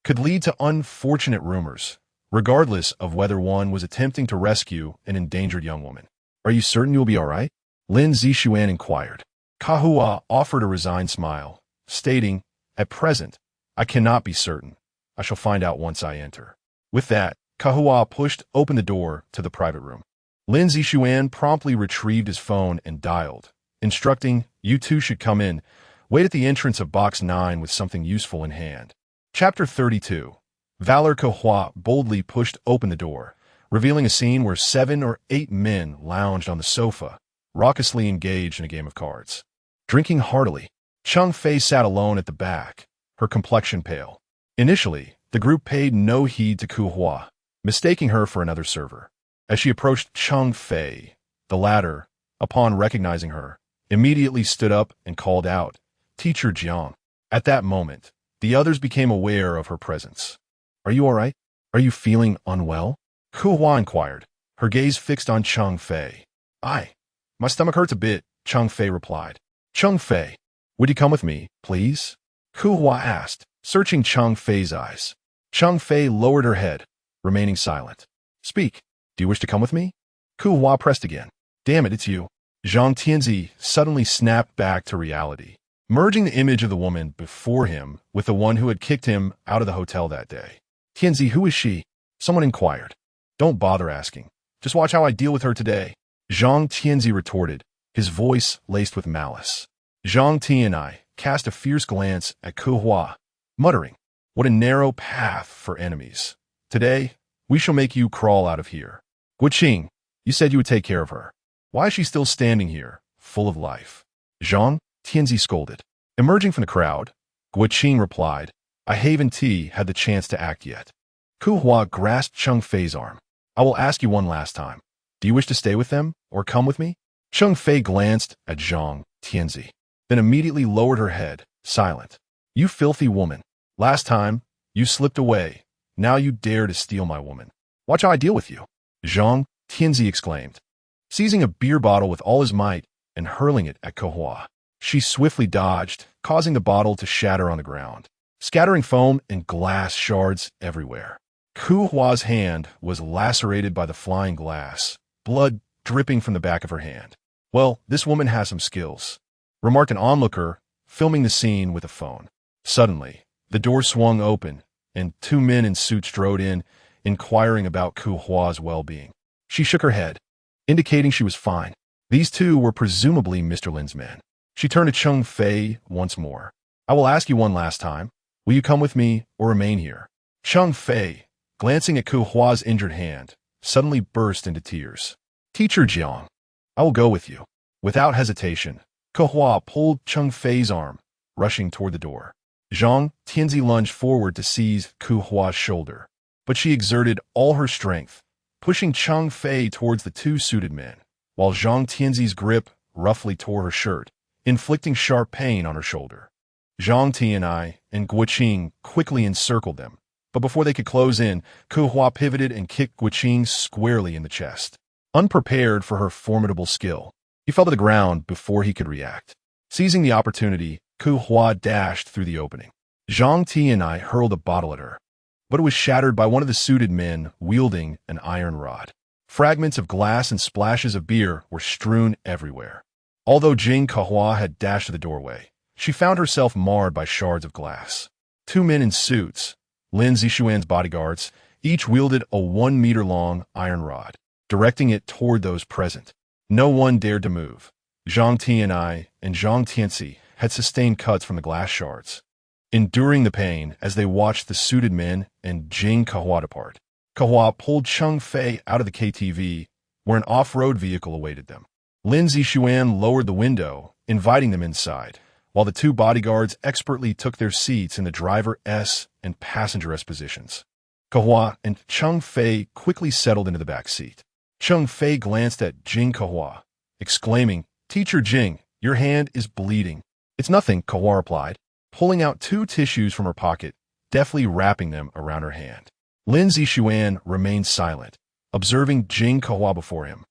could lead to unfortunate rumors, regardless of whether one was attempting to rescue an endangered young woman. "Are you certain you will be all right?" Lin Zixuan inquired. Kehua offered a resigned smile, stating, "At present, I cannot be certain. I shall find out once I enter." With that, Kehua pushed open the door to the private room. Lin Zixuan promptly retrieved his phone and dialed, instructing, "You two should come in. Wait at the entrance of box 9 with something useful in hand." Chapter 32. Valor. Kehua boldly pushed open the door, revealing a scene where 7 or 8 men lounged on the sofa, raucously engaged in a game of cards. Drinking heartily, Cheng Fei sat alone at the back, her complexion pale. Initially, the group paid no heed to Kehua, mistaking her for another server. As she approached Cheng Fei, the latter, upon recognizing her, immediately stood up and called out, "Teacher Jiang." At that moment, the others became aware of her presence. "Are you all right? Are you feeling unwell?" Kehua inquired, her gaze fixed on Cheng Fei. My stomach hurts a bit," Cheng Fei replied. "Cheng Fei, would you come with me, please?" Kehua asked, searching Cheng Fei's eyes. Cheng Fei lowered her head, remaining silent. "Speak. Do you wish to come with me?" Kehua pressed again. "Damn it, it's you." Zhang Tianzi suddenly snapped back to reality, merging the image of the woman before him with the one who had kicked him out of the hotel that day. "Tianzi, who is she?" someone inquired. "Don't bother asking. Just watch how I deal with her today," Zhang Tianzi retorted, his voice laced with malice. Zhang Tianzi cast a fierce glance at Kehua, muttering, "What a narrow path for enemies. Today, we shall make you crawl out of here." "Guoqing, you said you would take care of her. Why is she still standing here, full of life?" Zhang Tianzi scolded. Emerging from the crowd, Guoqing replied, "I haven't had the chance to act yet." Kehua grasped Cheng Fei's arm. "I will ask you one last time. Do you wish to stay with them, or come with me?" Cheng Fei glanced at Jiang Kehua, then immediately lowered her head, silent. You filthy woman. Last time, you slipped away. Now you dare to steal my woman. Watch how I deal with you. Jiang Kehua exclaimed, seizing a beer bottle with all his might and hurling it at Kehua. She swiftly dodged, causing the bottle to shatter on the ground, scattering foam and glass shards everywhere. Kehua's hand was lacerated by the flying glass, blood dripping from the back of her hand. Well, this woman has some skills, remarked an onlooker, filming the scene with a phone. Suddenly, the door swung open, and two men in suits strode in, inquiring about Kehua's well-being. She shook her head, indicating she was fine. These two were presumably Mr. Lin's men. She turned to Cheng Fei once more. I will ask you one last time. Will you come with me or remain here? Cheng Fei, glancing at Kehua's injured hand, suddenly burst into tears. Teacher Jiang, I will go with you. Without hesitation, Kehua pulled Cheng Fei's arm, rushing toward the door. Jiang Kehua lunged forward to seize Kehua's shoulder, but she exerted all her strength, pushing Cheng Fei towards the two suited men, while Jiang Kehua's grip roughly tore her shirt, inflicting sharp pain on her shoulder. Jiang Kehua and Guoqing quickly encircled them, but before they could close in, Kehua pivoted and kicked Guoqing squarely in the chest. Unprepared for her formidable skill, he fell to the ground before he could react. Seizing the opportunity, Kehua dashed through the opening. Jiang Kehua hurled a bottle at her, but it was shattered by one of the suited men wielding an iron rod. Fragments of glass and splashes of beer were strewn everywhere. Although Jiang Kehua had dashed to the doorway, she found herself marred by shards of glass. Two men in suits, Lin Zixuan's bodyguards, each wielded a 1-meter-long iron rod, directing it toward those present. No one dared to move. Jiang Kehua and Jiang Kehua had sustained cuts from the glass shards, enduring the pain as they watched the suited men and Jiang Kehua depart. Kehua pulled Cheng Fei out of the KTV, where an off-road vehicle awaited them. Lin Zixuan lowered the window, inviting them inside, while the two bodyguards expertly took their seats in the driver S and passenger S positions. Kehua and Cheng Fei quickly settled into the back seat. Cheng Fei glanced at Jiang Kehua, exclaiming, Teacher Jiang, your hand is bleeding. It's nothing, Kehua replied, pulling out two tissues from her pocket, deftly wrapping them around her hand. Lin Zixuan remained silent, observing Jiang Kehua before him.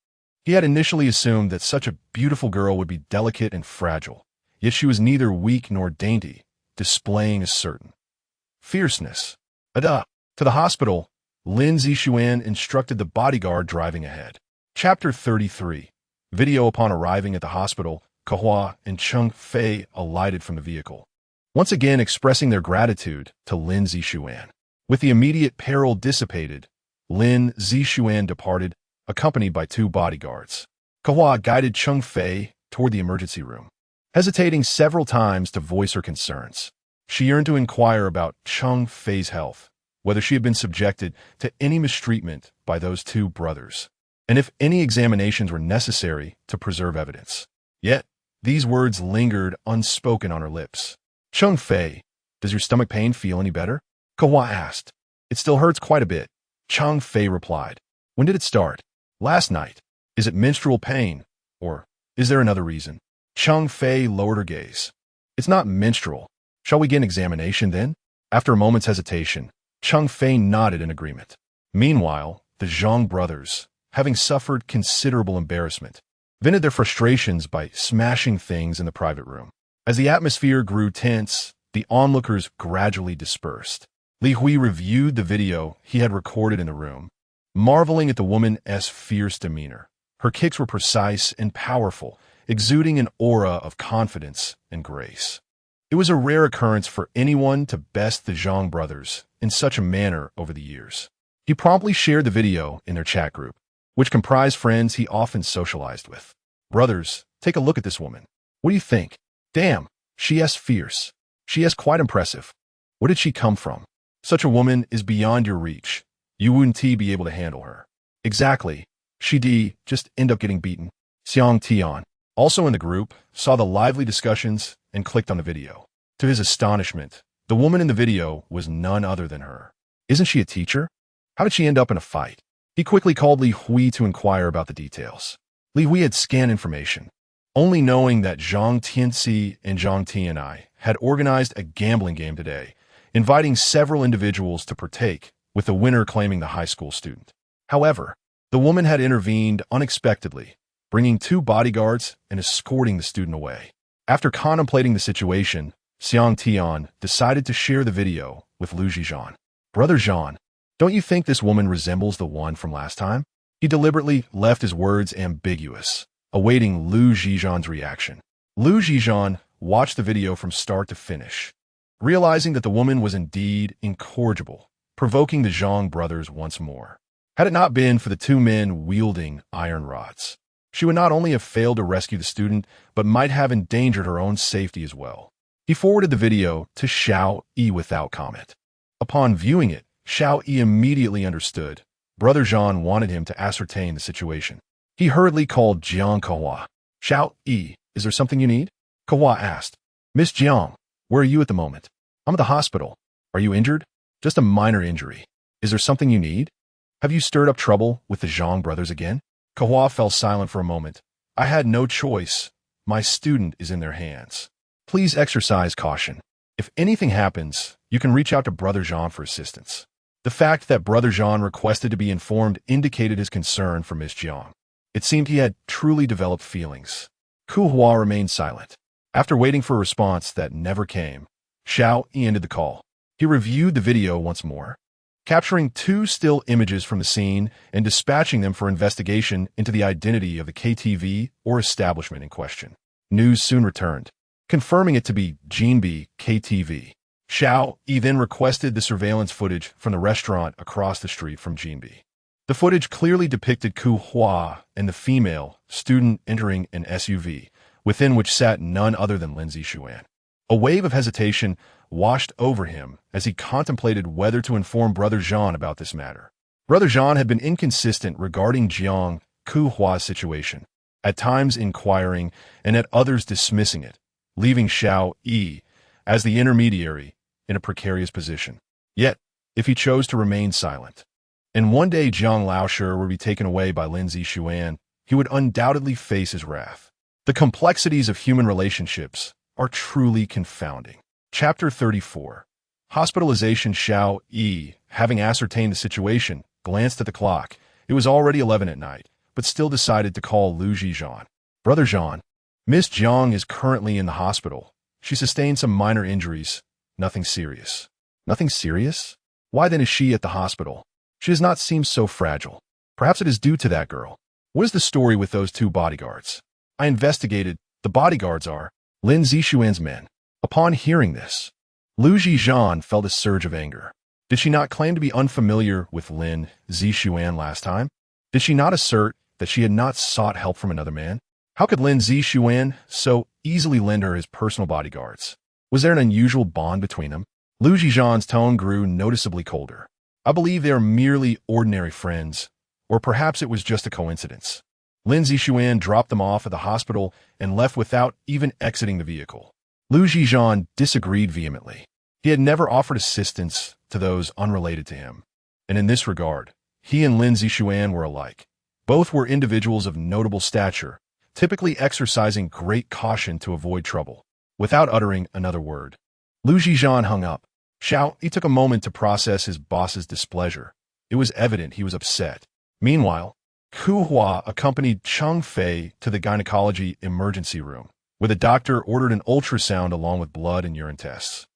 He had initially assumed that such a beautiful girl would be delicate and fragile, yet she was neither weak nor dainty, displaying a certain fierceness. Ada! To the hospital, Lin Zixuan instructed the bodyguard driving ahead. Chapter 33. Video. Upon arriving at the hospital, Kehua and Cheng Fei alighted from the vehicle, once again expressing their gratitude to Lin Zixuan. With the immediate peril dissipated, Lin Zixuan departed, accompanied by two bodyguards. Kehua guided Cheng Fei toward the emergency room, hesitating several times to voice her concerns. She yearned to inquire about Cheng Fei's health, whether she had been subjected to any mistreatment by those two brothers, and if any examinations were necessary to preserve evidence. Yet, these words lingered unspoken on her lips. Cheng Fei, does your stomach pain feel any better? Kehua asked. It still hurts quite a bit. Cheng Fei replied. When did it start? Last night. Is it menstrual pain? Or is there another reason? Cheng Fei lowered her gaze. It's not menstrual. Shall we get an examination then? After a moment's hesitation, Cheng Fei nodded in agreement. Meanwhile, the Zhang brothers, having suffered considerable embarrassment, vented their frustrations by smashing things in the private room. As the atmosphere grew tense, the onlookers gradually dispersed. Li Hui reviewed the video he had recorded in the room, marveling at the woman's fierce demeanor. Her kicks were precise and powerful, exuding an aura of confidence and grace. It was a rare occurrence for anyone to best the Zhang brothers in such a manner over the years. He promptly shared the video in their chat group, which comprised friends he often socialized with. Brothers, take a look at this woman. What do you think? Damn, she is fierce. She is quite impressive. Where did she come from? Such a woman is beyond your reach. You wouldn't be able to handle her. Exactly. She'd just end up getting beaten. Xiang Tian, also in the group, saw the lively discussions and clicked on the video. To his astonishment, the woman in the video was none other than her. Isn't she a teacher? How did she end up in a fight? He quickly called Li Hui to inquire about the details. Li Hui had scanned information, only knowing that Zhang Tianxi and Zhang Tianai had organized a gambling game today, inviting several individuals to partake, with the winner claiming the high school student. However, the woman had intervened unexpectedly, bringing 2 bodyguards and escorting the student away. After contemplating the situation, Xiang Tian decided to share the video with Lu Zhi. "Brother Zhan, don't you think this woman resembles the one from last time?" He deliberately left his words ambiguous, awaiting Lu Zhi's reaction. Lu Zhi watched the video from start to finish, realizing that the woman was indeed incorrigible, provoking the Zhang brothers once more. Had it not been for the 2 men wielding iron rods, she would not only have failed to rescue the student, but might have endangered her own safety as well. He forwarded the video to Xiao Yi without comment. Upon viewing it, Xiao Yi immediately understood. Brother Zhan wanted him to ascertain the situation. He hurriedly called Jiang Kehua. "Xiao Yi, is there something you need?" Kehua asked. "Miss Jiang, where are you at the moment?" "I'm at the hospital." "Are you injured?" "Just a minor injury." "Is there something you need?" "Have you stirred up trouble with the Zhang brothers again?" Kehua fell silent for a moment. "I had no choice. My student is in their hands. Please exercise caution. If anything happens, you can reach out to Brother Zhan for assistance." The fact that Brother Zhan requested to be informed indicated his concern for Miss Jiang. It seemed he had truly developed feelings. Kehua remained silent. After waiting for a response that never came, Xiao Yi ended the call. He reviewed the video once more, capturing 2 still images from the scene and dispatching them for investigation into the identity of the KTV or establishment in question. News soon returned, confirming it to be Jinbi KTV. Xiao Yi then requested the surveillance footage from the restaurant across the street from Jinbi. The footage clearly depicted Kehua and the female student entering an SUV, within which sat none other than Lin Zixuan. A wave of hesitation washed over him as he contemplated whether to inform Brother Zhan about this matter. Brother Zhan had been inconsistent regarding Jiang Kehua's situation, at times inquiring and at others dismissing it, leaving Xiao Yi, as the intermediary, in a precarious position. Yet, if he chose to remain silent, and one day Jiang Laoshi would be taken away by Lin Zixuan, he would undoubtedly face his wrath. The complexities of human relationships are truly confounding. Chapter 34. Hospitalization. Xiao Yi, having ascertained the situation, glanced at the clock. It was already 11 at night, but still decided to call Lu Zhi. "Brother Zhan, Miss Jiang is currently in the hospital. She sustained some minor injuries. Nothing serious." "Nothing serious? Why then is she at the hospital? She does not seem so fragile." "Perhaps it is due to that girl." "What is the story with those 2 bodyguards?" "I investigated. The bodyguards are Lin Zixuan's men." Upon hearing this, Lu Zhi felt a surge of anger. Did she not claim to be unfamiliar with Lin Zixuan last time? Did she not assert that she had not sought help from another man? How could Lin Zixuan so easily lend her his personal bodyguards? Was there an unusual bond between them? Lu Zhi's tone grew noticeably colder. "I believe they are merely ordinary friends, or perhaps it was just a coincidence." Lin Zixuan dropped them off at the hospital and left without even exiting the vehicle. Lu Zhi disagreed vehemently. He had never offered assistance to those unrelated to him, and in this regard, he and Lin Zixuan were alike. Both were individuals of notable stature, typically exercising great caution to avoid trouble. Without uttering another word, Lu Zhi hung up. Xiao Yi took a moment to process his boss's displeasure. It was evident he was upset. Meanwhile, Kehua accompanied Cheng Fei to the gynecology emergency room, where the doctor ordered an ultrasound along with blood and urine tests.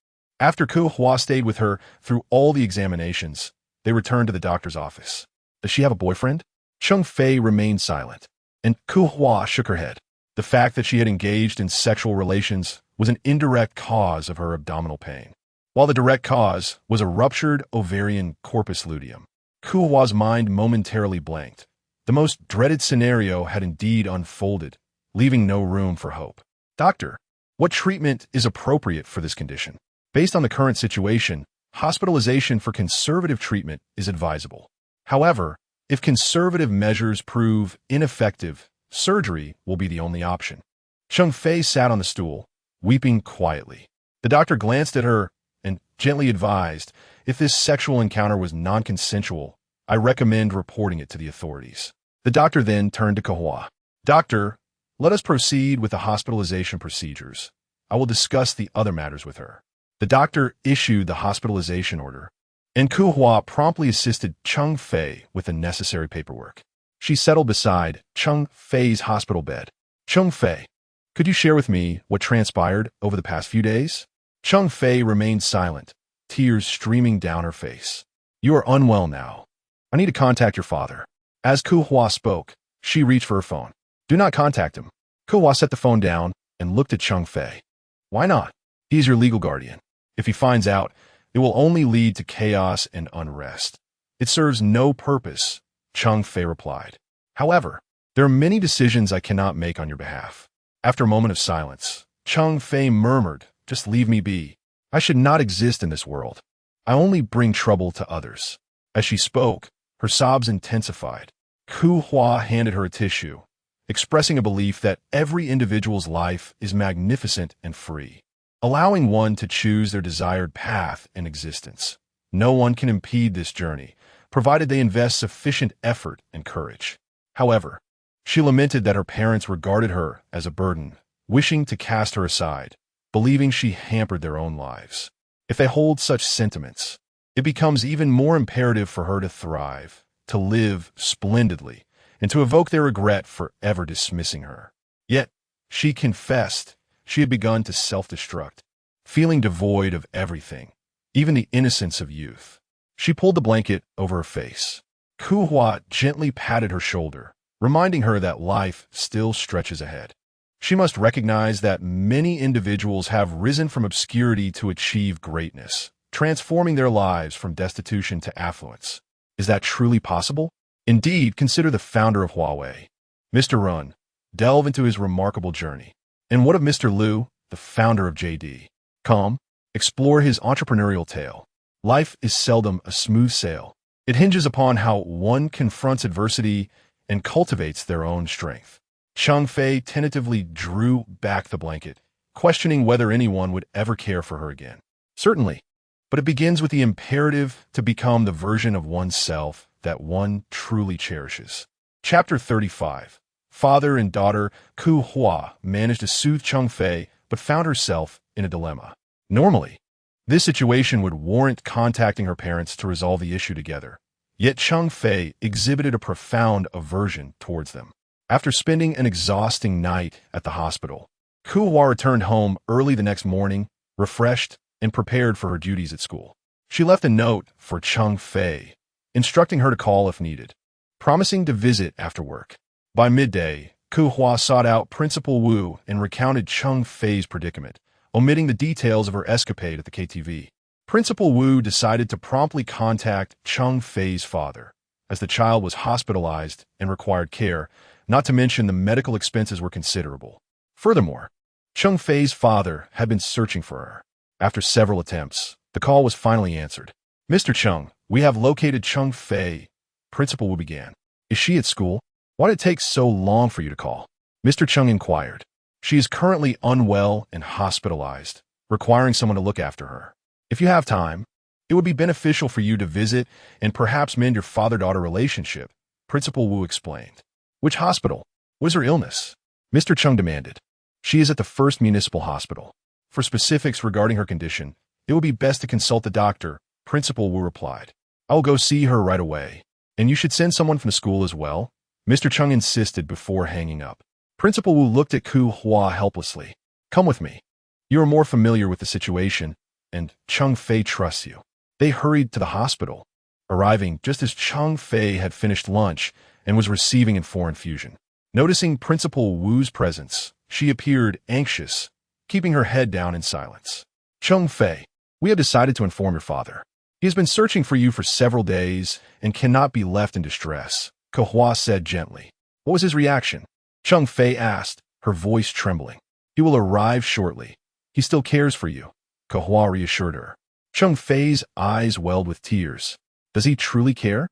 After Kehua stayed with her through all the examinations, they returned to the doctor's office. "Does she have a boyfriend?" Cheng Fei remained silent, and Kehua shook her head. The fact that she had engaged in sexual relations was an indirect cause of her abdominal pain, while the direct cause was a ruptured ovarian corpus luteum. Kehua's mind momentarily blanked. The most dreaded scenario had indeed unfolded, leaving no room for hope. "Doctor, what treatment is appropriate for this condition?" "Based on the current situation, hospitalization for conservative treatment is advisable. However, if conservative measures prove ineffective, surgery will be the only option." Cheng Fei sat on the stool, weeping quietly. The doctor glanced at her and gently advised, "If this sexual encounter was non-consensual, I recommend reporting it to the authorities." The doctor then turned to Kehua. Doctor, let us proceed with the hospitalization procedures. I will discuss the other matters with her. The doctor issued the hospitalization order, and Kehua promptly assisted Cheng Fei with the necessary paperwork. She settled beside Cheng Fei's hospital bed. Cheng Fei, could you share with me what transpired over the past few days? Cheng Fei remained silent, tears streaming down her face. You are unwell now. I need to contact your father. As Kehua spoke, she reached for her phone. Do not contact him. Kehua set the phone down and looked at Cheng Fei. Why not? He is your legal guardian. If he finds out, it will only lead to chaos and unrest. It serves no purpose, Cheng Fei replied. However, there are many decisions I cannot make on your behalf. After a moment of silence, Cheng Fei murmured, just leave me be. I should not exist in this world. I only bring trouble to others. As she spoke, her sobs intensified. Kehua handed her a tissue, expressing a belief that every individual's life is magnificent and free, allowing one to choose their desired path in existence. No one can impede this journey, provided they invest sufficient effort and courage. However, she lamented that her parents regarded her as a burden, wishing to cast her aside, believing she hampered their own lives. If they hold such sentiments, it becomes even more imperative for her to thrive, to live splendidly, and to evoke their regret for ever dismissing her. Yet, she confessed she had begun to self-destruct, feeling devoid of everything, even the innocence of youth. She pulled the blanket over her face. Kehua gently patted her shoulder, reminding her that life still stretches ahead. She must recognize that many individuals have risen from obscurity to achieve greatness, transforming their lives from destitution to affluence. Is that truly possible? Indeed, consider the founder of Huawei, Mr. Run. Delve into his remarkable journey. And what of Mr. Liu, the founder of JD.com? Explore his entrepreneurial tale. Life is seldom a smooth sail. It hinges upon how one confronts adversity and cultivates their own strength. Cheng Fei tentatively drew back the blanket, questioning whether anyone would ever care for her again. Certainly, but it begins with the imperative to become the version of oneself that one truly cherishes. Chapter 35. Father and daughter Kehua managed to soothe Cheng Fei, but found herself in a dilemma. Normally, this situation would warrant contacting her parents to resolve the issue together. Yet Cheng Fei exhibited a profound aversion towards them. After spending an exhausting night at the hospital, Kehua returned home early the next morning, refreshed and prepared for her duties at school. She left a note for Cheng Fei, instructing her to call if needed, promising to visit after work. By midday, Kehua sought out Principal Wu and recounted Cheng Fei's predicament, omitting the details of her escapade at the KTV. Principal Wu decided to promptly contact Cheng Fei's father, as the child was hospitalized and required care, not to mention the medical expenses were considerable. Furthermore, Cheng Fei's father had been searching for her. After several attempts, the call was finally answered. Mr. Cheng, we have located Cheng Fei, Principal Wu began. Is she at school? Why did it take so long for you to call? Mr. Cheng inquired. She is currently unwell and hospitalized, requiring someone to look after her. If you have time, it would be beneficial for you to visit and perhaps mend your father-daughter relationship, Principal Wu explained. Which hospital? What is her illness? Mr. Cheng demanded. She is at the First Municipal Hospital. For specifics regarding her condition, it would be best to consult the doctor, Principal Wu replied. I will go see her right away. And you should send someone from the school as well, Mr. Cheng insisted before hanging up. Principal Wu looked at Kehua helplessly. Come with me. You are more familiar with the situation, and Cheng Fei trusts you. They hurried to the hospital, arriving just as Cheng Fei had finished lunch and was receiving an infusion. Noticing Principal Wu's presence, she appeared anxious, keeping her head down in silence. Cheng Fei, we have decided to inform your father. He has been searching for you for several days and cannot be left in distress, Kehua said gently. What was his reaction? Cheng Fei asked, her voice trembling. He will arrive shortly. He still cares for you, Kehua reassured her. Cheng Fei's eyes welled with tears. Does he truly care?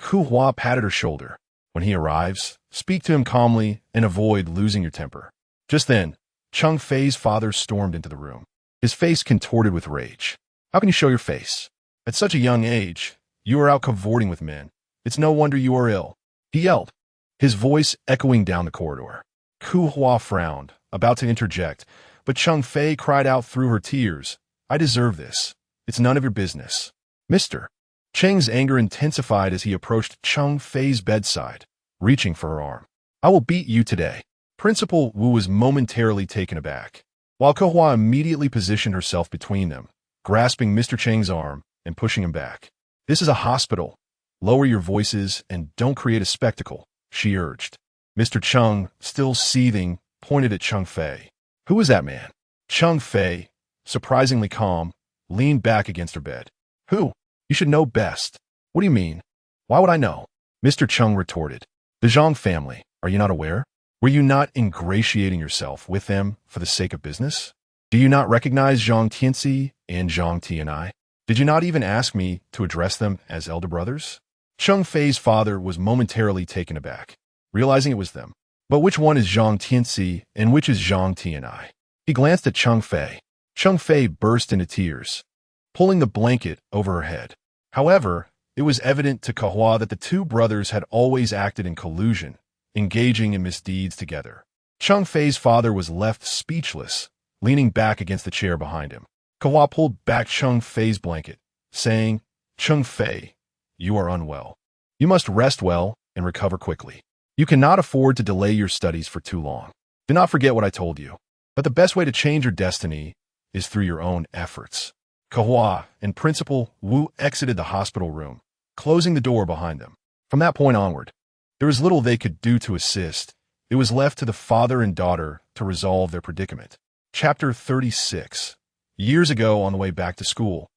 Kehua patted her shoulder. When he arrives, speak to him calmly and avoid losing your temper. Just then, Cheng Fei's father stormed into the room, his face contorted with rage. How can you show your face? At such a young age, you are out cavorting with men. It's no wonder you are ill, he yelled. his voice echoing down the corridor. Kehua frowned, about to interject, but Cheng Fei cried out through her tears, "I deserve this. It's none of your business." "Mister." Cheng's anger intensified as he approached Cheng Fei's bedside, reaching for her arm. "I will beat you today." Principal Wu was momentarily taken aback, while Kehua immediately positioned herself between them, grasping Mr. Cheng's arm and pushing him back. "This is a hospital. Lower your voices and don't create a spectacle," she urged. Mr. Cheng, still seething, pointed at Cheng Fei. "Who is that man?" Cheng Fei, surprisingly calm, leaned back against her bed. "Who? You should know best." "What do you mean? Why would I know?" Mr. Cheng retorted. "The Zhang family. Are you not aware? Were you not ingratiating yourself with them for the sake of business? Do you not recognize Zhang Tianxi and Zhang Tianai? Did you not even ask me to address them as elder brothers?" Cheng Fei's father was momentarily taken aback, realizing it was them. "But which one is Zhang Tianxi and which is Zhang Tianai?" He glanced at Cheng Fei. Cheng Fei burst into tears, pulling the blanket over her head. However, it was evident to Kehua that the two brothers had always acted in collusion, engaging in misdeeds together. Cheng Fei's father was left speechless, leaning back against the chair behind him. Kehua pulled back Cheng Fei's blanket, saying, "Cheng Fei, you are unwell. You must rest well and recover quickly. You cannot afford to delay your studies for too long. Do not forget what I told you. But the best way to change your destiny is through your own efforts." Kehua and Principal Wu exited the hospital room, closing the door behind them. From that point onward, there was little they could do to assist. It was left to the father and daughter to resolve their predicament. Chapter 36. Years ago, on the way back to school,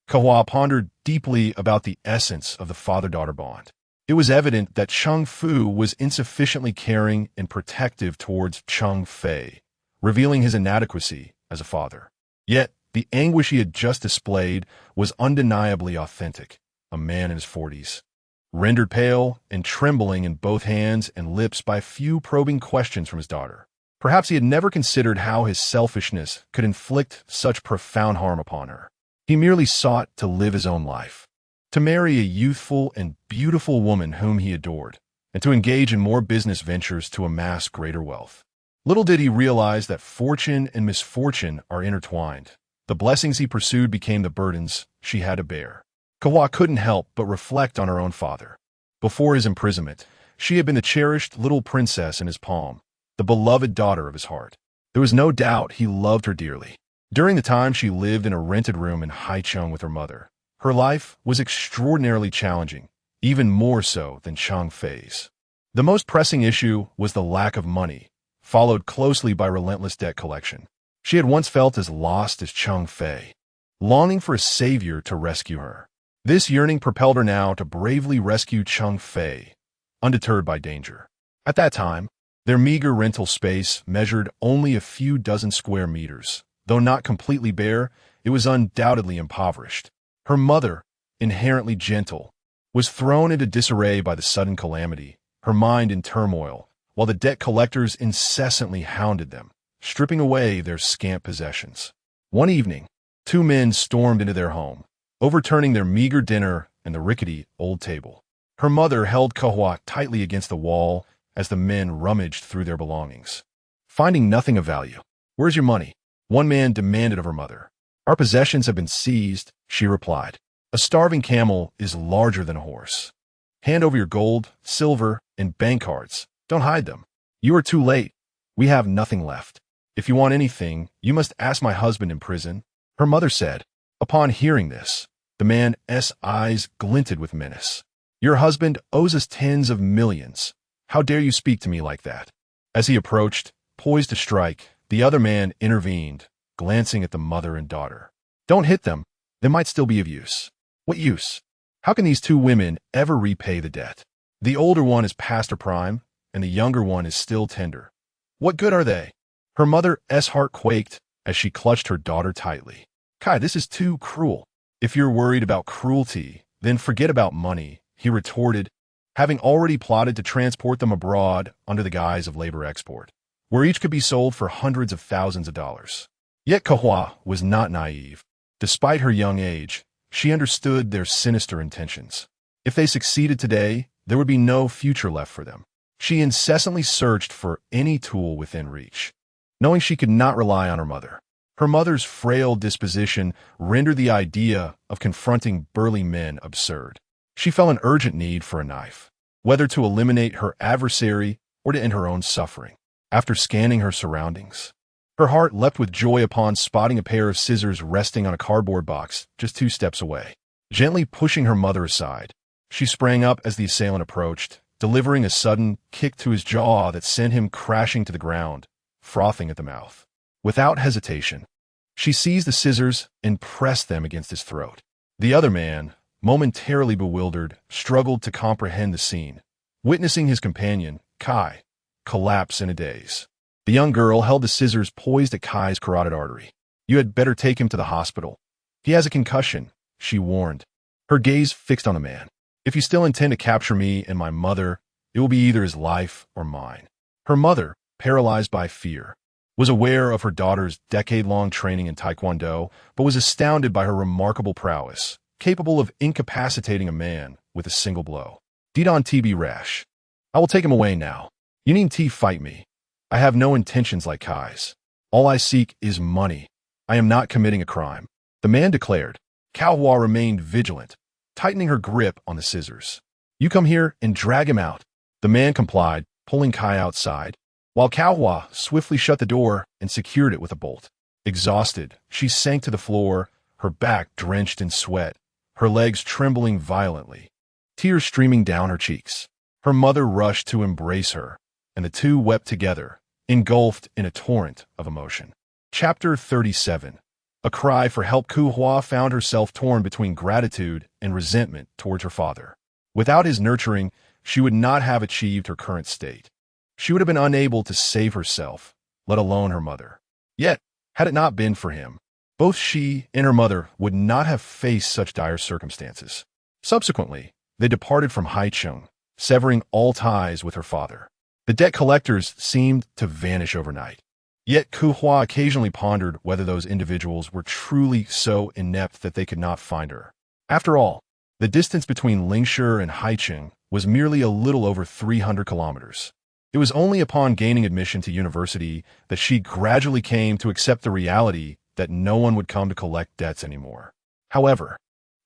Kehua pondered deeply about the essence of the father-daughter bond. It was evident that Cheng Fu was insufficiently caring and protective towards Cheng Fei, revealing his inadequacy as a father. Yet, the anguish he had just displayed was undeniably authentic. A man in his 40s, rendered pale and trembling in both hands and lips by a few probing questions from his daughter. Perhaps he had never considered how his selfishness could inflict such profound harm upon her. He merely sought to live his own life, to marry a youthful and beautiful woman whom he adored, and to engage in more business ventures to amass greater wealth. Little did he realize that fortune and misfortune are intertwined. The blessings he pursued became the burdens she had to bear. Kehua couldn't help but reflect on her own father. Before his imprisonment, she had been the cherished little princess in his palm, the beloved daughter of his heart. There was no doubt he loved her dearly. During the time she lived in a rented room in Haicheng with her mother, her life was extraordinarily challenging, even more so than Cheng Fei's. The most pressing issue was the lack of money, followed closely by relentless debt collection. She had once felt as lost as Cheng Fei, longing for a savior to rescue her. This yearning propelled her now to bravely rescue Cheng Fei, undeterred by danger. At that time, their meager rental space measured only a few dozen square meters. Though not completely bare, it was undoubtedly impoverished. Her mother, inherently gentle, was thrown into disarray by the sudden calamity, her mind in turmoil, while the debt collectors incessantly hounded them, stripping away their scant possessions. One evening, two men stormed into their home, overturning their meager dinner and the rickety old table. Her mother held Kehua tightly against the wall as the men rummaged through their belongings. Finding nothing of value, "Where's your money?" one man demanded of her mother. "Our possessions have been seized," she replied. "A starving camel is larger than a horse. Hand over your gold, silver, and bank cards. Don't hide them. You are too late. We have nothing left. If you want anything, you must ask my husband in prison," her mother said. Upon hearing this, the man's eyes glinted with menace. "Your husband owes us tens of millions. How dare you speak to me like that?" As he approached, poised to strike, the other man intervened, glancing at the mother and daughter. "Don't hit them. They might still be of use." "What use? How can these two women ever repay the debt? The older one is past her prime, and the younger one is still tender. What good are they?" Her mother's heart quaked as she clutched her daughter tightly. "Kai, this is too cruel." "If you're worried about cruelty, then forget about money," he retorted, having already plotted to transport them abroad under the guise of labor export, where each could be sold for hundreds of thousands of dollars. Yet Kehua was not naive. Despite her young age, she understood their sinister intentions. If they succeeded today, there would be no future left for them. She incessantly searched for any tool within reach, knowing she could not rely on her mother. Her mother's frail disposition rendered the idea of confronting burly men absurd. She felt an urgent need for a knife, whether to eliminate her adversary or to end her own suffering. After scanning her surroundings, her heart leapt with joy upon spotting a pair of scissors resting on a cardboard box just 2 steps away. Gently pushing her mother aside, she sprang up as the assailant approached, delivering a sudden kick to his jaw that sent him crashing to the ground, frothing at the mouth. Without hesitation, she seized the scissors and pressed them against his throat. The other man, momentarily bewildered, struggled to comprehend the scene, witnessing his companion, Kai, collapse in a daze. The young girl held the scissors poised at Kai's carotid artery. "You had better take him to the hospital. He has a concussion," she warned, her gaze fixed on the man. "If you still intend to capture me and my mother, it will be either his life or mine." Her mother, paralyzed by fear, was aware of her daughter's decade-long training in Taekwondo, but was astounded by her remarkable prowess, capable of incapacitating a man with a single blow. "Didon TB rash. I will take him away now. You needn't fight me. I have no intentions like Kai's. All I seek is money. I am not committing a crime," the man declared. Kehua remained vigilant, tightening her grip on the scissors. "You come here and drag him out." The man complied, pulling Kai outside, while Kehua swiftly shut the door and secured it with a bolt. Exhausted, she sank to the floor, her back drenched in sweat, her legs trembling violently, tears streaming down her cheeks. Her mother rushed to embrace her, and the two wept together, engulfed in a torrent of emotion. Chapter 37. A cry for help. Kehua found herself torn between gratitude and resentment towards her father. Without his nurturing, she would not have achieved her current state. She would have been unable to save herself, let alone her mother. Yet, had it not been for him, both she and her mother would not have faced such dire circumstances. Subsequently, they departed from Haicheng, severing all ties with her father. The debt collectors seemed to vanish overnight. Yet Kehua occasionally pondered whether those individuals were truly so inept that they could not find her. After all, the distance between Lingshi and Haicheng was merely a little over 300 kilometers. It was only upon gaining admission to university that she gradually came to accept the reality that no one would come to collect debts anymore. However,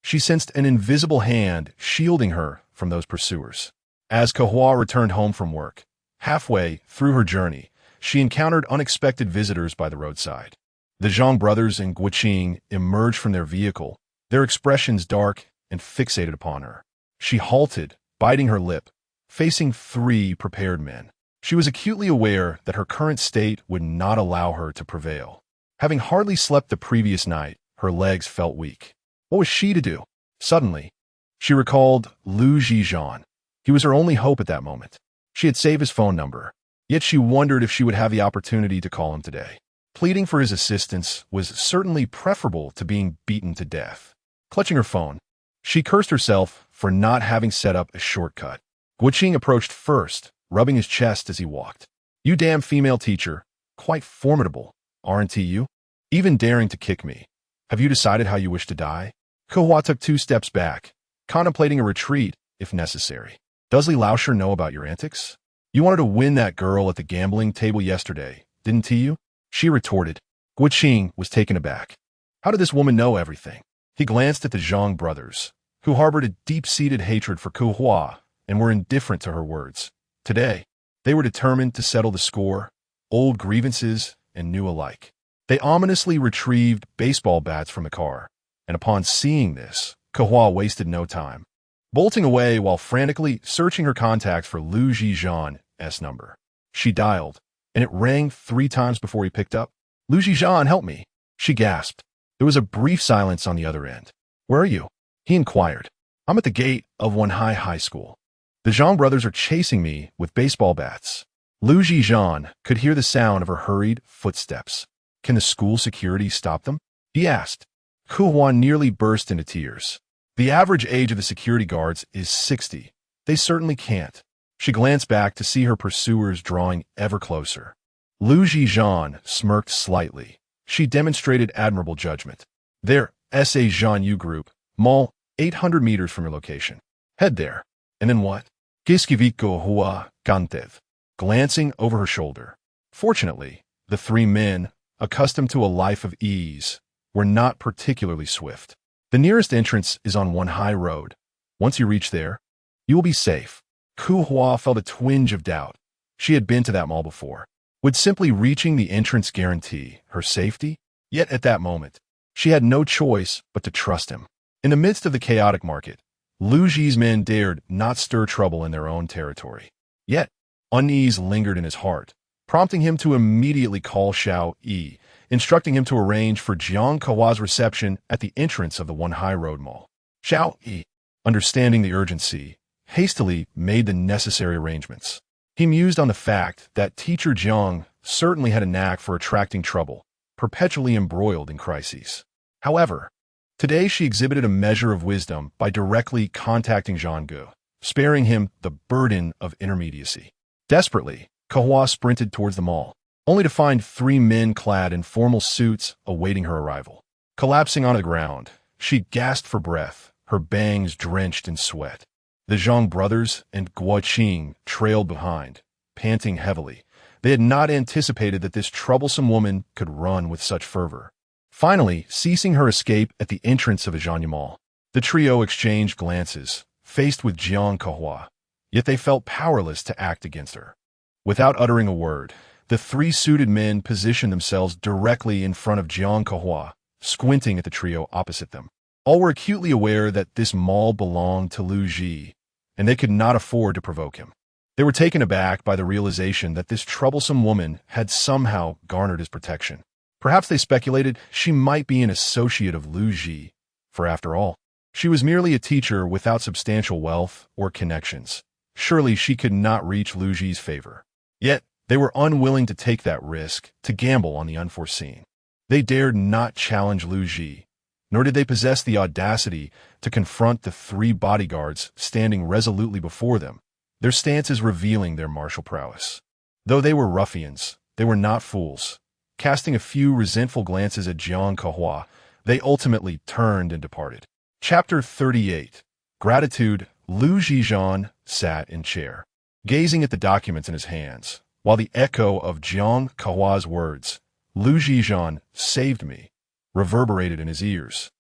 she sensed an invisible hand shielding her from those pursuers. As Kehua returned home from work, halfway through her journey, she encountered unexpected visitors by the roadside. The Zhang brothers and Guiqing emerged from their vehicle, their expressions dark and fixated upon her. She halted, biting her lip, facing 3 prepared men. She was acutely aware that her current state would not allow her to prevail. Having hardly slept the previous night, her legs felt weak. What was she to do? Suddenly, she recalled Zhi Zhan. He was her only hope at that moment. She had saved his phone number, yet she wondered if she would have the opportunity to call him today. Pleading for his assistance was certainly preferable to being beaten to death. Clutching her phone, she cursed herself for not having set up a shortcut. Guiqing approached first, rubbing his chest as he walked. "You damn female teacher, quite formidable, aren't you? Even daring to kick me. Have you decided how you wish to die?" Kehua took 2 steps back, contemplating a retreat if necessary. "Does Li Laosher know about your antics? You wanted to win that girl at the gambling table yesterday, didn't you?" she retorted. Guiqing was taken aback. How did this woman know everything? He glanced at the Zhang brothers, who harbored a deep-seated hatred for Kehua and were indifferent to her words. Today, they were determined to settle the score, old grievances and new alike. They ominously retrieved baseball bats from the car, and upon seeing this, Kehua wasted no time, bolting away while frantically searching her contacts for Zhi Zhan's number. She dialed, and it rang 3 times before he picked up. "Zhi Zhan, help me," she gasped. There was a brief silence on the other end. "Where are you?" he inquired. "I'm at the gate of Wenhai High School. The Zhang brothers are chasing me with baseball bats." Zhi Zhan could hear the sound of her hurried footsteps. "Can the school security stop them?" he asked. Kehua nearly burst into tears. "The average age of the security guards is 60. They certainly can't." She glanced back to see her pursuers drawing ever closer. Zhi Zhan smirked slightly. She demonstrated admirable judgment. "There, S.A. Zhan U Group, Mall, 800 meters from your location. Head there." "And then what?" Jiang Kehua, glancing over her shoulder. Fortunately, the three men, accustomed to a life of ease, were not particularly swift. The nearest entrance is on one high road. Once you reach there, you will be safe. Kehua felt a twinge of doubt. She had been to that mall before. Would simply reaching the entrance guarantee her safety? Yet at that moment, she had no choice but to trust him. In the midst of the chaotic market, Lu Zhi's men dared not stir trouble in their own territory. Yet, unease lingered in his heart, prompting him to immediately call Xiao Yi, instructing him to arrange for Jiang Kehua's reception at the entrance of the One High Road Mall. Xiao Yi, understanding the urgency, hastily made the necessary arrangements. He mused on the fact that teacher Jiang certainly had a knack for attracting trouble, perpetually embroiled in crises. However, today she exhibited a measure of wisdom by directly contacting Zhang Gu, sparing him the burden of intermediacy. Desperately, Kehua sprinted towards the mall, only to find three men clad in formal suits awaiting her arrival. Collapsing on the ground, she gasped for breath, her bangs drenched in sweat. The Zhang brothers and Guo Qing trailed behind, panting heavily. They had not anticipated that this troublesome woman could run with such fervor. Finally, ceasing her escape at the entrance of a Zhanya Mall, the trio exchanged glances, faced with Jiang Kehua, yet they felt powerless to act against her. Without uttering a word, the three suited men positioned themselves directly in front of Jiang Kehua, squinting at the trio opposite them. All were acutely aware that this mall belonged to Lu Zhi, and they could not afford to provoke him. They were taken aback by the realization that this troublesome woman had somehow garnered his protection. Perhaps they speculated she might be an associate of Lu Zhi, for after all, she was merely a teacher without substantial wealth or connections. Surely she could not reach Lu Zhi's favor. Yet, they were unwilling to take that risk, to gamble on the unforeseen. They dared not challenge Lu Zhi, nor did they possess the audacity to confront the three bodyguards standing resolutely before them, their stances revealing their martial prowess. Though they were ruffians, they were not fools. Casting a few resentful glances at Jiang Kehua, they ultimately turned and departed. Chapter 38. Gratitude. Lu Zhizhan sat in chair, gazing at the documents in his hands, while the echo of Jiang Kehua's words, "Lu Zhizhan saved me," reverberated in his ears.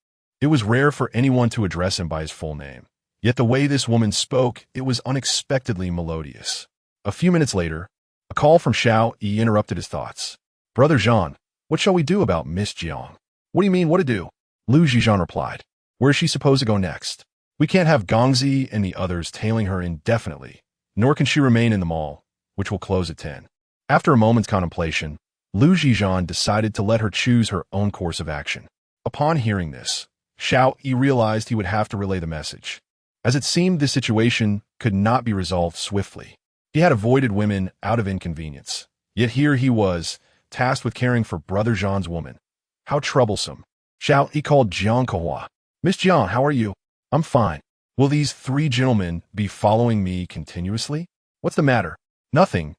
It was rare for anyone to address him by his full name, yet the way this woman spoke, it was unexpectedly melodious. A few minutes later, a call from Xiao Yi interrupted his thoughts. "Brother Zhan, what shall we do about Miss Jiang?" "What do you mean, what to do?" Lu Zhizhan replied. "Where is she supposed to go next? We can't have Gongzi and the others tailing her indefinitely, nor can she remain in the mall, which will close at 10. After a moment's contemplation, Lu Zhizhan decided to let her choose her own course of action. Upon hearing this, Xiao Yi realized he would have to relay the message, as it seemed this situation could not be resolved swiftly. He had avoided women out of inconvenience, yet here he was, tasked with caring for Brother Zhan's woman. How troublesome. Xiao Yi called Jiang Kehua. "Miss Jiang, how are you?" "I'm fine. Will these three gentlemen be following me continuously?" "What's the matter?" Nothing.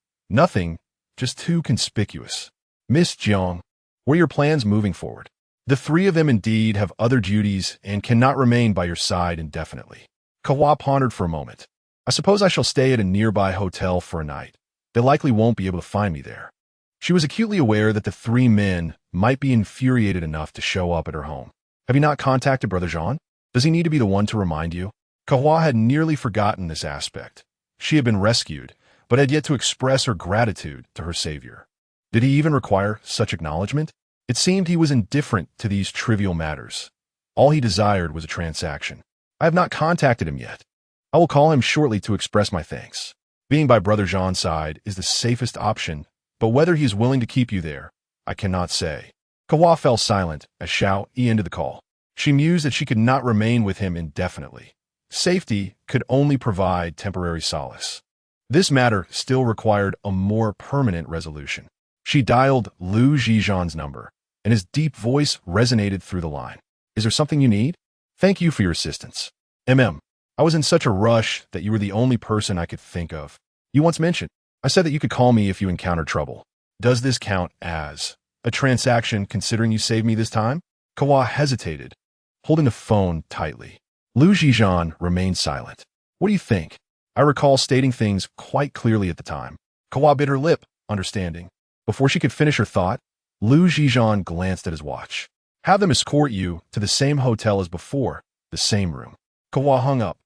Just too conspicuous." "Miss Jiang, what are your plans moving forward?" "The three of them indeed have other duties and cannot remain by your side indefinitely." Kehua pondered for a moment. "I suppose I shall stay at a nearby hotel for a night. They likely won't be able to find me there." She was acutely aware that the three men might be infuriated enough to show up at her home. "Have you not contacted Brother Zhan? Does he need to be the one to remind you?" Kehua had nearly forgotten this aspect. She had been rescued, but had yet to express her gratitude to her savior. Did he even require such acknowledgement? It seemed he was indifferent to these trivial matters. All he desired was a transaction. "I have not contacted him yet. I will call him shortly to express my thanks. Being by Brother Zhan's side is the safest option, but whether he is willing to keep you there, I cannot say." Kehua fell silent as Xiao Yi ended the call. She mused that she could not remain with him indefinitely. Safety could only provide temporary solace. This matter still required a more permanent resolution. She dialed Lu Zhizhan's number, and his deep voice resonated through the line. "Is there something you need?" "Thank you for your assistance. I was in such a rush that you were the only person I could think of. You once mentioned, I said that you could call me if you encountered trouble. Does this count as a transaction considering you saved me this time?" Kehua hesitated, holding the phone tightly. Lu Zhizhan remained silent. "What do you think?" I recall stating things quite clearly at the time. Kehua bit her lip, understanding. Before she could finish her thought, Zhi Zhan glanced at his watch. Have them escort you to the same hotel as before, the same room. Kehua hung up,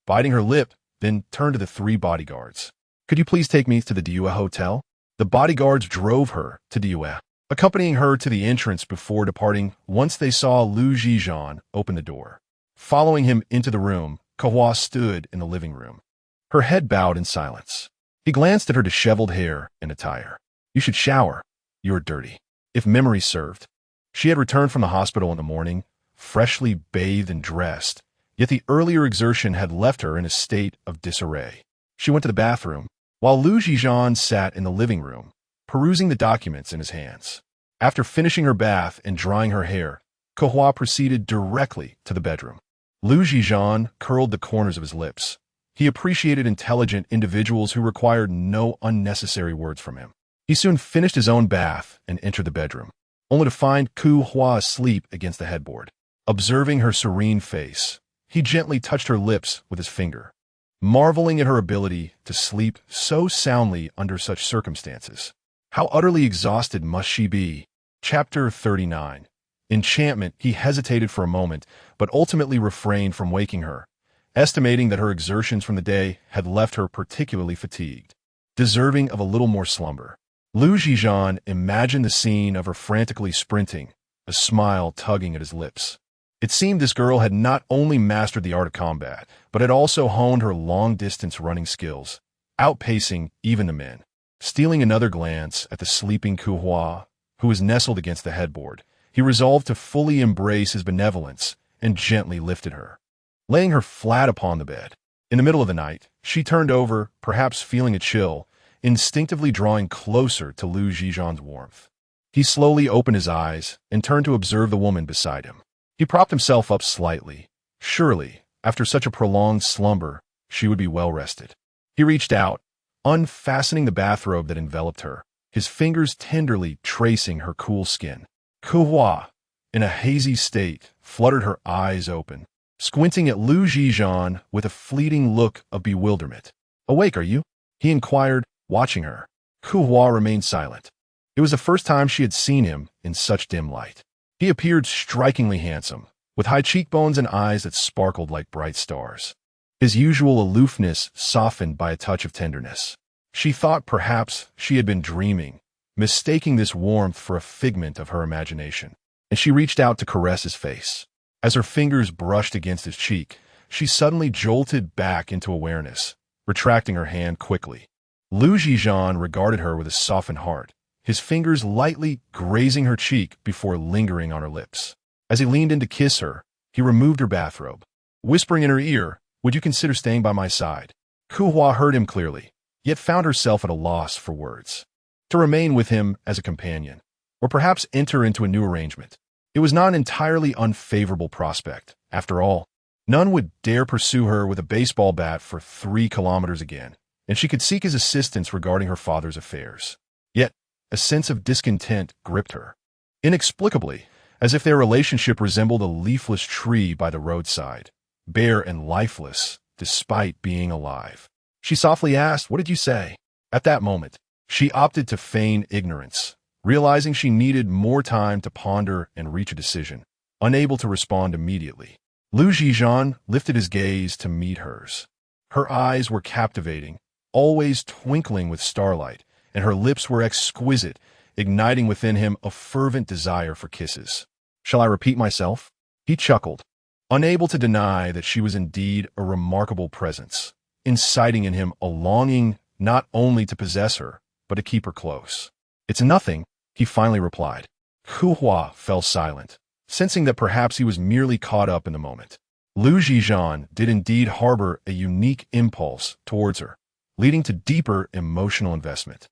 biting her lip, then turned to the 3 bodyguards. Could you please take me to the Duel hotel? The bodyguards drove her to Duel, accompanying her to the entrance before departing once they saw Zhi Zhan open the door. Following him into the room, Kehua stood in the living room, her head bowed in silence. He glanced at her disheveled hair and attire. You should shower. You're dirty. If memory served. She had returned from the hospital in the morning, freshly bathed and dressed, yet the earlier exertion had left her in a state of disarray. She went to the bathroom, while Zhi Zhan sat in the living room, perusing the documents in his hands. After finishing her bath and drying her hair, Kehua proceeded directly to the bedroom. Zhi Zhan curled the corners of his lips. He appreciated intelligent individuals who required no unnecessary words from him. He soon finished his own bath and entered the bedroom, only to find Kehua asleep against the headboard. Observing her serene face, he gently touched her lips with his finger, marveling at her ability to sleep so soundly under such circumstances. How utterly exhausted must she be? Chapter 39. Enchantment. He hesitated for a moment, but ultimately refrained from waking her, estimating that her exertions from the day had left her particularly fatigued, deserving of a little more slumber. Zhi Zhan imagined the scene of her frantically sprinting, a smile tugging at his lips. It seemed this girl had not only mastered the art of combat, but had also honed her long-distance running skills, outpacing even the men. Stealing another glance at the sleeping Kehua, who was nestled against the headboard, he resolved to fully embrace his benevolence and gently lifted her, laying her flat upon the bed. In the middle of the night, she turned over, perhaps feeling a chill, instinctively drawing closer to Zhi Zhan's warmth. He slowly opened his eyes and turned to observe the woman beside him. He propped himself up slightly. Surely, after such a prolonged slumber, she would be well rested. He reached out, unfastening the bathrobe that enveloped her, his fingers tenderly tracing her cool skin. Kehua, in a hazy state, fluttered her eyes open, squinting at Zhi Zhan with a fleeting look of bewilderment. Awake, are you? He inquired, watching her. Kehua remained silent. It was the first time she had seen him in such dim light. He appeared strikingly handsome, with high cheekbones and eyes that sparkled like bright stars. His usual aloofness softened by a touch of tenderness. She thought perhaps she had been dreaming, mistaking this warmth for a figment of her imagination, and she reached out to caress his face. As her fingers brushed against his cheek, she suddenly jolted back into awareness, retracting her hand quickly. Zhi Zhan regarded her with a softened heart, his fingers lightly grazing her cheek before lingering on her lips. As he leaned in to kiss her, he removed her bathrobe, whispering in her ear, "Would you consider staying by my side?" Kehua heard him clearly, yet found herself at a loss for words. To remain with him as a companion, or perhaps enter into a new arrangement. It was not an entirely unfavorable prospect. After all, none would dare pursue her with a baseball bat for 3 kilometers again, and she could seek his assistance regarding her father's affairs. Yet, a sense of discontent gripped her. Inexplicably, as if their relationship resembled a leafless tree by the roadside, bare and lifeless, despite being alive. She softly asked, "What did you say?" At that moment, she opted to feign ignorance, realizing she needed more time to ponder and reach a decision, unable to respond immediately. Zhi Zhan lifted his gaze to meet hers. Her eyes were captivating, always twinkling with starlight, and her lips were exquisite, igniting within him a fervent desire for kisses. "Shall I repeat myself?" He chuckled, unable to deny that she was indeed a remarkable presence, inciting in him a longing not only to possess her, but to keep her close. "It's nothing," he finally replied. Kehua fell silent, sensing that perhaps he was merely caught up in the moment. Zhi Zhan did indeed harbor a unique impulse towards her, leading to deeper emotional investment.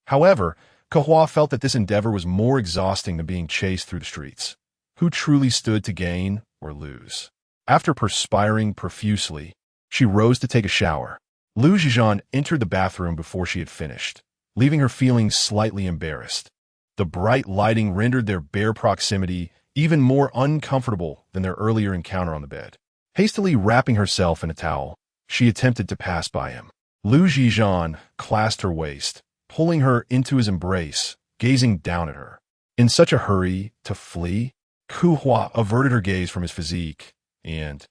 However, Kehua felt that this endeavor was more exhausting than being chased through the streets. Who truly stood to gain or lose? After perspiring profusely, she rose to take a shower. Zhi Zhan entered the bathroom before she had finished, leaving her feeling slightly embarrassed. The bright lighting rendered their bare proximity even more uncomfortable than their earlier encounter on the bed. Hastily wrapping herself in a towel, She attempted to pass by him. Zhi Zhan clasped her waist, pulling her into his embrace, gazing down at her. In such a hurry to flee, Kehua averted her gaze from his physique and,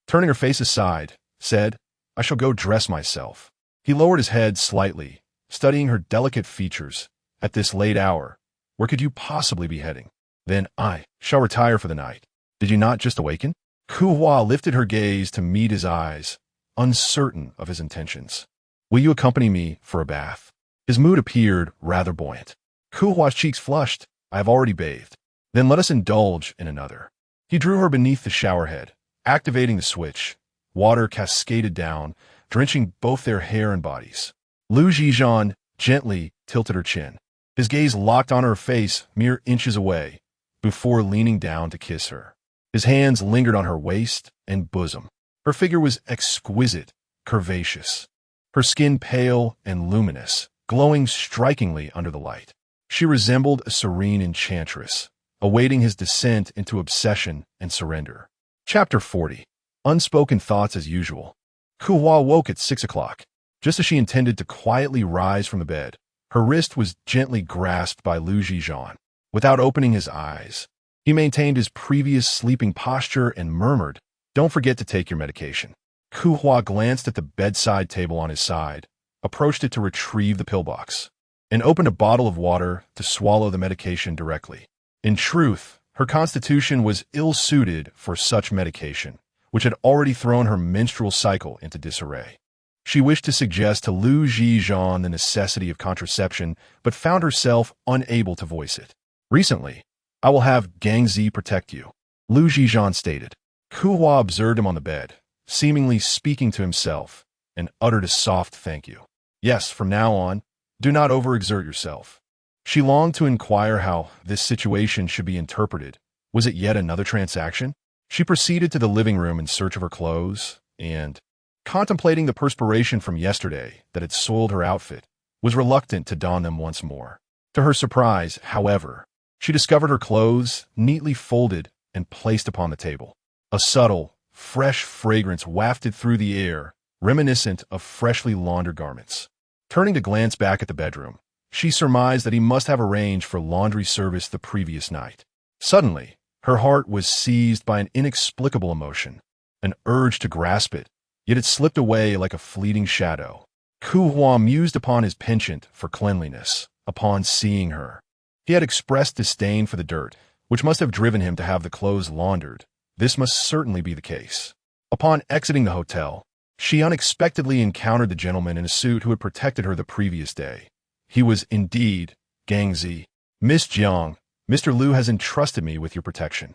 turning her face aside, said, "I shall go dress myself." He lowered his head slightly, studying her delicate features. "At this late hour, where could you possibly be heading?" "Then I shall retire for the night. Did you not just awaken?" Kehua lifted her gaze to meet his eyes, uncertain of his intentions. "Will you accompany me for a bath?" His mood appeared rather buoyant. Kehua's cheeks flushed. "I have already bathed." "Then let us indulge in another." He drew her beneath the showerhead, activating the switch. Water cascaded down, drenching both their hair and bodies. Zhi Zhan gently tilted her chin. His gaze locked on her face mere inches away, before leaning down to kiss her. His hands lingered on her waist and bosom. Her figure was exquisite, curvaceous. Her skin pale and luminous, glowing strikingly under the light. She resembled a serene enchantress, awaiting his descent into obsession and surrender. Chapter 40. Unspoken thoughts as usual. Kehua woke at 6 o'clock. Just as she intended to quietly rise from the bed, her wrist was gently grasped by Zhi Zhan. Without opening his eyes, he maintained his previous sleeping posture and murmured, "Don't forget to take your medication." Kehua glanced at the bedside table on his side, approached it to retrieve the pillbox, and opened a bottle of water to swallow the medication directly. In truth, her constitution was ill-suited for such medication, which had already thrown her menstrual cycle into disarray. She wished to suggest to Zhi Zhan the necessity of contraception, but found herself unable to voice it. "Recently, I will have Gang Zi protect you," Zhi Zhan stated. Kehua observed him on the bed, seemingly speaking to himself, and uttered a soft thank you. "Yes, from now on, do not overexert yourself." She longed to inquire how this situation should be interpreted. Was it yet another transaction? She proceeded to the living room in search of her clothes, and, contemplating the perspiration from yesterday that had soiled her outfit, was reluctant to don them once more. To her surprise, however, she discovered her clothes neatly folded and placed upon the table. A subtle, fresh fragrance wafted through the air, reminiscent of freshly laundered garments. Turning to glance back at the bedroom, she surmised that he must have arranged for laundry service the previous night. Suddenly, her heart was seized by an inexplicable emotion, an urge to grasp it, yet it slipped away like a fleeting shadow. Kehua mused upon his penchant for cleanliness, upon seeing her. He had expressed disdain for the dirt, which must have driven him to have the clothes laundered. This must certainly be the case. Upon exiting the hotel, she unexpectedly encountered the gentleman in a suit who had protected her the previous day. He was indeed Gang Zi. "Miss Jiang, Mr. Liu has entrusted me with your protection."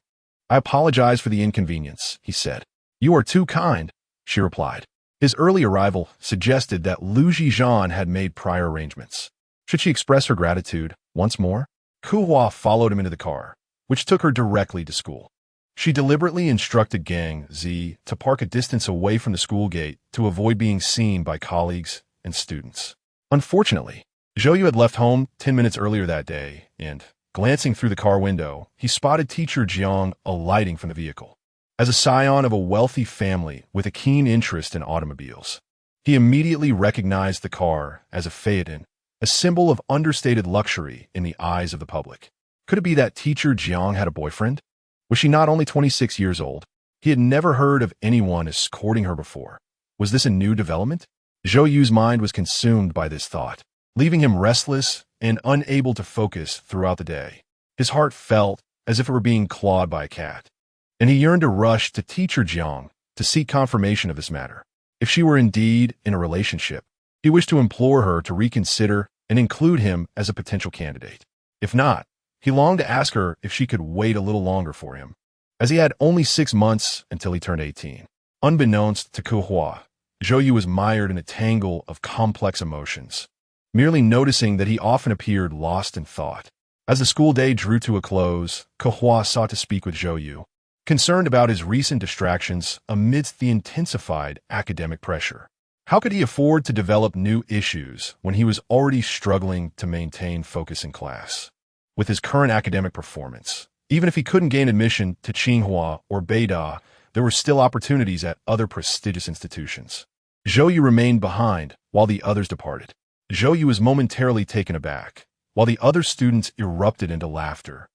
"I apologize for the inconvenience," he said. "You are too kind," she replied. His early arrival suggested that Zhi Zhan had made prior arrangements. Should she express her gratitude once more? Kehua followed him into the car, which took her directly to school. She deliberately instructed Gang Zi to park a distance away from the school gate to avoid being seen by colleagues and students. Unfortunately, Zhou had left home 10 minutes earlier that day, and, glancing through the car window, he spotted teacher Jiang alighting from the vehicle. As a scion of a wealthy family with a keen interest in automobiles, he immediately recognized the car as a phaeton, a symbol of understated luxury in the eyes of the public. Could it be that teacher Jiang had a boyfriend? Was she not only 26 years old? He had never heard of anyone escorting her before. Was this a new development? Zhou Yu's mind was consumed by this thought, leaving him restless and unable to focus throughout the day. His heart felt as if it were being clawed by a cat, and he yearned to rush to teacher Jiang to seek confirmation of this matter. If she were indeed in a relationship, he wished to implore her to reconsider and include him as a potential candidate. If not, he longed to ask her if she could wait a little longer for him, as he had only 6 months until he turned 18. Unbeknownst to Kehua, Zhou Yu was mired in a tangle of complex emotions, merely noticing that he often appeared lost in thought. As the school day drew to a close, Kehua sought to speak with Zhou Yu, concerned about his recent distractions amidst the intensified academic pressure. How could he afford to develop new issues when he was already struggling to maintain focus in class? With his current academic performance, even if he couldn't gain admission to Tsinghua or Beida, there were still opportunities at other prestigious institutions. Zhou Yu remained behind while the others departed. Zhou Yu was momentarily taken aback, while the other students erupted into laughter.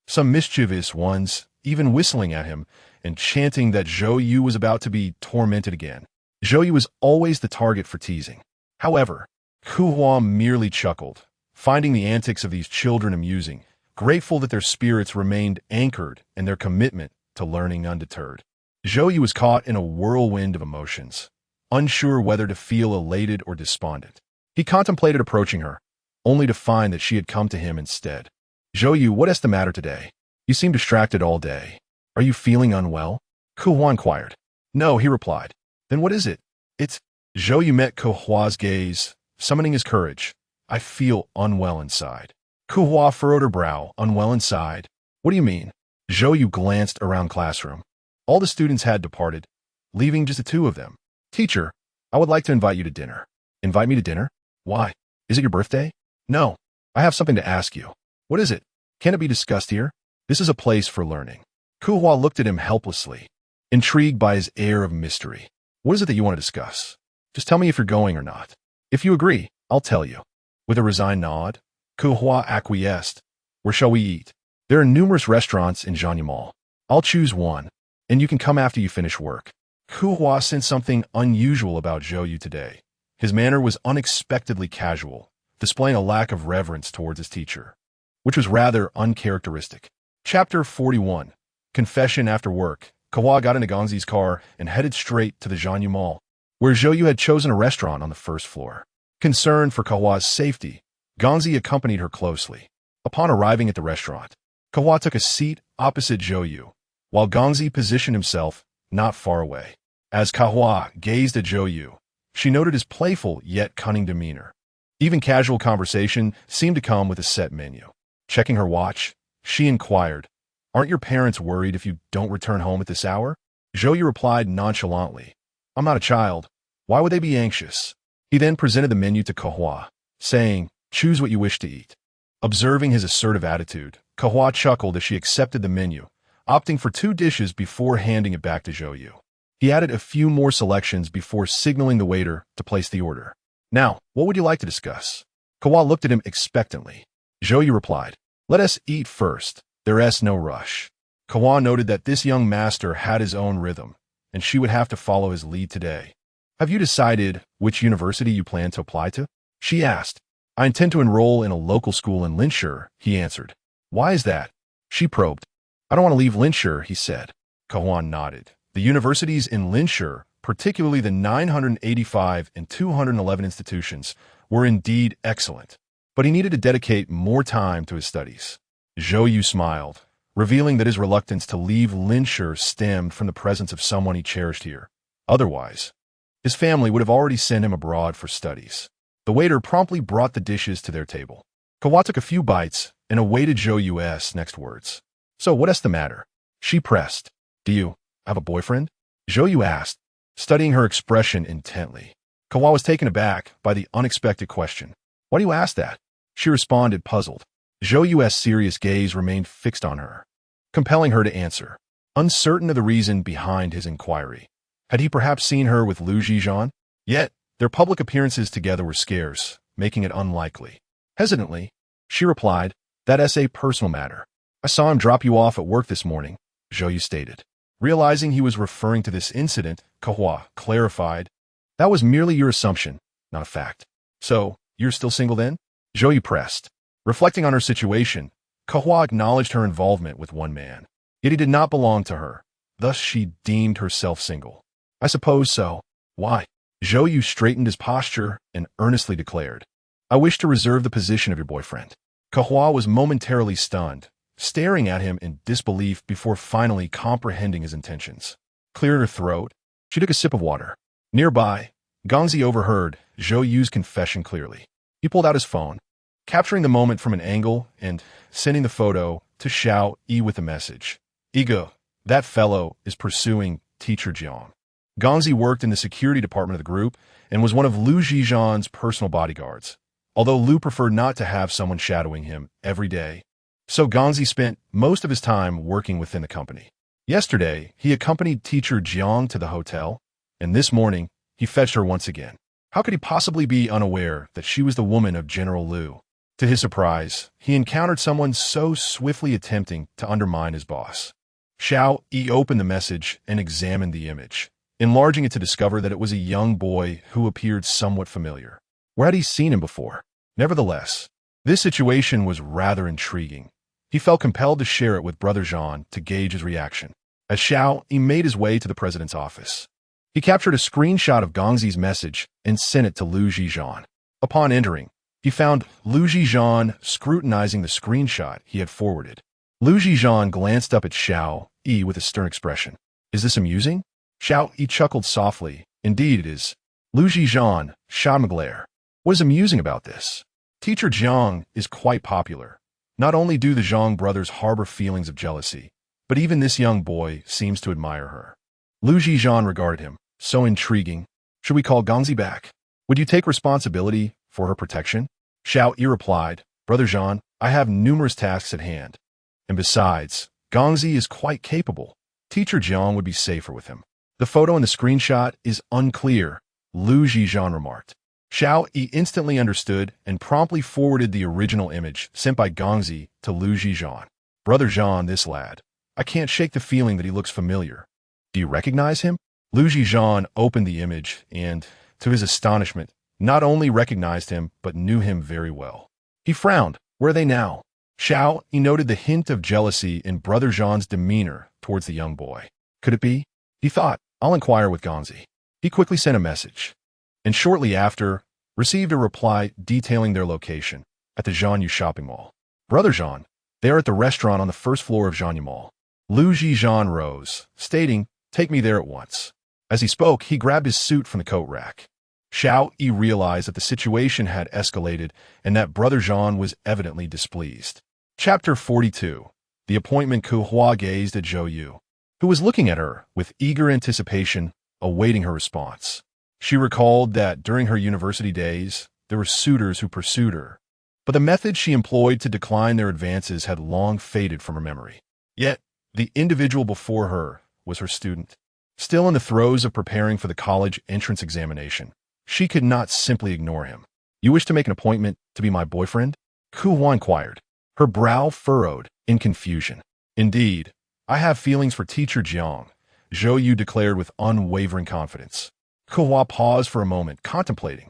Some mischievous ones even whistling at him and chanting that Zhou Yu was about to be tormented again. Zhou Yu was always the target for teasing. However, Kehua merely chuckled, finding the antics of these children amusing, grateful that their spirits remained anchored and their commitment to learning undeterred. Zhou Yu was caught in a whirlwind of emotions, unsure whether to feel elated or despondent. He contemplated approaching her, only to find that she had come to him instead. Zhou Yu, what is the matter today? You seem distracted all day. Are you feeling unwell? Kehua inquired. No, he replied. Then what is it? It's... Zhou Yu met Kehua's gaze, summoning his courage. I feel unwell inside. Kehua furrowed her brow. Unwell inside? What do you mean? Zhou Yu glanced around classroom. All the students had departed, leaving just the two of them. Teacher, I would like to invite you to dinner. Invite me to dinner? Why? Is it your birthday? No. I have something to ask you. What is it? Can it be discussed here? This is a place for learning. Kehua looked at him helplessly, intrigued by his air of mystery. What is it that you want to discuss? Just tell me if you're going or not. If you agree, I'll tell you. With a resigned nod, Kehua acquiesced. Where shall we eat? There are numerous restaurants in Jiang Mall. I'll choose one, and you can come after you finish work. Kehua sensed something unusual about Zhou Yu today. His manner was unexpectedly casual, displaying a lack of reverence towards his teacher, which was rather uncharacteristic. Chapter 41. Confession after work. Kehua got into Gongzi's car and headed straight to the Jiang Mall, where Zhou Yu had chosen a restaurant on the first floor. Concerned for Kehua's safety, Gongzi accompanied her closely. Upon arriving at the restaurant, Kehua took a seat opposite Zhou Yu, while Gongzi positioned himself not far away. As Kehua gazed at Zhou Yu, she noted his playful yet cunning demeanor. Even casual conversation seemed to come with a set menu. Checking her watch, she inquired, Aren't your parents worried if you don't return home at this hour? Zhou Yu replied nonchalantly, I'm not a child. Why would they be anxious? He then presented the menu to Kehua, saying, Choose what you wish to eat. Observing his assertive attitude, Kehua chuckled as she accepted the menu, opting for 2 dishes before handing it back to Zhou Yu. He added a few more selections before signaling the waiter to place the order. Now, what would you like to discuss? Kehua looked at him expectantly. Zhou Yu replied, Let us eat first. There's no rush. Kehua noted that this young master had his own rhythm, and she would have to follow his lead today. Have you decided which university you plan to apply to? She asked. I intend to enroll in a local school in Linshur, he answered. Why is that? She probed. I don't want to leave Linshur, he said. Kehua nodded. The universities in Linshur, particularly the 985 and 211 institutions, were indeed excellent, but he needed to dedicate more time to his studies. Zhou Yu smiled, revealing that his reluctance to leave Linshur stemmed from the presence of someone he cherished here. Otherwise, his family would have already sent him abroad for studies. The waiter promptly brought the dishes to their table. Kehua took a few bites and awaited Zhou Yu's next words. So what's the matter? She pressed. Do you have a boyfriend? Zhou Yu asked, studying her expression intently. Kehua was taken aback by the unexpected question. Why do you ask that? She responded, puzzled. Zhou Yu's serious gaze remained fixed on her, compelling her to answer. Uncertain of the reason behind his inquiry, had he perhaps seen her with Zhi Zhan? Yet, their public appearances together were scarce, making it unlikely. Hesitantly, she replied, That's a personal matter. I saw him drop you off at work this morning, Zhou Yu stated. Realizing he was referring to this incident, Kehua clarified, That was merely your assumption, not a fact. So, you're still single then? Zhou Yu pressed. Reflecting on her situation, Kehua acknowledged her involvement with one man. Yet he did not belong to her. Thus she deemed herself single. I suppose so. Why? Zhou Yu straightened his posture and earnestly declared, I wish to reserve the position of your boyfriend. Kehua was momentarily stunned, staring at him in disbelief before finally comprehending his intentions. Clearing her throat, she took a sip of water. Nearby, Gongzi overheard Zhou Yu's confession clearly. He pulled out his phone, capturing the moment from an angle and sending the photo to Xiao Yi with the message. Ego, that fellow is pursuing teacher Jiang. Gongzi worked in the security department of the group and was one of Zhi Zhan's personal bodyguards, although Liu preferred not to have someone shadowing him every day. So Gongzi spent most of his time working within the company. Yesterday, he accompanied teacher Jiang to the hotel, and this morning, he fetched her once again. How could he possibly be unaware that she was the woman of General Liu? To his surprise, he encountered someone so swiftly attempting to undermine his boss. Xiao Yi opened the message and examined the image, enlarging it to discover that it was a young boy who appeared somewhat familiar. Where had he seen him before? Nevertheless, this situation was rather intriguing. He felt compelled to share it with Brother Zhan to gauge his reaction. As Xiao Yi made his way to the president's office, he captured a screenshot of Gongzi's message and sent it to Liu Zhi Zhan. Upon entering, he found Liu Zhi Zhan scrutinizing the screenshot he had forwarded. Liu Zhi Zhan glanced up at Xiao Yi with a stern expression. Is this amusing? Xiao Yi chuckled softly. Indeed it is. Liu Zhi Zhan shot him a glare. What is amusing about this? Teacher Jiang is quite popular. Not only do the Zhang brothers harbor feelings of jealousy, but even this young boy seems to admire her. Liu Zhi Zhan regarded him. So intriguing. Should we call Gongzi back? Would you take responsibility for her protection? Xiao Yi replied, Brother Zhan, I have numerous tasks at hand. And besides, Gongzi is quite capable. Teacher Jiang would be safer with him. The photo in the screenshot is unclear, Liu Zhi Zhan remarked. Xiao Yi instantly understood and promptly forwarded the original image sent by Gongzi to Liu Zhi Zhan. Brother Zhan, this lad. I can't shake the feeling that he looks familiar. Do you recognize him? Liu Zhi Zhan opened the image and, to his astonishment, not only recognized him but knew him very well. He frowned. Where are they now? Xiao Yi noted the hint of jealousy in Brother Zhan's demeanor towards the young boy. Could it be? He thought, I'll inquire with Gongzi. He quickly sent a message, and shortly after, received a reply detailing their location at the Zhanyu shopping mall. Brother Zhan, they are at the restaurant on the first floor of Zhanyu Mall. Liu Zhi Zhan rose, stating, Take me there at once. As he spoke, he grabbed his suit from the coat rack. Xiao Yi realized that the situation had escalated and that Brother Zhan was evidently displeased. Chapter 42. The appointment. Kehua gazed at Zhou Yu, who was looking at her with eager anticipation, awaiting her response. She recalled that during her university days, there were suitors who pursued her, but the method she employed to decline their advances had long faded from her memory. Yet, the individual before her was her student. Still in the throes of preparing for the college entrance examination, she could not simply ignore him. You wish to make an appointment to be my boyfriend? Kehua inquired, her brow furrowed in confusion. Indeed, I have feelings for Teacher Jiang, Zhou Yu declared with unwavering confidence. Kehua paused for a moment, contemplating.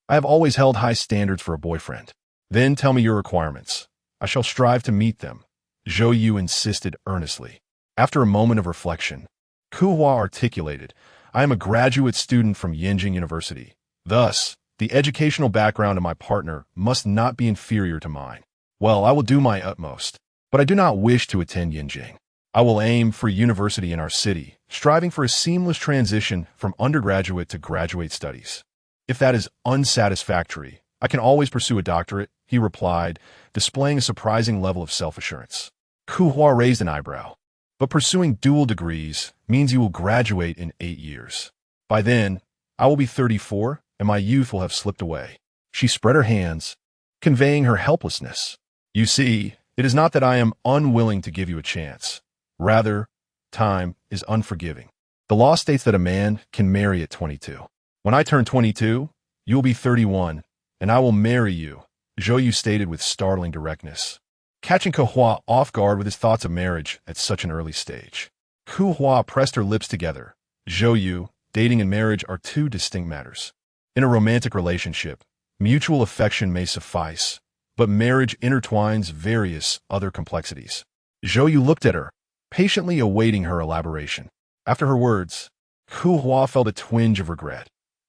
I have always held high standards for a boyfriend. Then tell me your requirements. I shall strive to meet them, Zhou Yu insisted earnestly. After a moment of reflection, Kehua articulated, I am a graduate student from Yenjing University. Thus, the educational background of my partner must not be inferior to mine. Well, I will do my utmost, but I do not wish to attend Yenjing. I will aim for university in our city, striving for a seamless transition from undergraduate to graduate studies. If that is unsatisfactory, I can always pursue a doctorate, he replied, displaying a surprising level of self-assurance. Kehua raised an eyebrow. But pursuing dual degrees means you will graduate in 8 years. By then, I will be 34, and my youth will have slipped away. She spread her hands, conveying her helplessness. You see, it is not that I am unwilling to give you a chance. Rather, time is unforgiving. The law states that a man can marry at 22. When I turn 22, you will be 31, and I will marry you, Zhou Yu stated with startling directness, catching Kehua off guard with his thoughts of marriage at such an early stage. Kehua pressed her lips together. Zhou Yu, dating and marriage are two distinct matters. In a romantic relationship, mutual affection may suffice, but marriage intertwines various other complexities. Zhou Yu looked at her, patiently awaiting her elaboration. After her words, Kehua felt a twinge of regret.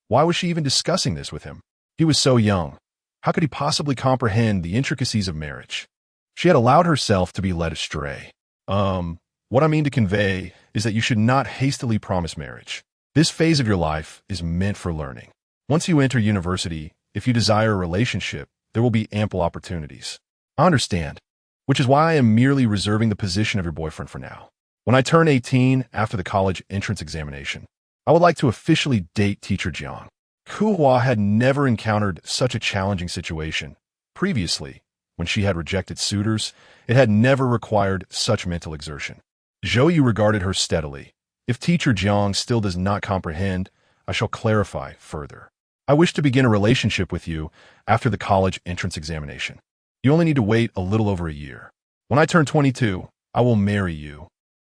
Why was she even discussing this with him? He was so young. How could he possibly comprehend the intricacies of marriage? She had allowed herself to be led astray. What I mean to convey is that you should not hastily promise marriage. This phase of your life is meant for learning. Once you enter university, if you desire a relationship, there will be ample opportunities. I understand, which is why I am merely reserving the position of your boyfriend for now. When I turn 18 after the college entrance examination, I would like to officially date Teacher Jiang. Kehua had never encountered such a challenging situation. Previously, when she had rejected suitors, it had never required such mental exertion. Zhou Yu regarded her steadily. If Teacher Jiang still does not comprehend, I shall clarify further. I wish to begin a relationship with you after the college entrance examination. You only need to wait a little over a year. When I turn 22, I will marry you,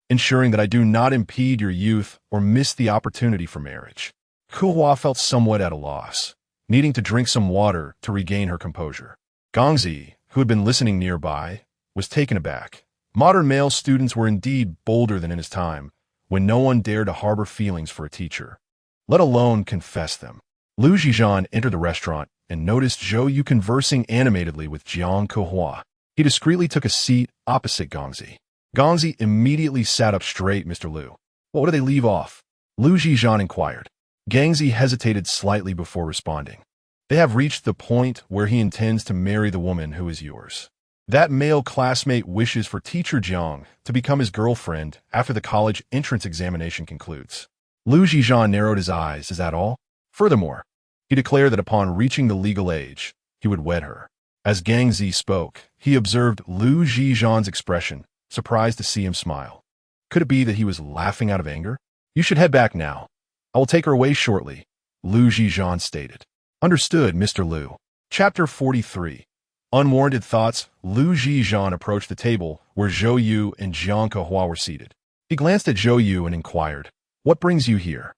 ensuring that I do not impede your youth or miss the opportunity for marriage. Kehua felt somewhat at a loss, needing to drink some water to regain her composure. Gangzi, who had been listening nearby, was taken aback. Modern male students were indeed bolder than in his time, when no one dared to harbor feelings for a teacher, let alone confess them. Zhi Zhan entered the restaurant and noticed Zhou Yu conversing animatedly with Jiang Kehua. He discreetly took a seat opposite Gangzi. Gangzi immediately sat up straight. Mr. Liu, what do they leave off? Zhi Zhan inquired. Gangzi hesitated slightly before responding. They have reached the point where he intends to marry the woman who is yours. That male classmate wishes for teacher Jiang to become his girlfriend after the college entrance examination concludes. Zhi Zhan narrowed his eyes. Is that all? Furthermore, he declared that upon reaching the legal age, he would wed her. As Gangzi spoke, he observed Zhi Zhan's expression, surprised to see him smile. Could it be that he was laughing out of anger? You should head back now. I will take her away shortly, Zhi Zhan stated. Understood, Mr. Liu. Chapter 43. Unwarranted thoughts. Zhi Zhan approached the table where Zhou Yu and Jiang Kehua were seated. He glanced at Zhou Yu and inquired, what brings you here?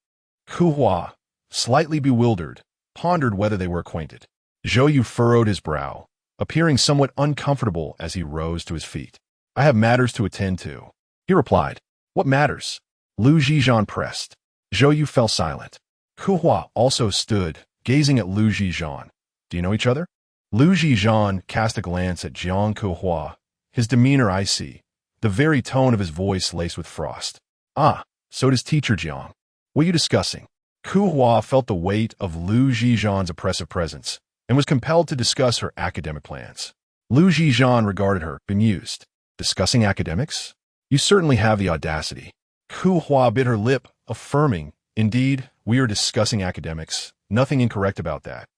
Kehua, slightly bewildered, pondered whether they were acquainted. Zhou Yu furrowed his brow, appearing somewhat uncomfortable as he rose to his feet. I have matters to attend to, he replied. What matters? Zhi Zhan pressed. Zhou Yu fell silent. Kehua also stood, gazing at Zhi Zhan. Do you know each other? Zhi Zhan cast a glance at Jiang Kehua, his demeanor icy, the very tone of his voice laced with frost. Ah, so does teacher Jiang. What are you discussing? Kehua felt the weight of Zhi Zhan's oppressive presence and was compelled to discuss her academic plans. Zhi Zhan regarded her, bemused. Discussing academics? You certainly have the audacity. Kehua bit her lip, affirming, indeed, we are discussing academics. Nothing incorrect about that.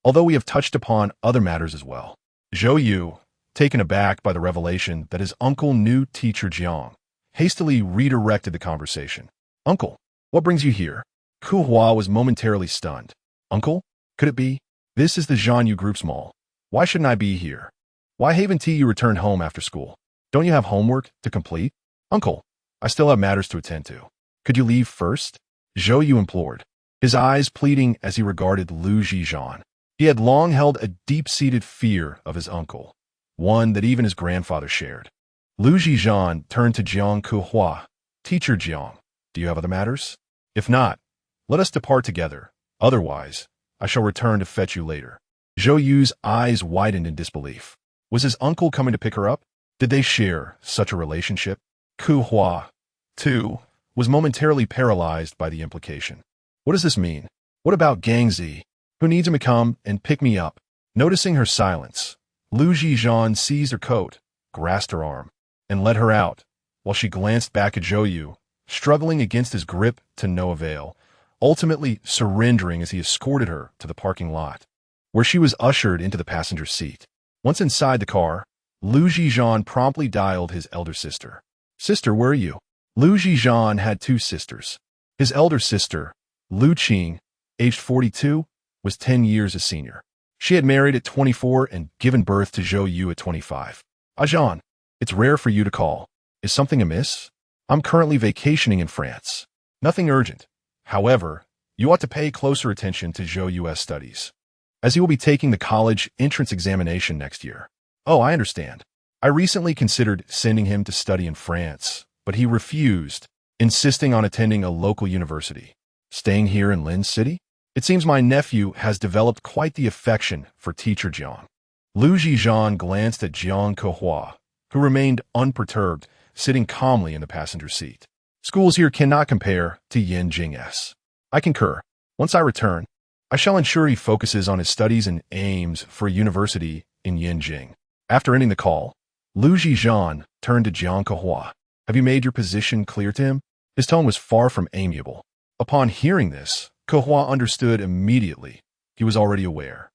Although we have touched upon other matters as well. Zhou Yu, taken aback by the revelation that his uncle knew teacher Jiang, hastily redirected the conversation. Uncle, what brings you here? Kehua was momentarily stunned. Uncle? Could it be? This is the Zhan Yu Group's mall. Why shouldn't I be here? Why haven't you returned home after school? Don't you have homework to complete? Uncle, I still have matters to attend to. Could you leave first? Zhou Yu implored, his eyes pleading as he regarded Zhi Zhan. He had long held a deep-seated fear of his uncle, one that even his grandfather shared. Zhi Zhan turned to Jiang Kehua. Teacher Jiang, do you have other matters? If not, let us depart together. Otherwise, I shall return to fetch you later. Zhou Yu's eyes widened in disbelief. Was his uncle coming to pick her up? Did they share such a relationship? Kehua, too, was momentarily paralyzed by the implication. What does this mean? What about Gangzi? Who needs him to come and pick me up? Noticing her silence, Zhi Zhan seized her coat, grasped her arm, and led her out, while she glanced back at Zhou Yu, struggling against his grip to no avail, ultimately surrendering as he escorted her to the parking lot, where she was ushered into the passenger seat. Once inside the car, Zhi Zhan promptly dialed his elder sister. Sister, where are you? Zhi Zhan had two sisters. His elder sister, Lu Qing, aged 42, was 10 years his senior. She had married at 24 and given birth to Zhou Yu at 25. Zhan, it's rare for you to call. Is something amiss? I'm currently vacationing in France. Nothing urgent. However, you ought to pay closer attention to Zhou Yu's studies, as he will be taking the college entrance examination next year. Oh, I understand. I recently considered sending him to study in France, but he refused, insisting on attending a local university. Staying here in Lin City? It seems my nephew has developed quite the affection for teacher Jiang. Zhi Zhan glanced at Jiang Kehua, who remained unperturbed, sitting calmly in the passenger seat. Schools here cannot compare to Yanjing's. I concur. Once I return, I shall ensure he focuses on his studies and aims for a university in Yanjing. After ending the call, Zhi Zhan turned to Jiang Kehua. Have you made your position clear to him? His tone was far from amiable. Upon hearing this, Kehua understood immediately. He was already aware.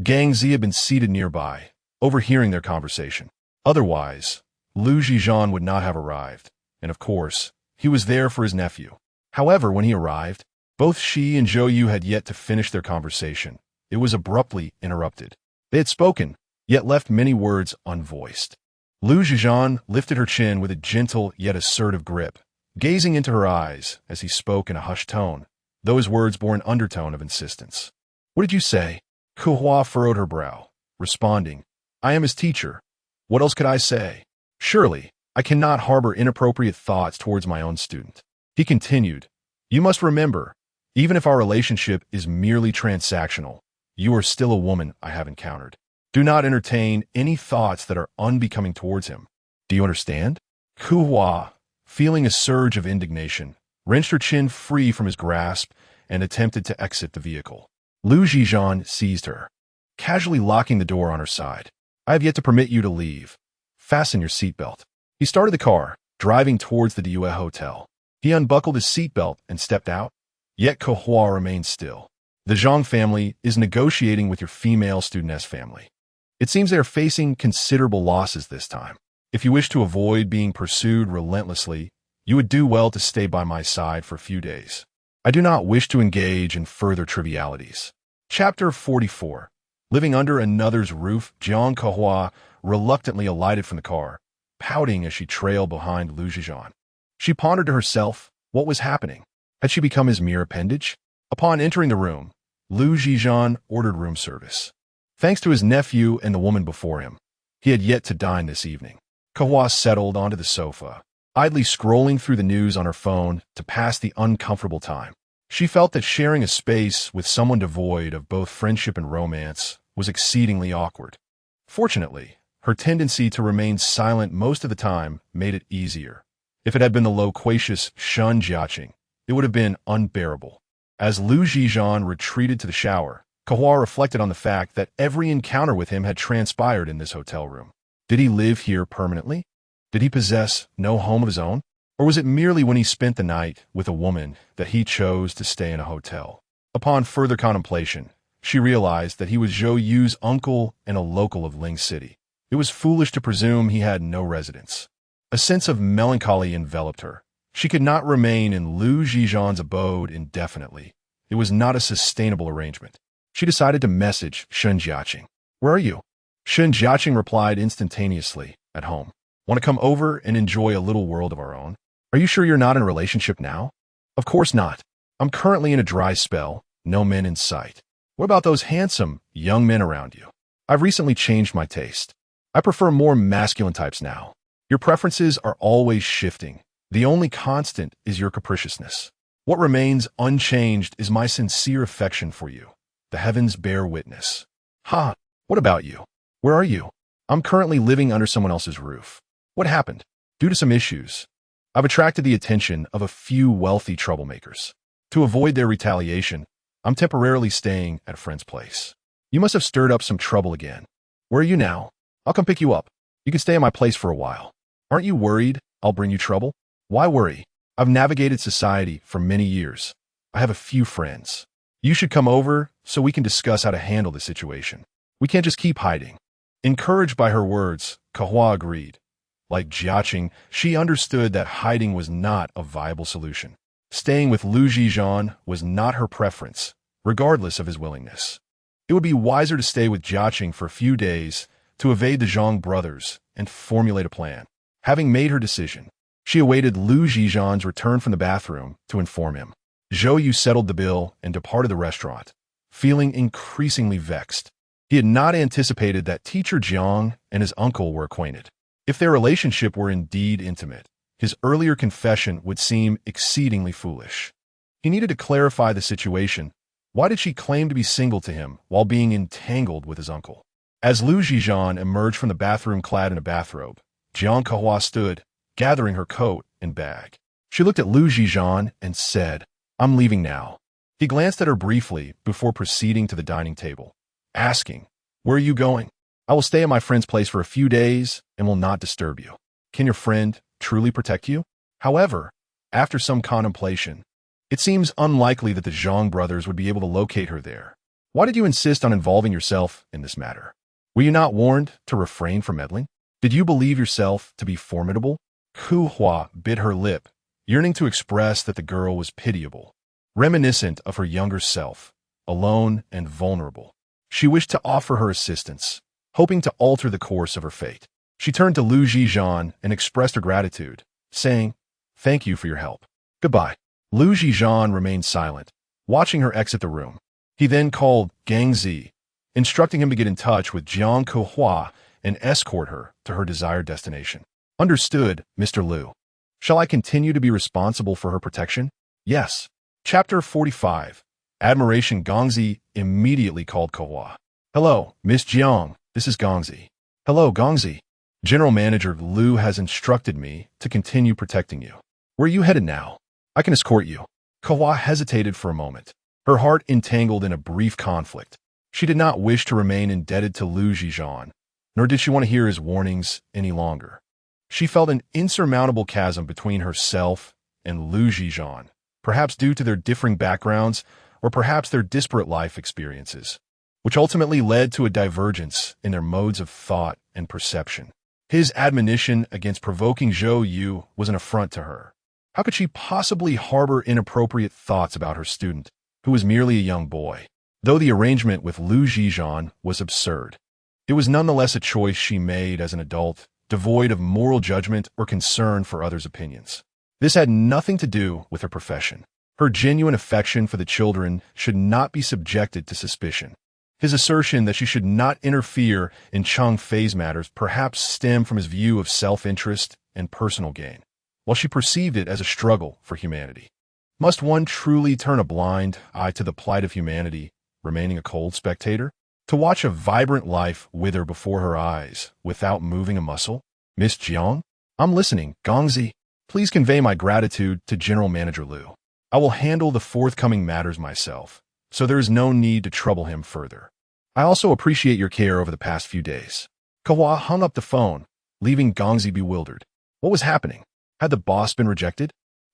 Gangzi had been seated nearby, overhearing their conversation. Otherwise, Zhi Zhan would not have arrived, and of course, he was there for his nephew. However, when he arrived, Both she and Zhou Yu had yet to finish their conversation. It was abruptly interrupted. They had spoken, yet left many words unvoiced. Zhi Zhan lifted her chin with a gentle yet assertive grip, gazing into her eyes as he spoke in a hushed tone, though his words bore an undertone of insistence. "What did you say?" Kehua furrowed her brow, responding, "I am his teacher. What else could I say? Surely, I cannot harbor inappropriate thoughts towards my own student." He continued, "You must remember, even if our relationship is merely transactional, you are still a woman I have encountered. Do not entertain any thoughts that are unbecoming towards him. Do you understand?" Kehua, feeling a surge of indignation, wrenched her chin free from his grasp and attempted to exit the vehicle. Zhi Zhan seized her, casually locking the door on her side. "I have yet to permit you to leave. Fasten your seatbelt." He started the car, driving towards the Duel hotel. He unbuckled his seatbelt and stepped out, yet Kehua remained still. "The Zhang family is negotiating with your female studentess family. It seems they are facing considerable losses this time. If you wish to avoid being pursued relentlessly, you would do well to stay by my side for a few days. I do not wish to engage in further trivialities." Chapter 44. Living under another's roof, Jiang Kehua reluctantly alighted from the car, pouting as she trailed behind Zhi Zhan. She pondered to herself, what was happening? Had she become his mere appendage? Upon entering the room, Zhi Zhan ordered room service. Thanks to his nephew and the woman before him, he had yet to dine this evening. Kehua settled onto the sofa, idly scrolling through the news on her phone to pass the uncomfortable time. She felt that sharing a space with someone devoid of both friendship and romance was exceedingly awkward. Fortunately, her tendency to remain silent most of the time made it easier. If it had been the loquacious Shun Jiaqing, it would have been unbearable. As Zhi Zhan retreated to the shower, Kehua reflected on the fact that every encounter with him had transpired in this hotel room. Did he live here permanently? Did he possess no home of his own? Or was it merely when he spent the night with a woman that he chose to stay in a hotel? Upon further contemplation, she realized that he was Zhou Yu's uncle and a local of Ling City. It was foolish to presume he had no residence. A sense of melancholy enveloped her. She could not remain in Zhi Zhan's abode indefinitely. It was not a sustainable arrangement. She decided to message Shun Jiaqing. "Where are you?" Shun Jiaqing replied instantaneously, "At home. Want to come over and enjoy a little world of our own?" "Are you sure you're not in a relationship now?" "Of course not. I'm currently in a dry spell, no men in sight." "What about those handsome, young men around you?" "I've recently changed my taste. I prefer more masculine types now." "Your preferences are always shifting. The only constant is your capriciousness. What remains unchanged is my sincere affection for you. The heavens bear witness." "Ha! What about you? Where are you?" "I'm currently living under someone else's roof." "What happened?" "Due to some issues, I've attracted the attention of a few wealthy troublemakers. To avoid their retaliation, I'm temporarily staying at a friend's place." "You must have stirred up some trouble again." "Where are you now? I'll come pick you up. You can stay at my place for a while." "Aren't you worried I'll bring you trouble?" "Why worry? I've navigated society for many years. I have a few friends. You should come over so we can discuss how to handle the situation. We can't just keep hiding." Encouraged by her words, Kehua agreed. Like Jiaqing, she understood that hiding was not a viable solution. Staying with Zhi Zhan was not her preference, regardless of his willingness. It would be wiser to stay with Jiaqing for a few days to evade the Zhang brothers and formulate a plan. Having made her decision, she awaited Zhi Zhan's return from the bathroom to inform him. Zhou Yu settled the bill and departed the restaurant, feeling increasingly vexed. He had not anticipated that teacher Jiang and his uncle were acquainted. If their relationship were indeed intimate, his earlier confession would seem exceedingly foolish. He needed to clarify the situation. Why did she claim to be single to him while being entangled with his uncle? As Zhi Zhan emerged from the bathroom clad in a bathrobe, Jiang Kehua stood, gathering her coat and bag. She looked at Zhi Zhan and said, "I'm leaving now." He glanced at her briefly before proceeding to the dining table, asking, "Where are you going?" "I will stay at my friend's place for a few days and will not disturb you." "Can your friend truly protect you?" However, after some contemplation, it seems unlikely that the Zhang brothers would be able to locate her there. "Why did you insist on involving yourself in this matter? Were you not warned to refrain from meddling? Did you believe yourself to be formidable?" Kehua bit her lip, yearning to express that the girl was pitiable. reminiscent of her younger self, alone and vulnerable. She wished to offer her assistance, hoping to alter the course of her fate. She turned to Zhi Zhan and expressed her gratitude, saying, "Thank you for your help. Goodbye." Zhi Zhan remained silent, watching her exit the room. He then called Gang Zi, instructing him to get in touch with Jiang Kehua and escort her to her desired destination. "Understood, Mr. Liu. Shall I continue to be responsible for her protection?" "Yes." Chapter 45. Admiration. Gongzi immediately called Kehua. "Hello, Miss Jiang. This is Gongzi." "Hello, Gongzi. General Manager Liu has instructed me to continue protecting you. Where are you headed now? I can escort you." Kehua hesitated for a moment, her heart entangled in a brief conflict. She did not wish to remain indebted to Zhi Zhan, nor did she want to hear his warnings any longer. She felt an insurmountable chasm between herself and Zhi Zhan, perhaps due to their differing backgrounds or perhaps their disparate life experiences, which ultimately led to a divergence in their modes of thought and perception. His admonition against provoking Zhou Yu was an affront to her. How could she possibly harbor inappropriate thoughts about her student, who was merely a young boy? Though the arrangement with Zhi Zhan was absurd, it was nonetheless a choice she made as an adult, devoid of moral judgment or concern for others' opinions. This had nothing to do with her profession. Her genuine affection for the children should not be subjected to suspicion. His assertion that she should not interfere in Chang Fei's matters perhaps stemmed from his view of self-interest and personal gain, while she perceived it as a struggle for humanity. Must one truly turn a blind eye to the plight of humanity, remaining a cold spectator? To watch a vibrant life wither before her eyes without moving a muscle? "Miss Jiang? I'm listening, Gongzi. Please convey my gratitude to General Manager Liu. I will handle the forthcoming matters myself, so there is no need to trouble him further. I also appreciate your care over the past few days." Kehua hung up the phone, leaving Gongzi bewildered. What was happening? Had the boss been rejected?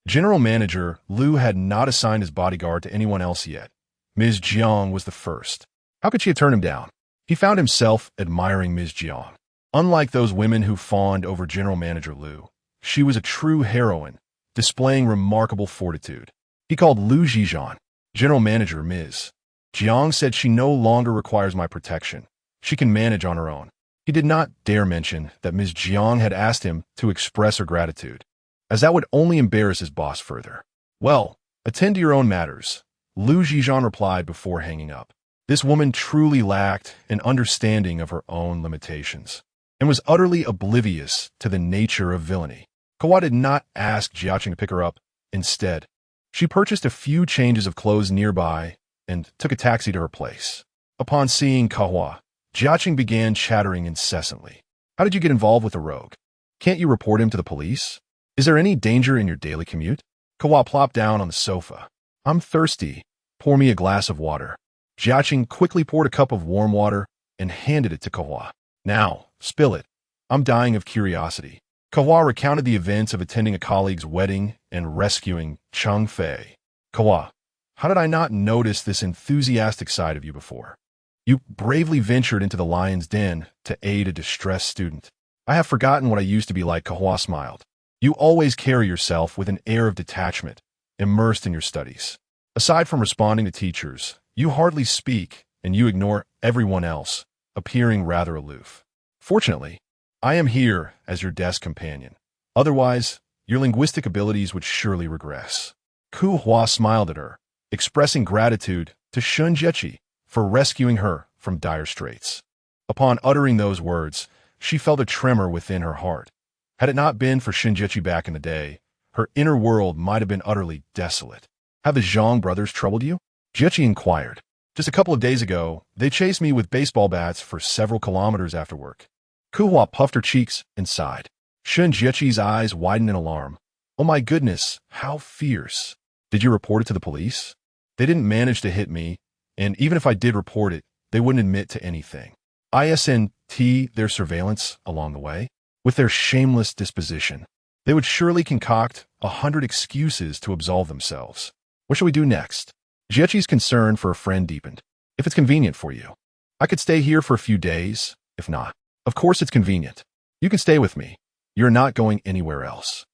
General Manager Liu had not assigned his bodyguard to anyone else yet. Ms. Jiang was the first. How could she have turned him down? He found himself admiring Ms. Jiang. Unlike those women who fawned over General Manager Liu, she was a true heroine, displaying remarkable fortitude. He called Zhi Zhan. "General Manager Ms. Jiang said she no longer requires my protection. She can manage on her own." He did not dare mention that Ms. Jiang had asked him to express her gratitude, as that would only embarrass his boss further. "Well, attend to your own matters," Zhi Zhan replied before hanging up. This woman truly lacked an understanding of her own limitations, and was utterly oblivious to the nature of villainy. Kehua did not ask Jiaqing to pick her up. Instead, she purchased a few changes of clothes nearby and took a taxi to her place. Upon seeing Kehua, Jiaqing began chattering incessantly. "How did you get involved with the rogue? Can't you report him to the police? Is there any danger in your daily commute?" Kehua plopped down on the sofa. "I'm thirsty. Pour me a glass of water." Jiaqing quickly poured a cup of warm water and handed it to Kehua. "Now, spill it. I'm dying of curiosity." Kehua recounted the events of attending a colleague's wedding and rescuing Chang Fei. "Kehua, how did I not notice this enthusiastic side of you before? You bravely ventured into the lion's den to aid a distressed student." "I have forgotten what I used to be like," Kehua smiled. "You always carry yourself with an air of detachment, immersed in your studies. Aside from responding to teachers, you hardly speak, and you ignore everyone else, appearing rather aloof. Fortunately, I am here as your desk companion. Otherwise, your linguistic abilities would surely regress." Kehua smiled at her, expressing gratitude to Shun Jiechi for rescuing her from dire straits. Upon uttering those words, she felt a tremor within her heart. Had it not been for Shun Jiechi back in the day, her inner world might have been utterly desolate. "Have the Zhang brothers troubled you?" Jiechi inquired. "Just a couple of days ago, they chased me with baseball bats for several kilometers after work." Kehua puffed her cheeks and sighed. Shun Jiechi's eyes widened in alarm. "Oh my goodness, how fierce. Did you report it to the police?" "They didn't manage to hit me, and even if I did report it, they wouldn't admit to anything. Isn't their surveillance along the way? With their shameless disposition, they would surely concoct 100 excuses to absolve themselves. What shall we do next?" Jiechi's concern for a friend deepened. "If it's convenient for you, I could stay here for a few days. If not, of course it's convenient. You can stay with me. You're not going anywhere else."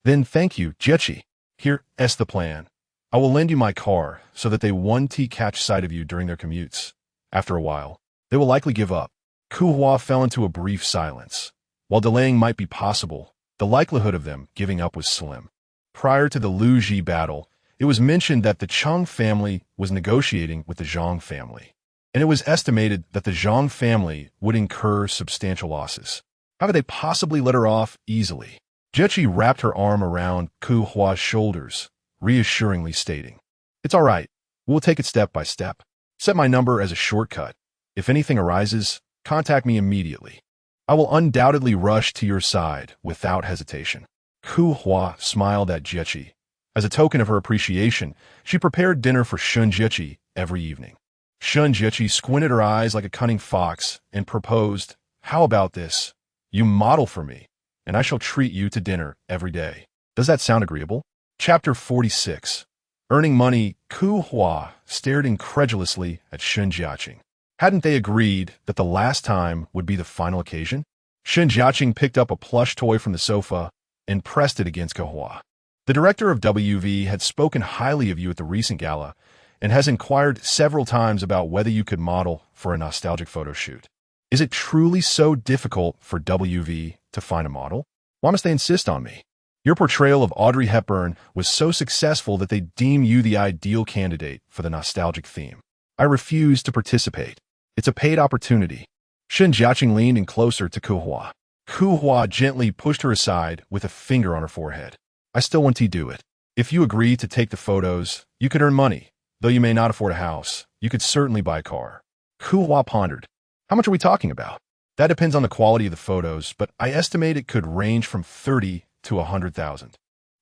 "Then thank you, Jiechi. Here's the plan. I will lend you my car so that they won't catch sight of you during their commutes. After a while, they will likely give up. Kehua fell into a brief silence. While delaying might be possible, the likelihood of them giving up was slim. Prior to the Lu Ji battle, it was mentioned that the Cheng family was negotiating with the Zhang family, and it was estimated that the Zhang family would incur substantial losses. How could they possibly let her off easily? Jiechi wrapped her arm around Kehua's shoulders, reassuringly stating, "It's all right. We'll take it step by step. Set my number as a shortcut. If anything arises, contact me immediately. I will undoubtedly rush to your side without hesitation." Kehua smiled at Jiechi. As a token of her appreciation, she prepared dinner for Shun Jiechi every evening. Shun Jiechi squinted her eyes like a cunning fox and proposed, "How about this? You model for me, and I shall treat you to dinner every day. Does that sound agreeable?" Chapter 46. Earning money. Kehua stared incredulously at Shun Jiaqing. Hadn't they agreed that the last time would be the final occasion? Shun Jiaqing picked up a plush toy from the sofa and pressed it against Kehua. "The director of WV had spoken highly of you at the recent gala and has inquired several times about whether you could model for a nostalgic photo shoot. Is it truly so difficult for WV to find a model? Why must they insist on me? Your portrayal of Audrey Hepburn was so successful that they deem you the ideal candidate for the nostalgic theme. I refuse to participate. It's a paid opportunity." Shun Jiaqing leaned in closer to Kehua. Kehua gently pushed her aside with a finger on her forehead. "I still want to do it. If you agree to take the photos, you could earn money. Though you may not afford a house, you could certainly buy a car." Kehua pondered. "How much are we talking about?" "That depends on the quality of the photos, but I estimate it could range from 30 to 100,000.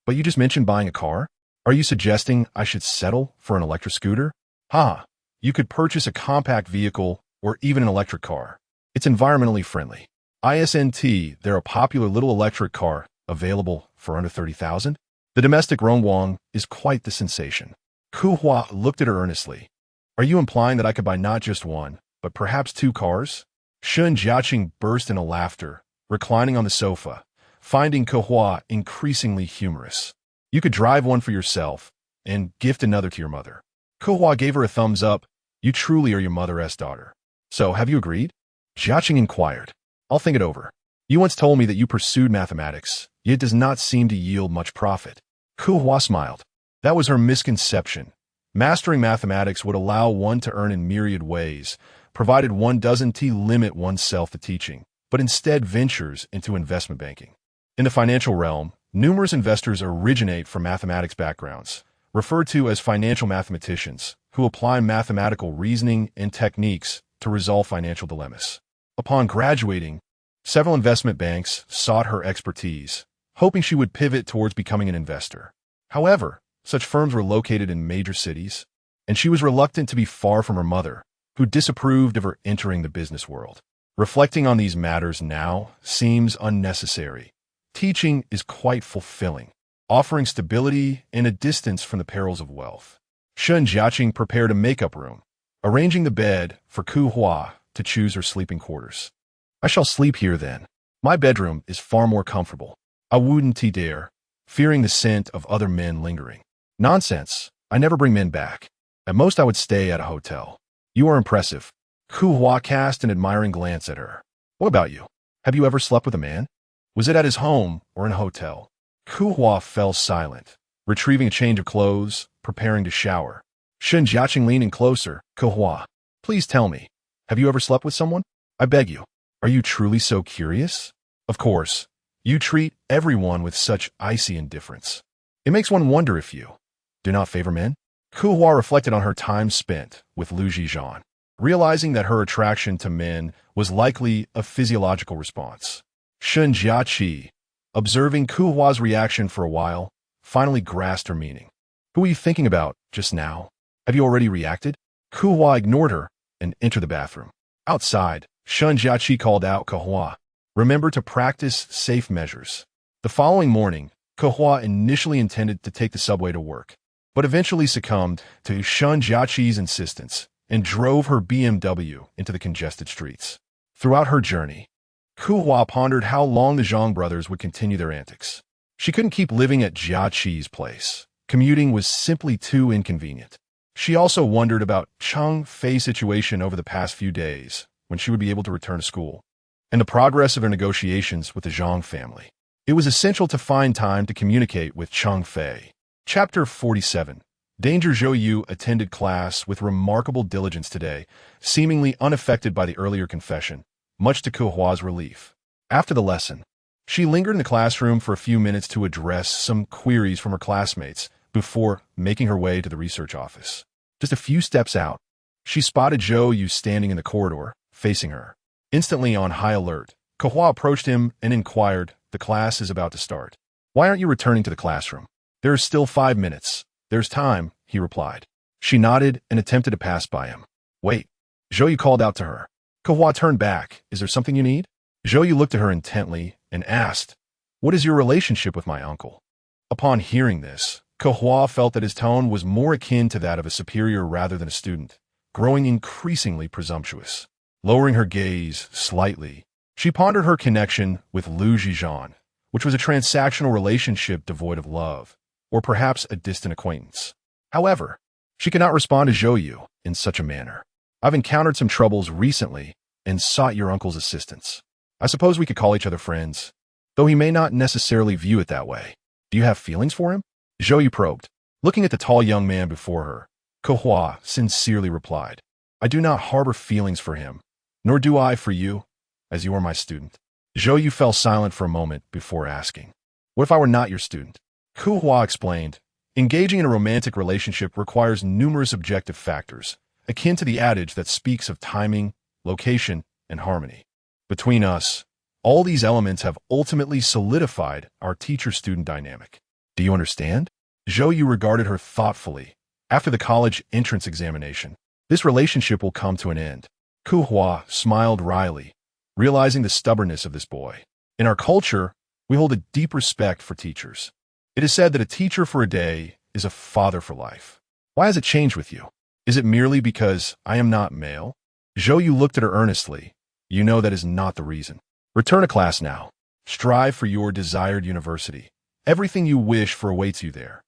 "But you just mentioned buying a car? Are you suggesting I should settle for an electric scooter?" "Ha! You could purchase a compact vehicle or even an electric car. It's environmentally friendly. ISNT, they're a popular little electric car available for under 30,000. The domestic Rongwang is quite the sensation." Kehua looked at her earnestly. "Are you implying that I could buy not just one, but perhaps two cars?" Shun Jiaqing burst into laughter, reclining on the sofa, finding Kehua increasingly humorous. "You could drive one for yourself and gift another to your mother." Kehua gave her a thumbs up. "You truly are your mother's daughter. So, have you agreed?" Jiaqing inquired. "I'll think it over. You once told me that you pursued mathematics, yet it does not seem to yield much profit." Kehua smiled. That was her misconception. Mastering mathematics would allow one to earn in myriad ways, provided one doesn't limit oneself to teaching, but instead ventures into investment banking. In the financial realm, numerous investors originate from mathematics backgrounds, referred to as financial mathematicians, who apply mathematical reasoning and techniques to resolve financial dilemmas. Upon graduating, several investment banks sought her expertise, hoping she would pivot towards becoming an investor. However, such firms were located in major cities, and she was reluctant to be far from her mother, who disapproved of her entering the business world. Reflecting on these matters now seems unnecessary. Teaching is quite fulfilling, offering stability and a distance from the perils of wealth. Shun Jiaqing prepared a makeup room, arranging the bed for Kehua to choose her sleeping quarters. "I shall sleep here then. My bedroom is far more comfortable. I wouldn't dare, fearing the scent of other men lingering." "Nonsense. I never bring men back. At most I would stay at a hotel." "You are impressive." Kehua cast an admiring glance at her. "What about you? Have you ever slept with a man? Was it at his home or in a hotel?" Kehua fell silent, retrieving a change of clothes, preparing to shower. Shun Jiaqing leaning closer. "Kehua, please tell me, have you ever slept with someone? I beg you. Are you truly so curious? Of course, you treat everyone with such icy indifference. It makes one wonder if you do not favor men." Kehua reflected on her time spent with Zhi Zhan, realizing that her attraction to men was likely a physiological response. Shun Jiaqi, observing Kehua's reaction for a while, finally grasped her meaning. "Who are you thinking about just now? Have you already reacted?" Kehua ignored her and entered the bathroom. Outside, Shun Jiaqi called out, "Kehua, remember to practice safe measures." The following morning, Kehua initially intended to take the subway to work, but eventually succumbed to Shun Jiaqi's insistence and drove her BMW into the congested streets. Throughout her journey, Kehua pondered how long the Zhang brothers would continue their antics. She couldn't keep living at Jiaqi's place, Commuting was simply too inconvenient. She also wondered about Chang Fei's situation over the past few days, when she would be able to return to school, and the progress of her negotiations with the Zhang family. It was essential to find time to communicate with Chang Fei. Chapter 47. Danger. Zhou Yu attended class with remarkable diligence today, seemingly unaffected by the earlier confession, much to Kehua's relief. After the lesson, she lingered in the classroom for a few minutes to address some queries from her classmates before making her way to the research office. Just a few steps out, she spotted Zhou Yu standing in the corridor, facing her. Instantly on high alert, Kehua approached him and inquired, "The class is about to start. Why aren't you returning to the classroom?" "There is still 5 minutes. There's time," he replied. She nodded and attempted to pass by him. "Wait." Zhou Yu called out to her. Kehua turned back. "Is there something you need?" Zhou Yu looked at her intently and asked, "What is your relationship with my uncle?" Upon hearing this, Kehua felt that his tone was more akin to that of a superior rather than a student, growing increasingly presumptuous. Lowering her gaze slightly, she pondered her connection with Zhi Zhan, which was a transactional relationship devoid of love, or perhaps a distant acquaintance. However, she could not respond to Zhou Yu in such a manner. "I've encountered some troubles recently and sought your uncle's assistance. I suppose we could call each other friends, though he may not necessarily view it that way. Do you have feelings for him?" Zhou Yu probed. Looking at the tall young man before her, Kehua sincerely replied, "I do not harbor feelings for him, nor do I for you, as you are my student." Zhou Yu fell silent for a moment before asking, "What if I were not your student?" Kehua explained, "Engaging in a romantic relationship requires numerous objective factors, akin to the adage that speaks of timing, location, and harmony. Between us, all these elements have ultimately solidified our teacher-student dynamic. Do you understand?" Zhou Yu regarded her thoughtfully. "After the college entrance examination, this relationship will come to an end." Kehua smiled wryly, realizing the stubbornness of this boy. "In our culture, we hold a deep respect for teachers. It is said that a teacher for a day is a father for life. Why has it changed with you? Is it merely because I am not male?" Zhou Yu looked at her earnestly. "You know that is not the reason. Return to class now. Strive for your desired university. Everything you wish for awaits you there.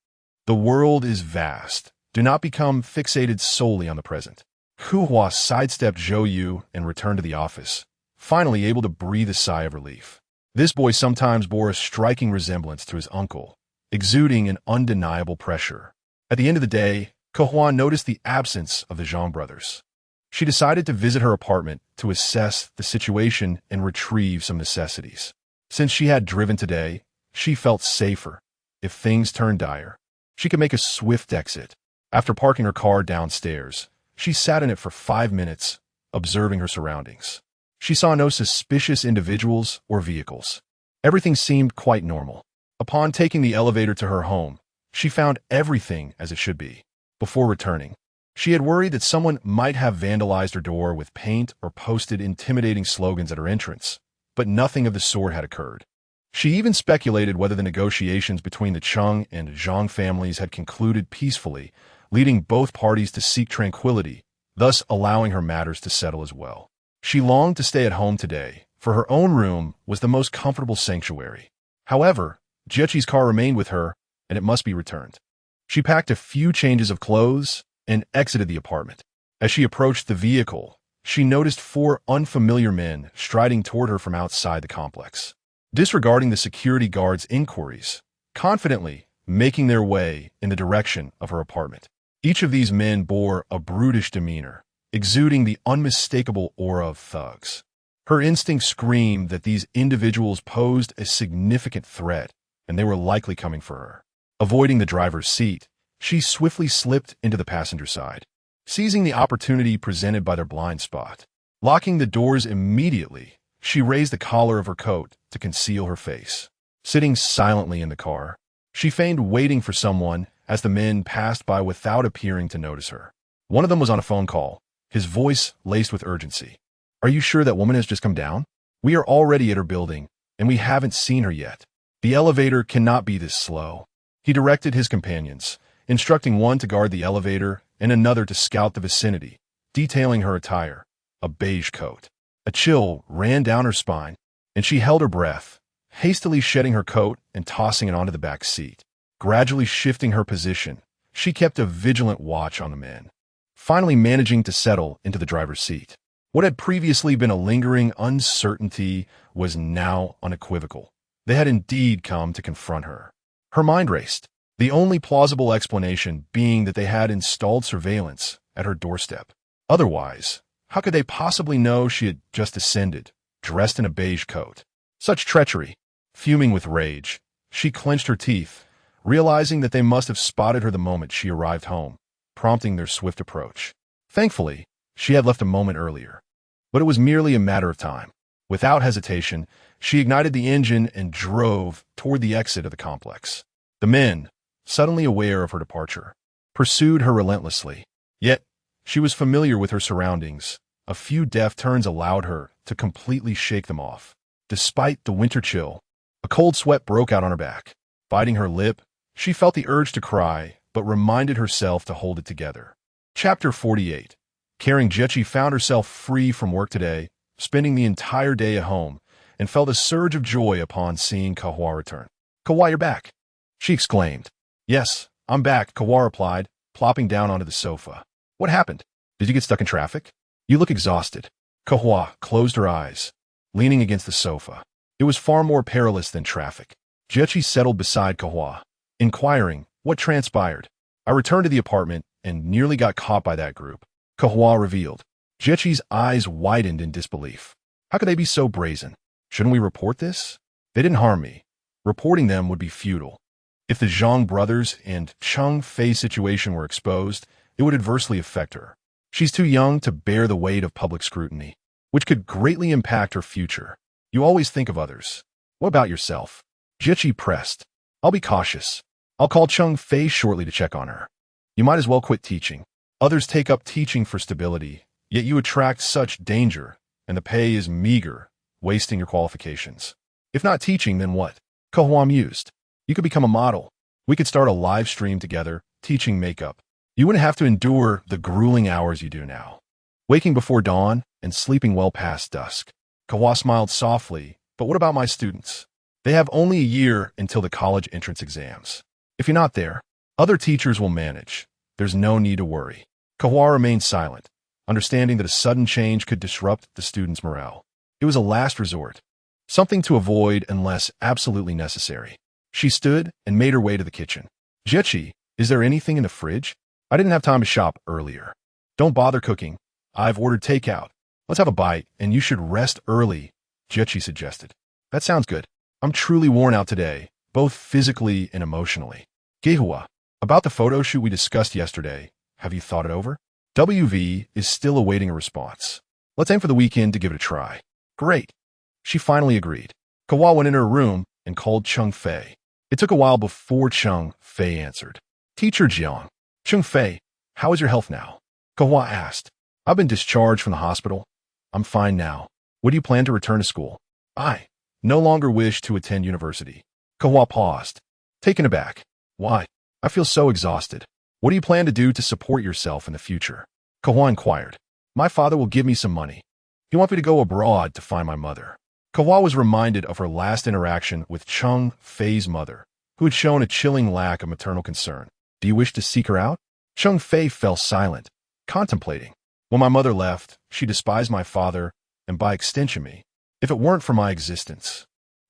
The world is vast. Do not become fixated solely on the present." Kehua sidestepped Zhou Yu and returned to the office, finally able to breathe a sigh of relief. This boy sometimes bore a striking resemblance to his uncle, exuding an undeniable pressure. At the end of the day, Kehua noticed the absence of the Zhang brothers. She decided to visit her apartment to assess the situation and retrieve some necessities. Since she had driven today, she felt safer. If things turned dire, she could make a swift exit. After parking her car downstairs, she sat in it for 5 minutes, observing her surroundings. She saw no suspicious individuals or vehicles. Everything seemed quite normal. Upon taking the elevator to her home, she found everything as it should be. Before returning, she had worried that someone might have vandalized her door with paint or posted intimidating slogans at her entrance, but nothing of the sort had occurred. She even speculated whether the negotiations between the Cheng and Zhang families had concluded peacefully, leading both parties to seek tranquility, thus allowing her matters to settle as well. She longed to stay at home today, for her own room was the most comfortable sanctuary. However, Jiechi's car remained with her, and it must be returned. She packed a few changes of clothes and exited the apartment. As she approached the vehicle, she noticed 4 unfamiliar men striding toward her from outside the complex. Disregarding the security guard's inquiries, confidently making their way in the direction of her apartment. Each of these men bore a brutish demeanor, exuding the unmistakable aura of thugs. Her instinct screamed that these individuals posed a significant threat, and they were likely coming for her. Avoiding the driver's seat, she swiftly slipped into the passenger side, seizing the opportunity presented by their blind spot. Locking the doors immediately, she raised the collar of her coat to conceal her face. Sitting silently in the car, she feigned waiting for someone as the men passed by without appearing to notice her. One of them was on a phone call, his voice laced with urgency. "Are you sure that woman has just come down? We are already at her building, and we haven't seen her yet. The elevator cannot be this slow." He directed his companions, instructing one to guard the elevator and another to scout the vicinity, detailing her attire, a beige coat. A chill ran down her spine, and she held her breath, hastily shedding her coat and tossing it onto the back seat. Gradually shifting her position, she kept a vigilant watch on the men, finally managing to settle into the driver's seat. What had previously been a lingering uncertainty was now unequivocal. They had indeed come to confront her. Her mind raced, the only plausible explanation being that they had installed surveillance at her doorstep. Otherwise, how could they possibly know she had just descended, dressed in a beige coat? Such treachery! Fuming with rage, she clenched her teeth, realizing that they must have spotted her the moment she arrived home, prompting their swift approach. Thankfully, she had left a moment earlier, but it was merely a matter of time. Without hesitation, she ignited the engine and drove toward the exit of the complex. The men, suddenly aware of her departure, pursued her relentlessly. Yet, she was familiar with her surroundings. A few deft turns allowed her to completely shake them off. Despite the winter chill, a cold sweat broke out on her back. Biting her lip, she felt the urge to cry, but reminded herself to hold it together. Chapter 48. Caring Jechi found herself free from work today, spending the entire day at home, and felt a surge of joy upon seeing Kehua return. "Kehua, you're back!" she exclaimed. "Yes, I'm back," Kehua replied, plopping down onto the sofa. "What happened? Did you get stuck in traffic? You look exhausted." Kehua closed her eyes, leaning against the sofa. It was far more perilous than traffic. Jechi settled beside Kehua, inquiring what transpired. "I returned to the apartment and nearly got caught by that group," Kehua revealed. Jechi's eyes widened in disbelief. "How could they be so brazen? Shouldn't we report this? They didn't harm me. Reporting them would be futile. If the Zhang brothers and Cheng Fei situation were exposed, it would adversely affect her. She's too young to bear the weight of public scrutiny, which could greatly impact her future. You always think of others. What about yourself?" Jechi pressed. "I'll be cautious. I'll call Cheng Fei shortly to check on her. You might as well quit teaching. Others take up teaching for stability, yet you attract such danger, and the pay is meager, wasting your qualifications. If not teaching, then what?" Kehua mused. "You could become a model. We could start a live stream together, teaching makeup. You wouldn't have to endure the grueling hours you do now, waking before dawn and sleeping well past dusk." Kehua smiled softly. "But what about my students? They have only a year until the college entrance exams. If you're not there, other teachers will manage. There's no need to worry." Kehua remained silent, understanding that a sudden change could disrupt the students' morale. It was a last resort, something to avoid unless absolutely necessary. She stood and made her way to the kitchen. "Jechi, is there anything in the fridge? I didn't have time to shop earlier." "Don't bother cooking. I've ordered takeout. Let's have a bite, and you should rest early," Jechi suggested. "That sounds good. I'm truly worn out today, both physically and emotionally." "Kehua, about the photo shoot we discussed yesterday, have you thought it over?" "WV is still awaiting a response. Let's aim for the weekend to give it a try." "Great." She finally agreed. Kehua went in her room and called Cheng Fei. It took a while before Cheng Fei answered. "Teacher Jiang." "Cheng Fei, how is your health now?" Kehua asked. "I've been discharged from the hospital. I'm fine now. When do you plan to return to school?" "I no longer wish to attend university." Kehua paused, taken aback. "Why? I feel so exhausted." "What do you plan to do to support yourself in the future?" Kehua inquired. "My father will give me some money. He wants me to go abroad to find my mother." Kehua was reminded of her last interaction with Cheng Fei's mother, who had shown a chilling lack of maternal concern. "Do you wish to seek her out?" Cheng Fei fell silent, contemplating. "When my mother left, she despised my father, and by extension me. If it weren't for my existence,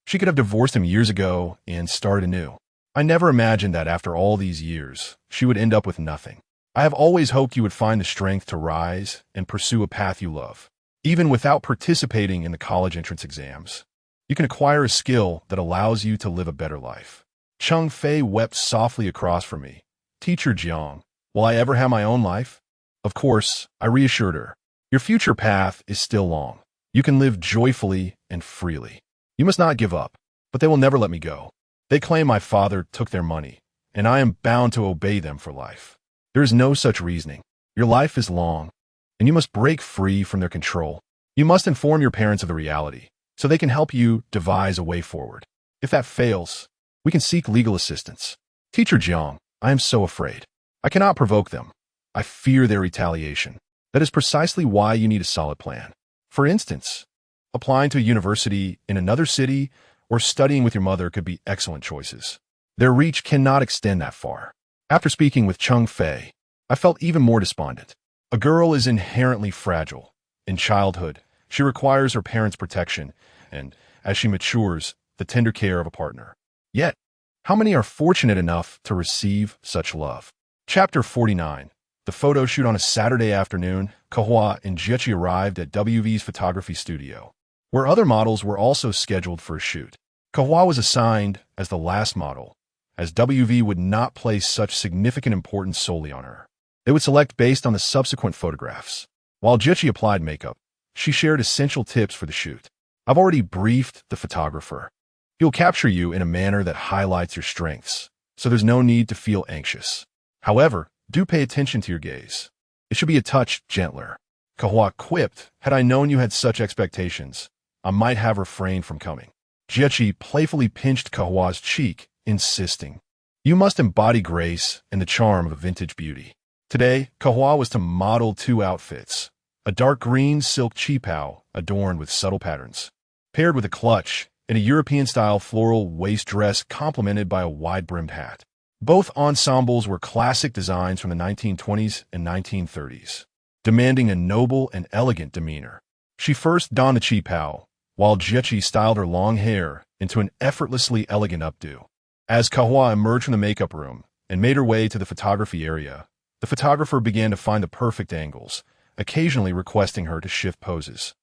she could have divorced him years ago and started anew. I never imagined that after all these years, she would end up with nothing. I have always hoped you would find the strength to rise and pursue a path you love. Even without participating in the college entrance exams, you can acquire a skill that allows you to live a better life." Cheng Fei wept softly across from me. "Teacher Jiang, will I ever have my own life?" "Of course," I reassured her. "Your future path is still long. You can live joyfully and freely. You must not give up, but they will never let me go. They claim my father took their money, and I am bound to obey them for life. There is no such reasoning. Your life is long, and you must break free from their control. You must inform your parents of the reality, so they can help you devise a way forward. If that fails, we can seek legal assistance." "Teacher Jiang, I am so afraid. I cannot provoke them. I fear their retaliation. That is precisely why you need a solid plan. For instance, applying to a university in another city or studying with your mother could be excellent choices." Their reach cannot extend that far. After speaking with Cheng Fei, I felt even more despondent. A girl is inherently fragile. In childhood, she requires her parents' protection, and, as she matures, the tender care of a partner. Yet, how many are fortunate enough to receive such love? Chapter 49. The photo shoot. On a Saturday afternoon, Kehua and Jiang arrived at WV's photography studio, where other models were also scheduled for a shoot. Kehua was assigned as the last model, as WV would not place such significant importance solely on her. They would select based on the subsequent photographs. While Jiang applied makeup, she shared essential tips for the shoot. I've already briefed the photographer. He'll capture you in a manner that highlights your strengths, so there's no need to feel anxious. However, do pay attention to your gaze. It should be a touch gentler. Kehua quipped, had I known you had such expectations, I might have refrained from coming. Jiang playfully pinched Kehua's cheek, insisting, you must embody grace and the charm of a vintage beauty. Today, Kehua was to model 2 outfits. A dark green silk qipao adorned with subtle patterns, paired with a clutch and a European-style floral waist dress complemented by a wide-brimmed hat. Both ensembles were classic designs from the 1920s and 1930s, demanding a noble and elegant demeanor. She first donned the qipao, while Jiang styled her long hair into an effortlessly elegant updo. As Kehua emerged from the makeup room and made her way to the photography area, the photographer began to find the perfect angles, occasionally requesting her to shift poses.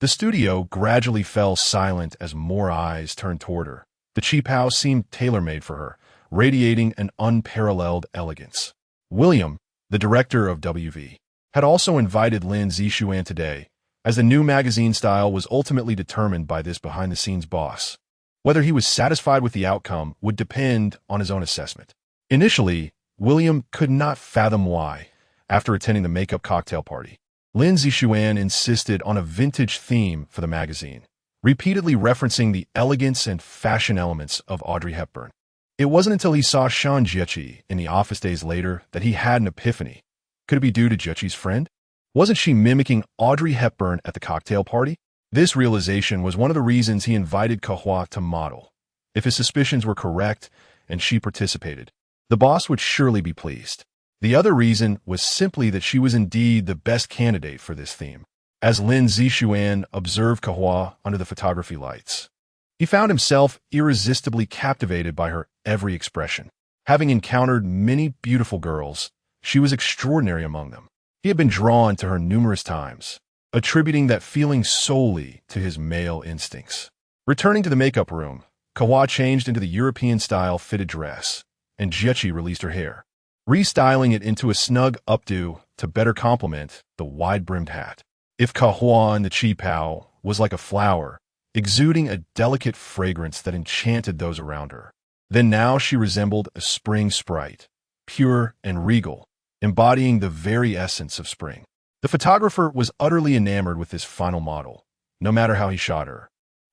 The studio gradually fell silent as more eyes turned toward her. The qipao seemed tailor-made for her, radiating an unparalleled elegance. William, the director of WV, had also invited Lin Zixuan today, as the new magazine style was ultimately determined by this behind-the-scenes boss. Whether he was satisfied with the outcome would depend on his own assessment. Initially, William could not fathom why, after attending the makeup cocktail party, Lin Zixuan insisted on a vintage theme for the magazine, repeatedly referencing the elegance and fashion elements of Audrey Hepburn. It wasn't until he saw Shan Jiang in the office days later that he had an epiphany. Could it be due to Jiang's friend? Wasn't she mimicking Audrey Hepburn at the cocktail party? This realization was one of the reasons he invited Kehua to model. If his suspicions were correct and she participated, the boss would surely be pleased. The other reason was simply that she was indeed the best candidate for this theme. As Lin Zixuan observed Kehua under the photography lights, he found himself irresistibly captivated by her every expression. Having encountered many beautiful girls, she was extraordinary among them. He had been drawn to her numerous times, attributing that feeling solely to his male instincts. Returning to the makeup room, Kehua changed into the European-style fitted dress, and Jiang released her hair, restyling it into a snug updo to better complement the wide-brimmed hat. If Kehua in the qipao was like a flower, exuding a delicate fragrance that enchanted those around her, then now she resembled a spring sprite, pure and regal, embodying the very essence of spring. The photographer was utterly enamored with this final model, no matter how he shot her.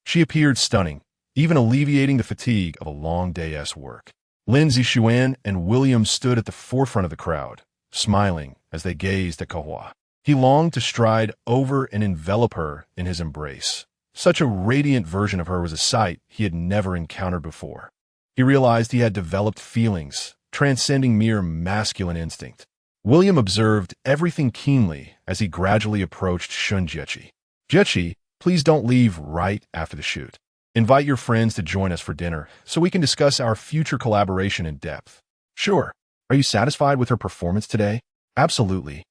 She appeared stunning, even alleviating the fatigue of a long day's work. Lin Zixuan and William stood at the forefront of the crowd, smiling as they gazed at Kehua. He longed to stride over and envelop her in his embrace. Such a radiant version of her was a sight he had never encountered before. He realized he had developed feelings, transcending mere masculine instinct. William observed everything keenly as he gradually approached Shun Jiang. Jiang, please don't leave right after the shoot. Invite your friends to join us for dinner so we can discuss our future collaboration in depth. Sure. Are you satisfied with her performance today? Absolutely.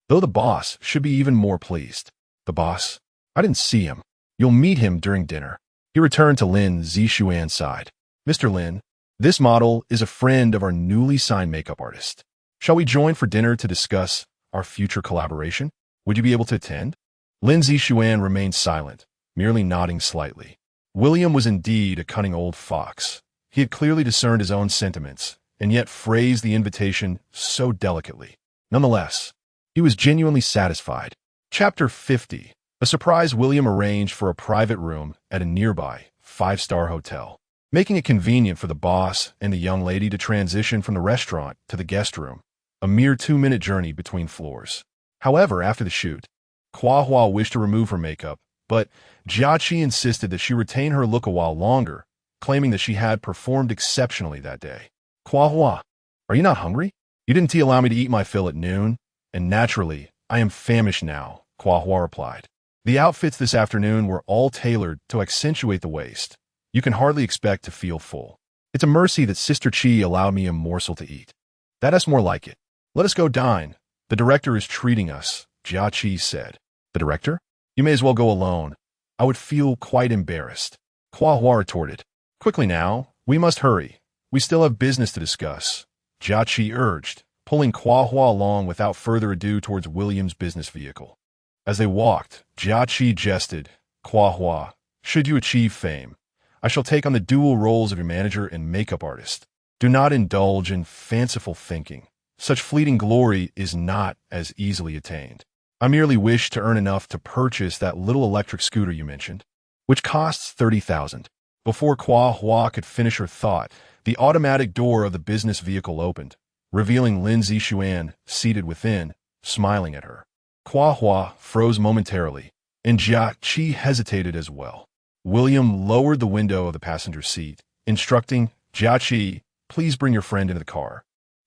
Though the boss should be even more pleased. The boss? I didn't see him. You'll meet him during dinner. He returned to Lin Zixuan's side. Mr. Lin, this model is a friend of our newly signed makeup artist. Shall we join for dinner to discuss our future collaboration? Would you be able to attend? Lin Zixuan remained silent, merely nodding slightly. William was indeed a cunning old fox. He had clearly discerned his own sentiments, and yet phrased the invitation so delicately. Nonetheless, he was genuinely satisfied. Chapter 50. A surprise. William arranged for a private room at a nearby 5-star hotel, making it convenient for the boss and the young lady to transition from the restaurant to the guest room, a mere 2-minute journey between floors. However, after the shoot, Kehua wished to remove her makeup, but Jiang insisted that she retain her look a while longer, claiming that she had performed exceptionally that day. Kehua, are you not hungry? You didn't allow me to eat my fill at noon, and naturally, I am famished now, Kehua replied. The outfits this afternoon were all tailored to accentuate the waist. You can hardly expect to feel full. It's a mercy that Sister Chi allowed me a morsel to eat. That's more like it. Let us go dine. The director is treating us, Jia Chi said. The director? You may as well go alone. I would feel quite embarrassed. Kehua retorted. Quickly now, we must hurry. We still have business to discuss, Jia Chi urged, pulling Kehua along without further ado towards William's business vehicle. As they walked, Jia Chi jested, Kehua, should you achieve fame, I shall take on the dual roles of your manager and makeup artist. Do not indulge in fanciful thinking. Such fleeting glory is not as easily attained. I merely wish to earn enough to purchase that little electric scooter you mentioned, which costs 30,000. Before Kehua could finish her thought, the automatic door of the business vehicle opened, revealing Lin Zixuan seated within, smiling at her. Kehua froze momentarily, and Jia Chi hesitated as well. William lowered the window of the passenger seat, instructing Jia Chi, please bring your friend into the car.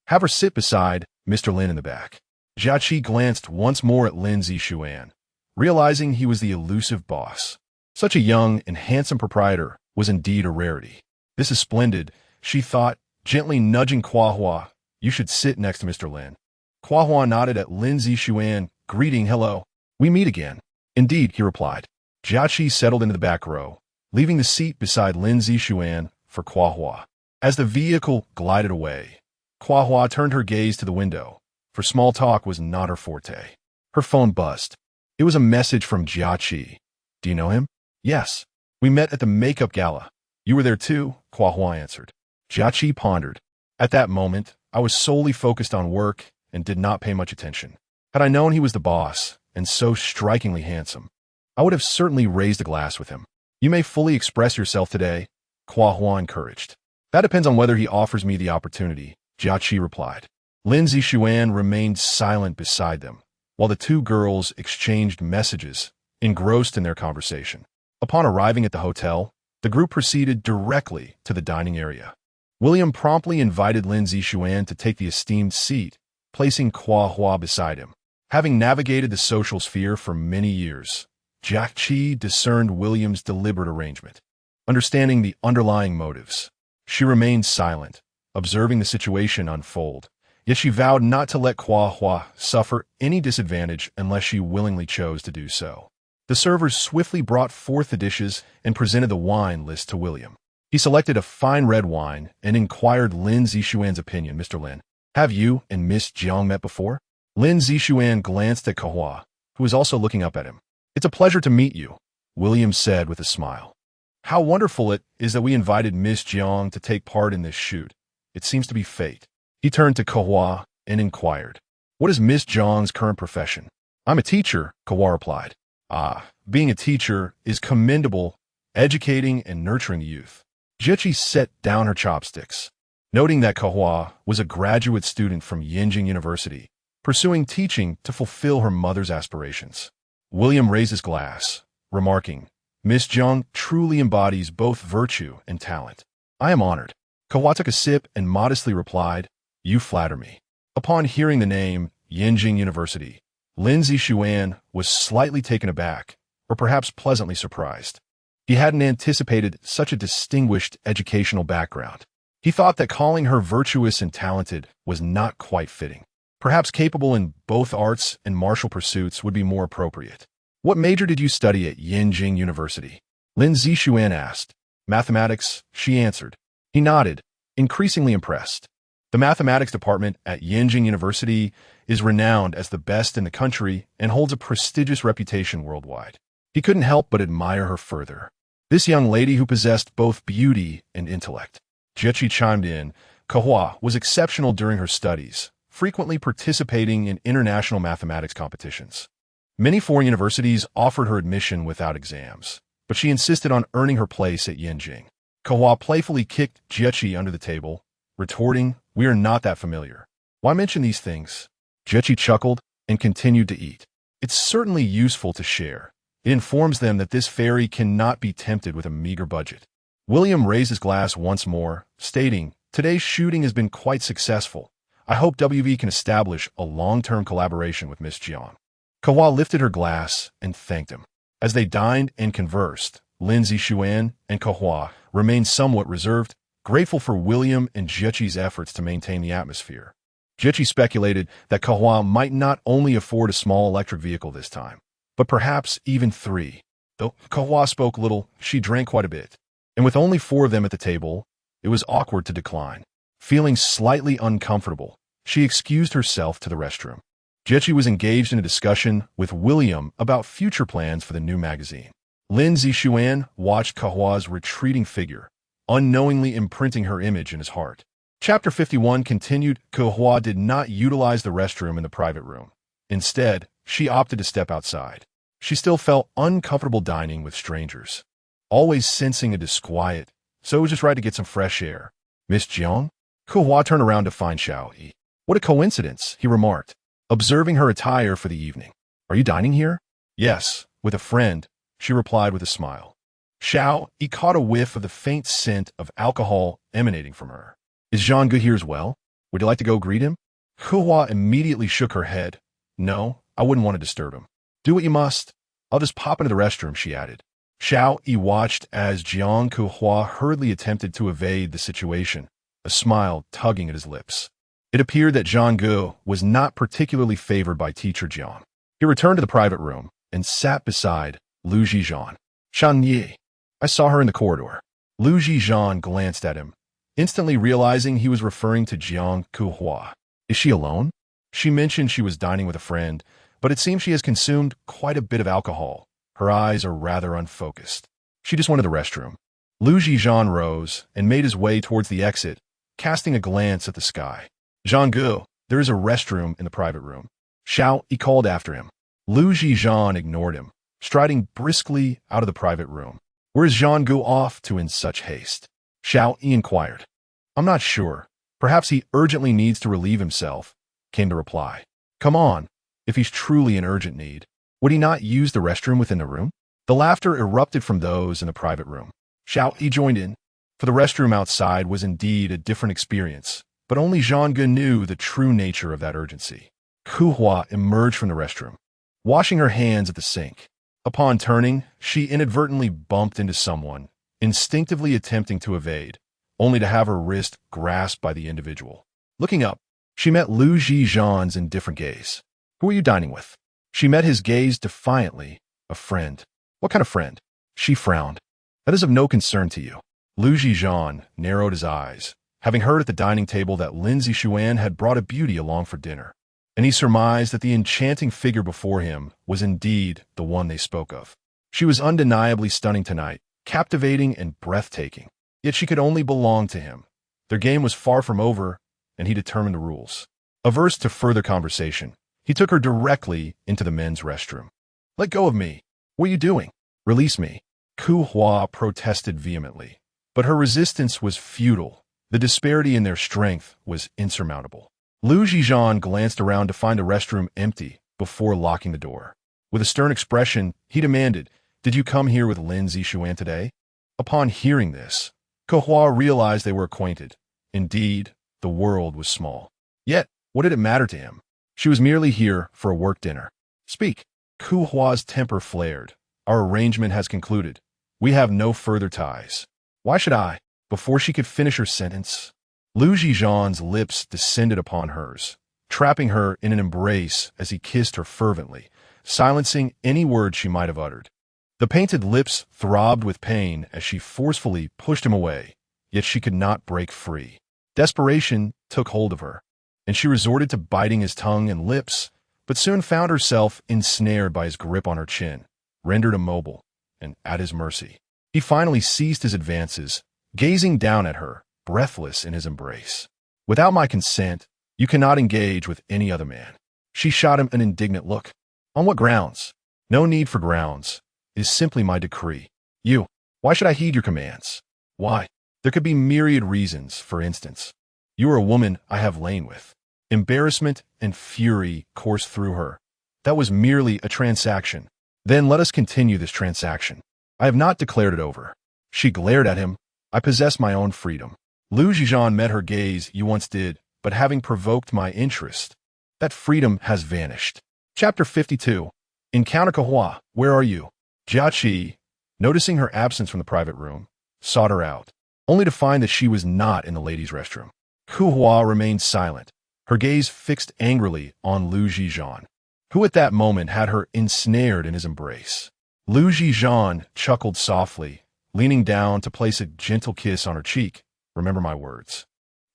Have her sit beside Mr. Lin in the back. Jia Chi glanced once more at Lin Zixuan, realizing he was the elusive boss. Such a young and handsome proprietor was indeed a rarity. This is splendid, she thought, gently nudging Kehua. You should sit next to Mr. Lin. Kehua nodded at Lin Zixuan, greeting, hello. We meet again. Indeed, he replied. Jia Chi settled into the back row, leaving the seat beside Lin Zixuan for Kehua. As the vehicle glided away, Kehua turned her gaze to the window, for small talk was not her forte. Her phone buzzed. It was a message from Jia Chi. Do you know him? Yes. We met at the makeup gala. You were there too, Kehua answered. Jia Chi pondered. At that moment, I was solely focused on work and did not pay much attention. Had I known he was the boss, and so strikingly handsome, I would have certainly raised a glass with him. You may fully express yourself today, Kehua encouraged. That depends on whether he offers me the opportunity, Jia Chi replied. Lin Zixuan remained silent beside them, while the two girls exchanged messages, engrossed in their conversation. Upon arriving at the hotel, the group proceeded directly to the dining area. William promptly invited Lin Zixuan to take the esteemed seat, placing Kehua beside him. Having navigated the social sphere for many years, Jia Chi discerned William's deliberate arrangement. Understanding the underlying motives, she remained silent, observing the situation unfold, yet she vowed not to let Kehua suffer any disadvantage unless she willingly chose to do so. The servers swiftly brought forth the dishes and presented the wine list to William. He selected a fine red wine and inquired Lin Zixuan's opinion. Mr. Lin, have you and Miss Jiang met before? Lin Zixuan glanced at Kehua, who was also looking up at him. It's a pleasure to meet you, William said with a smile. How wonderful it is that we invited Miss Jiang to take part in this shoot. It seems to be fate. He turned to Kehua and inquired, what is Miss Jiang's current profession? I'm a teacher, Kehua replied. Ah, being a teacher is commendable, educating and nurturing the youth. Jia Chi set down her chopsticks, noting that Kehua was a graduate student from Yenjing University, pursuing teaching to fulfill her mother's aspirations. William raised his glass, remarking, Miss Jiang truly embodies both virtue and talent. I am honored. Kehua took a sip and modestly replied, you flatter me. Upon hearing the name Yenjing University, Lin Zixuan was slightly taken aback, or perhaps pleasantly surprised. He hadn't anticipated such a distinguished educational background. He thought that calling her virtuous and talented was not quite fitting. Perhaps capable in both arts and martial pursuits would be more appropriate. What major did you study at Yenjing University? Lin Zixuan asked. Mathematics, she answered. He nodded, increasingly impressed. The mathematics department at Yenjing University is renowned as the best in the country and holds a prestigious reputation worldwide. He couldn't help but admire her further. This young lady who possessed both beauty and intellect. Jia Chi chimed in. Kehua was exceptional during her studies, frequently participating in international mathematics competitions. Many foreign universities offered her admission without exams, but she insisted on earning her place at Yenjing. Kehua playfully kicked Jia Chi under the table, retorting, we are not that familiar. Why mention these things? Jia Chi chuckled and continued to eat. It's certainly useful to share. It informs them that this fairy cannot be tempted with a meager budget. William raised his glass once more, stating, "Today's shooting has been quite successful. I hope WV can establish a long-term collaboration with Miss Jiang." Kehua lifted her glass and thanked him. As they dined and conversed, Zhi Zhan and Kehua remained somewhat reserved, grateful for William and Jiechi's efforts to maintain the atmosphere. Jiechi speculated that Kehua might not only afford a small electric vehicle this time, but perhaps even 3. Though Kehua spoke little, she drank quite a bit. And with only 4 of them at the table, it was awkward to decline. Feeling slightly uncomfortable, she excused herself to the restroom. Jiechi was engaged in a discussion with William about future plans for the new magazine. Zhi Zhan watched Kehua's retreating figure, unknowingly imprinting her image in his heart. Chapter 51 continued. Kehua did not utilize the restroom in the private room. Instead, she opted to step outside. She still felt uncomfortable dining with strangers, always sensing a disquiet, so it was just right to get some fresh air. "Miss Jiang?" Kehua turned around to find Xiao Yi. "What a coincidence," he remarked, observing her attire for the evening. "Are you dining here?" "Yes, with a friend," she replied with a smile. Xiao Yi caught a whiff of the faint scent of alcohol emanating from her. "Is Jiang Kehua here as well? Would you like to go greet him?" Kehua immediately shook her head. "No, I wouldn't want to disturb him." "Do what you must. I'll just pop into the restroom," she added. Xiao Yi watched as Jiang Kehua hurriedly attempted to evade the situation, a smile tugging at his lips. It appeared that Jiang Kehua was not particularly favored by teacher Jiang. He returned to the private room and sat beside Zhi Zhan. "Shan Yi, I saw her in the corridor." Zhi Zhan glanced at him, instantly realizing he was referring to Jiang Kehua. "Is she alone?" She mentioned she was dining with a friend, but it seems she has consumed quite a bit of alcohol. Her eyes are rather unfocused. "She just went to the restroom." Zhi Zhan rose and made his way towards the exit, casting a glance at the sky. "Jiang Kehua, there is a restroom in the private room." Xiao Yi called after him. Zhi Zhan ignored him, striding briskly out of the private room. "Where is Jiang Kehua off to in such haste?" Xiao Yi inquired. "I'm not sure. Perhaps he urgently needs to relieve himself," came the reply. "Come on, if he's truly in urgent need. Would he not use the restroom within the room?" The laughter erupted from those in the private room. Xiao Yi joined in, for the restroom outside was indeed a different experience, but only Jiang Kehua knew the true nature of that urgency. Kehua emerged from the restroom, washing her hands at the sink. Upon turning, she inadvertently bumped into someone, instinctively attempting to evade, only to have her wrist grasped by the individual. Looking up, she met Zhi Zhan's indifferent gaze. "Who are you dining with?" She met his gaze defiantly. "A friend." "What kind of friend?" She frowned. "That is of no concern to you." Zhi Zhan narrowed his eyes, having heard at the dining table that Zhi Zhan had brought a beauty along for dinner, and he surmised that the enchanting figure before him was indeed the one they spoke of. She was undeniably stunning tonight, captivating and breathtaking, yet she could only belong to him. Their game was far from over, and he determined the rules. Averse to further conversation, he took her directly into the men's restroom. "Let go of me. What are you doing?" "Release me." Kehua protested vehemently, but her resistance was futile. The disparity in their strength was insurmountable. Zhi Zhan glanced around to find the restroom empty before locking the door. With a stern expression, he demanded, "Did you come here with Zhi Zhan today?" Upon hearing this, Kehua realized they were acquainted. Indeed, the world was small. Yet, what did it matter to him? She was merely here for a work dinner. "Speak." Kehua's temper flared. "Our arrangement has concluded. We have no further ties." "Why should I?" Before she could finish her sentence, Zhi Zhan's lips descended upon hers, trapping her in an embrace as he kissed her fervently, silencing any word she might have uttered. The painted lips throbbed with pain as she forcefully pushed him away, yet she could not break free. Desperation took hold of her, and she resorted to biting his tongue and lips, but soon found herself ensnared by his grip on her chin, rendered immobile, and at his mercy. He finally ceased his advances, gazing down at her, breathless in his embrace. "Without my consent, you cannot engage with any other man." She shot him an indignant look. "On what grounds?" "No need for grounds. It is simply my decree." "You, why should I heed your commands?" "Why? There could be myriad reasons. For instance, you are a woman I have lain with." Embarrassment and fury coursed through her. "That was merely a transaction." "Then let us continue this transaction. I have not declared it over." She glared at him, I possess my own freedom. Zhi Zhan met her gaze. You once did, but having provoked my interest, that freedom has vanished. Chapter 52. In Jiang Kehua, where are you? Jia, noticing her absence from the private room, sought her out, only to find that she was not in the ladies' restroom. Kehua remained silent, her gaze fixed angrily on Zhi Zhan, who at that moment had her ensnared in his embrace. Zhi Zhan chuckled softly, leaning down to place a gentle kiss on her cheek. Remember my words.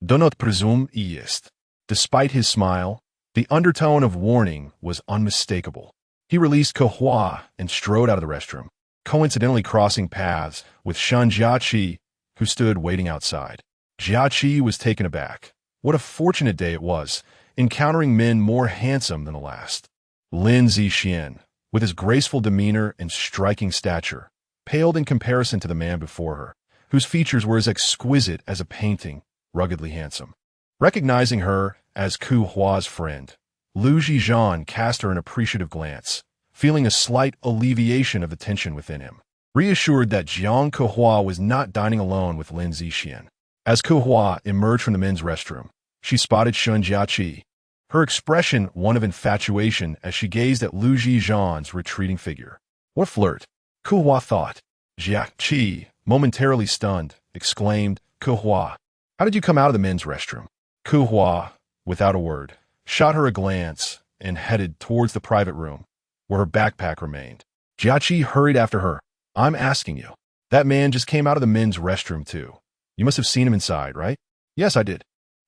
Do not presume est. Despite his smile, the undertone of warning was unmistakable. He released Kehua and strode out of the restroom, coincidentally crossing paths with Jia, who stood waiting outside. Jia was taken aback. What a fortunate day it was, encountering men more handsome than the last. Lin Zixuan, with his graceful demeanor and striking stature, paled in comparison to the man before her, whose features were as exquisite as a painting, ruggedly handsome. Recognizing her as Kehua's friend, Zhi Zhan cast her an appreciative glance, feeling a slight alleviation of the tension within him, reassured that Jiang Kehua was not dining alone with Lin Zixuan. As Kehua emerged from the men's restroom, she spotted Jia, her expression one of infatuation as she gazed at Zhi Zhan's retreating figure. What flirt? Kehua thought. Jia, momentarily stunned, exclaimed, Kehua, how did you come out of the men's restroom? Kehua, without a word, shot her a glance and headed towards the private room, where her backpack remained. Jia hurried after her. I'm asking you. That man just came out of the men's restroom too. You must have seen him inside, right? Yes, I did.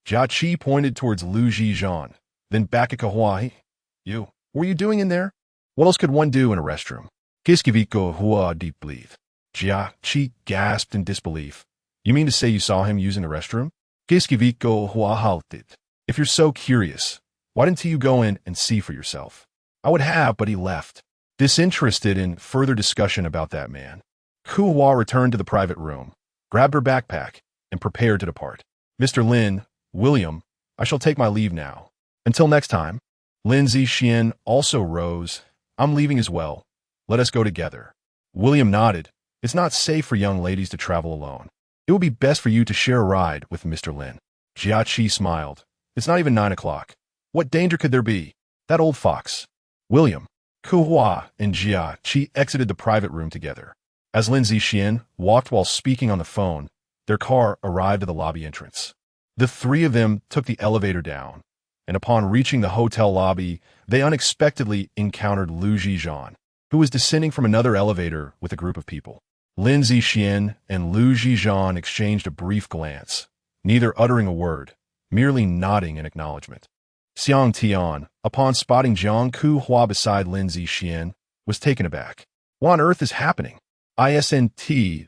Jia pointed towards Zhi Zhan, then back at Kehua. You, what were you doing in there? What else could one do in a restroom? Kiskiviko hua deep breathe. Jia gasped in disbelief. You mean to say you saw him using the restroom? Kiskiviko hua halted. If you're so curious, why didn't you go in and see for yourself? I would have, but he left. Disinterested in further discussion about that man, Kehua returned to the private room, grabbed her backpack, and prepared to depart. Mr. Lin, William, I shall take my leave now. Until next time. Lin Zixuan also rose. I'm leaving as well. Let us go together. William nodded. It's not safe for young ladies to travel alone. It will be best for you to share a ride with Mr. Lin. Jia smiled. It's not even 9 o'clock. What danger could there be? That old fox. William, Kehua, and Jia exited the private room together. As Lin Zixuan walked while speaking on the phone, their car arrived at the lobby entrance. The three of them took the elevator down, and upon reaching the hotel lobby, they unexpectedly encountered Zhi Zhan, who was descending from another elevator with a group of people. Lin Zixuan and Zhi Zhan exchanged a brief glance, neither uttering a word, merely nodding in acknowledgement. Xiang Tian, upon spotting Jiang Kehua beside Lin Zixuan, was taken aback. What on earth is happening? Isn't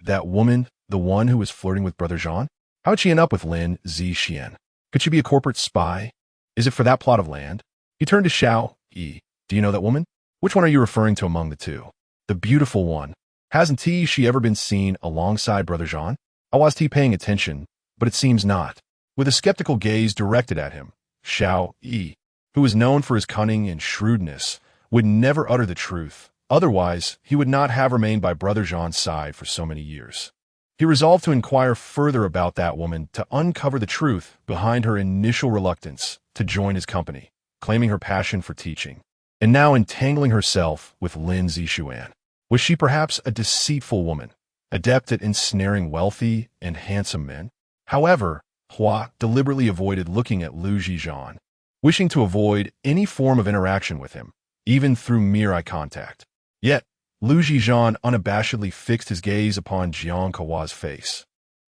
that woman the one who was flirting with Brother Zhan? How'd she end up with Lin Zixuan? Could she be a corporate spy? Is it for that plot of land? He turned to Xiao Yi. Do you know that woman? Which one are you referring to among the two? The beautiful one. Hasn't she ever been seen alongside Brother Zhan? I was paying attention, but it seems not. With a skeptical gaze directed at him, Xiao Yi, who was known for his cunning and shrewdness, would never utter the truth. Otherwise, he would not have remained by Brother Zhan's side for so many years. He resolved to inquire further about that woman to uncover the truth behind her initial reluctance to join his company, claiming her passion for teaching, and now entangling herself with Lin Zixuan. Was she perhaps a deceitful woman, adept at ensnaring wealthy and handsome men? However, Hua deliberately avoided looking at Zhi Zhan, wishing to avoid any form of interaction with him, even through mere eye contact. Yet, Zhi Zhan unabashedly fixed his gaze upon Jiang Kehua's face.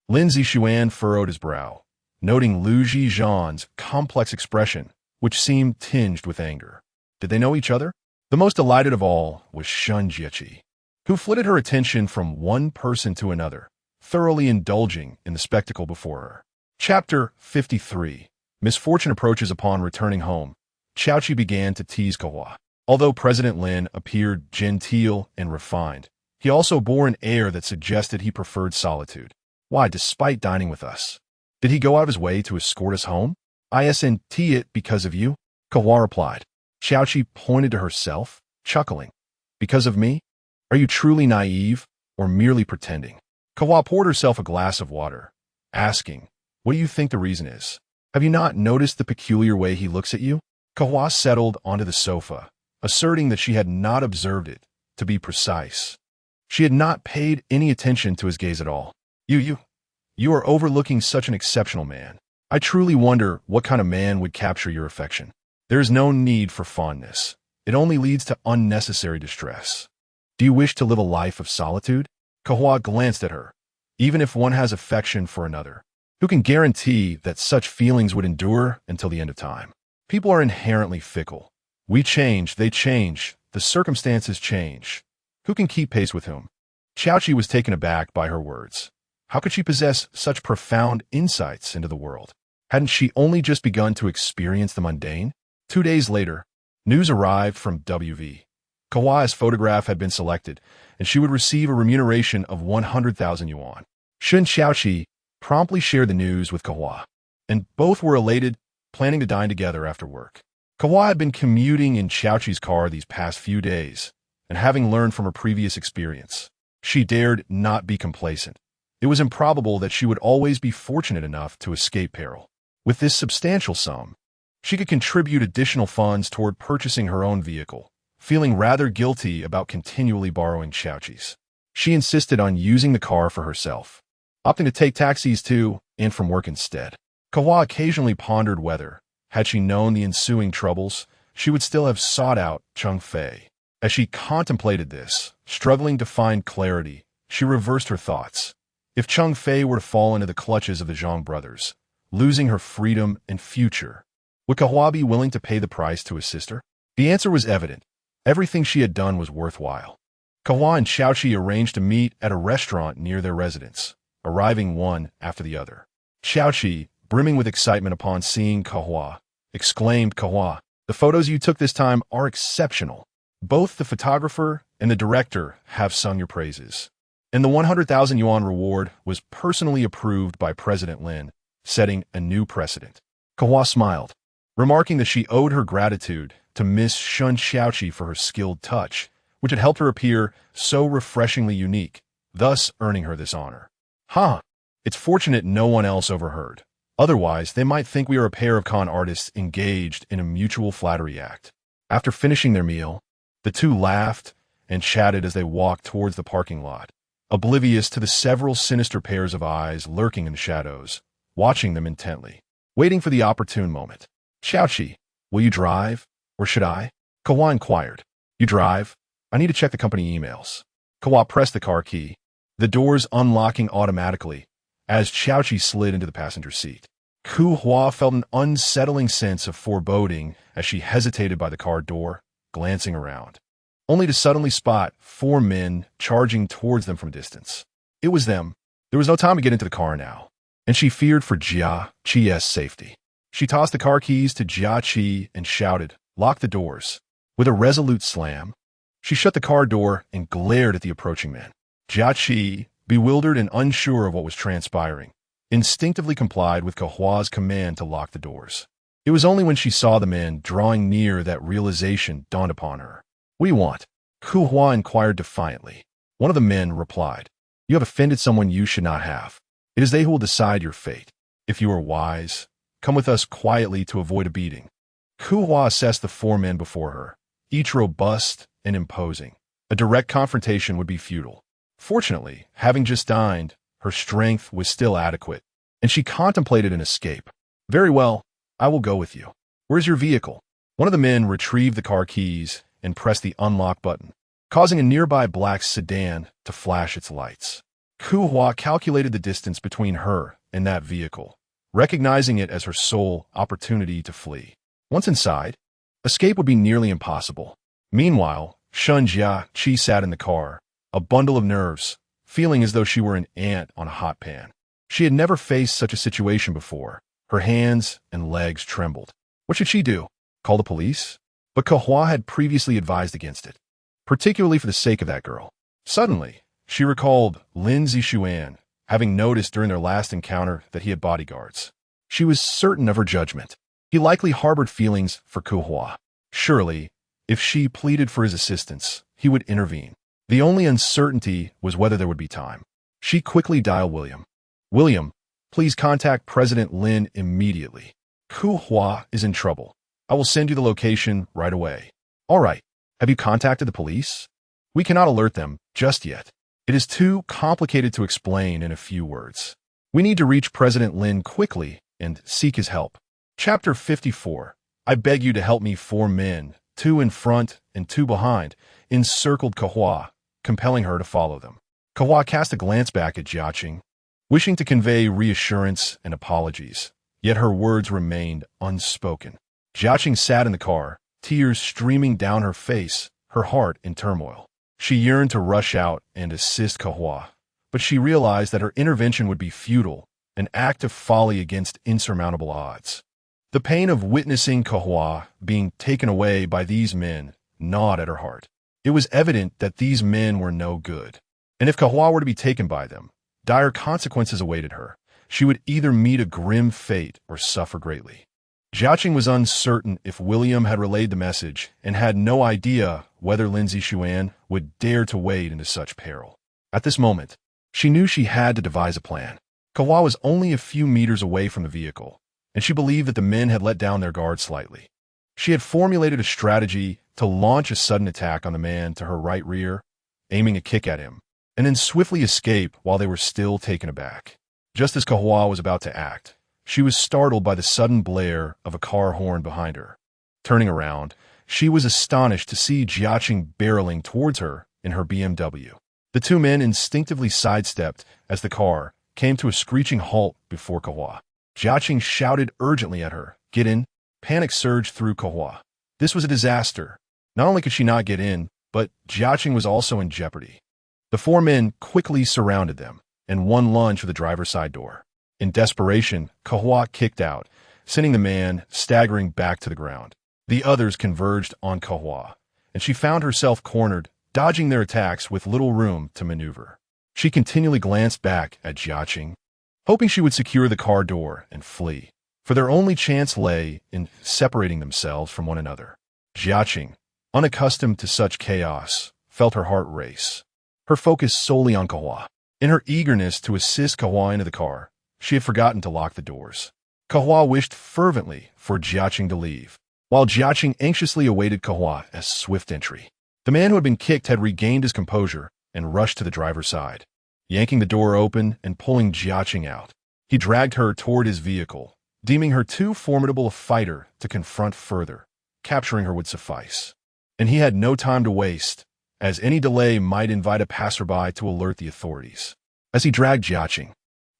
Lin Zixuan furrowed his brow, noting Zhi Zhan's complex expression, which seemed tinged with anger. Did they know each other? The most delighted of all was Jia, who flitted her attention from one person to another, thoroughly indulging in the spectacle before her. Chapter 53. Misfortune approaches upon returning home. Xiaoqi began to tease Kehua. Although President Lin appeared genteel and refined, he also bore an air that suggested he preferred solitude. Why, despite dining with us? Did he go out of his way to escort us home? Isn't it because of you? Kehua replied. Xiaoqi pointed to herself, chuckling. Because of me? Are you truly naive or merely pretending? Kehua poured herself a glass of water, asking, "What do you think the reason is? Have you not noticed the peculiar way he looks at you?" Kehua settled onto the sofa, asserting that she had not observed it, to be precise. She had not paid any attention to his gaze at all. You are overlooking such an exceptional man. I truly wonder what kind of man would capture your affection. There is no need for fondness. It only leads to unnecessary distress. Do you wish to live a life of solitude? Kehua glanced at her. Even if one has affection for another, who can guarantee that such feelings would endure until the end of time? People are inherently fickle. We change, they change, the circumstances change. Who can keep pace with whom? Xiaoqi was taken aback by her words. How could she possess such profound insights into the world? Hadn't she only just begun to experience the mundane? 2 days later, news arrived from WV. Kehua's photograph had been selected, and she would receive a remuneration of 100,000 yuan. Shun Xiaoqi promptly shared the news with Kehua, and both were elated, planning to dine together after work. Kehua had been commuting in Xiaoqi's car these past few days, and having learned from her previous experience, she dared not be complacent. It was improbable that she would always be fortunate enough to escape peril. With this substantial sum, she could contribute additional funds toward purchasing her own vehicle, feeling rather guilty about continually borrowing Xiaoqi's. She insisted on using the car for herself, opting to take taxis to and from work instead. Kehua occasionally pondered whether, had she known the ensuing troubles, she would still have sought out Cheng Fei. As she contemplated this, struggling to find clarity, she reversed her thoughts. If Cheng Fei were to fall into the clutches of the Zhang brothers, losing her freedom and future, would Kehua be willing to pay the price to assist her? The answer was evident. Everything she had done was worthwhile. Kehua and Xiaoqi arranged to meet at a restaurant near their residence, arriving one after the other. Xiaoqi, brimming with excitement upon seeing Kehua, exclaimed, "Kehua, the photos you took this time are exceptional. Both the photographer and the director have sung your praises. And the 100,000 yuan reward was personally approved by President Lin, setting a new precedent." Kehua smiled, remarking that she owed her gratitude to Miss Shun Xiaoqi for her skilled touch, which had helped her appear so refreshingly unique, thus earning her this honor. It's fortunate no one else overheard. Otherwise, they might think we are a pair of con artists engaged in a mutual flattery act. After finishing their meal, the two laughed and chatted as they walked towards the parking lot, oblivious to the several sinister pairs of eyes lurking in the shadows, watching them intently, waiting for the opportune moment. "Xiaoqi, will you drive, or should I?" Kehua inquired. "You drive? I need to check the company emails." Kehua pressed the car key, the doors unlocking automatically, as Xiaoqi slid into the passenger seat. Kehua felt an unsettling sense of foreboding as she hesitated by the car door, glancing around, only to suddenly spot 4 men charging towards them from a distance. It was them. There was no time to get into the car now, and she feared for Jia Qi's safety. She tossed the car keys to Jia Qi and shouted, "Lock the doors." With a resolute slam, she shut the car door and glared at the approaching men. Jia Qi, bewildered and unsure of what was transpiring, instinctively complied with Kehua's command to lock the doors. It was only when she saw the men drawing near that realization dawned upon her. "What do you want?" Kehua inquired defiantly. One of the men replied, "You have offended someone you should not have. It is they who will decide your fate. If you are wise, come with us quietly to avoid a beating." Kehua assessed the 4 men before her, each robust and imposing. A direct confrontation would be futile. Fortunately, having just dined, her strength was still adequate, and she contemplated an escape. "Very well, I will go with you. Where's your vehicle?" One of the men retrieved the car keys and pressed the unlock button, causing a nearby black sedan to flash its lights. Kehua calculated the distance between her and that vehicle, recognizing it as her sole opportunity to flee. Once inside, escape would be nearly impossible. Meanwhile, Shun Jia Qi sat in the car, a bundle of nerves, feeling as though she were an ant on a hot pan. She had never faced such a situation before. Her hands and legs trembled. What should she do? Call the police? But Kehua had previously advised against it, particularly for the sake of that girl. Suddenly, she recalled Lin Zixuan, having noticed during their last encounter that he had bodyguards. She was certain of her judgment. He likely harbored feelings for Kehua. Surely, if she pleaded for his assistance, he would intervene. The only uncertainty was whether there would be time. She quickly dialed William. William, please contact President Lin immediately. Kehua is in trouble. I will send you the location right away. All right. Have you contacted the police? We cannot alert them just yet. It is too complicated to explain in a few words. We need to reach President Lin quickly and seek his help. Chapter 54. I beg you to help me. 4 men, 2 in front and 2 behind, encircled Kehua, compelling her to follow them. Kehua cast a glance back at Jiang, wishing to convey reassurance and apologies, yet her words remained unspoken. Jiang sat in the car, tears streaming down her face, her heart in turmoil. She yearned to rush out and assist Kehua, but she realized that her intervention would be futile, an act of folly against insurmountable odds. The pain of witnessing Kehua being taken away by these men gnawed at her heart. It was evident that these men were no good, and if Kehua were to be taken by them, dire consequences awaited her. She would either meet a grim fate or suffer greatly. Jiang was uncertain if William had relayed the message and had no idea whether Lin Zixuan would dare to wade into such peril. At this moment, she knew she had to devise a plan. Kehua was only a few meters away from the vehicle, and she believed that the men had let down their guard slightly. She had formulated a strategy to launch a sudden attack on the man to her right rear, aiming a kick at him, and then swiftly escape while they were still taken aback. Just as Kehua was about to act, she was startled by the sudden blare of a car horn behind her. Turning around, she was astonished to see Jiang barreling towards her in her BMW. The 2 men instinctively sidestepped as the car came to a screeching halt before Kehua. Jiang shouted urgently at her, "Get in!" Panic surged through Kehua. This was a disaster. Not only could she not get in, but Jiang was also in jeopardy. The 4 men quickly surrounded them, and one lunged for the driver's side door. In desperation, Kehua kicked out, sending the man staggering back to the ground. The others converged on Kehua, and she found herself cornered, dodging their attacks with little room to maneuver. She continually glanced back at Jiang, hoping she would secure the car door and flee, for their only chance lay in separating themselves from one another. Jiang, unaccustomed to such chaos, felt her heart race, her focus solely on Kehua. In her eagerness to assist Kehua into the car, she had forgotten to lock the doors. Kehua wished fervently for Jiang to leave, while Jiang anxiously awaited Kehua's swift entry. The man who had been kicked had regained his composure and rushed to the driver's side. Yanking the door open and pulling Jiang out, he dragged her toward his vehicle, deeming her too formidable a fighter to confront further. Capturing her would suffice. And he had no time to waste, as any delay might invite a passerby to alert the authorities. As he dragged Jiang,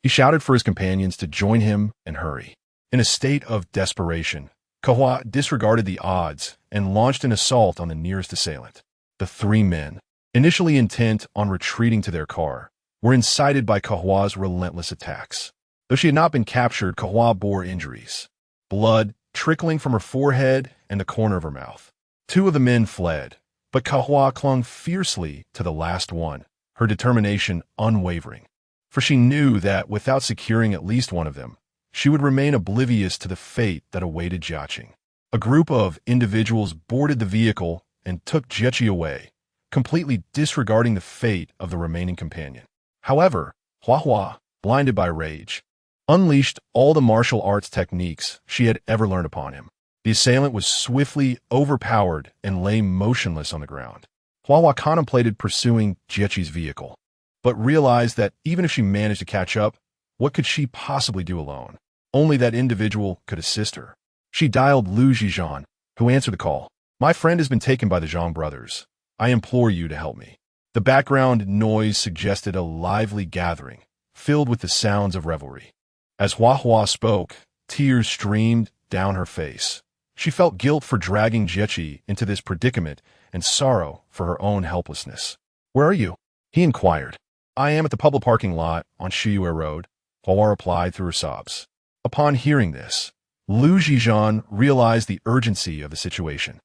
he shouted for his companions to join him and hurry. In a state of desperation, Kehua disregarded the odds and launched an assault on the nearest assailant. The 3 men, initially intent on retreating to their car, were incited by Kehua's relentless attacks. Though she had not been captured, Kehua bore injuries, blood trickling from her forehead and the corner of her mouth. 2 of the men fled, but Kehua clung fiercely to the last one, her determination unwavering. For she knew that without securing at least one of them, she would remain oblivious to the fate that awaited Jiang. A group of individuals boarded the vehicle and took Jiang away, completely disregarding the fate of the remaining companion. However, Kehua, blinded by rage, unleashed all the martial arts techniques she had ever learned upon him. The assailant was swiftly overpowered and lay motionless on the ground. Kehua contemplated pursuing Jiang's vehicle, but realized that even if she managed to catch up, what could she possibly do alone? Only that individual could assist her. She dialed Zhi Zhan, who answered the call. "My friend has been taken by the Zhang brothers. I implore you to help me." The background noise suggested a lively gathering, filled with the sounds of revelry. As Kehua spoke, tears streamed down her face. She felt guilt for dragging Jiang into this predicament and sorrow for her own helplessness. "Where are you?" he inquired. "I am at the public parking lot on Shiyue Road," Kehua replied through her sobs. Upon hearing this, Zhi Zhan realized the urgency of the situation.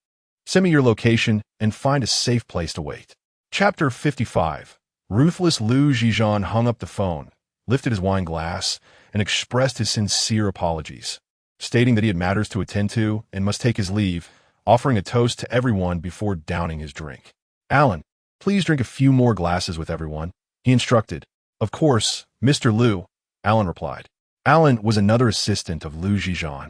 "Send me your location and find a safe place to wait." Chapter 55. Ruthless. Zhi Zhan hung up the phone, lifted his wine glass, and expressed his sincere apologies, stating that he had matters to attend to and must take his leave, offering a toast to everyone before downing his drink. "Alan, please drink a few more glasses with everyone," he instructed, Of course, Mr. Liu, Alan replied. Alan was another assistant of Liu Zhi Zhan,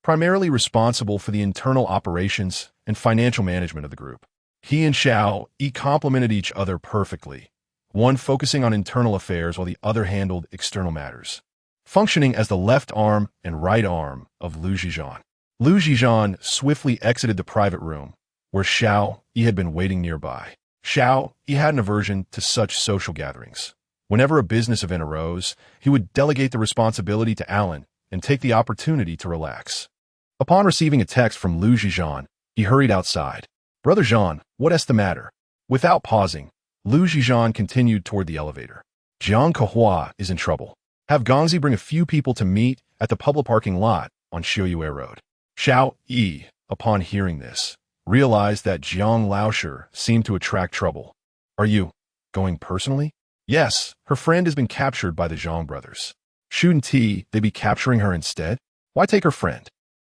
primarily responsible for the internal operations and financial management of the group. He and Xiao Yi complemented each other perfectly, one focusing on internal affairs while the other handled external matters, functioning as the left arm and right arm of Liu Zhi Zhan. Liu Zhi Zhan swiftly exited the private room, where Xiao Yi had been waiting nearby. Xiao Yi had an aversion to such social gatherings. Whenever a business event arose, he would delegate the responsibility to Alan and take the opportunity to relax. Upon receiving a text from Liu Zhi Zhan, he hurried outside. Brother Zhan, what's the matter? Without pausing, Liu Zhi Zhan continued toward the elevator. Jiang Kehua is in trouble. Have Gongzi bring a few people to meet at the public parking lot on Xiuyue Road. Xiao Yi, upon hearing this, realized that Jiang Laosher seemed to attract trouble. Are you going personally? Yes, her friend has been captured by the Zhang brothers. Shouldn't they be capturing her instead? Why take her friend?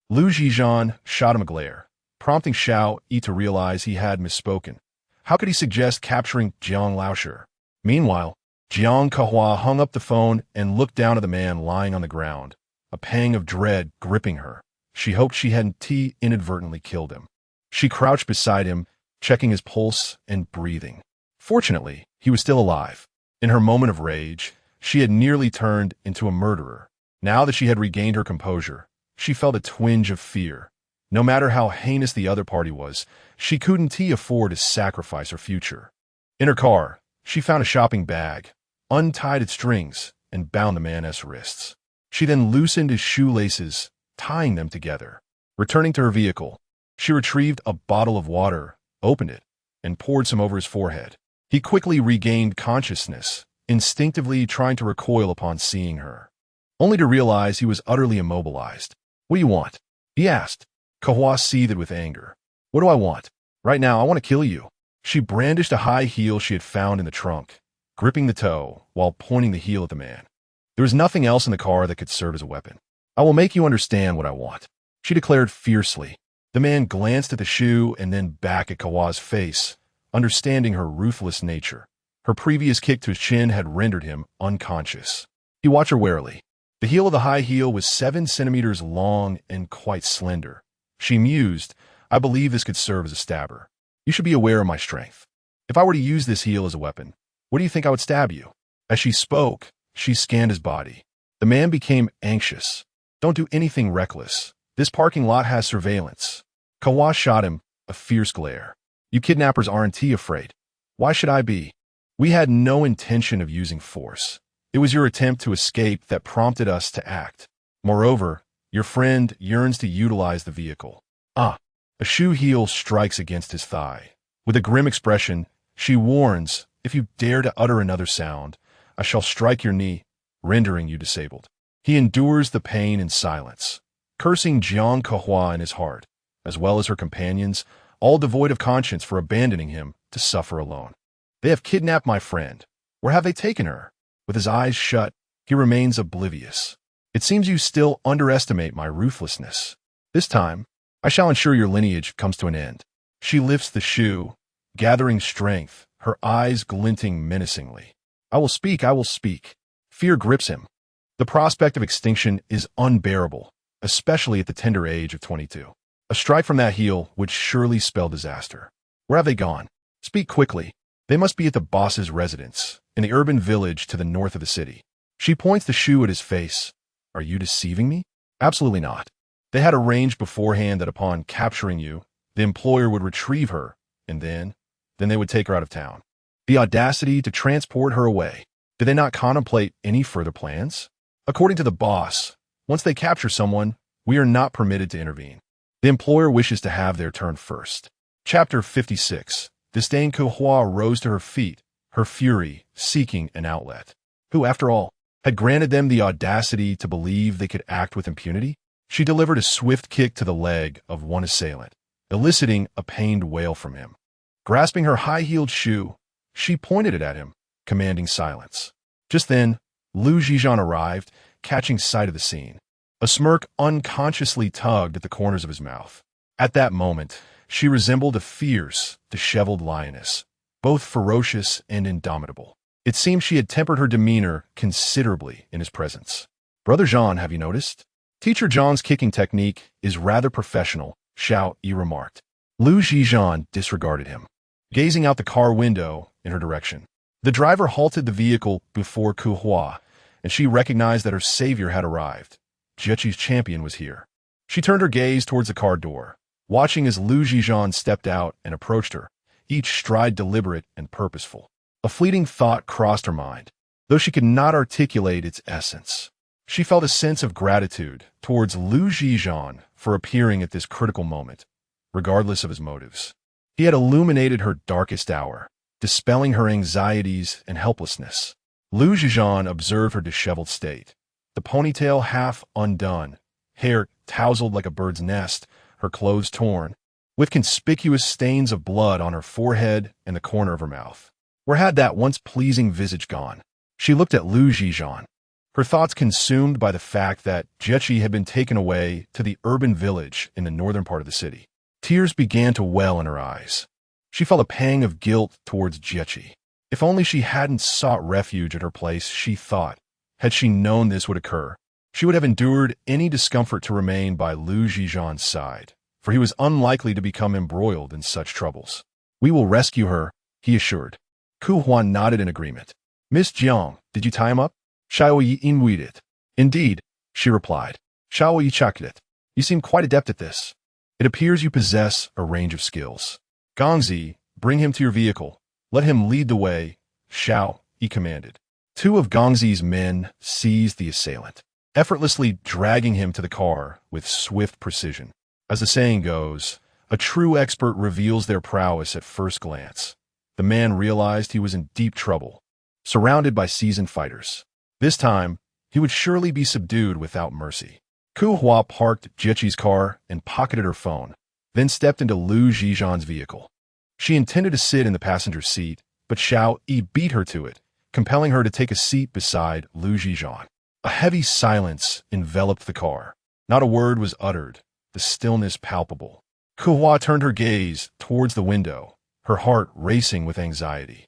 Liu Zhi Zhan shot him a glare, prompting Xiao Yi to realize he had misspoken. How could he suggest capturing Jiang Laosher? Meanwhile, Jiang Kehua hung up the phone and looked down at the man lying on the ground, a pang of dread gripping her. She hoped she hadn't inadvertently killed him. She crouched beside him, checking his pulse and breathing. Fortunately, he was still alive. In her moment of rage, she had nearly turned into a murderer. Now that she had regained her composure, she felt a twinge of fear. No matter how heinous the other party was, she couldn't afford to sacrifice her future. In her car, she found a shopping bag, untied its strings, and bound the man's wrists. She then loosened his shoelaces, tying them together. Returning to her vehicle, she retrieved a bottle of water, opened it, and poured some over his forehead. He quickly regained consciousness, instinctively trying to recoil upon seeing her, only to realize he was utterly immobilized. What do you want? He asked. Kehua seethed with anger. What do I want? Right now, I want to kill you. She brandished a high heel she had found in the trunk, gripping the toe while pointing the heel at the man. There was nothing else in the car that could serve as a weapon. I will make you understand what I want, she declared fiercely. The man glanced at the shoe and then back at Kehua's face, understanding her ruthless nature. Her previous kick to his chin had rendered him unconscious. He watched her warily. The heel of the high heel was 7 centimeters long and quite slender. She mused, I believe this could serve as a stabber. You should be aware of my strength. If I were to use this heel as a weapon, where do you think I would stab you? As she spoke, she scanned his body. The man became anxious. Don't do anything reckless. This parking lot has surveillance. Kehua shot him a fierce glare. You kidnappers aren't afraid. Why should I be? We had no intention of using force. It was your attempt to escape that prompted us to act. Moreover, your friend yearns to utilize the vehicle. A shoe heel strikes against his thigh. With a grim expression, she warns, if you dare to utter another sound, I shall strike your knee, rendering you disabled. He endures the pain in silence, cursing Jiang Kehua in his heart, as well as her companions, all devoid of conscience for abandoning him to suffer alone. They have kidnapped my friend. Where have they taken her? With his eyes shut, he remains oblivious. It seems you still underestimate my ruthlessness. This time, I shall ensure your lineage comes to an end. She lifts the shoe, gathering strength, her eyes glinting menacingly. I will speak. Fear grips him. The prospect of extinction is unbearable, especially at the tender age of 22. A strike from that heel would surely spell disaster. Where have they gone? Speak quickly. They must be at the boss's residence, in the urban village to the north of the city. She points the shoe at his face. Are you deceiving me? Absolutely not. They had arranged beforehand that upon capturing you, the employer would retrieve her, and then they would take her out of town. The audacity to transport her away. Did they not contemplate any further plans? According to the boss, once they capture someone, we are not permitted to intervene. The employer wishes to have their turn first. Chapter 56. Disdain Kehua rose to her feet, her fury seeking an outlet. Who, after all, had granted them the audacity to believe they could act with impunity? She delivered a swift kick to the leg of one assailant, eliciting a pained wail from him. Grasping her high-heeled shoe, she pointed it at him, commanding silence. Just then, Liu Zhi Zhan arrived, catching sight of the scene. A smirk unconsciously tugged at the corners of his mouth. At that moment, she resembled a fierce, disheveled lioness, both ferocious and indomitable. It seemed she had tempered her demeanor considerably in his presence. "Brother Jean, have you noticed? Teacher Zhang's kicking technique is rather professional," Xiao Yi remarked. Zhi Zhan disregarded him, gazing out the car window in her direction. The driver halted the vehicle before Kehua, and she recognized that her savior had arrived. Jiechi's champion was here. She turned her gaze towards the car door, watching as Zhi Zhan stepped out and approached her, each stride deliberate and purposeful. A fleeting thought crossed her mind, though she could not articulate its essence. She felt a sense of gratitude towards Zhi Zhan for appearing at this critical moment, regardless of his motives. He had illuminated her darkest hour, dispelling her anxieties and helplessness. Zhi Zhan observed her disheveled state, the ponytail half undone, hair tousled like a bird's nest, her clothes torn, with conspicuous stains of blood on her forehead and the corner of her mouth. Where had that once pleasing visage gone? She looked at Zhi Zhan, her thoughts consumed by the fact that Jiechi had been taken away to the urban village in the northern part of the city. Tears began to well in her eyes. She felt a pang of guilt towards Jiechi. If only she hadn't sought refuge at her place, she thought. Had she known this would occur, she would have endured any discomfort to remain by Zhi Zhan's side, for he was unlikely to become embroiled in such troubles. "We will rescue her," he assured. Kehua nodded in agreement. "Miss Jiang, did you tie him up?" "Xiao Yi inweed it." "Indeed," she replied. "Xiao Yi checked it. You seem quite adept at this. It appears you possess a range of skills. Gongzi, bring him to your vehicle. Let him lead the way," Xiao Yi commanded. Two of Gongzi's men seized the assailant, effortlessly dragging him to the car with swift precision. As the saying goes, a true expert reveals their prowess at first glance. The man realized he was in deep trouble, surrounded by seasoned fighters. This time, he would surely be subdued without mercy. Kehua parked Jiechi's car and pocketed her phone, then stepped into Zhi Zhan's vehicle. She intended to sit in the passenger seat, but Xiao Yi beat her to it, compelling her to take a seat beside Zhi Zhan. A heavy silence enveloped the car. Not a word was uttered, the stillness palpable. Kehua turned her gaze towards the window, her heart racing with anxiety,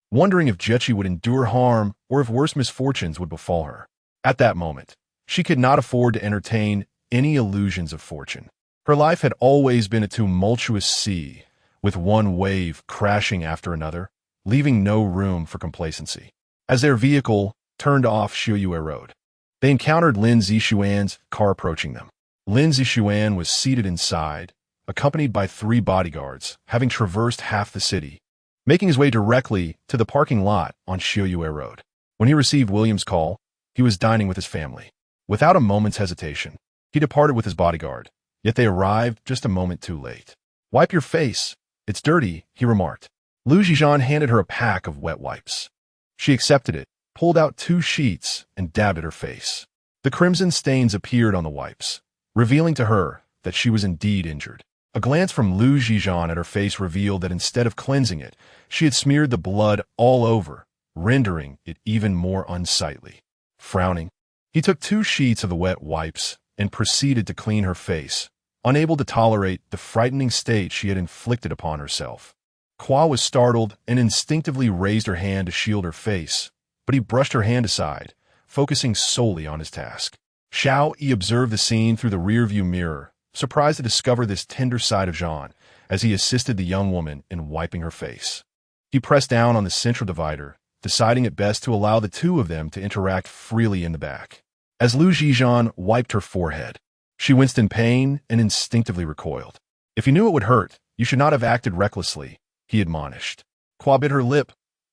wondering if Jiechi would endure harm or if worse misfortunes would befall her. At that moment, she could not afford to entertain any illusions of fortune. Her life had always been a tumultuous sea, with one wave crashing after another, leaving no room for complacency. As their vehicle turned off Xiuyue Road, they encountered Lin Zixuan's car approaching them. Lin Zixuan was seated inside, accompanied by 3 bodyguards, having traversed half the city, making his way directly to the parking lot on Xiuyue Road. When he received William's call, he was dining with his family. Without a moment's hesitation, he departed with his bodyguard, yet they arrived just a moment too late. "Wipe your face. It's dirty," he remarked. Zhi Zhan handed her a pack of wet wipes. She accepted it, pulled out 2 sheets, and dabbed at her face. The crimson stains appeared on the wipes, revealing to her that she was indeed injured. A glance from Zhi Zhan at her face revealed that instead of cleansing it, she had smeared the blood all over, rendering it even more unsightly. Frowning, he took 2 sheets of the wet wipes and proceeded to clean her face, unable to tolerate the frightening state she had inflicted upon herself. Kehua was startled and instinctively raised her hand to shield her face, but he brushed her hand aside, focusing solely on his task. Xiao Yi observed the scene through the rearview mirror, surprised to discover this tender side of Jean as he assisted the young woman in wiping her face. He pressed down on the central divider, deciding it best to allow the 2 of them to interact freely in the back. As Zhi Zhan wiped her forehead, she winced in pain and instinctively recoiled. "If you knew it would hurt, you should not have acted recklessly," he admonished. Kehua bit her lip,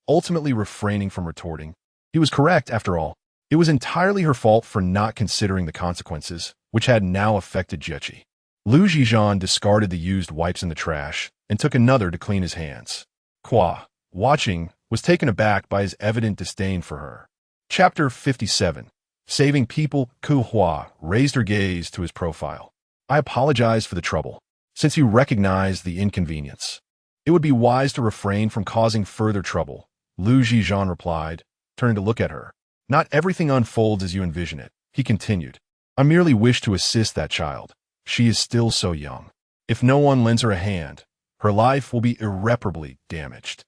ultimately refraining from retorting. He was correct, after all. It was entirely her fault for not considering the consequences, which had now affected Jiechi. Zhi Zhan discarded the used wipes in the trash and took another to clean his hands. Kehua, watching, was taken aback by his evident disdain for her. Chapter 57. Saving People. Kehua raised her gaze to his profile. "I apologize for the trouble. Since you recognize the inconvenience, it would be wise to refrain from causing further trouble," Zhi Zhan replied, turning to look at her. "Not everything unfolds as you envision it," he continued. "I merely wish to assist that child. She is still so young. If no one lends her a hand, her life will be irreparably damaged."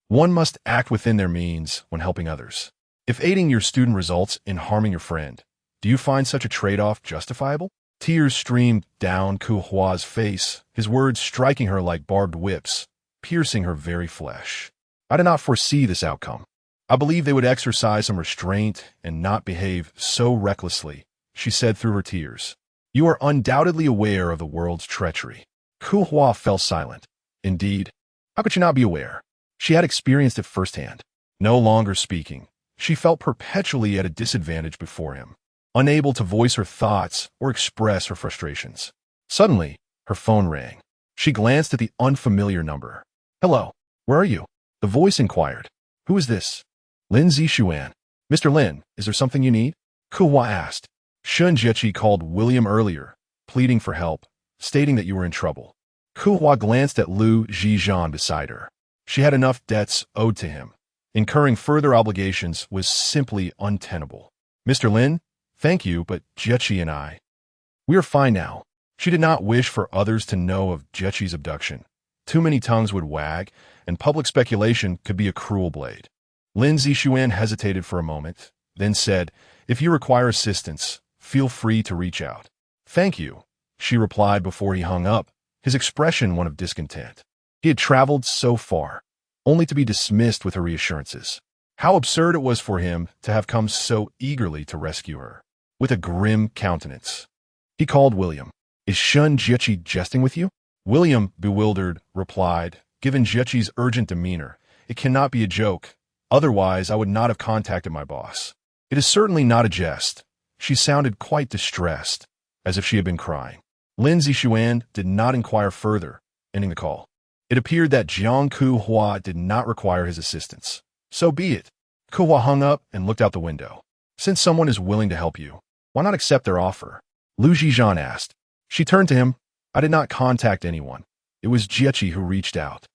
One must act within their means when helping others. If aiding your student results in harming your friend, do you find such a trade-off justifiable? Tears streamed down Kehua's face, his words striking her like barbed whips, piercing her very flesh. I did not foresee this outcome. I believe they would exercise some restraint and not behave so recklessly, she said through her tears. You are undoubtedly aware of the world's treachery. Kehua fell silent. Indeed, how could she not be aware? She had experienced it firsthand. No longer speaking, she felt perpetually at a disadvantage before him, unable to voice her thoughts or express her frustrations. Suddenly, her phone rang. She glanced at the unfamiliar number. Hello, where are you? The voice inquired. Who is this? Lin Zishuan. Mr. Lin, is there something you need? Kehua asked. Shun Jiechi called William earlier, pleading for help, stating that you were in trouble. Kehua glanced at Zhi Zhan beside her. She had enough debts owed to him. Incurring further obligations was simply untenable. Mr. Lin, thank you, but Jiechi and I. We are fine now. She did not wish for others to know of Jiechi's abduction. Too many tongues would wag, and public speculation could be a cruel blade. Lin Zishuan hesitated for a moment, then said, If you require assistance, feel free to reach out. Thank you, she replied before he hung up, his expression one of discontent. He had traveled so far, only to be dismissed with her reassurances. How absurd it was for him to have come so eagerly to rescue her. With a grim countenance, he called William. Is Shun Jiechi jesting with you? William, bewildered, replied, Given Jiechi's urgent demeanor, it cannot be a joke. Otherwise, I would not have contacted my boss. It is certainly not a jest. She sounded quite distressed, as if she had been crying. Lin Zishuan did not inquire further, ending the call. It appeared that Jiang Kehua did not require his assistance. So be it. Kehua hung up and looked out the window. Since someone is willing to help you, why not accept their offer? Zhi Zhan asked. She turned to him. I did not contact anyone. It was Jiechi who reached out.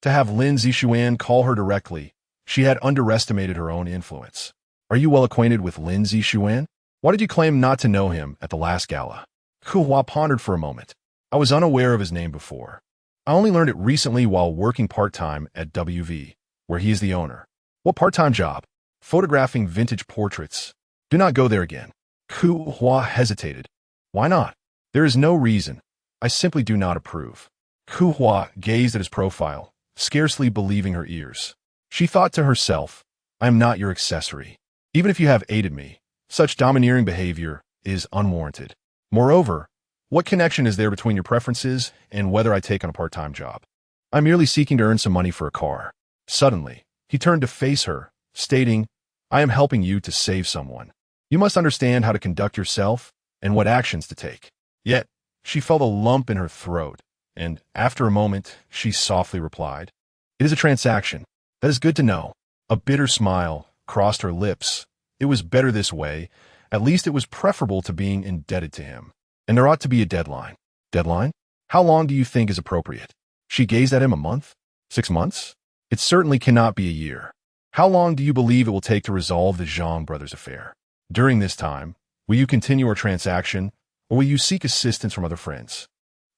To have Lin Zishuan call her directly, she had underestimated her own influence. Are you well acquainted with Lin Zishuan? Why did you claim not to know him at the last gala? Kehua pondered for a moment. I was unaware of his name before. I only learned it recently while working part-time at WV, where he is the owner. What part-time job? Photographing vintage portraits. Do not go there again. Kehua hesitated. Why not? There is no reason. I simply do not approve. Kehua gazed at his profile, scarcely believing her ears. She thought to herself, I am not your accessory. Even if you have aided me, such domineering behavior is unwarranted. Moreover, what connection is there between your preferences and whether I take on a part-time job? I'm merely seeking to earn some money for a car. Suddenly, he turned to face her, stating, I am helping you to save someone. You must understand how to conduct yourself and what actions to take. Yet, she felt a lump in her throat, and after a moment, she softly replied, It is a transaction. That is good to know. A bitter smile crossed her lips. It was better this way. At least it was preferable to being indebted to him. And there ought to be a deadline. Deadline? How long do you think is appropriate? She gazed at him. A month? 6 months? It certainly cannot be a year. How long do you believe it will take to resolve the Zhang brothers' affair? During this time, will you continue our transaction, or will you seek assistance from other friends?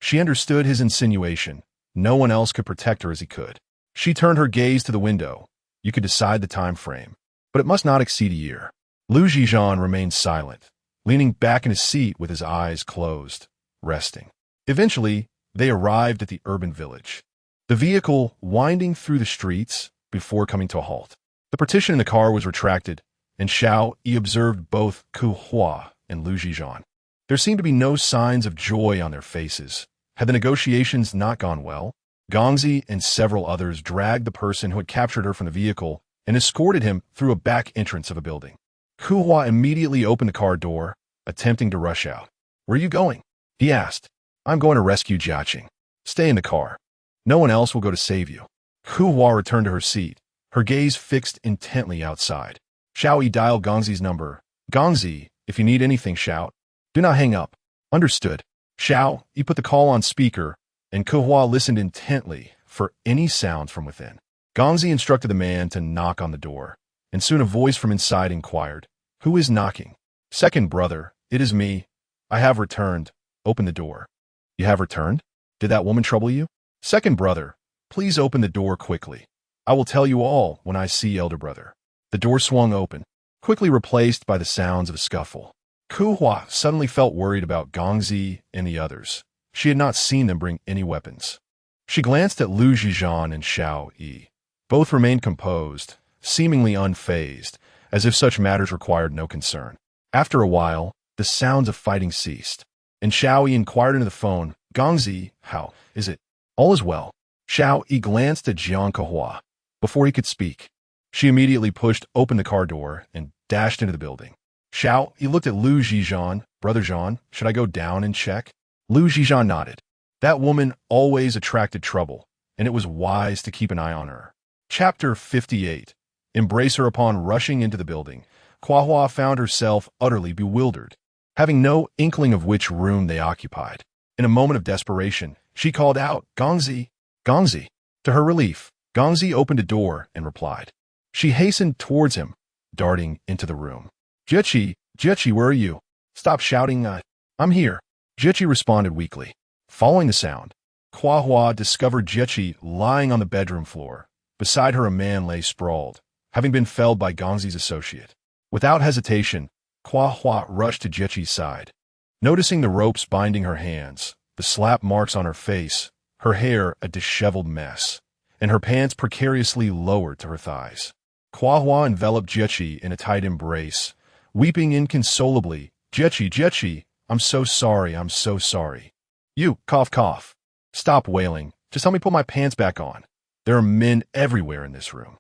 She understood his insinuation. No one else could protect her as he could. She turned her gaze to the window. You could decide the time frame, but it must not exceed a year. Zhi Zhan remained silent, leaning back in his seat with his eyes closed, resting. Eventually, they arrived at the urban village. The vehicle winding through the streets before coming to a halt. The partition in the car was retracted, and Xiao Yi observed both Kehua and Zhi Zhan. There seemed to be no signs of joy on their faces. Had the negotiations not gone well? Gongzi and several others dragged the person who had captured her from the vehicle and escorted him through a back entrance of a building. Kehua immediately opened the car door, attempting to rush out. Where are you going? He asked. I'm going to rescue Jiaqing. Stay in the car. No one else will go to save you. Kehua returned to her seat, her gaze fixed intently outside. Xiao Yi dialed Gongzi's number. Gongzi, if you need anything, shout. Do not hang up. Understood. Xiao Yi put the call on speaker, and Kehua listened intently for any sounds from within. Gongzi instructed the man to knock on the door, and soon a voice from inside inquired, Who is knocking? Second brother, it is me. I have returned. Open the door. You have returned? Did that woman trouble you? Second brother, please open the door quickly. I will tell you all when I see elder brother. The door swung open, quickly replaced by the sounds of a scuffle. Kehua suddenly felt worried about Gongzi and the others. She had not seen them bring any weapons. She glanced at Zhi Zhan and Xiao Yi. Both remained composed, seemingly unfazed, as if such matters required no concern. After a while, the sounds of fighting ceased, and Xiao Yi inquired into the phone, "Gongzi, how is it? All is well." Xiao Yi glanced at Jiang Kehua. Before he could speak, she immediately pushed open the car door and dashed into the building. Xiao Yi looked at Zhi Zhan. "Brother Zhan, should I go down and check?" Zhi Zhan nodded. That woman always attracted trouble, and it was wise to keep an eye on her. Chapter 58. Embrace her. Upon rushing into the building, Kehua found herself utterly bewildered, having no inkling of which room they occupied. In a moment of desperation, she called out, "Gongzi! Gongzi!" To her relief, Gongzi opened a door and replied. She hastened towards him, darting into the room. Jiechi, where are you? Stop shouting, I'm here." Jiechi responded weakly. Following the sound, Kehua discovered Jiechi lying on the bedroom floor. Beside her, a man lay sprawled, having been felled by Gongzi's associate. Without hesitation, Kehua rushed to Jiechi's side. Noticing the ropes binding her hands, the slap marks on her face, her hair a disheveled mess, and her pants precariously lowered to her thighs, Kehua enveloped Jiechi in a tight embrace, weeping inconsolably. Jiechi, I'm so sorry, I'm so sorry." "You, cough. Stop wailing. Just help me put my pants back on. There are men everywhere in this room."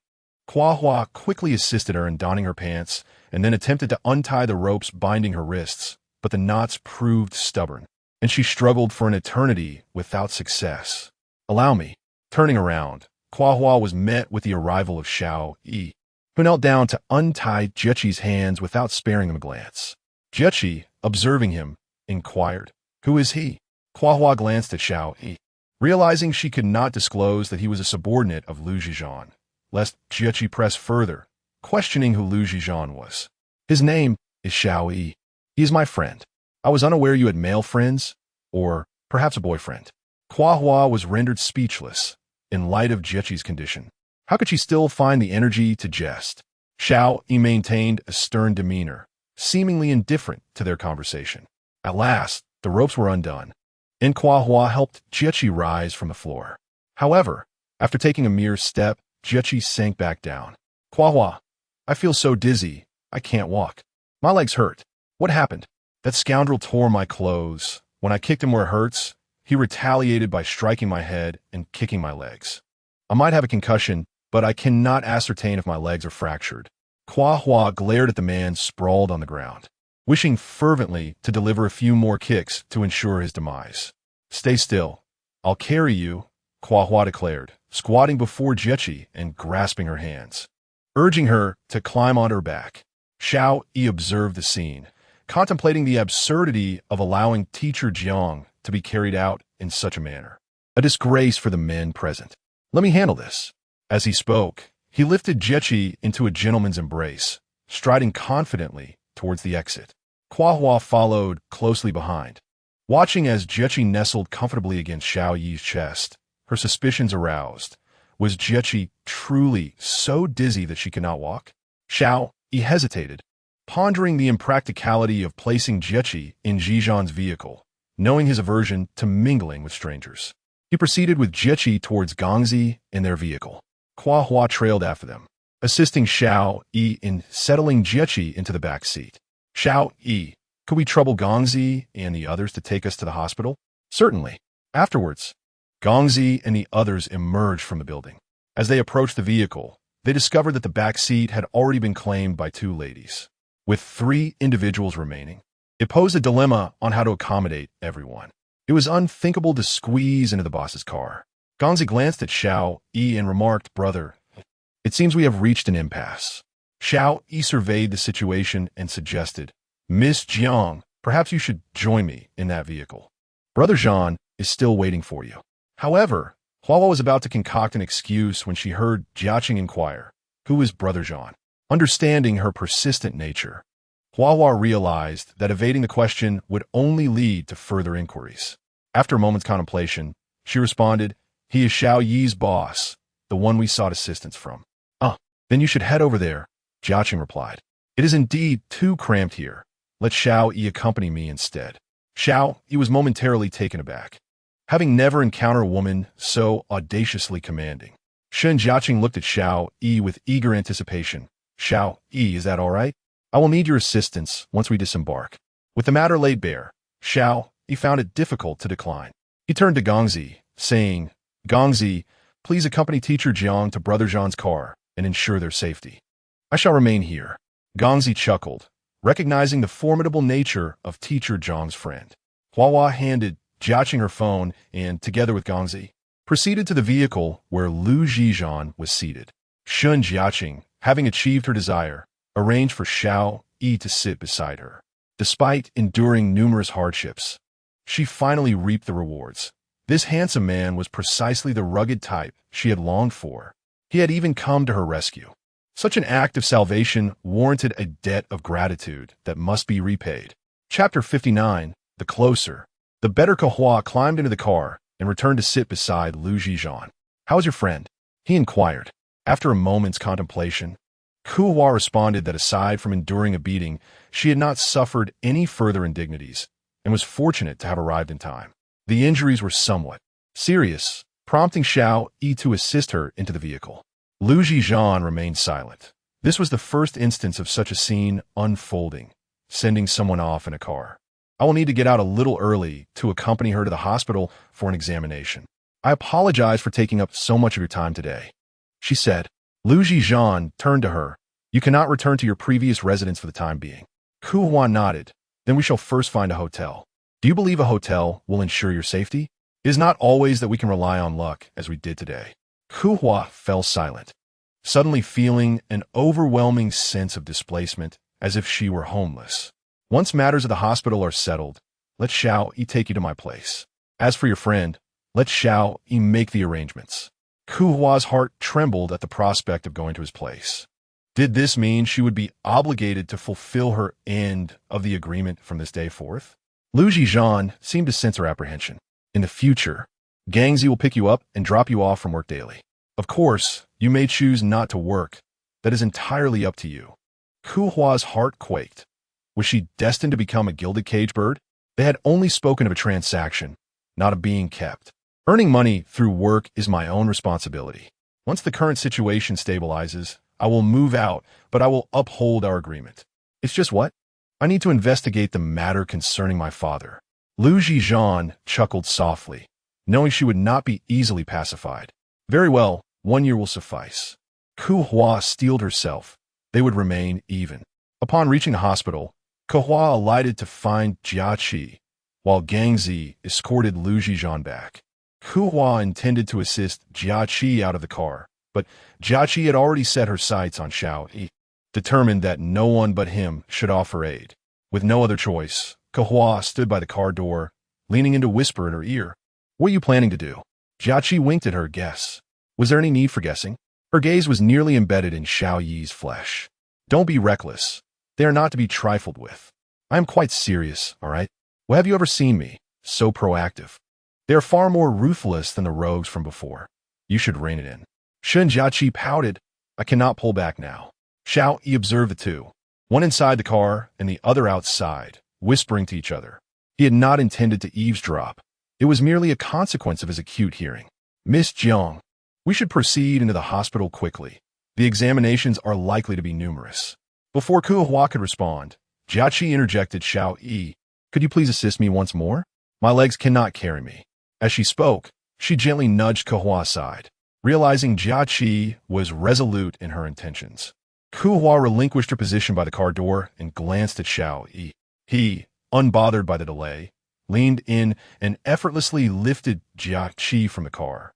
Kehua quickly assisted her in donning her pants and then attempted to untie the ropes binding her wrists, but the knots proved stubborn, and she struggled for an eternity without success. "Allow me." Turning around, Kehua was met with the arrival of Xiao Yi, who knelt down to untie Jiechi's hands without sparing him a glance. Jiechi, observing him, inquired, "Who is he?" Kehua glanced at Xiao Yi, realizing she could not disclose that he was a subordinate of Zhi Zhan, lest Jiechi press further, questioning who Zhi Zhan was. "His name is Xiao Yi. He is my friend. I was unaware you had male friends, or perhaps a boyfriend." Kehua was rendered speechless in light of Jiechi's condition. How could she still find the energy to jest? Xiao Yi maintained a stern demeanor, seemingly indifferent to their conversation. At last, the ropes were undone, and Kehua helped Jiechi rise from the floor. However, after taking a mere step, Jiechi sank back down. "Kehua, I feel so dizzy, I can't walk. My legs hurt. What happened? That scoundrel tore my clothes. When I kicked him where it hurts, he retaliated by striking my head and kicking my legs. I might have a concussion, but I cannot ascertain if my legs are fractured." Kehua glared at the man sprawled on the ground, wishing fervently to deliver a few more kicks to ensure his demise. "Stay still. I'll carry you," Kehua declared, squatting before Jiechi and grasping her hands, urging her to climb on her back. Xiao Yi observed the scene, contemplating the absurdity of allowing teacher Jiang to be carried out in such a manner. A disgrace for the men present. "Let me handle this." As he spoke, he lifted Jiechi into a gentleman's embrace, striding confidently towards the exit. Kehua followed closely behind. Watching as Jiechi nestled comfortably against Xiao Yi's chest, her suspicions aroused. Was Jiechi truly so dizzy that she could not walk? Xiao Yi hesitated, pondering the impracticality of placing Jiechi in Zhi Zhan's vehicle, knowing his aversion to mingling with strangers. He proceeded with Jiechi towards Gongzi in their vehicle. Kehua trailed after them, assisting Xiao Yi in settling Jiechi into the back seat. "Xiao Yi, could we trouble Gongzi and the others to take us to the hospital?" "Certainly." Afterwards, Gongzi and the others emerged from the building. As they approached the vehicle, they discovered that the back seat had already been claimed by 2 ladies, with 3 individuals remaining. It posed a dilemma on how to accommodate everyone. It was unthinkable to squeeze into the boss's car. Gongzi glanced at Xiao Yi and remarked, "Brother, it seems we have reached an impasse." Xiao Yi surveyed the situation and suggested, "Miss Jiang, perhaps you should join me in that vehicle. Brother Zhan is still waiting for you." However, Kehua was about to concoct an excuse when she heard Jiaqing inquire, "Who is Brother Zhan?" Understanding her persistent nature, Kehua realized that evading the question would only lead to further inquiries. After a moment's contemplation, she responded, "He is Xiao Yi's boss, the one we sought assistance from. Then you should head over there, Jiang replied. It is indeed too cramped here. Let Xiao Yi accompany me instead. Xiao Yi was momentarily taken aback, having never encountered a woman so audaciously commanding. Jiang looked at Xiao Yi with eager anticipation. Xiao Yi, is that all right? I will need your assistance once we disembark. With the matter laid bare, Xiao Yi found it difficult to decline. He turned to Gongzi, saying, Gongzi, please accompany teacher Jiang to Brother Zhan's car and ensure their safety. I shall remain here. Gongzi chuckled, recognizing the formidable nature of teacher Jiang's friend. Hua handed Jiang her phone and, together with Gongzi, proceeded to the vehicle where Zhi Zhan was seated. Jiang, having achieved her desire, arranged for Xiao Yi to sit beside her. Despite enduring numerous hardships, she finally reaped the rewards. This handsome man was precisely the rugged type she had longed for. He had even come to her rescue. Such an act of salvation warranted a debt of gratitude that must be repaid. Chapter 59, The Closer. The better Kehua climbed into the car and returned to sit beside Zhi Zhan. How is your friend? He inquired. After a moment's contemplation, Kehua responded that aside from enduring a beating, she had not suffered any further indignities and was fortunate to have arrived in time. The injuries were somewhat serious, prompting Xiao Yi to assist her into the vehicle. Zhi Zhan remained silent. This was the first instance of such a scene unfolding, sending someone off in a car. I will need to get out a little early to accompany her to the hospital for an examination. I apologize for taking up so much of your time today, she said. Zhi Zhan turned to her. You cannot return to your previous residence for the time being. Kehua nodded. Then we shall first find a hotel. Do you believe a hotel will ensure your safety? It is not always that we can rely on luck, as we did today. Kehua fell silent, suddenly feeling an overwhelming sense of displacement, as if she were homeless. Once matters of the hospital are settled, let Xiao Yi take you to my place. As for your friend, let Xiao Yi make the arrangements. Kehua's heart trembled at the prospect of going to his place. Did this mean she would be obligated to fulfill her end of the agreement from this day forth? Zhi Zhan seemed to sense her apprehension. In the future, Gangzi will pick you up and drop you off from work daily. Of course, you may choose not to work. That is entirely up to you. Kehua's heart quaked. Was she destined to become a gilded cage bird? They had only spoken of a transaction, not of being kept. Earning money through work is my own responsibility. Once the current situation stabilizes, I will move out, but I will uphold our agreement. It's just what? I need to investigate the matter concerning my father. Zhi Zhan chuckled softly, knowing she would not be easily pacified. Very well, 1 year will suffice. Kehua steeled herself. They would remain even. Upon reaching the hospital, Kehua alighted to find Jiaqi, while Gangzi escorted Zhi Zhan back. Kehua intended to assist Jiaqi out of the car, but Jiaqi had already set her sights on Xiao Yi, determined that no one but him should offer aid. With no other choice, Kehua stood by the car door, leaning in to whisper in her ear. What are you planning to do? Jiaqi winked at her. Guess. Was there any need for guessing? Her gaze was nearly embedded in Xiao Yi's flesh. Don't be reckless. They are not to be trifled with. I am quite serious, all right? Well, have you ever seen me? So proactive. They are far more ruthless than the rogues from before. You should rein it in. Jiaqi pouted. I cannot pull back now. Xiao Yi observed the two, one inside the car and the other outside, whispering to each other. He had not intended to eavesdrop. It was merely a consequence of his acute hearing. Miss Jiang, we should proceed into the hospital quickly. The examinations are likely to be numerous. Before Kehua could respond, Jiaqi interjected. Xiao Yi, could you please assist me once more? My legs cannot carry me. As she spoke, she gently nudged Kehua aside, realizing Jiaqi was resolute in her intentions. Kehua relinquished her position by the car door and glanced at Xiao Yi. He, unbothered by the delay, leaned in and effortlessly lifted Jiaqi from the car,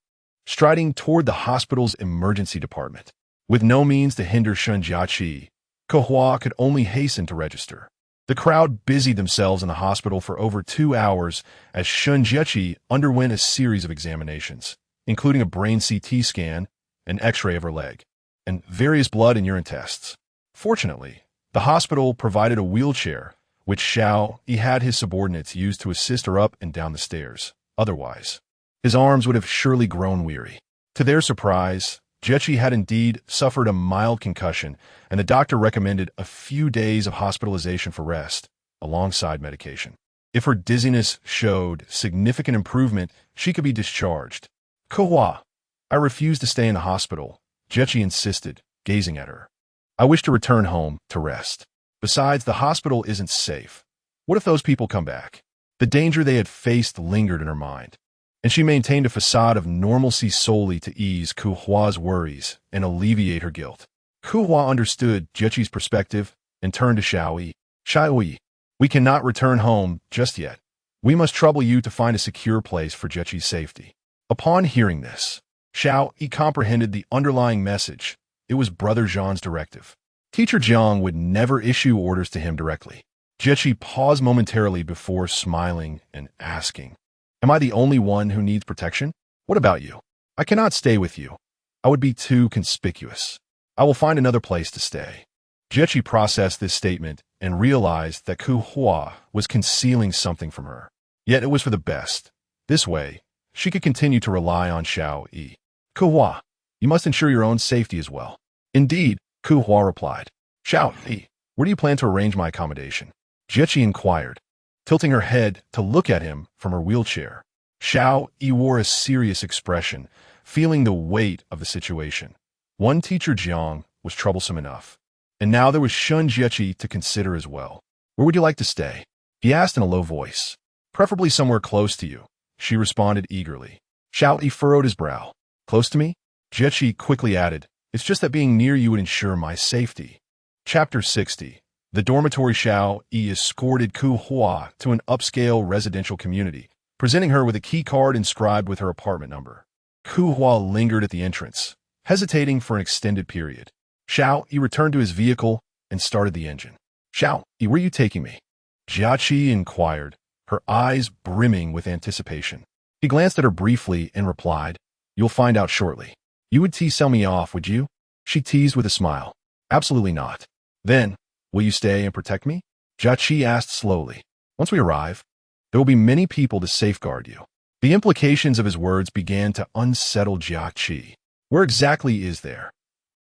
striding toward the hospital's emergency department. With no means to hinder Jiaqi, Kehua could only hasten to register. The crowd busied themselves in the hospital for over 2 hours as Jiaqi underwent a series of examinations, including a brain CT scan, an X-ray of her leg, and various blood and urine tests. Fortunately, the hospital provided a wheelchair, which Xiao Yi had his subordinates use to assist her up and down the stairs. Otherwise, his arms would have surely grown weary. To their surprise, Jiechi had indeed suffered a mild concussion, and the doctor recommended a few days of hospitalization for rest, alongside medication. If her dizziness showed significant improvement, she could be discharged. Kehua, I refuse to stay in the hospital, Jiechi insisted, gazing at her. I wish to return home to rest. Besides, the hospital isn't safe. What if those people come back? The danger they had faced lingered in her mind, and she maintained a facade of normalcy solely to ease Kehua's worries and alleviate her guilt. Kehua understood Jiechi's perspective and turned to Xiaoyi. Xiaoyi, we cannot return home just yet. We must trouble you to find a secure place for Jiechi's safety. Upon hearing this, Xiaoyi comprehended the underlying message. It was Brother Zhan's directive. Teacher Jiang would never issue orders to him directly. Jiechi paused momentarily before smiling and asking, Am I the only one who needs protection? What about you? I cannot stay with you. I would be too conspicuous. I will find another place to stay. Jiechi processed this statement and realized that Kehua was concealing something from her. Yet it was for the best. This way, she could continue to rely on Xiaoyi. Kehua, you must ensure your own safety as well. Indeed, Kehua replied. Xiaoyi, where do you plan to arrange my accommodation? Jiechi inquired, tilting her head to look at him from her wheelchair. Xiaoyi wore a serious expression, feeling the weight of the situation. One teacher Jiang was troublesome enough, and now there was Shun Jiechi to consider as well. Where would you like to stay? He asked in a low voice. Preferably somewhere close to you, she responded eagerly. Xiaoyi furrowed his brow. Close to me? Jiechi quickly added, It's just that being near you would ensure my safety. Chapter 60. The dormitory Xiaoyi escorted Kehua to an upscale residential community, presenting her with a key card inscribed with her apartment number. Kehua lingered at the entrance, hesitating for an extended period. Xiaoyi returned to his vehicle and started the engine. Xiaoyi, where are you taking me? Jiechi inquired, her eyes brimming with anticipation. He glanced at her briefly and replied, You'll find out shortly. You would sell me off, would you? She teased with a smile. Absolutely not. Then, will you stay and protect me? Jiechi asked slowly. Once we arrive, there will be many people to safeguard you. The implications of his words began to unsettle Jiechi. Where exactly is there?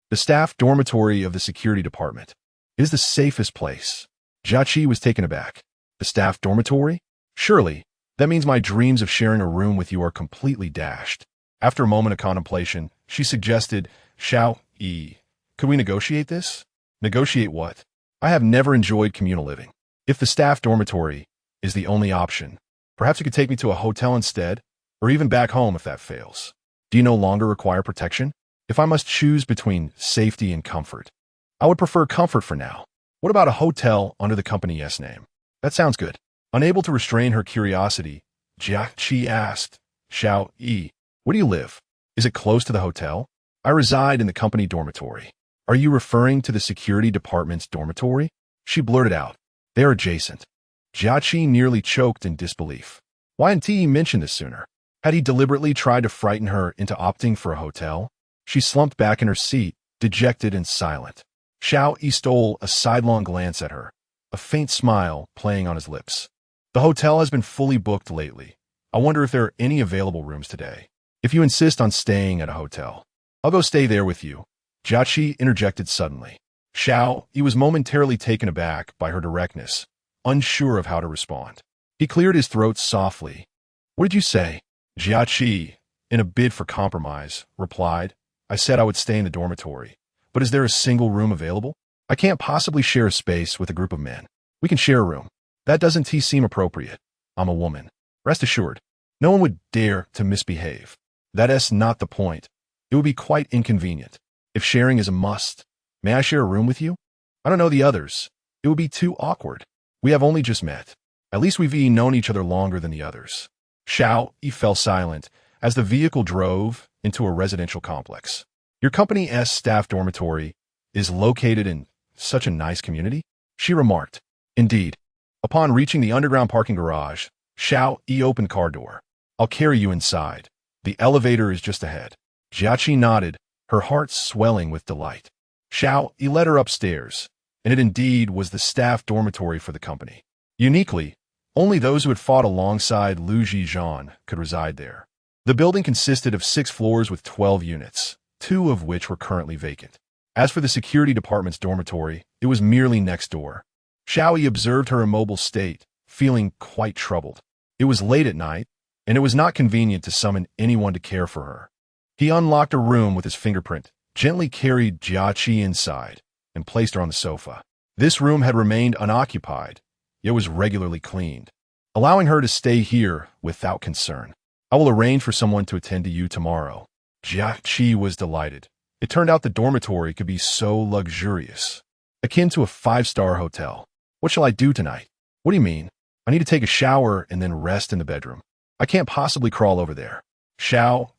The staff dormitory of the security department. It is the safest place. Jiechi was taken aback. The staff dormitory? Surely, that means my dreams of sharing a room with you are completely dashed. After a moment of contemplation, she suggested, Xiaoyi, could we negotiate this? Negotiate what? I have never enjoyed communal living. If the staff dormitory is the only option, perhaps you could take me to a hotel instead, or even back home if that fails. Do you no longer require protection? If I must choose between safety and comfort, I would prefer comfort for now. What about a hotel under the company S name? That sounds good. Unable to restrain her curiosity, Jiechi asked, Xiaoyi, where do you live? Is it close to the hotel? I reside in the company dormitory. Are you referring to the security department's dormitory? She blurted out. They are adjacent. Jiechi nearly choked in disbelief. Why hadn't he mentioned this sooner? Had he deliberately tried to frighten her into opting for a hotel? She slumped back in her seat, dejected and silent. Xiaoyi stole a sidelong glance at her, a faint smile playing on his lips. The hotel has been fully booked lately. I wonder if there are any available rooms today. If you insist on staying at a hotel, I'll go stay there with you. Jiechi interjected suddenly. Xiaoyi was momentarily taken aback by her directness, unsure of how to respond. He cleared his throat softly. What did you say? Jiechi, in a bid for compromise, replied, I said I would stay in the dormitory, but is there a single room available? I can't possibly share a space with a group of men. We can share a room. That doesn't seem appropriate. I'm a woman. Rest assured, no one would dare to misbehave. That's not the point. It would be quite inconvenient. If sharing is a must, may I share a room with you? I don't know the others. It would be too awkward. We have only just met. At least we've known each other longer than the others. Xiaoyi fell silent as the vehicle drove into a residential complex. Your company S staff dormitory is located in such a nice community? She remarked. Indeed. Upon reaching the underground parking garage, Xiaoyi opened car door. I'll carry you inside. The elevator is just ahead. Jiechi nodded, her heart swelling with delight. Xiaoyi led her upstairs, and it indeed was the staff dormitory for the company. Uniquely, only those who had fought alongside Zhi Zhan could reside there. The building consisted of 6 floors with 12 units, two of which were currently vacant. As for the security department's dormitory, it was merely next door. Xiaoyi observed her immobile state, feeling quite troubled. It was late at night, and it was not convenient to summon anyone to care for her. He unlocked a room with his fingerprint, gently carried Jiaqi inside, and placed her on the sofa. This room had remained unoccupied, yet was regularly cleaned, allowing her to stay here without concern. I will arrange for someone to attend to you tomorrow. Jiaqi was delighted. It turned out the dormitory could be so luxurious, akin to a five-star hotel. What shall I do tonight? What do you mean? I need to take a shower and then rest in the bedroom. I can't possibly crawl over there.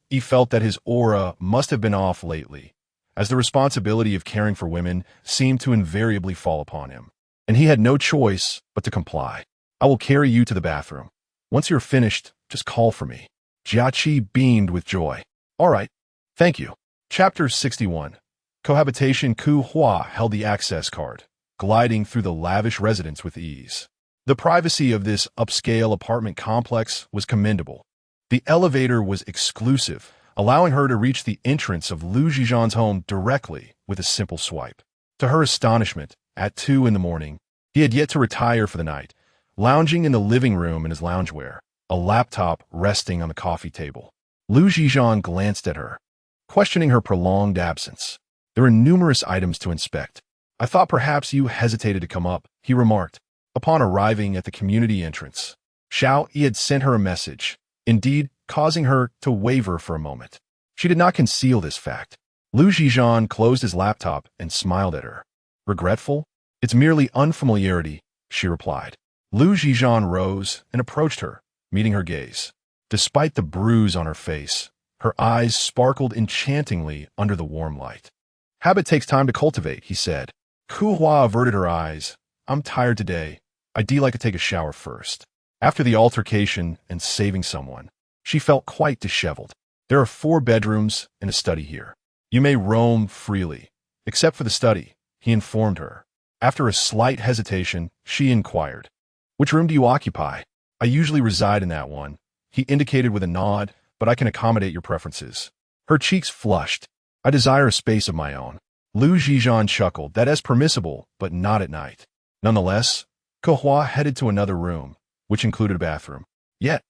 He felt that his aura must have been off lately, as the responsibility of caring for women seemed to invariably fall upon him, and he had no choice but to comply. I will carry you to the bathroom. Once you're finished, just call for me. Jiaqi beamed with joy. All right, thank you. Chapter 61. Cohabitation. Kehua held the access card, gliding through the lavish residence with ease. The privacy of this upscale apartment complex was commendable. The elevator was exclusive, allowing her to reach the entrance of Zhi Zhan's home directly with a simple swipe. To her astonishment, at 2 in the morning, he had yet to retire for the night, lounging in the living room in his loungewear, a laptop resting on the coffee table. Zhi Zhan glanced at her, questioning her prolonged absence. There were numerous items to inspect. I thought perhaps you hesitated to come up, he remarked, upon arriving at the community entrance. He had sent her a message, indeed causing her to waver for a moment. She did not conceal this fact. Zhi Zhan closed his laptop and smiled at her. Regretful? It's merely unfamiliarity, she replied. Zhi Zhan rose and approached her, meeting her gaze. Despite the bruise on her face, her eyes sparkled enchantingly under the warm light. Habit takes time to cultivate, he said. Kehua averted her eyes. I'm tired today. I'd like to take a shower first. After the altercation and saving someone, she felt quite disheveled. There are 4 bedrooms and a study here. You may roam freely, except for the study, he informed her. After a slight hesitation, she inquired, which room do you occupy? I usually reside in that one, he indicated with a nod, but I can accommodate your preferences. Her cheeks flushed. I desire a space of my own. Zhi Zhan chuckled. That is permissible, but not at night. Nonetheless, Kehua headed to another room, which included a bathroom. Yet,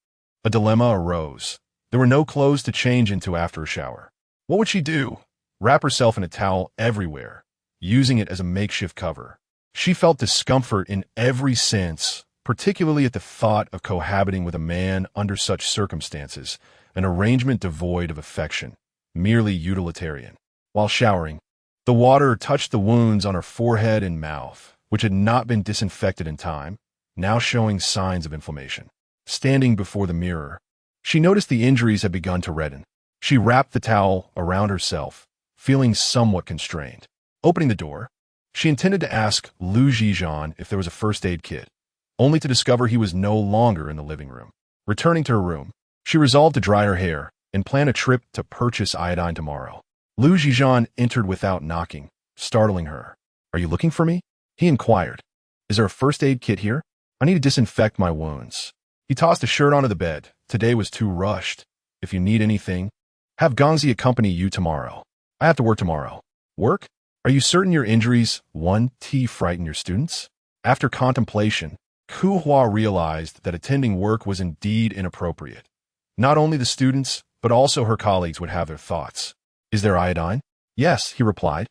a dilemma arose. There were no clothes to change into after a shower. What would she do? Wrap herself in a towel everywhere, using it as a makeshift cover. She felt discomfort in every sense, particularly at the thought of cohabiting with a man under such circumstances, an arrangement devoid of affection, merely utilitarian. While showering, the water touched the wounds on her forehead and mouth, which had not been disinfected in time, now showing signs of inflammation. Standing before the mirror, she noticed the injuries had begun to redden. She wrapped the towel around herself, feeling somewhat constrained. Opening the door, she intended to ask Zhi Zhan if there was a first aid kit, only to discover he was no longer in the living room. Returning to her room, she resolved to dry her hair and plan a trip to purchase iodine tomorrow. Zhi Zhan entered without knocking, startling her. Are you looking for me? He inquired. Is there a first aid kit here? I need to disinfect my wounds. He tossed a shirt onto the bed. Today was too rushed. If you need anything, have Gongzi accompany you tomorrow. I have to work tomorrow. Work? Are you certain your injuries won't frighten your students? After contemplation, Kehua realized that attending work was indeed inappropriate. Not only the students, but also her colleagues would have their thoughts. Is there iodine? Yes, he replied,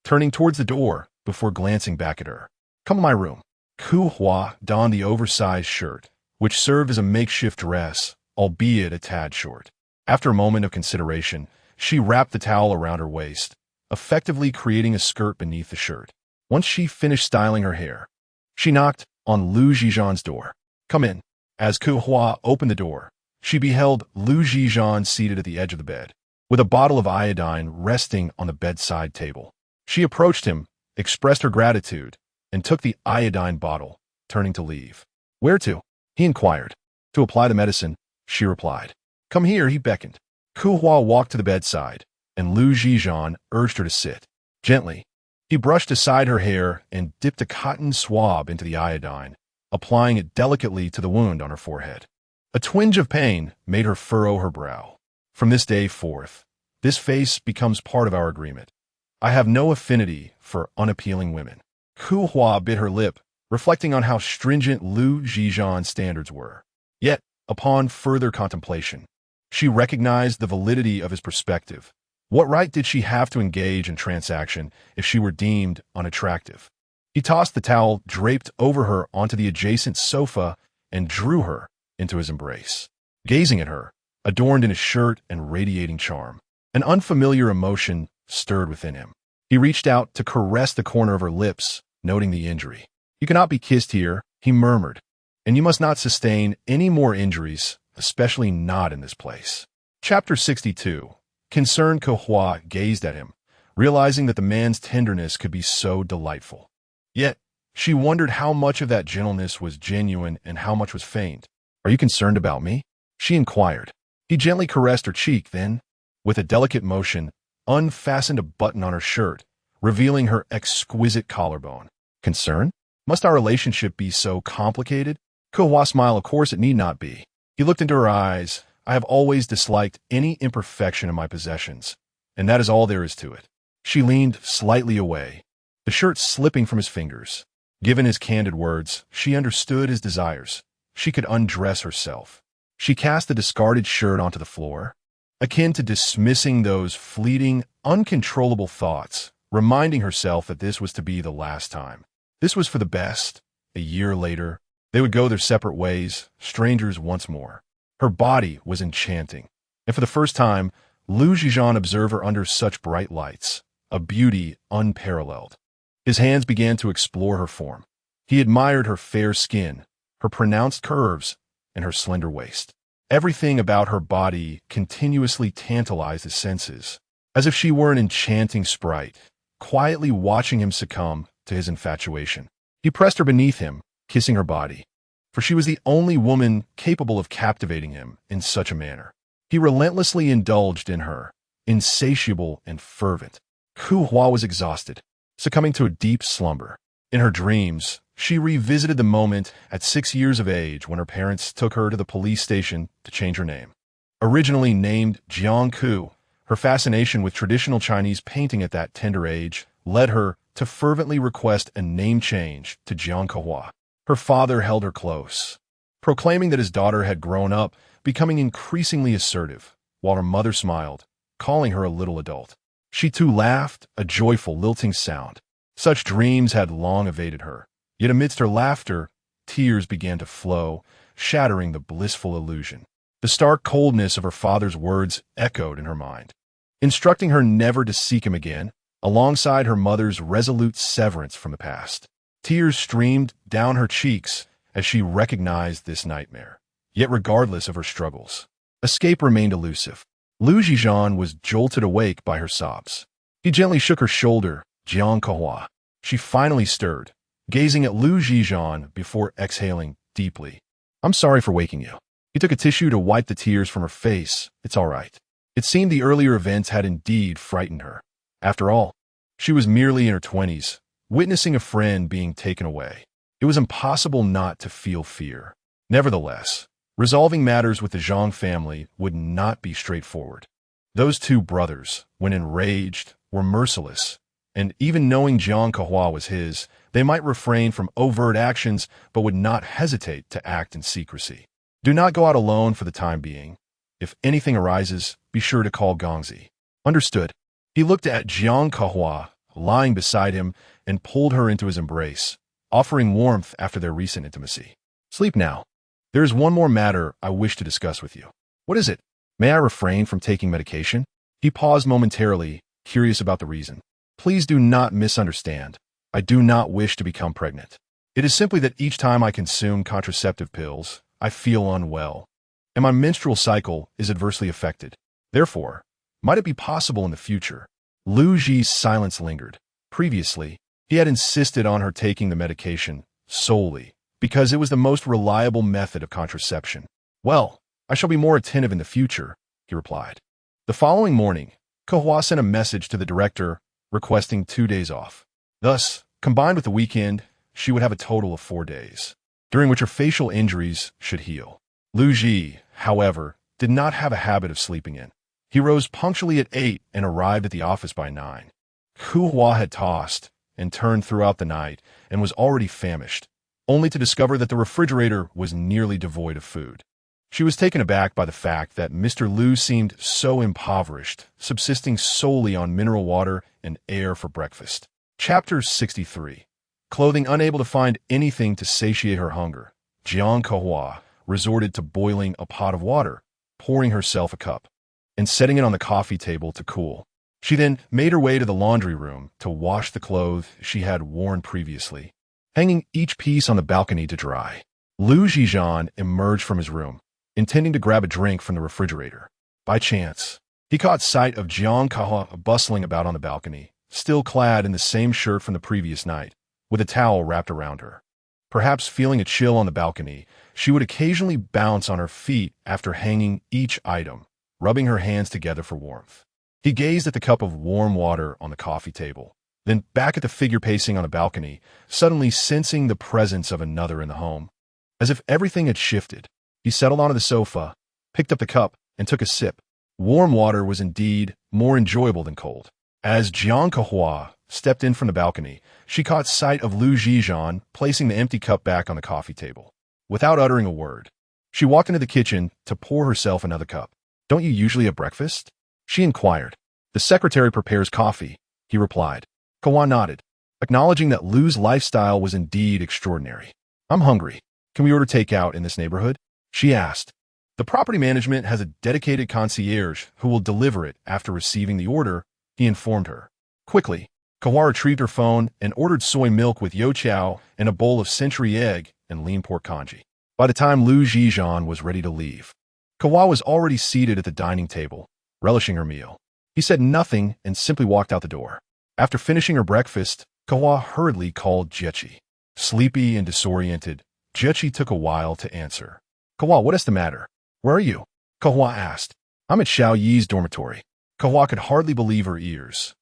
turning towards the door before glancing back at her. Come to my room. Kehua donned the oversized shirt, which served as a makeshift dress, albeit a tad short. After a moment of consideration, she wrapped the towel around her waist, effectively creating a skirt beneath the shirt. Once she finished styling her hair, she knocked on Zhi Zhan's door. Come in. As Kehua opened the door, she beheld Zhi Zhan seated at the edge of the bed, with a bottle of iodine resting on the bedside table. She approached him, expressed her gratitude, and took the iodine bottle, turning to leave. Where to? He inquired. To apply the medicine, she replied. Come here, he beckoned. Kehua walked to the bedside, and Zhi Zhan urged her to sit. Gently, he brushed aside her hair and dipped a cotton swab into the iodine, applying it delicately to the wound on her forehead. A twinge of pain made her furrow her brow. From this day forth, This face becomes part of our agreement. I have no affinity for unappealing women. Kehua bit her lip, reflecting on how stringent Zhi Zhan's standards were. Yet, upon further contemplation, she recognized the validity of his perspective. What right did she have to engage in transaction if she were deemed unattractive? He tossed the towel draped over her onto the adjacent sofa and drew her into his embrace. Gazing at her, adorned in a shirt and radiating charm, an unfamiliar emotion stirred within him. He reached out to caress the corner of her lips, noting the injury. "You cannot be kissed here," he murmured, "and you must not sustain any more injuries, especially not in this place." Chapter 62. Concerned Kehua gazed at him, realizing that the man's tenderness could be so delightful. Yet, she wondered how much of that gentleness was genuine and how much was feigned. "Are you concerned about me?" she inquired. He gently caressed her cheek, then, with a delicate motion, unfastened a button on her shirt, revealing her exquisite collarbone. "Concern? Must our relationship be so complicated?" Kehua smiled. "Of course it need not be." He looked into her eyes. "I have always disliked any imperfection in my possessions, and that is all there is to it." She leaned slightly away, the shirt slipping from his fingers. Given his candid words, she understood his desires. She could undress herself. She cast the discarded shirt onto the floor, akin to dismissing those fleeting, uncontrollable thoughts, reminding herself that this was to be the last time. This was for the best. A year later, they would go their separate ways, strangers once more. Her body was enchanting, and for the first time, Zhi Zhan observed her under such bright lights, a beauty unparalleled. His hands began to explore her form. He admired her fair skin, her pronounced curves, and her slender waist. Everything about her body continuously tantalized his senses, as if she were an enchanting sprite, quietly watching him succumb to his infatuation. He pressed her beneath him, kissing her body, for she was the only woman capable of captivating him in such a manner. He relentlessly indulged in her, insatiable and fervent. Kehua was exhausted, succumbing to a deep slumber. In her dreams, she revisited the moment at 6 years of age when her parents took her to the police station to change her name. Originally named Jiang Kehua, her fascination with traditional Chinese painting at that tender age led her to fervently request a name change to Jiang Kehua. Her father held her close, proclaiming that his daughter had grown up, becoming increasingly assertive, while her mother smiled, calling her a little adult. She too laughed, a joyful, lilting sound. Such dreams had long evaded her. Yet amidst her laughter, tears began to flow, shattering the blissful illusion. The stark coldness of her father's words echoed in her mind, instructing her never to seek him again, alongside her mother's resolute severance from the past. Tears streamed down her cheeks as she recognized this nightmare. Yet regardless of her struggles, escape remained elusive. Zhi Zhan was jolted awake by her sobs. He gently shook her shoulder. "Jiang Kehua." She finally stirred, gazing at Zhi Zhan before exhaling deeply. "I'm sorry for waking you." He took a tissue to wipe the tears from her face. "It's all right." It seemed the earlier events had indeed frightened her. After all, she was merely in her 20s, witnessing a friend being taken away. It was impossible not to feel fear. Nevertheless, resolving matters with the Zhang family would not be straightforward. Those two brothers, when enraged, were merciless, and even knowing Jiang Kehua was his, they might refrain from overt actions but would not hesitate to act in secrecy. "Do not go out alone for the time being. If anything arises, be sure to call Gongzi." "Understood." He looked at Jiang Kehua, lying beside him, and pulled her into his embrace, offering warmth after their recent intimacy. "Sleep now. There is one more matter I wish to discuss with you." "What is it?" "May I refrain from taking medication?" He paused momentarily, curious about the reason. "Please do not misunderstand. I do not wish to become pregnant. It is simply that each time I consume contraceptive pills, I feel unwell, and my menstrual cycle is adversely affected. Therefore, might it be possible in the future?" Zhi's silence lingered. Previously, he had insisted on her taking the medication solely because it was the most reliable method of contraception. "Well, I shall be more attentive in the future," he replied. The following morning, Kehua sent a message to the director requesting 2 days off. Thus, combined with the weekend, she would have a total of 4 days, during which her facial injuries should heal. Zhi, however, did not have a habit of sleeping in. He rose punctually at 8 and arrived at the office by 9. Kehua had tossed and turned throughout the night and was already famished, only to discover that the refrigerator was nearly devoid of food. She was taken aback by the fact that Mr. Liu seemed so impoverished, subsisting solely on mineral water and air for breakfast. Chapter 63. Clothing unable to find anything to satiate her hunger, Jiang Kehua resorted to boiling a pot of water, pouring herself a cup, and setting it on the coffee table to cool. She then made her way to the laundry room to wash the clothes she had worn previously, hanging each piece on the balcony to dry. Zhi Zhan emerged from his room, intending to grab a drink from the refrigerator. By chance, he caught sight of Jiang Kehua bustling about on the balcony, still clad in the same shirt from the previous night, with a towel wrapped around her. Perhaps feeling a chill on the balcony, she would occasionally bounce on her feet after hanging each item, rubbing her hands together for warmth. He gazed at the cup of warm water on the coffee table, then back at the figure pacing on the balcony, suddenly sensing the presence of another in the home. As if everything had shifted, he settled onto the sofa, picked up the cup, and took a sip. Warm water was indeed more enjoyable than cold. As Jiang Kehua stepped in from the balcony, she caught sight of Zhi Zhan placing the empty cup back on the coffee table. Without uttering a word, she walked into the kitchen to pour herself another cup. "Don't you usually have breakfast?" she inquired. "The secretary prepares coffee," he replied. Kehua nodded, acknowledging that Liu's lifestyle was indeed extraordinary. "I'm hungry. Can we order takeout in this neighborhood?" she asked. "The property management has a dedicated concierge who will deliver it after receiving the order," he informed her. Quickly, Kehua retrieved her phone and ordered soy milk with youtiao and a bowl of century egg and lean pork congee. By the time Zhi Zhan was ready to leave, Kehua was already seated at the dining table, relishing her meal. He said nothing and simply walked out the door. After finishing her breakfast, Kehua hurriedly called Jiechi. Sleepy and disoriented, Jiechi took a while to answer. "Kehua, what is the matter? Where are you?" Kehua asked. "I'm at Xiao Yi's dormitory." Kehua could hardly believe her ears.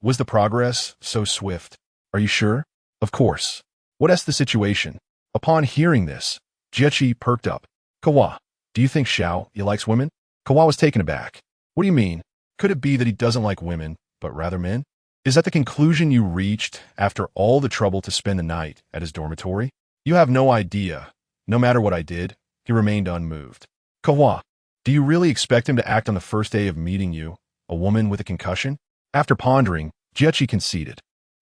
Was the progress so swift? "Are you sure?" "Of course. What is the situation?" Upon hearing this, Jiechi perked up. "Kehua, do you think Xiao Yi likes women?" Kehua was taken aback. "What do you mean? Could it be that he doesn't like women, but rather men? Is that the conclusion you reached after all the trouble to spend the night at his dormitory?" "You have no idea. No matter what I did," he remained unmoved. "Kehua, do you really expect him to act on the first day of meeting you, a woman with a concussion?" After pondering, Jiechi conceded.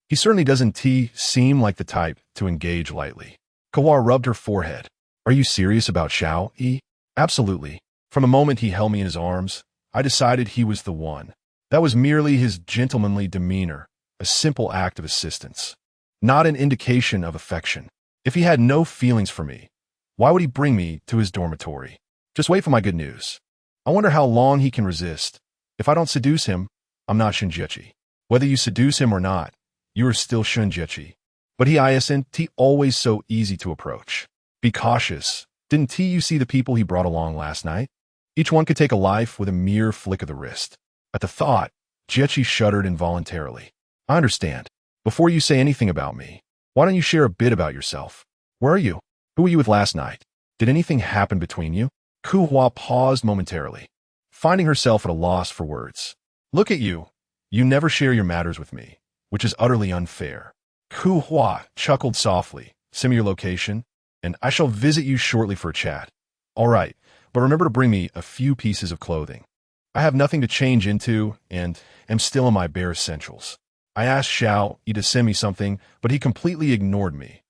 "He certainly doesn't seem like the type to engage lightly." Kehua rubbed her forehead. "Are you serious about Xiao Yi?" "Absolutely. From the moment he held me in his arms, I decided he was the one. That was merely his gentlemanly demeanor, a simple act of assistance, not an indication of affection. If he had no feelings for me, why would he bring me to his dormitory? Just wait for my good news. I wonder how long he can resist. If I don't seduce him, I'm not Shunjiechi. Whether you seduce him or not, you are still Shunjiechi. But he isn't always so easy to approach. Be cautious. Didn't you see the people he brought along last night? Each one could take a life with a mere flick of the wrist." At the thought, Jiechi shuddered involuntarily. "I understand. Before you say anything about me, why don't you share a bit about yourself? Where are you? Who were you with last night? Did anything happen between you?" Kehua paused momentarily, finding herself at a loss for words. "Look at you. You never share your matters with me, which is utterly unfair." Kehua chuckled softly. "Send me your location, and I shall visit you shortly for a chat." "All right, but remember to bring me a few pieces of clothing. I have nothing to change into and am still in my bare essentials. I asked Xiao Yi to send me something, but he completely ignored me."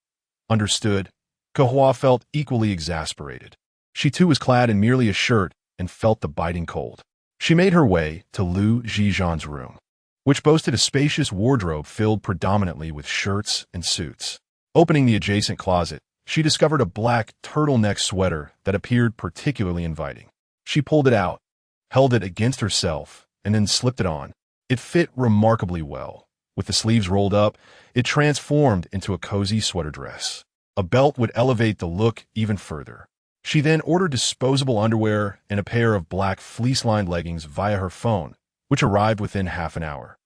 Understood. Kehua felt equally exasperated. She too was clad in merely a shirt and felt the biting cold. She made her way to Zhi Zhan's room, which boasted a spacious wardrobe filled predominantly with shirts and suits. Opening the adjacent closet, she discovered a black turtleneck sweater that appeared particularly inviting. She pulled it out, held it against herself, and then slipped it on. It fit remarkably well. With the sleeves rolled up, it transformed into a cozy sweater dress. A belt would elevate the look even further. She then ordered disposable underwear and a pair of black fleece-lined leggings via her phone, which arrived within half an hour.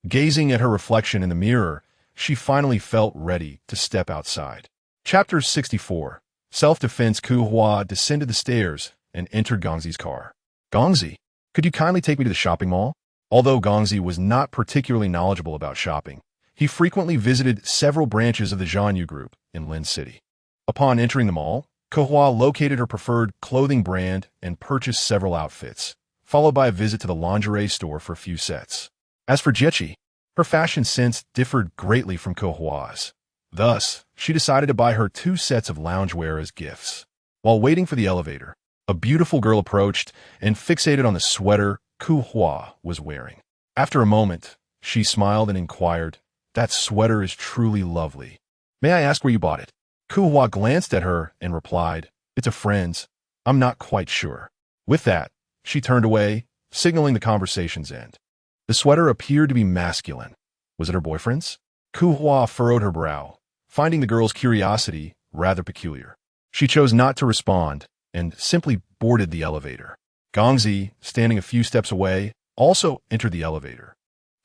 Gazing at her reflection in the mirror, she finally felt ready to step outside. Chapter 64. Self-defense. Kehua descended the stairs and entered Gongzi's car. "Gongzi, Could you kindly take me to the shopping mall? Although Gongzi was not particularly knowledgeable about shopping, he frequently visited several branches of the Jiangyu group in Lin City. Upon entering the mall, Kehua located her preferred clothing brand and purchased several outfits, followed by a visit to the lingerie store for a few sets. As for Jiechi, her fashion sense differed greatly from Kehua's. Thus, she decided to buy her 2 sets of loungewear as gifts. While waiting for the elevator, a beautiful girl approached and fixated on the sweater Kehua was wearing. After a moment, she smiled and inquired, "That sweater is truly lovely. May I ask where you bought it?" Kehua glanced at her and replied, "It's a friend's. I'm not quite sure." With that, she turned away, signaling the conversation's end. The sweater appeared to be masculine. Was it her boyfriend's? Kehua furrowed her brow, finding the girl's curiosity rather peculiar. She chose not to respond and simply boarded the elevator. Gongzi, standing a few steps away, also entered the elevator,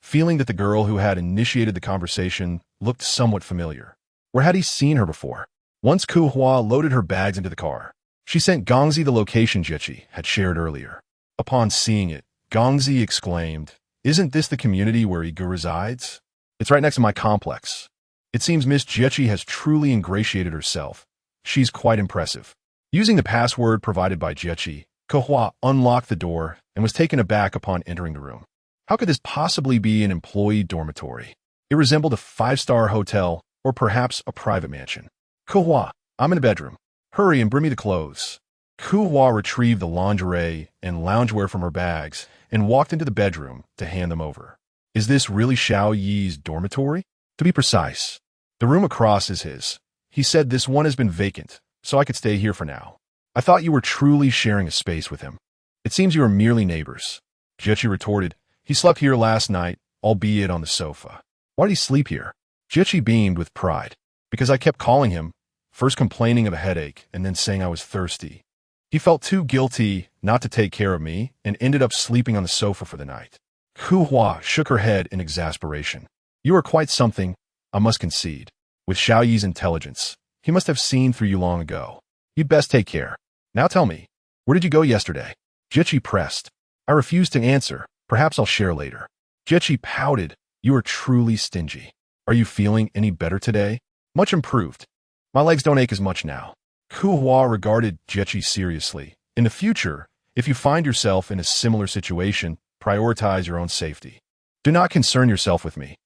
feeling that the girl who had initiated the conversation looked somewhat familiar. Where had he seen her before? Once Kehua loaded her bags into the car, she sent Gongzi the location Jiechi had shared earlier. Upon seeing it, Gongzi exclaimed, "Isn't this the community where Igu resides? It's right next to my complex. It seems Miss Jiechi has truly ingratiated herself. She's quite impressive." Using the password provided by Jiechi, Kehua unlocked the door and was taken aback upon entering the room. How could this possibly be an employee dormitory? It resembled a 5-star hotel or perhaps a private mansion. "Kehua, I'm in a bedroom. Hurry and bring me the clothes." Kehua retrieved the lingerie and loungewear from her bags and walked into the bedroom to hand them over. Is this really Xiao Yi's dormitory? To be precise, the room across is his. He said this one has been vacant, so I could stay here for now. I thought you were truly sharing a space with him. It seems you are merely neighbors. Jiechi retorted, "He slept here last night, albeit on the sofa." "Why did he sleep here?" Jiechi beamed with pride. "Because I kept calling him, first complaining of a headache and then saying I was thirsty. He felt too guilty not to take care of me and ended up sleeping on the sofa for the night." Kehua shook her head in exasperation. "You are quite something, I must concede. With Xiao Yi's intelligence, he must have seen through you long ago. You'd best take care. Now tell me, where did you go yesterday?" Jiechi pressed. "I refused to answer. Perhaps I'll share later." Jiechi pouted. "You are truly stingy. Are you feeling any better today?" "Much improved. My legs don't ache as much now." Kehua regarded Jiechi seriously. "In the future, if you find yourself in a similar situation, prioritize your own safety. Do not concern yourself with me.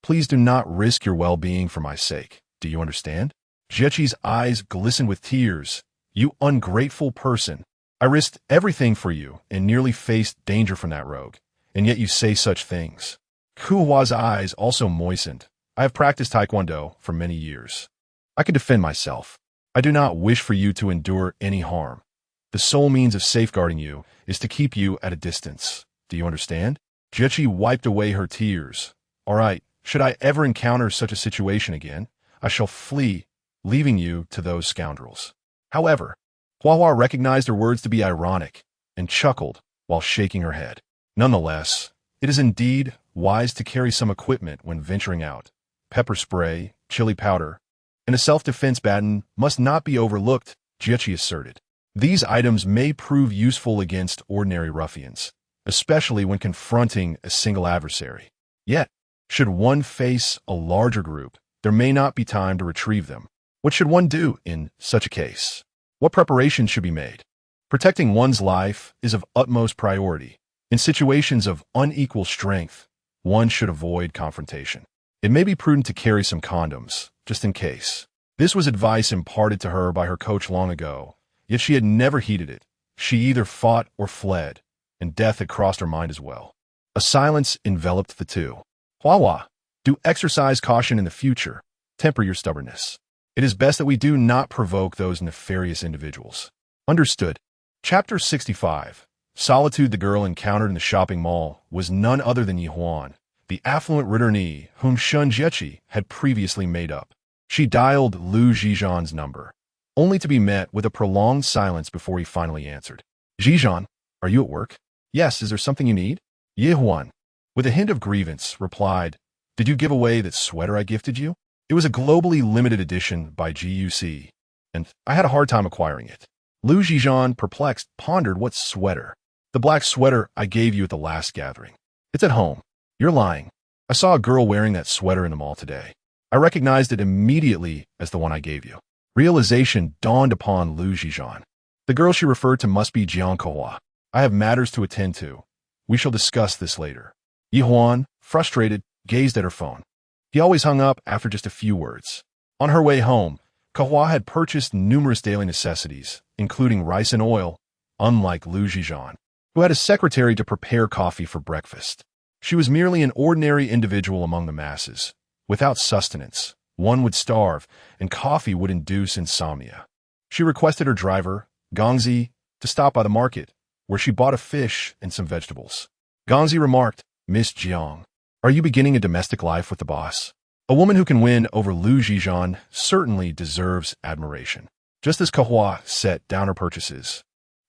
Please do not risk your well-being for my sake. Do you understand?" Jiechi's eyes glistened with tears. "You ungrateful person. I risked everything for you and nearly faced danger from that rogue, and yet you say such things." Kehua's eyes also moistened. "I have practiced taekwondo for many years. I can defend myself. I do not wish for you to endure any harm. The sole means of safeguarding you is to keep you at a distance. Do you understand?" Jiechi wiped away her tears. "All right, should I ever encounter such a situation again, I shall flee, leaving you to those scoundrels." However, Kehua recognized her words to be ironic and chuckled while shaking her head. "Nonetheless, it is indeed wise to carry some equipment when venturing out. Pepper spray, chili powder, and a self-defense baton must not be overlooked," Jiechi asserted. "These items may prove useful against ordinary ruffians, especially when confronting a single adversary. Yet, should one face a larger group, there may not be time to retrieve them. What should one do in such a case? What preparations should be made? Protecting one's life is of utmost priority. In situations of unequal strength, one should avoid confrontation. It may be prudent to carry some condoms, just in case." This was advice imparted to her by her coach long ago, yet she had never heeded it. She either fought or fled, and death had crossed her mind as well. A silence enveloped the two. "Kehua, do exercise caution in the future. Temper your stubbornness. It is best that we do not provoke those nefarious individuals." "Understood." Chapter 65. Solitude. The girl encountered in the shopping mall was none other than Yi Huan, the affluent returee whom Shun Jiechi had previously made up. She dialed Zhi Zhan's number, only to be met with a prolonged silence before he finally answered. "Zhi Zhan, are you at work?" "Yes, is there something you need?" Yi Huan, with a hint of grievance, replied, "Did you give away that sweater I gifted you? It was a globally limited edition by GUC, and I had a hard time acquiring it." Zhi Zhan, perplexed, pondered what sweater. The black sweater I gave you at the last gathering. It's at home. You're lying. I saw a girl wearing that sweater in the mall today. I recognized it immediately as the one I gave you. Realization dawned upon Zhi Zhan. The girl she referred to must be Jiang Kehua. I have matters to attend to. We shall discuss this later. Yi Huan, frustrated, gazed at her phone. He always hung up after just a few words. On her way home, Kehua had purchased numerous daily necessities, including rice and oil, unlike Zhi Zhan, who had a secretary to prepare coffee for breakfast. She was merely an ordinary individual among the masses. Without sustenance, one would starve, and coffee would induce insomnia. She requested her driver, Gongzi, to stop by the market, where she bought a fish and some vegetables. Gongzi remarked, "Miss Jiang, are you beginning a domestic life with the boss?" A woman who can win over Zhi Zhan certainly deserves admiration. Just as Kehua set down her purchases,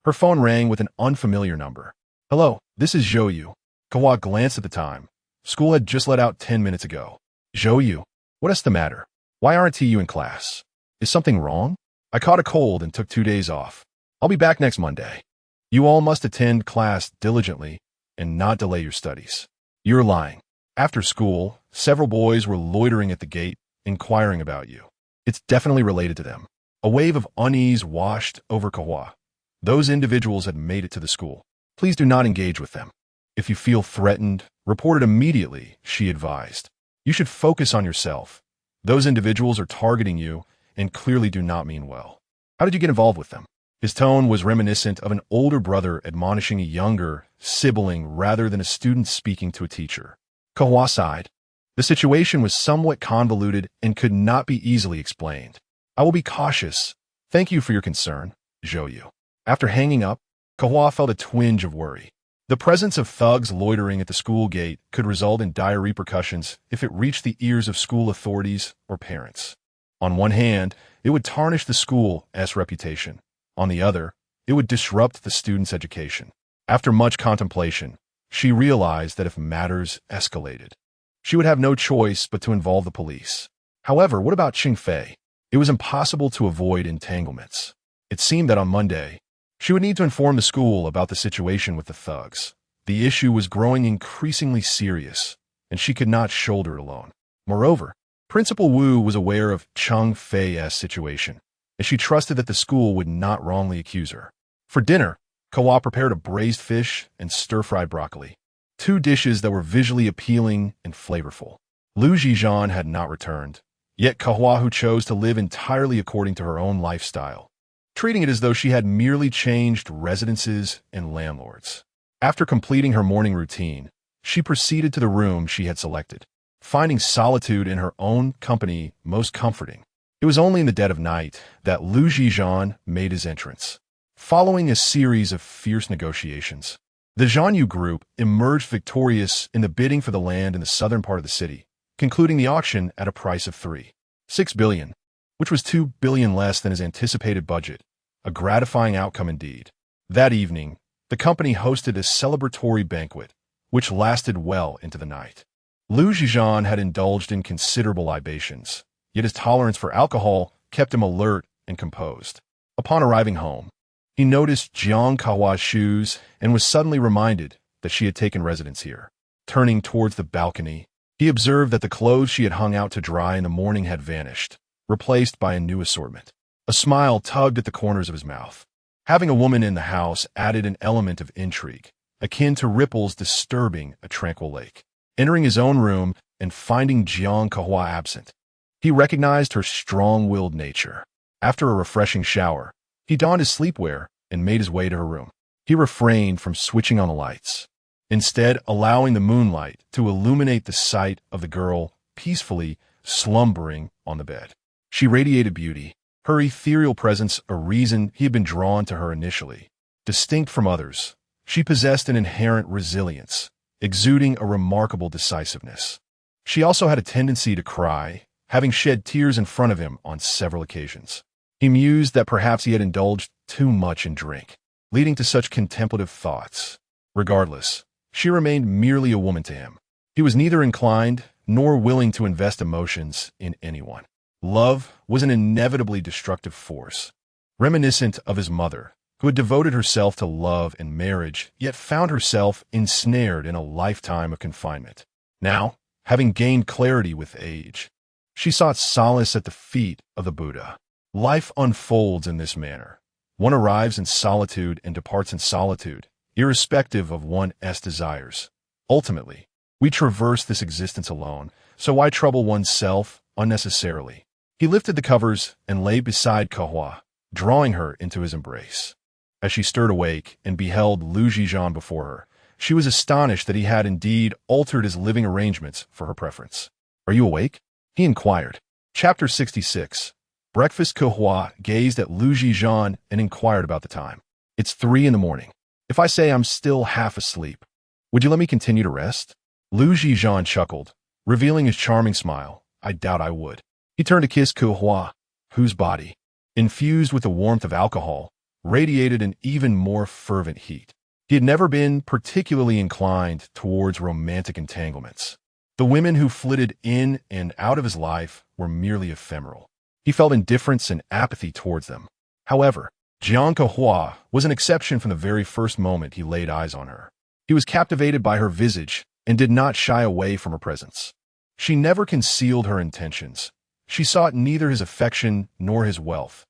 her phone rang with an unfamiliar number. "Hello, this is Zhou Yu." Kehua glanced at the time. School had just let out 10 minutes ago. "Zhou Yu, what's the matter? Why aren't you in class? Is something wrong?" "I caught a cold and took 2 days off. I'll be back next Monday." "You all must attend class diligently and not delay your studies." "You're lying. After school, several boys were loitering at the gate, inquiring about you. It's definitely related to them." A wave of unease washed over Kehua. Those individuals had made it to the school. "Please do not engage with them. If you feel threatened, report it immediately," she advised. "You should focus on yourself. Those individuals are targeting you and clearly do not mean well." "How did you get involved with them?" His tone was reminiscent of an older brother admonishing a younger sibling rather than a student speaking to a teacher. Kehua sighed. The situation was somewhat convoluted and could not be easily explained. "I will be cautious. Thank you for your concern, Zhou Yu." After hanging up, Kehua felt a twinge of worry. The presence of thugs loitering at the school gate could result in dire repercussions if it reached the ears of school authorities or parents. On one hand, it would tarnish the school's reputation. On the other, it would disrupt the student's education. After much contemplation, she realized that if matters escalated, she would have no choice but to involve the police. However, what about Qingfei? It was impossible to avoid entanglements. It seemed that on Monday, she would need to inform the school about the situation with the thugs. The issue was growing increasingly serious, and she could not shoulder it alone. Moreover, Principal Wu was aware of Qingfei's situation, and she trusted that the school would not wrongly accuse her. For dinner, Kehua prepared a braised fish and stir-fried broccoli, 2 dishes that were visually appealing and flavorful. Zhi Zhan had not returned, yet Kehua, who chose to live entirely according to her own lifestyle, treating it as though she had merely changed residences and landlords. After completing her morning routine, she proceeded to the room she had selected, finding solitude in her own company most comforting. It was only in the dead of night that Zhi Zhan made his entrance. Following a series of fierce negotiations, the Zhanyu group emerged victorious in the bidding for the land in the southern part of the city, concluding the auction at a price of 3.6 billion, which was 2 billion less than his anticipated budget, a gratifying outcome indeed. That evening, the company hosted a celebratory banquet, which lasted well into the night. Zhi Zhan had indulged in considerable libations, yet his tolerance for alcohol kept him alert and composed. Upon arriving home, he noticed Jiang Kehua's shoes and was suddenly reminded that she had taken residence here. Turning towards the balcony, he observed that the clothes she had hung out to dry in the morning had vanished, replaced by a new assortment. A smile tugged at the corners of his mouth. Having a woman in the house added an element of intrigue, akin to ripples disturbing a tranquil lake. Entering his own room and finding Jiang Kehua absent, he recognized her strong-willed nature. After a refreshing shower, he donned his sleepwear and made his way to her room. He refrained from switching on the lights, instead allowing the moonlight to illuminate the sight of the girl peacefully slumbering on the bed. She radiated beauty, her ethereal presence a reason he had been drawn to her initially. Distinct from others, she possessed an inherent resilience, exuding a remarkable decisiveness. She also had a tendency to cry, having shed tears in front of him on several occasions. He mused that perhaps he had indulged too much in drink, leading to such contemplative thoughts. Regardless, she remained merely a woman to him. He was neither inclined nor willing to invest emotions in anyone. Love was an inevitably destructive force. Reminiscent of his mother, who had devoted herself to love and marriage, yet found herself ensnared in a lifetime of confinement. Now, having gained clarity with age, she sought solace at the feet of the Buddha. Life unfolds in this manner. One arrives in solitude and departs in solitude, irrespective of one's desires. Ultimately, we traverse this existence alone, so why trouble oneself unnecessarily? He lifted the covers and lay beside Kehua, drawing her into his embrace. As she stirred awake and beheld Zhi Zhan before her, she was astonished that he had indeed altered his living arrangements for her preference. "Are you awake?" he inquired. Chapter 66. Breakfast. Kehua gazed at Zhi Zhan and inquired about the time. "It's 3 a.m. If I say I'm still half asleep, would you let me continue to rest?" Zhi Zhan chuckled, revealing his charming smile. "I doubt I would." He turned to kiss Kehua, whose body, infused with the warmth of alcohol, radiated an even more fervent heat. He had never been particularly inclined towards romantic entanglements. The women who flitted in and out of his life were merely ephemeral. He felt indifference and apathy towards them. However, Jiang Kehua was an exception from the very first moment he laid eyes on her. He was captivated by her visage and did not shy away from her presence. She never concealed her intentions. She sought neither his affection nor his wealth,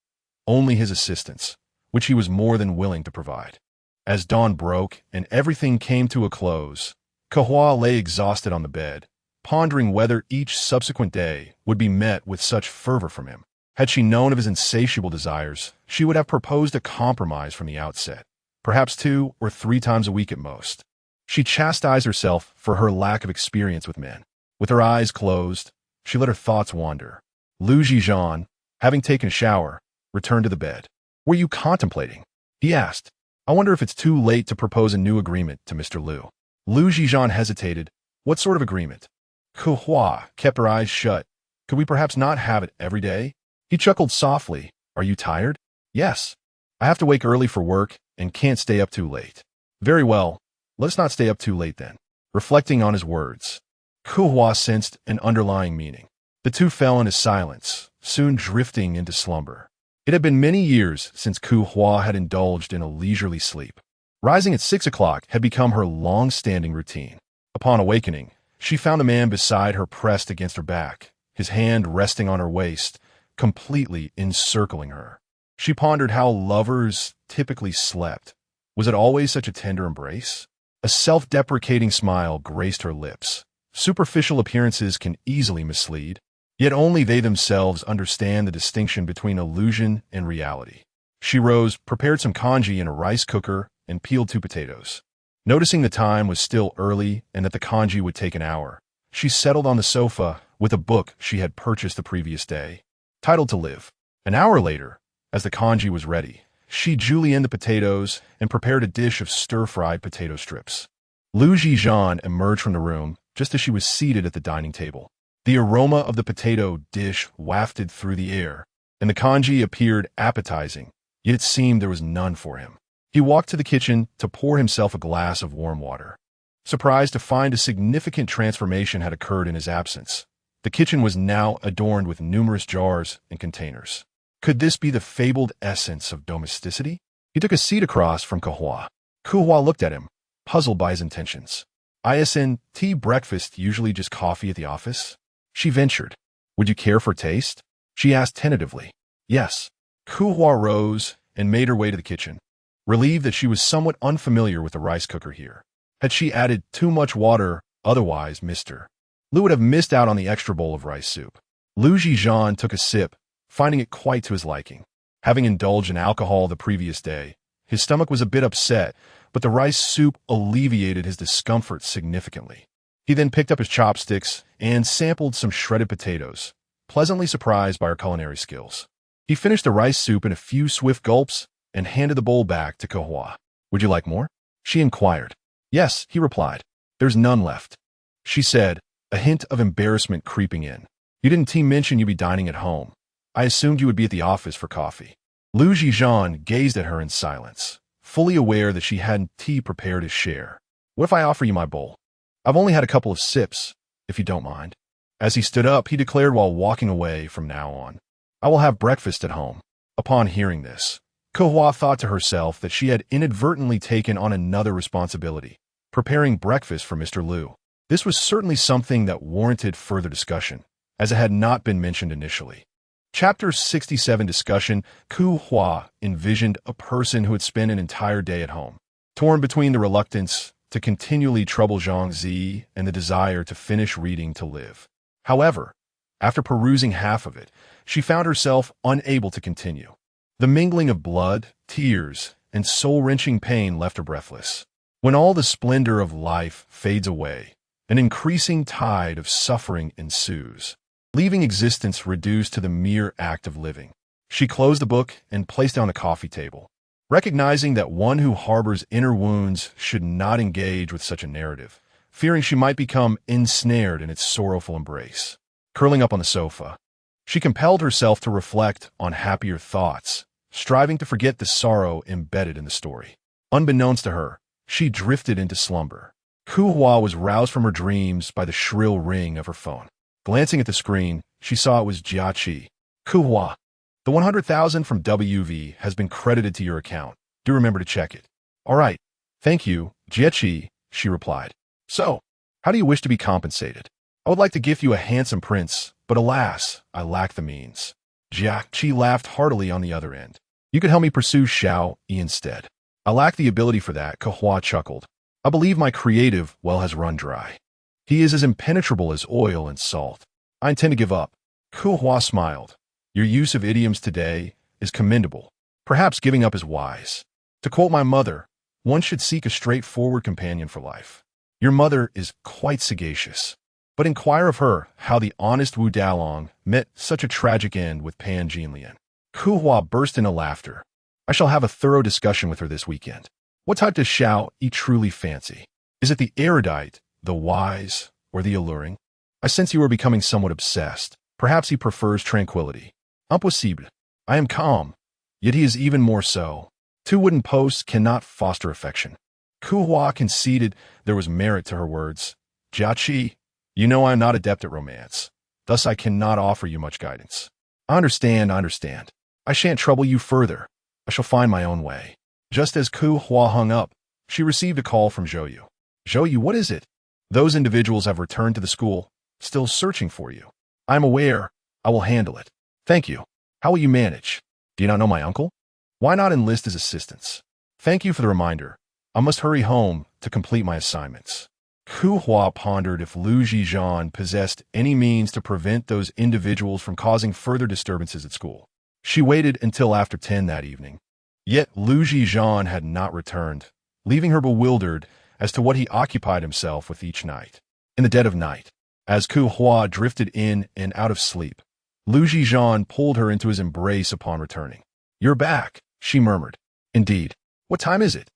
only his assistance, which he was more than willing to provide. As dawn broke and everything came to a close, Kehua lay exhausted on the bed, pondering whether each subsequent day would be met with such fervor from him. Had she known of his insatiable desires, she would have proposed a compromise from the outset, perhaps 2 or 3 times a week at most. She chastised herself for her lack of experience with men. With her eyes closed, she let her thoughts wander. Zhi Zhan, having taken a shower, returned to the bed. "Were you contemplating?" he asked. "I wonder if it's too late to propose a new agreement to Mr. Liu." Zhi Zhan hesitated. "What sort of agreement?" Kehua kept her eyes shut. "Could we perhaps not have it every day?" He chuckled softly. "Are you tired?" "Yes. I have to wake early for work and can't stay up too late." "Very well. Let's not stay up too late then." Reflecting on his words, Kehua sensed an underlying meaning. The two fell into silence, soon drifting into slumber. It had been many years since Kehua had indulged in a leisurely sleep. Rising at 6 o'clock had become her long-standing routine. Upon awakening, she found the man beside her pressed against her back, his hand resting on her waist, completely encircling her. She pondered how lovers typically slept. Was it always such a tender embrace? A self-deprecating smile graced her lips. Superficial appearances can easily mislead, yet only they themselves understand the distinction between illusion and reality. She rose, prepared some congee in a rice cooker, and peeled 2 potatoes. Noticing the time was still early and that the congee would take an hour, she settled on the sofa with a book she had purchased the previous day, titled To Live. An hour later, as the congee was ready, she julienned the potatoes and prepared a dish of stir-fried potato strips. Zhi Zhan emerged from the room just as she was seated at the dining table. The aroma of the potato dish wafted through the air, and the congee appeared appetizing, yet it seemed there was none for him. He walked to the kitchen to pour himself a glass of warm water. Surprised to find a significant transformation had occurred in his absence. The kitchen was now adorned with numerous jars and containers. Could this be the fabled essence of domesticity? He took a seat across from Kehua. Kehua looked at him, puzzled by his intentions. "Isn't tea breakfast usually just coffee at the office?" She ventured. "Would you care for a taste?" she asked tentatively. "Yes." Kehua rose and made her way to the kitchen, relieved that she was somewhat unfamiliar with the rice cooker here. Had she added too much water, otherwise Mr. Liu would have missed out on the extra bowl of rice soup. Zhi Zhan took a sip, finding it quite to his liking. Having indulged in alcohol the previous day, his stomach was a bit upset, but the rice soup alleviated his discomfort significantly. He then picked up his chopsticks and sampled some shredded potatoes, pleasantly surprised by her culinary skills. He finished the rice soup in a few swift gulps and handed the bowl back to Kehua. "Would you like more?" she inquired. "Yes," he replied. "There's none left," she said, a hint of embarrassment creeping in. "You didn't mention you'd be dining at home. I assumed you would be at the office for coffee." Zhi Zhan gazed at her in silence, fully aware that she hadn't prepared his share. "What if I offer you my bowl? I've only had a couple of sips, if you don't mind." As he stood up, he declared while walking away from now on, "I will have breakfast at home." Upon hearing this, Kehua thought to herself that she had inadvertently taken on another responsibility, preparing breakfast for Mr. Liu. This was certainly something that warranted further discussion, as it had not been mentioned initially. Chapter 67 Discussion. Kehua envisioned a person who had spent an entire day at home, torn between the reluctance to continually trouble Zhang Zi and the desire to finish reading to live. However, after perusing half of it, she found herself unable to continue. The mingling of blood, tears, and soul-wrenching pain left her breathless. When all the splendor of life fades away, an increasing tide of suffering ensues, leaving existence reduced to the mere act of living. She closed the book and placed down the coffee table, recognizing that one who harbors inner wounds should not engage with such a narrative, fearing she might become ensnared in its sorrowful embrace. Curling up on the sofa, she compelled herself to reflect on happier thoughts, striving to forget the sorrow embedded in the story. Unbeknownst to her, she drifted into slumber. Kehua was roused from her dreams by the shrill ring of her phone. Glancing at the screen, she saw it was Jia. Kehua, the 100,000 from WV has been credited to your account. Do remember to check it. All right. Thank you, Jia, she replied. So, how do you wish to be compensated? I would like to gift you a handsome prince, but alas, I lack the means. Jia laughed heartily on the other end. You could help me pursue Xiao Yi instead. I lack the ability for that, Kehua chuckled. I believe my creative well has run dry. He is as impenetrable as oil and salt. I intend to give up. Kehua smiled. Your use of idioms today is commendable. Perhaps giving up is wise. To quote my mother, one should seek a straightforward companion for life. Your mother is quite sagacious. But inquire of her how the honest Wu Dalong met such a tragic end with Pan Jinlian. Kehua burst into laughter. I shall have a thorough discussion with her this weekend. What type does Xiao Yi truly fancy? Is it the erudite, the wise, or the alluring? I sense you are becoming somewhat obsessed. Perhaps he prefers tranquility. Impossible. I am calm, yet he is even more so. Two wooden posts cannot foster affection. Kehua conceded there was merit to her words. Jia, you know I am not adept at romance. Thus I cannot offer you much guidance. I understand. I shan't trouble you further. I shall find my own way. Just as Kehua hung up, she received a call from Zhou. Zhou, what is it? Those individuals have returned to the school, still searching for you. I am aware. I will handle it. Thank you. How will you manage? Do you not know my uncle? Why not enlist his assistance? Thank you for the reminder. I must hurry home to complete my assignments. Kehua pondered if Zhi Zhan possessed any means to prevent those individuals from causing further disturbances at school. She waited until after 10 that evening. Yet Zhi Zhan had not returned, leaving her bewildered as to what he occupied himself with each night. In the dead of night, as Kehua drifted in and out of sleep, Zhi Zhan pulled her into his embrace upon returning. You're back, she murmured. Indeed. What time is it?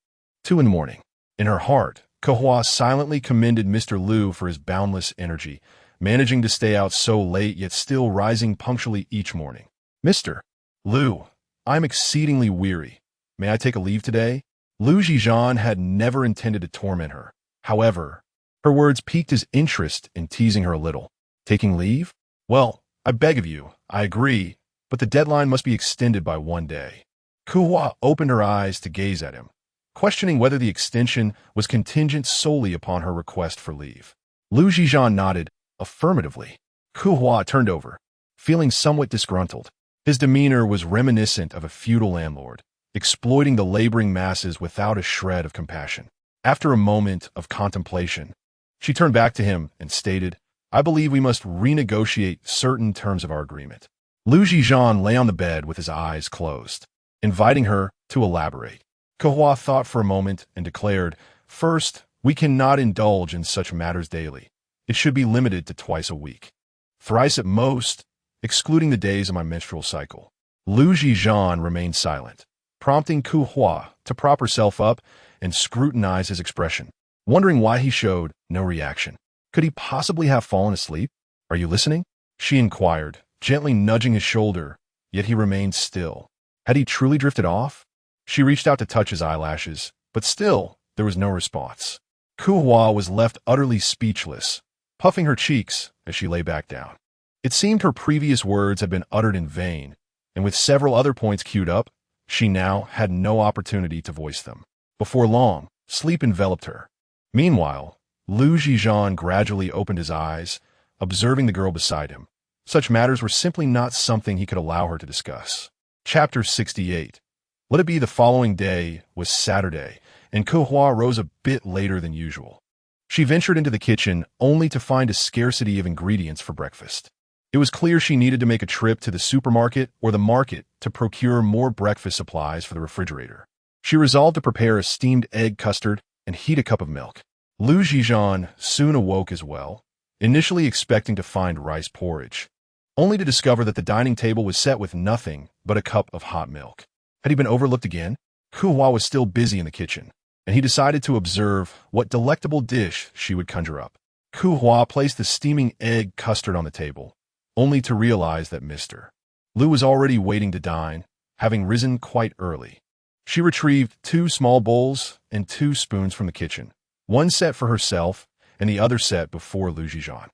2 in the morning. In her heart, Kehua silently commended Mr. Liu for his boundless energy, managing to stay out so late yet still rising punctually each morning. Mr. Liu, I'm exceedingly weary. May I take a leave today? Zhi Zhan had never intended to torment her. However, her words piqued his interest in teasing her a little. Taking leave? Well, I beg of you, I agree, but the deadline must be extended by 1 day. Kehua opened her eyes to gaze at him, questioning whether the extension was contingent solely upon her request for leave. Zhi Zhan nodded affirmatively. Kehua turned over, feeling somewhat disgruntled. His demeanor was reminiscent of a feudal landlord, exploiting the laboring masses without a shred of compassion. After a moment of contemplation, she turned back to him and stated, I believe we must renegotiate certain terms of our agreement. Zhi Zhan lay on the bed with his eyes closed, inviting her to elaborate. Kehua thought for a moment and declared, First, we cannot indulge in such matters daily. It should be limited to twice a week. Thrice at most, excluding the days of my menstrual cycle. Zhi Zhan remained silent, prompting Kehua to prop herself up and scrutinize his expression, wondering why he showed no reaction. Could he possibly have fallen asleep? Are you listening? She inquired, gently nudging his shoulder, yet he remained still. Had he truly drifted off? She reached out to touch his eyelashes, but still there was no response. Kehua was left utterly speechless, puffing her cheeks as she lay back down. It seemed her previous words had been uttered in vain, and with several other points queued up, She now had no opportunity to voice them. Before long, sleep enveloped her. Meanwhile, Zhi Zhan gradually opened his eyes, observing the girl beside him. Such matters were simply not something he could allow her to discuss. Chapter 68. Let it be the following day was Saturday, and Kehua rose a bit later than usual. She ventured into the kitchen only to find a scarcity of ingredients for breakfast. It was clear she needed to make a trip to the supermarket or the market to procure more breakfast supplies for the refrigerator. She resolved to prepare a steamed egg custard and heat a cup of milk. Zhi Zhan soon awoke as well, initially expecting to find rice porridge, only to discover that the dining table was set with nothing but a cup of hot milk. Had he been overlooked again? Kehua was still busy in the kitchen, and he decided to observe what delectable dish she would conjure up. Kehua placed the steaming egg custard on the table, only to realize that Mr. Liu was already waiting to dine, having risen quite early. She retrieved 2 small bowls and 2 spoons from the kitchen, one set for herself and the other set before Zhi Zhan.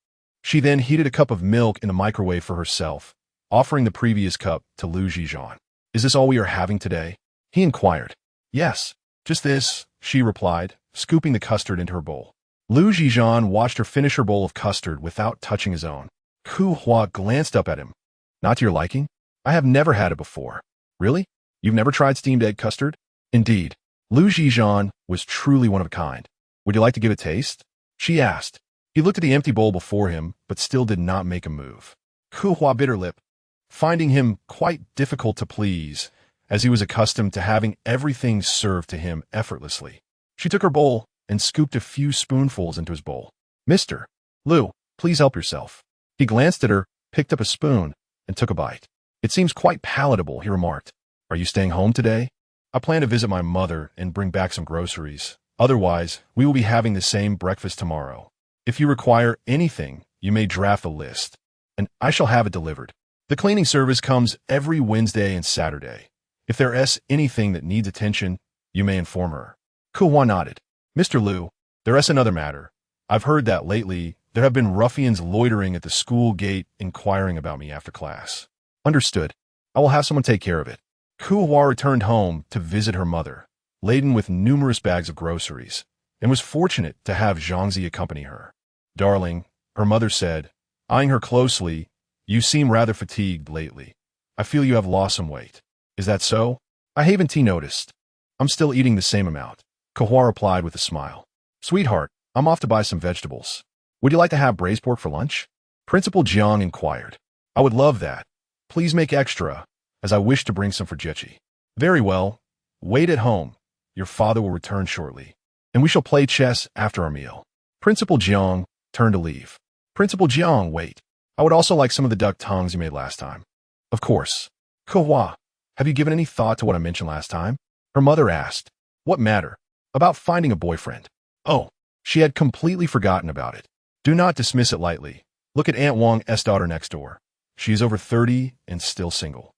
She then heated a cup of milk in the microwave for herself, offering the previous cup to Zhi Zhan. "Is this all we are having today?" he inquired. "Yes, just this," she replied, scooping the custard into her bowl. Zhi Zhan watched her finish her bowl of custard without touching his own. Kehua glanced up at him. "Not to your liking? I have never had it before." "Really? You've never tried steamed egg custard?" Indeed, Zhi Zhan was truly one of a kind. "Would you like to give it a taste?" she asked. He looked at the empty bowl before him, but still did not make a move. Kehua bit her lip, finding him quite difficult to please, as he was accustomed to having everything served to him effortlessly. She took her bowl and scooped a few spoonfuls into his bowl. "Mr. Liu, please help yourself." He glanced at her, picked up a spoon, and took a bite. "It seems quite palatable," he remarked. "Are you staying home today?" "I plan to visit my mother and bring back some groceries. Otherwise, we will be having the same breakfast tomorrow. If you require anything, you may draft a list, and I shall have it delivered. The cleaning service comes every Wednesday and Saturday. If there is anything that needs attention, you may inform her." Kehua nodded. "Mr. Liu, there is another matter. I've heard that lately there have been ruffians loitering at the school gate inquiring about me after class." "Understood. I will have someone take care of it." Kehua returned home to visit her mother, laden with numerous bags of groceries, and was fortunate to have Zhangzi accompany her. "Darling," her mother said, eyeing her closely, "you seem rather fatigued lately. I feel you have lost some weight. Is that so?" "I haven't noticed. I'm still eating the same amount," Kehua replied with a smile. "Sweetheart, I'm off to buy some vegetables. Would you like to have braised pork for lunch?" Principal Jiang inquired. "I would love that. Please make extra, as I wish to bring some for Jechi." "Very well. Wait at home. Your father will return shortly, and we shall play chess after our meal." Principal Jiang turned to leave. "Principal Jiang, wait. I would also like some of the duck tongues you made last time." "Of course." "Kehua, have you given any thought to what I mentioned last time?" her mother asked. "What matter?" "About finding a boyfriend." "Oh, she had completely forgotten about it. Do not dismiss it lightly. Look at Aunt Wang's daughter next door. She is over 30 and still single.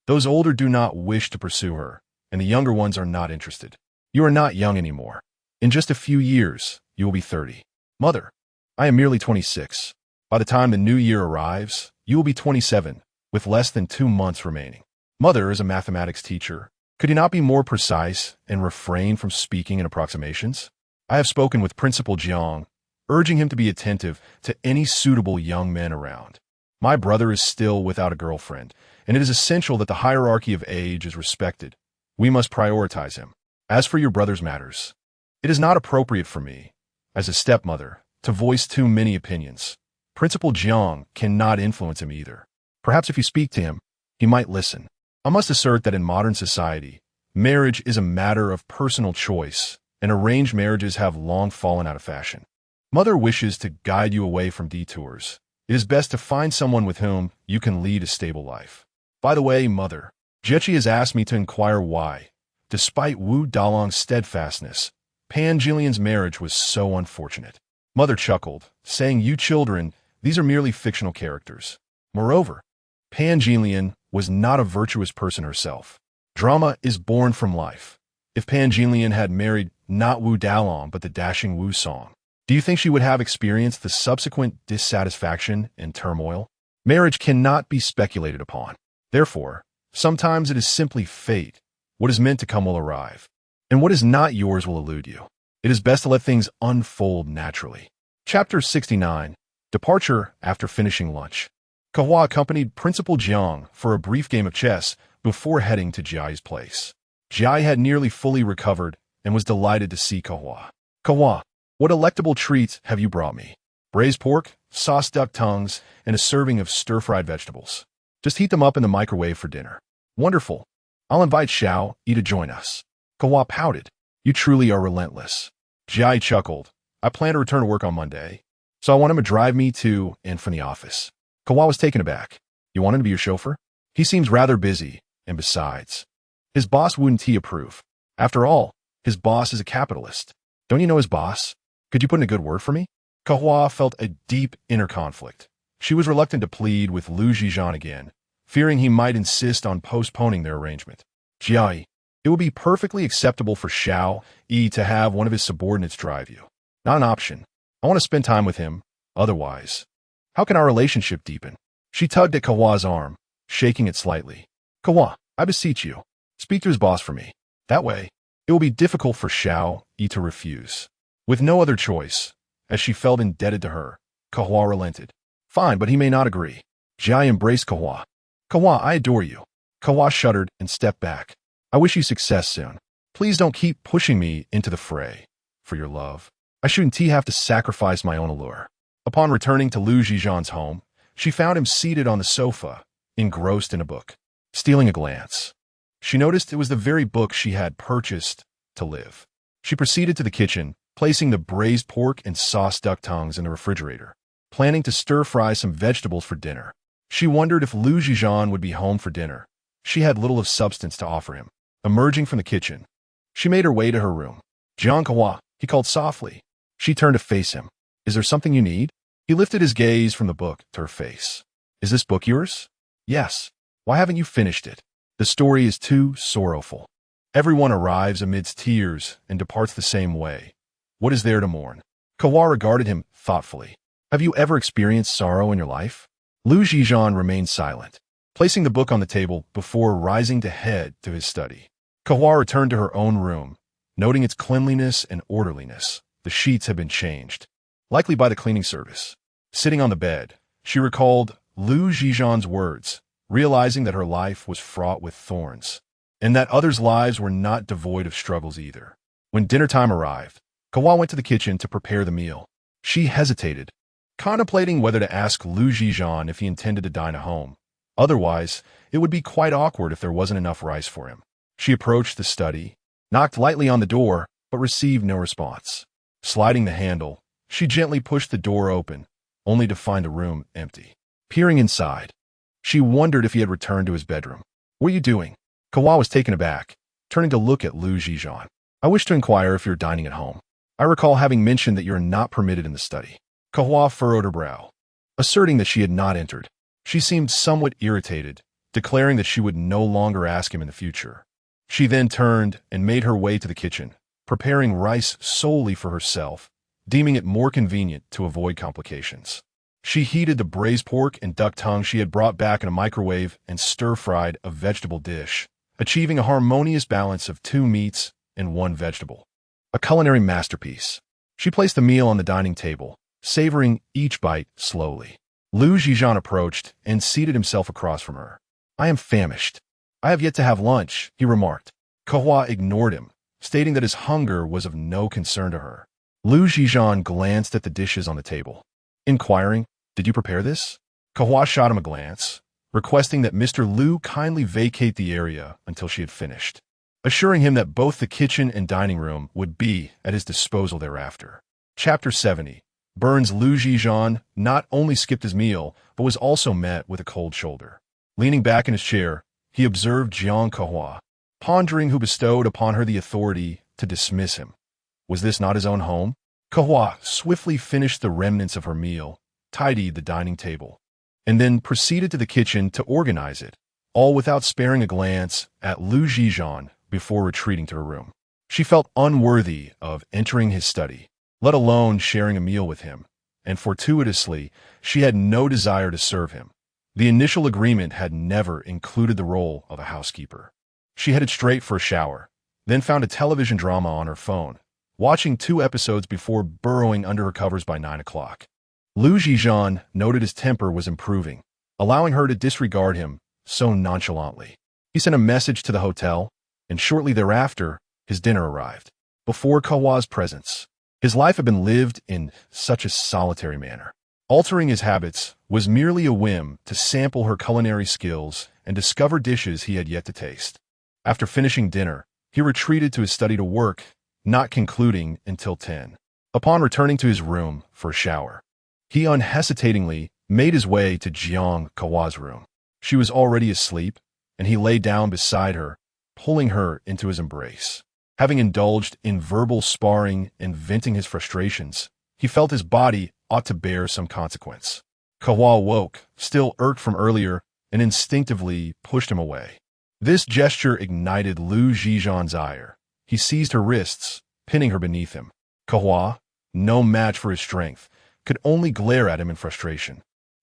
Those older do not wish to pursue her, and the younger ones are not interested. You are not young anymore. In just a few years, you will be 30. Mother, I am merely 26. By the time the new year arrives, you will be 27, with less than 2 months remaining. Mother is a mathematics teacher. Could you not be more precise and refrain from speaking in approximations? I have spoken with Principal Jiang, urging him to be attentive to any suitable young men around. My brother is still without a girlfriend, and it is essential that the hierarchy of age is respected. We must prioritize him. As for your brother's matters, it is not appropriate for me, as a stepmother, to voice too many opinions. Principal Jiang cannot influence him either. Perhaps if you speak to him, he might listen. I must assert that in modern society, marriage is a matter of personal choice, and arranged marriages have long fallen out of fashion. Mother wishes to guide you away from detours. It is best to find someone with whom you can lead a stable life. By the way, Mother, Jechi has asked me to inquire why, despite Wu Dalong's steadfastness, Pan Jilian's marriage was so unfortunate. Mother chuckled, saying, "You children, these are merely fictional characters. Moreover, Pan Jilian was not a virtuous person herself. Drama is born from life. If Pan Jilian had married not Wu Dalong but the dashing Wu Song, do you think she would have experienced the subsequent dissatisfaction and turmoil? Marriage cannot be speculated upon. Therefore, sometimes it is simply fate, What is meant to come will arrive, and what is not yours will elude you. It is best to let things unfold naturally. Chapter 69. Departure after finishing lunch. Kehua accompanied Principal Jiang for a brief game of chess before heading to Jiai's place. Jiai had nearly fully recovered and was delighted to see Kehua. Kehua, what delectable treats have you brought me? Braised pork, sauced duck tongues, and a serving of stir-fried vegetables. Just heat them up in the microwave for dinner. Wonderful. I'll invite Xiao Yi to join us. Kehua pouted. You truly are relentless. Jiai chuckled. I plan to return to work on Monday, so I want him to drive me to and from the office. Kehua was taken aback. You want him to be your chauffeur? He seems rather busy, and besides, his boss wouldn't he approve? After all, his boss is a capitalist. Don't you know his boss? Could you put in a good word for me? Kehua felt a deep inner conflict. She was reluctant to plead with Zhi Zhan again, fearing he might insist on postponing their arrangement. Jiai, it would be perfectly acceptable for Xiao Yi to have one of his subordinates drive you. Not an option. I want to spend time with him. Otherwise, how can our relationship deepen? She tugged at Kehua's arm, shaking it slightly. Kehua, I beseech you, speak to his boss for me. That way, it will be difficult for Xiao Yi to refuse. With no other choice, as she felt indebted to her, Kehua relented. Fine, but he may not agree. Jiai embraced Kehua. Kehua, I adore you. Kehua shuddered and stepped back. I wish you success soon. Please don't keep pushing me into the fray. For your love, I shouldn't have to sacrifice my own allure. Upon returning to Zhi Zhan's home, she found him seated on the sofa, engrossed in a book. Stealing a glance, she noticed it was the very book she had purchased to live. She proceeded to the kitchen, placing the braised pork and sauced duck tongues in the refrigerator, planning to stir-fry some vegetables for dinner. She wondered if Zhi Zhan would be home for dinner. She had little of substance to offer him. Emerging from the kitchen, she made her way to her room. Jiang Kehua, he called softly. She turned to face him. Is there something you need? He lifted his gaze from the book to her face. Is this book yours? Yes. Why haven't you finished it? The story is too sorrowful. Everyone arrives amidst tears and departs the same way. What is there to mourn? Kehua regarded him thoughtfully. Have you ever experienced sorrow in your life? Zhi Zhan remained silent, placing the book on the table before rising to head to his study. Kehua returned to her own room, noting its cleanliness and orderliness. The sheets had been changed, likely by the cleaning service. Sitting on the bed, she recalled Zhi Zhan's words, realizing that her life was fraught with thorns, and that others' lives were not devoid of struggles either. When dinner time arrived, Kehua went to the kitchen to prepare the meal. She hesitated, contemplating whether to ask Zhi Zhan if he intended to dine at home. Otherwise, it would be quite awkward if there wasn't enough rice for him. She approached the study, knocked lightly on the door, but received no response. Sliding the handle, she gently pushed the door open, only to find the room empty. Peering inside, she wondered if he had returned to his bedroom. What are you doing? Kehua was taken aback, turning to look at Zhi Zhan. I wish to inquire if you're dining at home. I recall having mentioned that you're not permitted in the study. Kehua furrowed her brow, asserting that she had not entered. She seemed somewhat irritated, declaring that she would no longer ask him in the future. She then turned and made her way to the kitchen, preparing rice solely for herself, deeming it more convenient to avoid complications. She heated the braised pork and duck tongue she had brought back in a microwave and stir-fried a vegetable dish, achieving a harmonious balance of 2 meats and 1 vegetable. A culinary masterpiece. She placed the meal on the dining table, savoring each bite slowly. Zhi Zhan approached and seated himself across from her. I am famished. I have yet to have lunch, he remarked. Kehua ignored him, stating that his hunger was of no concern to her. Zhi Zhan glanced at the dishes on the table, inquiring, did you prepare this? Kehua shot him a glance, requesting that Mr. Liu kindly vacate the area until she had finished, assuring him that both the kitchen and dining room would be at his disposal thereafter. Chapter 70. Burns. Zhi Zhan not only skipped his meal, but was also met with a cold shoulder. Leaning back in his chair, he observed Jiang Kehua, pondering who bestowed upon her the authority to dismiss him. Was this not his own home? Kehua swiftly finished the remnants of her meal, tidied the dining table, and then proceeded to the kitchen to organize it, all without sparing a glance at Zhi Zhan before retreating to her room. She felt unworthy of entering his study, let alone sharing a meal with him, and fortuitously, she had no desire to serve him. The initial agreement had never included the role of a housekeeper. She headed straight for a shower, then found a television drama on her phone, watching 2 episodes before burrowing under her covers by 9 o'clock. Zhi Zhan noted his temper was improving, allowing her to disregard him so nonchalantly. He sent a message to the hotel, and shortly thereafter, his dinner arrived. Before Kehua's presence, his life had been lived in such a solitary manner. Altering his habits was merely a whim to sample her culinary skills and discover dishes he had yet to taste. After finishing dinner, he retreated to his study to work, not concluding until 10. Upon returning to his room for a shower, he unhesitatingly made his way to Jiang Kehua's room. She was already asleep, and he lay down beside her, pulling her into his embrace. Having indulged in verbal sparring and venting his frustrations, he felt his body ought to bear some consequence. Kehua woke, still irked from earlier, and instinctively pushed him away. This gesture ignited Zhi Zhan's ire. He seized her wrists, pinning her beneath him. Kehua, no match for his strength, could only glare at him in frustration.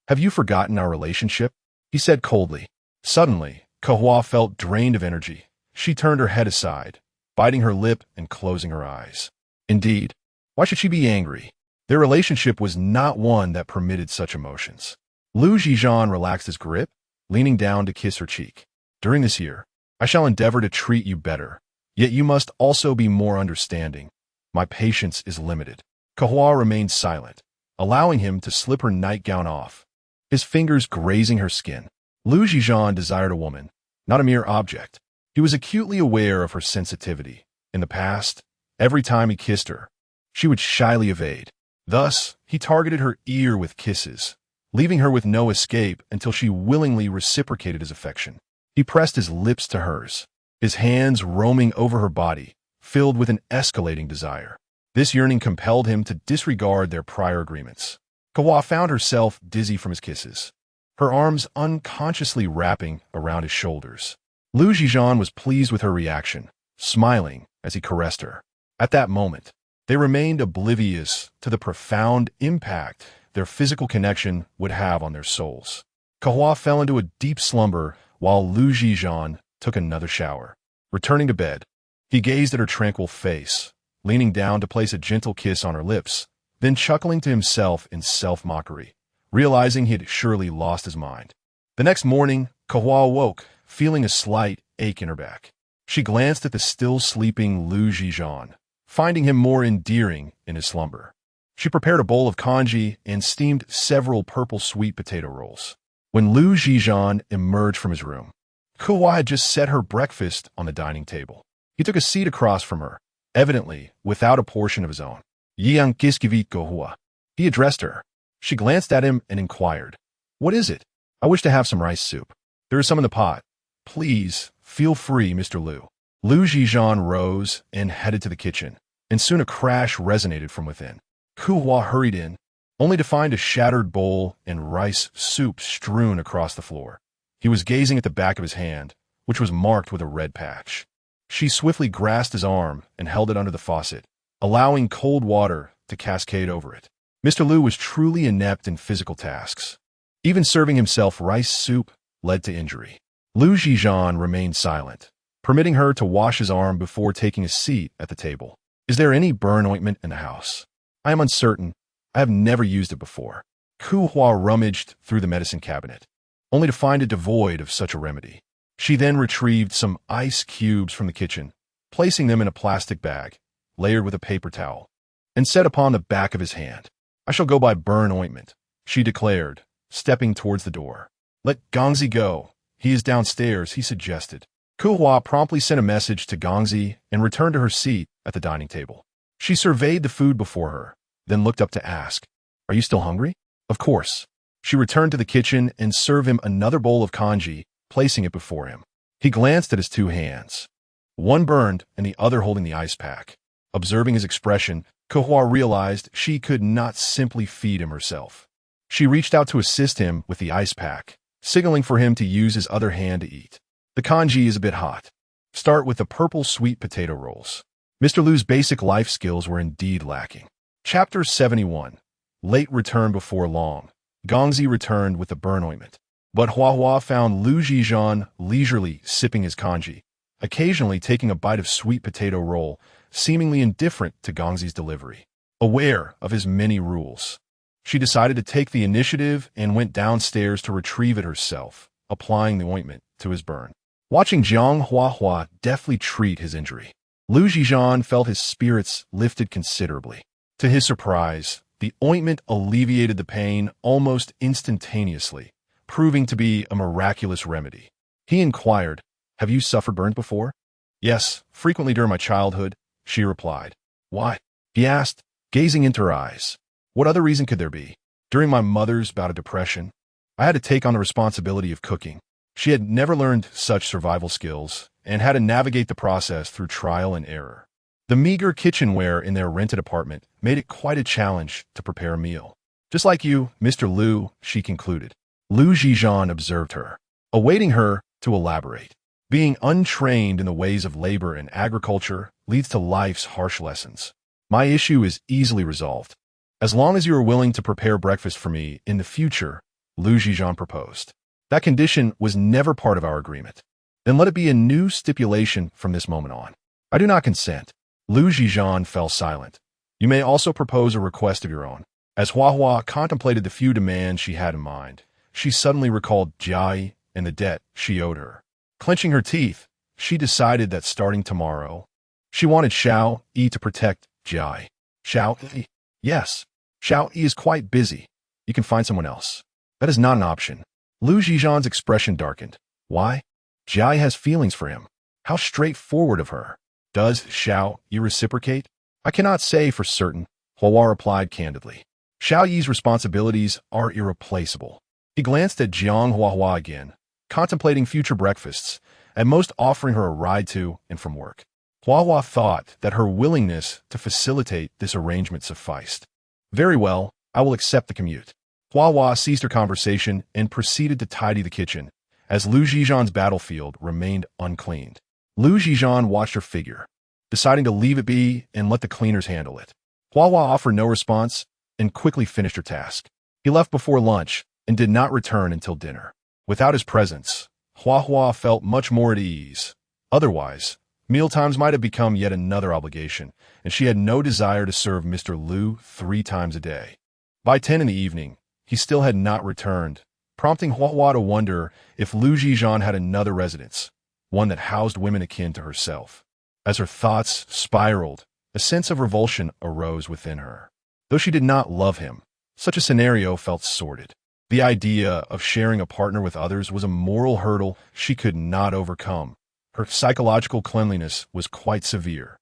"Have you forgotten our relationship?" he said coldly. Suddenly, Kehua felt drained of energy. She turned her head aside, biting her lip and closing her eyes. Indeed, why should she be angry? Their relationship was not one that permitted such emotions. Zhi Zhan relaxed his grip, leaning down to kiss her cheek. "During this year, I shall endeavor to treat you better, yet you must also be more understanding. My patience is limited." Kehua remained silent, allowing him to slip her nightgown off, his fingers grazing her skin. Zhi Zhan desired a woman, not a mere object. He was acutely aware of her sensitivity. In the past, every time he kissed her, she would shyly evade. Thus, he targeted her ear with kisses, leaving her with no escape until she willingly reciprocated his affection. He pressed his lips to hers, his hands roaming over her body, filled with an escalating desire. This yearning compelled him to disregard their prior agreements. Kehua found herself dizzy from his kisses, her arms unconsciously wrapping around his shoulders. Zhi Zhan was pleased with her reaction, smiling as he caressed her. At that moment, they remained oblivious to the profound impact their physical connection would have on their souls. Kehua fell into a deep slumber while Zhi Zhan took another shower. Returning to bed, he gazed at her tranquil face, leaning down to place a gentle kiss on her lips, then chuckling to himself in self-mockery, realizing he had surely lost his mind. The next morning, Kehua awoke, feeling a slight ache in her back. She glanced at the still sleeping Zhi Zhan, finding him more endearing in his slumber. She prepared a bowl of congee and steamed several purple sweet potato rolls. When Zhi Zhan emerged from his room, Kehua had just set her breakfast on the dining table. He took a seat across from her, evidently without a portion of his own. "Jiang Kehua," he addressed her. She glanced at him and inquired, "What is it?" "I wish to have some rice soup. There is some in the pot. Please, feel free, Mr. Liu." Zhi Zhan rose and headed to the kitchen, and soon a crash resonated from within. Kehua hurried in, only to find a shattered bowl and rice soup strewn across the floor. He was gazing at the back of his hand, which was marked with a red patch. She swiftly grasped his arm and held it under the faucet, allowing cold water to cascade over it. Mr. Liu was truly inept in physical tasks. Even serving himself rice soup led to injury. Zhi Zhan remained silent, permitting her to wash his arm before taking a seat at the table. "Is there any burn ointment in the house?" "I am uncertain. I have never used it before." Kehua rummaged through the medicine cabinet, only to find it devoid of such a remedy. She then retrieved some ice cubes from the kitchen, placing them in a plastic bag, layered with a paper towel, and set upon the back of his hand. "I shall go buy burn ointment," she declared, stepping towards the door. "Let Gongzi go. He is downstairs," he suggested. Kehua promptly sent a message to Gongzi and returned to her seat at the dining table. She surveyed the food before her, then looked up to ask, "Are you still hungry?" "Of course." She returned to the kitchen and served him another bowl of congee, placing it before him. He glanced at his 2 hands, one burned and the other holding the ice pack. Observing his expression, Kehua realized she could not simply feed him herself. She reached out to assist him with the ice pack, signaling for him to use his other hand to eat. "The congee is a bit hot. Start with the purple sweet potato rolls." Mr. Liu's basic life skills were indeed lacking. Chapter 71. Late return before long. Gongzi returned with the burn ointment, but Kehua found Zhi Zhan leisurely sipping his congee, occasionally taking a bite of sweet potato roll, seemingly indifferent to Gongzi's delivery. Aware of his many rules, she decided to take the initiative and went downstairs to retrieve it herself, applying the ointment to his burn. Watching Jiang Kehua deftly treat his injury, Zhi Zhan felt his spirits lifted considerably. To his surprise, the ointment alleviated the pain almost instantaneously, proving to be a miraculous remedy. He inquired, "Have you suffered burns before?" "Yes, frequently during my childhood," she replied. "Why?" he asked, gazing into her eyes. "What other reason could there be?" "During my mother's bout of depression, I had to take on the responsibility of cooking. She had never learned such survival skills and had to navigate the process through trial and error. The meager kitchenware in their rented apartment made it quite a challenge to prepare a meal. Just like you, Mr. Liu," she concluded. Zhi Zhan observed her, awaiting her to elaborate. Being untrained in the ways of labor and agriculture leads to life's harsh lessons. My issue is easily resolved. As long as you are willing to prepare breakfast for me in the future, Zhi Zhan proposed. That condition was never part of our agreement. Then let it be a new stipulation from this moment on. I do not consent. Zhi Zhan fell silent. You may also propose a request of your own. As Kehua contemplated the few demands she had in mind, she suddenly recalled Jai and the debt she owed her. Clenching her teeth, she decided that starting tomorrow, she wanted Xiao Yi to protect Jai. Xiao Yi? Yes. Xiao Yi is quite busy. You can find someone else. That is not an option. Zhi Zhan's expression darkened. Why? Jai has feelings for him. How straightforward of her. Does Xiao Yi reciprocate? I cannot say for certain, Kehua replied candidly. Xiao Yi's responsibilities are irreplaceable. He glanced at Jiang Kehua again, contemplating future breakfasts, at most offering her a ride to and from work. Kehua thought that her willingness to facilitate this arrangement sufficed. Very well, I will accept the commute. Kehua ceased her conversation and proceeded to tidy the kitchen, as Zhi Zhan's battlefield remained uncleaned. Zhi Zhan watched her figure, deciding to leave it be and let the cleaners handle it. Kehua offered no response and quickly finished her task. He left before lunch and did not return until dinner. Without his presence, Kehua felt much more at ease. Otherwise, mealtimes might have become yet another obligation, and she had no desire to serve Mr. Liu 3 times a day. By 10 in the evening, he still had not returned, prompting Kehua to wonder if Zhi Zhan had another residence, one that housed women akin to herself. As her thoughts spiraled, a sense of revulsion arose within her. Though she did not love him, such a scenario felt sordid. The idea of sharing a partner with others was a moral hurdle she could not overcome. Her psychological cleanliness was quite severe.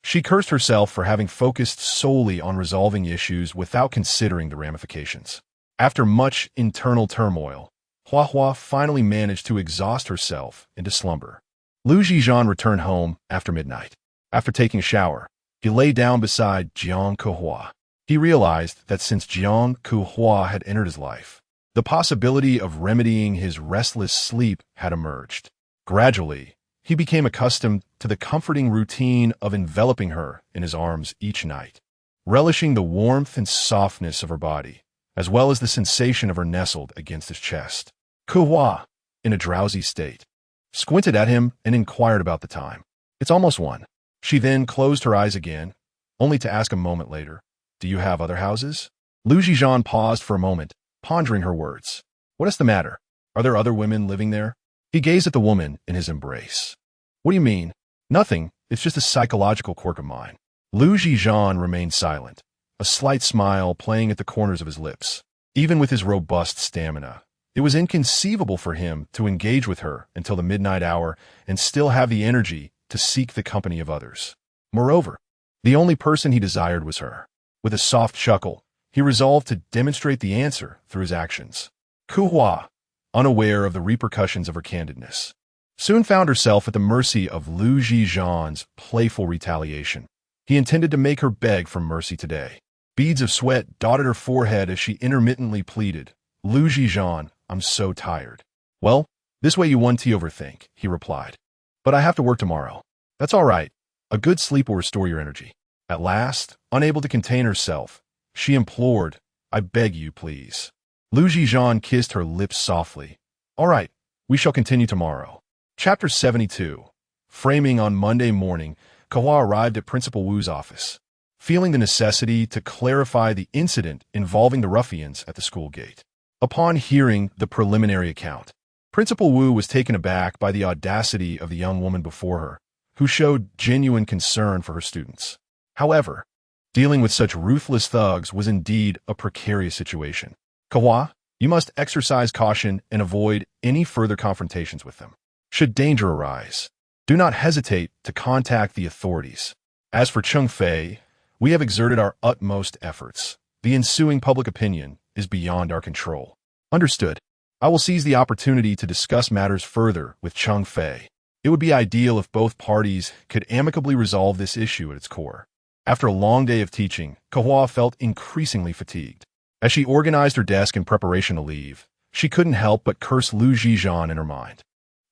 She cursed herself for having focused solely on resolving issues without considering the ramifications. After much internal turmoil, Kehua finally managed to exhaust herself into slumber. Zhi Zhan returned home after midnight. After taking a shower, he lay down beside Jiang Kehua. He realized that since Jiang Kehua had entered his life, the possibility of remedying his restless sleep had emerged. Gradually, he became accustomed to the comforting routine of enveloping her in his arms each night, relishing the warmth and softness of her body, as well as the sensation of her nestled against his chest. Kehua, in a drowsy state, squinted at him and inquired about the time. It's almost 1. She then closed her eyes again, only to ask a moment later, Do you have other houses? Zhi Zhan paused for a moment, pondering her words. What is the matter? Are there other women living there? He gazed at the woman in his embrace. What do you mean? Nothing, it's just a psychological quirk of mine. Zhi Zhan remained silent, a slight smile playing at the corners of his lips. Even with his robust stamina, it was inconceivable for him to engage with her until the midnight hour and still have the energy to seek the company of others. Moreover, the only person he desired was her. With a soft chuckle, he resolved to demonstrate the answer through his actions. Kehua, unaware of the repercussions of her candidness, soon found herself at the mercy of Zhi Zhan's playful retaliation. He intended to make her beg for mercy today. Beads of sweat dotted her forehead as she intermittently pleaded, Zhi Zhan, I'm so tired. Well, this way you won't overthink, he replied. But I have to work tomorrow. That's all right. A good sleep will restore your energy. At last, unable to contain herself, she implored, I beg you, please. Zhi Zhan kissed her lips softly. All right, we shall continue tomorrow. Chapter 72. Framing on Monday morning, Kehua arrived at Principal Wu's office, feeling the necessity to clarify the incident involving the ruffians at the school gate. Upon hearing the preliminary account, Principal Wu was taken aback by the audacity of the young woman before her, who showed genuine concern for her students. However, dealing with such ruthless thugs was indeed a precarious situation. Kehua, you must exercise caution and avoid any further confrontations with them. Should danger arise, do not hesitate to contact the authorities. As for Cheng Fei, we have exerted our utmost efforts. The ensuing public opinion is beyond our control. Understood. I will seize the opportunity to discuss matters further with Cheng Fei. It would be ideal if both parties could amicably resolve this issue at its core. After a long day of teaching, Kehua felt increasingly fatigued. As she organized her desk in preparation to leave, she couldn't help but curse Zhi Zhan in her mind.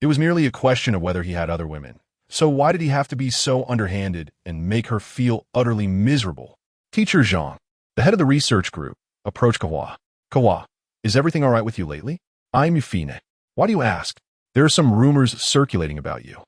It was merely a question of whether he had other women. So why did he have to be so underhanded and make her feel utterly miserable? Teacher Jiang, the head of the research group, approached Kehua. Kehua, is everything all right with you lately? I'm Yufine. Why do you ask? There are some rumors circulating about you.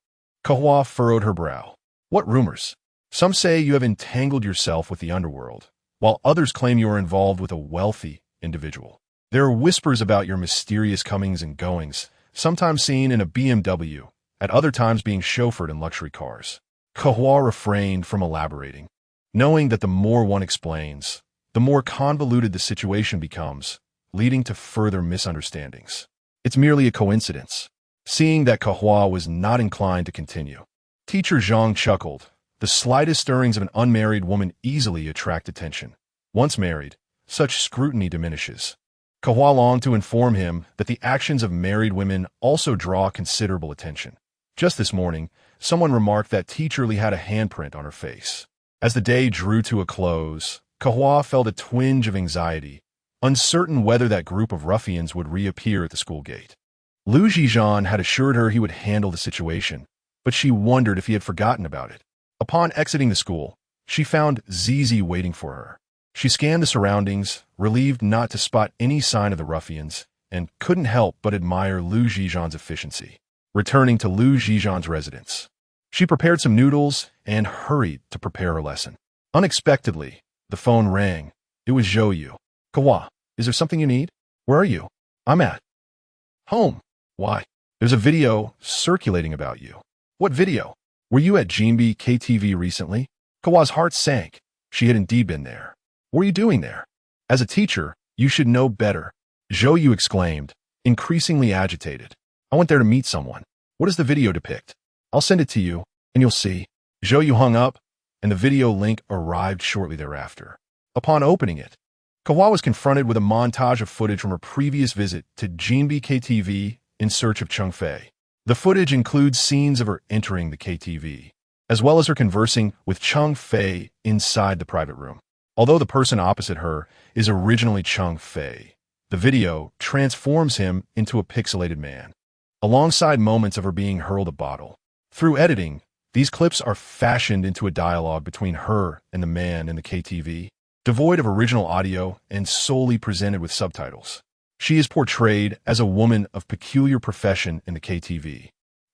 Kehua furrowed her brow. What rumors? Some say you have entangled yourself with the underworld, while others claim you are involved with a wealthy individual. There are whispers about your mysterious comings and goings, sometimes seen in a BMW, at other times being chauffeured in luxury cars. Kehua refrained from elaborating, knowing that the more one explains, the more convoluted the situation becomes, leading to further misunderstandings. It's merely a coincidence. Seeing that Kehua was not inclined to continue, Teacher Zhang chuckled. The slightest stirrings of an unmarried woman easily attract attention. Once married, such scrutiny diminishes. Kehua longed to inform him that the actions of married women also draw considerable attention. Just this morning, someone remarked that Teacher Li had a handprint on her face. As the day drew to a close, Kehua felt a twinge of anxiety, uncertain whether that group of ruffians would reappear at the school gate. Zhi Zhan had assured her he would handle the situation, but she wondered if he had forgotten about it. Upon exiting the school, she found Zizi waiting for her. She scanned the surroundings, relieved not to spot any sign of the ruffians, and couldn't help but admire Zhi Zhan's efficiency. Returning to Zhi Zhan's residence, she prepared some noodles and hurried to prepare her lesson. Unexpectedly, the phone rang. It was Zhou Yu. Kehua, is there something you need? Where are you? I'm at home. Why? There's a video circulating about you. What video? Were you at Jinbi KTV recently? Kehua's heart sank. She had indeed been there. What were you doing there? As a teacher, you should know better, Zhou Yu exclaimed, increasingly agitated. I went there to meet someone. What does the video depict? I'll send it to you, and you'll see. Zhou Yu hung up, and the video link arrived shortly thereafter. Upon opening it, Kehua was confronted with a montage of footage from her previous visit to Jinbi KTV in search of Cheng Fei. The footage includes scenes of her entering the KTV, as well as her conversing with Cheng Fei inside the private room. Although the person opposite her is originally Cheng Fei, the video transforms him into a pixelated man, alongside moments of her being hurled a bottle. Through editing, these clips are fashioned into a dialogue between her and the man in the KTV, devoid of original audio and solely presented with subtitles. She is portrayed as a woman of peculiar profession in the KTV,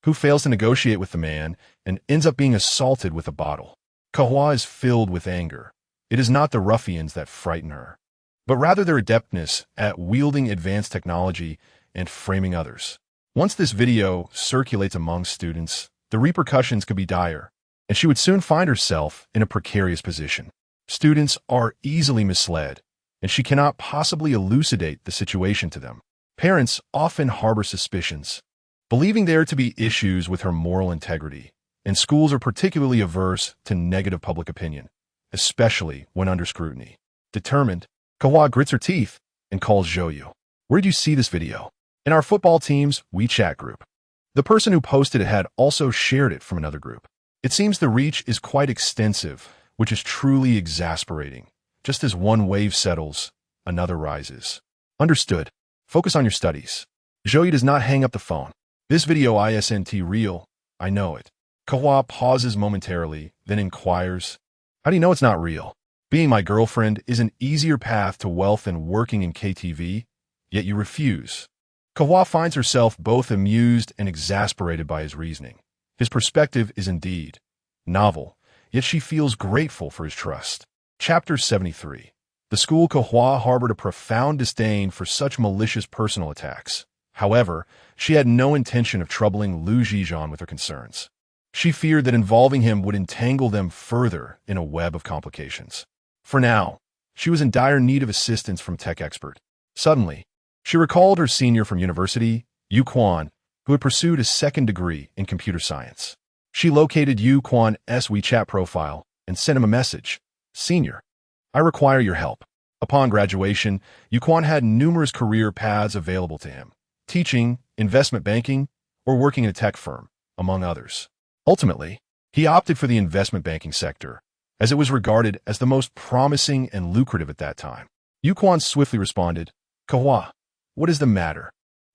who fails to negotiate with the man and ends up being assaulted with a bottle. Kehua is filled with anger. It is not the ruffians that frighten her, but rather their adeptness at wielding advanced technology and framing others. Once this video circulates among students, the repercussions could be dire, and she would soon find herself in a precarious position. Students are easily misled, and she cannot possibly elucidate the situation to them. Parents often harbor suspicions, believing there to be issues with her moral integrity, and schools are particularly averse to negative public opinion, especially when under scrutiny. Determined, Kehua grits her teeth and calls Zhou Yu. Where'd you see this video? In our football team's WeChat group. The person who posted it had also shared it from another group. It seems the reach is quite extensive, which is truly exasperating. Just as one wave settles, another rises. Understood. Focus on your studies. Zhou Yu does not hang up the phone. This video isn't real. I know it. Kehua pauses momentarily, then inquires, how do you know it's not real? Being my girlfriend is an easier path to wealth than working in KTV, yet you refuse. Kehua finds herself both amused and exasperated by his reasoning. His perspective is indeed novel, yet she feels grateful for his trust. Chapter 73. The school Kehua harbored a profound disdain for such malicious personal attacks. However, she had no intention of troubling Zhi Zhan with her concerns. She feared that involving him would entangle them further in a web of complications. For now, she was in dire need of assistance from tech expert. Suddenly, she recalled her senior from university, Yu Quan, who had pursued a second degree in computer science. She located Yu Quan's WeChat profile and sent him a message. Senior, I require your help. Upon graduation, Yu Quan had numerous career paths available to him: teaching, investment banking, or working in a tech firm, among others. Ultimately, he opted for the investment banking sector, as it was regarded as the most promising and lucrative at that time. Yu Quan swiftly responded, Kehua, what is the matter?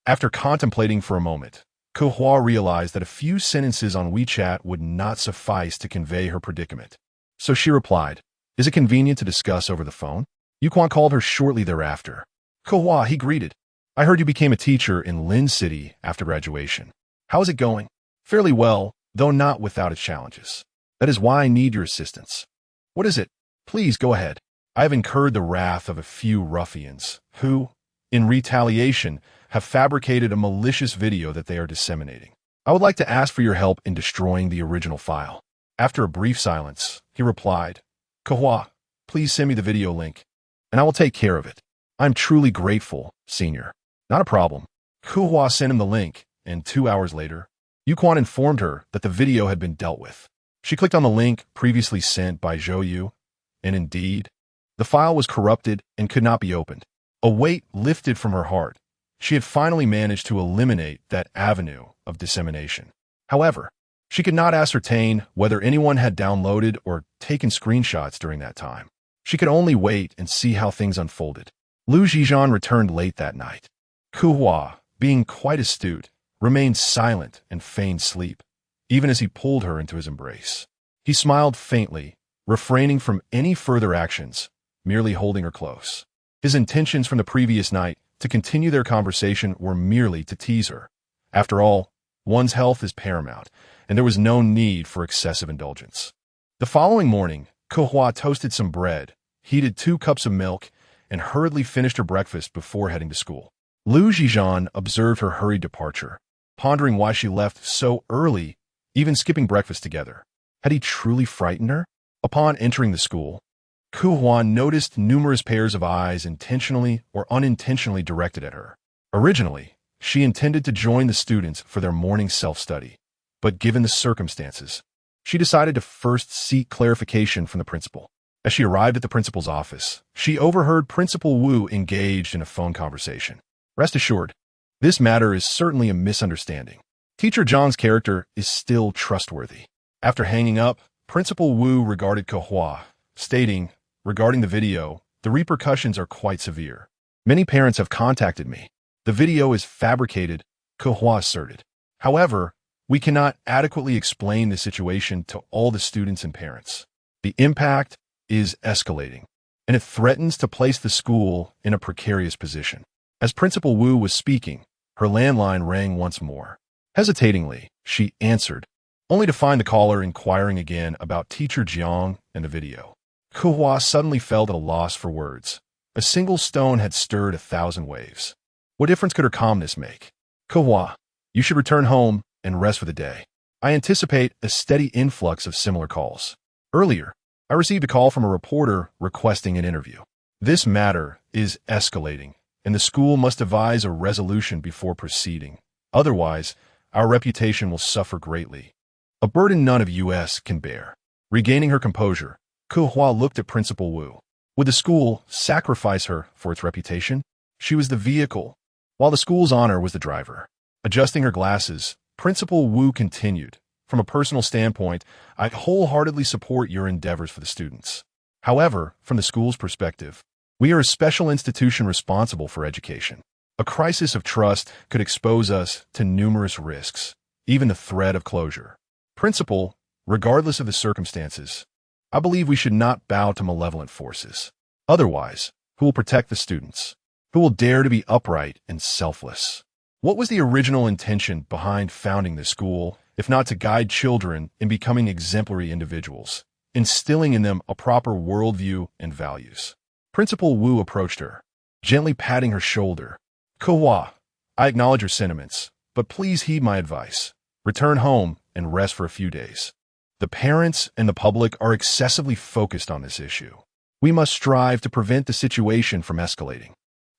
After contemplating for a moment, Kehua realized that a few sentences on WeChat would not suffice to convey her predicament. So she replied, is it convenient to discuss over the phone? Yu Quan called her shortly thereafter. Kehua, he greeted. I heard you became a teacher in Lin City after graduation. How is it going? Fairly well, though not without its challenges. That is why I need your assistance. What is it? Please go ahead. I have incurred the wrath of a few ruffians who, in retaliation, have fabricated a malicious video that they are disseminating. I would like to ask for your help in destroying the original file. After a brief silence, he replied, Kehua, please send me the video link, and I will take care of it. I'm truly grateful, senior. Not a problem. Kehua sent him the link, and 2 hours later, Yu Quan informed her that the video had been dealt with. She clicked on the link previously sent by Zhou Yu, and indeed, the file was corrupted and could not be opened. A weight lifted from her heart. She had finally managed to eliminate that avenue of dissemination. However, she could not ascertain whether anyone had downloaded or taken screenshots during that time. She could only wait and see how things unfolded. Zhi Zhan returned late that night. Kehua, being quite astute, remained silent and feigned sleep, even as he pulled her into his embrace. He smiled faintly, refraining from any further actions, merely holding her close. His intentions from the previous night to continue their conversation were merely to tease her. After all, one's health is paramount, and there was no need for excessive indulgence. The following morning, Kehua toasted some bread, heated 2 cups of milk, and hurriedly finished her breakfast before heading to school. Zhi Zhan observed her hurried departure, pondering why she left so early, even skipping breakfast together. Had he truly frightened her? Upon entering the school, Kehua noticed numerous pairs of eyes intentionally or unintentionally directed at her. Originally, she intended to join the students for their morning self-study, but given the circumstances, she decided to first seek clarification from the principal. As she arrived at the principal's office, she overheard Principal Wu engaged in a phone conversation. Rest assured, this matter is certainly a misunderstanding. Teacher Zhang's character is still trustworthy. After hanging up, Principal Wu regarded Kehua, stating, regarding the video, the repercussions are quite severe. Many parents have contacted me. The video is fabricated, Kehua asserted. However, we cannot adequately explain the situation to all the students and parents. The impact is escalating, and it threatens to place the school in a precarious position. As Principal Wu was speaking, her landline rang once more. Hesitatingly, she answered, only to find the caller inquiring again about Teacher Jiang and the video. Kehua suddenly felt at a loss for words. A single stone had stirred 1,000 waves. What difference could her calmness make? Kehua, you should return home and rest for the day. I anticipate a steady influx of similar calls. Earlier, I received a call from a reporter requesting an interview. This matter is escalating, and the school must devise a resolution before proceeding. Otherwise, our reputation will suffer greatly. A burden none of us can bear. Regaining her composure, Kehua looked at Principal Wu. Would the school sacrifice her for its reputation? She was the vehicle, while the school's honor was the driver. Adjusting her glasses, Principal Wu continued, from a personal standpoint, I wholeheartedly support your endeavors for the students. However, from the school's perspective, we are a special institution responsible for education. A crisis of trust could expose us to numerous risks, even the threat of closure. Principal, regardless of the circumstances, I believe we should not bow to malevolent forces. Otherwise, who will protect the students? Who will dare to be upright and selfless? What was the original intention behind founding this school if not to guide children in becoming exemplary individuals, instilling in them a proper worldview and values. Principal Wu approached her, gently patting her shoulder. Kehua, I acknowledge your sentiments, but please heed my advice. Return home and rest for a few days. The parents and the public are excessively focused on this issue. We must strive to prevent the situation from escalating.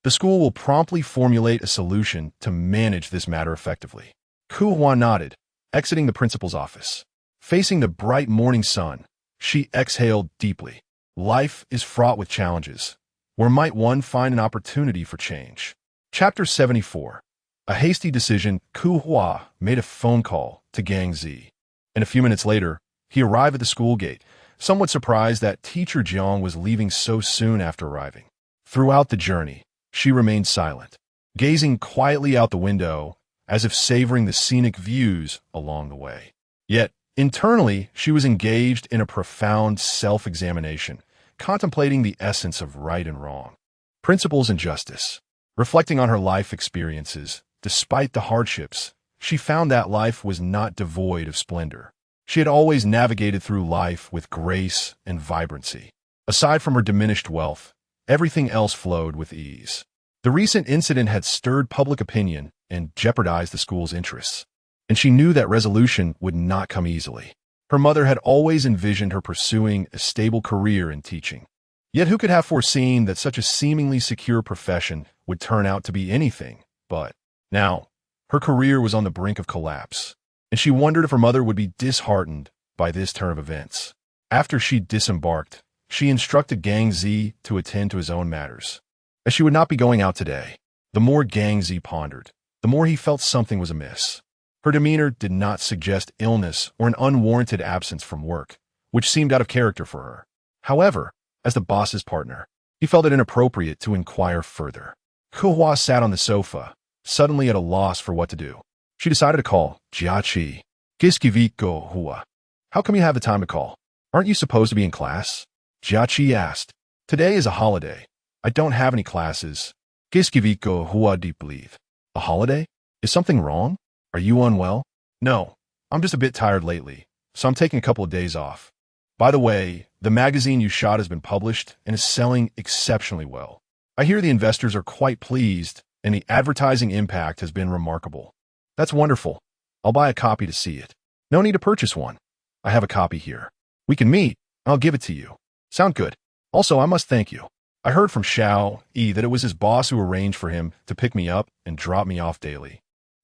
The school will promptly formulate a solution to manage this matter effectively. Kehua nodded, exiting the principal's office. Facing the bright morning sun, she exhaled deeply. Life is fraught with challenges. Where might one find an opportunity for change? Chapter 74. A hasty decision. Kehua made a phone call to Gang Zi, and a few minutes later, he arrived at the school gate, somewhat surprised that teacher Jiang was leaving so soon after arriving. Throughout the journey, she remained silent, gazing quietly out the window as if savoring the scenic views along the way. Yet, internally, she was engaged in a profound self-examination, contemplating the essence of right and wrong, principles and justice. Reflecting on her life experiences, despite the hardships, she found that life was not devoid of splendor. She had always navigated through life with grace and vibrancy. Aside from her diminished wealth, everything else flowed with ease. The recent incident had stirred public opinion and jeopardized the school's interests, and she knew that resolution would not come easily. Her mother had always envisioned her pursuing a stable career in teaching. Yet who could have foreseen that such a seemingly secure profession would turn out to be anything but? Now, her career was on the brink of collapse, and she wondered if her mother would be disheartened by this turn of events. After she disembarked, she instructed Gang Zi to attend to his own matters, as she would not be going out today. The more Gang Zi pondered, the more he felt something was amiss. Her demeanor did not suggest illness or an unwarranted absence from work, which seemed out of character for her. However, as the boss's partner, he felt it inappropriate to inquire further. Kehua sat on the sofa, suddenly at a loss for what to do. She decided to call Jiachi. Kehua. How come you have the time to call? Aren't you supposed to be in class? Jiachi asked. Today is a holiday. I don't have any classes. Kehua deeply. A holiday? Is something wrong? Are you unwell? No, I'm just a bit tired lately, so I'm taking a couple of days off. By the way, the magazine you shot has been published and is selling exceptionally well. I hear the investors are quite pleased, and the advertising impact has been remarkable. That's wonderful. I'll buy a copy to see it. No need to purchase one. I have a copy here. We can meet. I'll give it to you. Sound good. Also, I must thank you. I heard from Xiao Yi that it was his boss who arranged for him to pick me up and drop me off daily.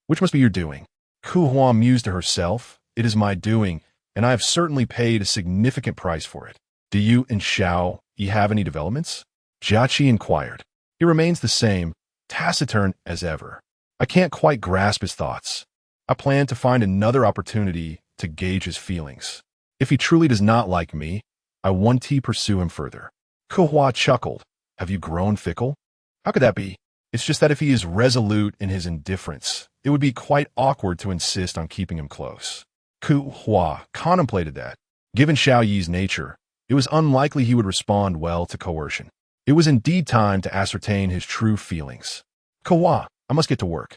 Which must be your doing. Kehua mused to herself. It is my doing, and I have certainly paid a significant price for it. Do you and Xiao Yi have any developments? Jiachi inquired. He remains the same, taciturn as ever. I can't quite grasp his thoughts. I plan to find another opportunity to gauge his feelings. If he truly does not like me, I want to pursue him further. Kehua chuckled. Have you grown fickle? How could that be? It's just that if he is resolute in his indifference, it would be quite awkward to insist on keeping him close. Kehua contemplated that. Given Xiao Yi's nature, it was unlikely he would respond well to coercion. It was indeed time to ascertain his true feelings. Kehua, I must get to work.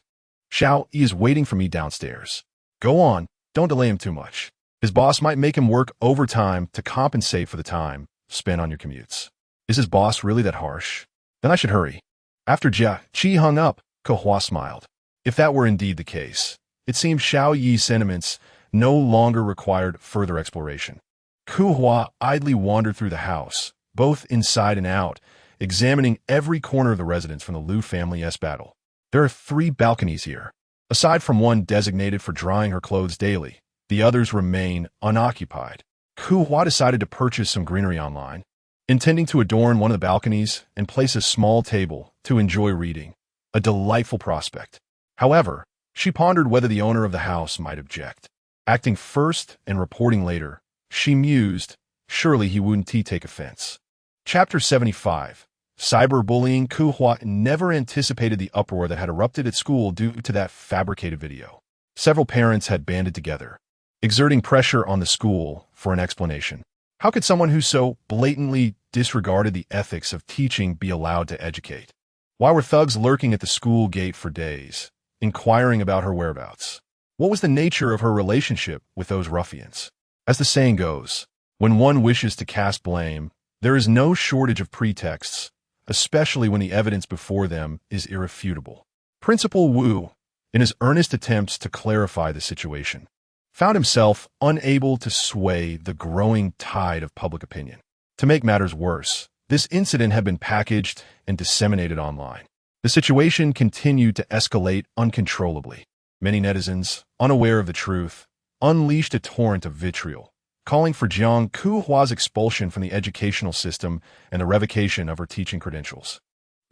Xiao Yi is waiting for me downstairs. Go on, don't delay him too much. His boss might make him work overtime to compensate for the time spent on your commutes. Is his boss really that harsh? Then I should hurry. After Jiachi hung up, Kehua smiled. If that were indeed the case, it seemed Xiao Yi's sentiments no longer required further exploration. Kehua idly wandered through the house, both inside and out, examining every corner of the residence from the Liu family's battle. There are 3 balconies here. Aside from one designated for drying her clothes daily, the others remain unoccupied. Kehua decided to purchase some greenery online, intending to adorn one of the balconies and place a small table to enjoy reading. A delightful prospect. However, she pondered whether the owner of the house might object. Acting first and reporting later, she mused, surely he wouldn't take offense. Chapter 75. Cyberbullying. Kehua never anticipated the uproar that had erupted at school due to that fabricated video. Several parents had banded together, exerting pressure on the school for an explanation. How could someone who so blatantly disregarded the ethics of teaching be allowed to educate? Why were thugs lurking at the school gate for days, inquiring about her whereabouts? What was the nature of her relationship with those ruffians? As the saying goes, when one wishes to cast blame, there is no shortage of pretexts, especially when the evidence before them is irrefutable. Principal Wu, in his earnest attempts to clarify the situation, found himself unable to sway the growing tide of public opinion. To make matters worse, this incident had been packaged and disseminated online. The situation continued to escalate uncontrollably. Many netizens, unaware of the truth, unleashed a torrent of vitriol, calling for Jiang Kehua's expulsion from the educational system and the revocation of her teaching credentials.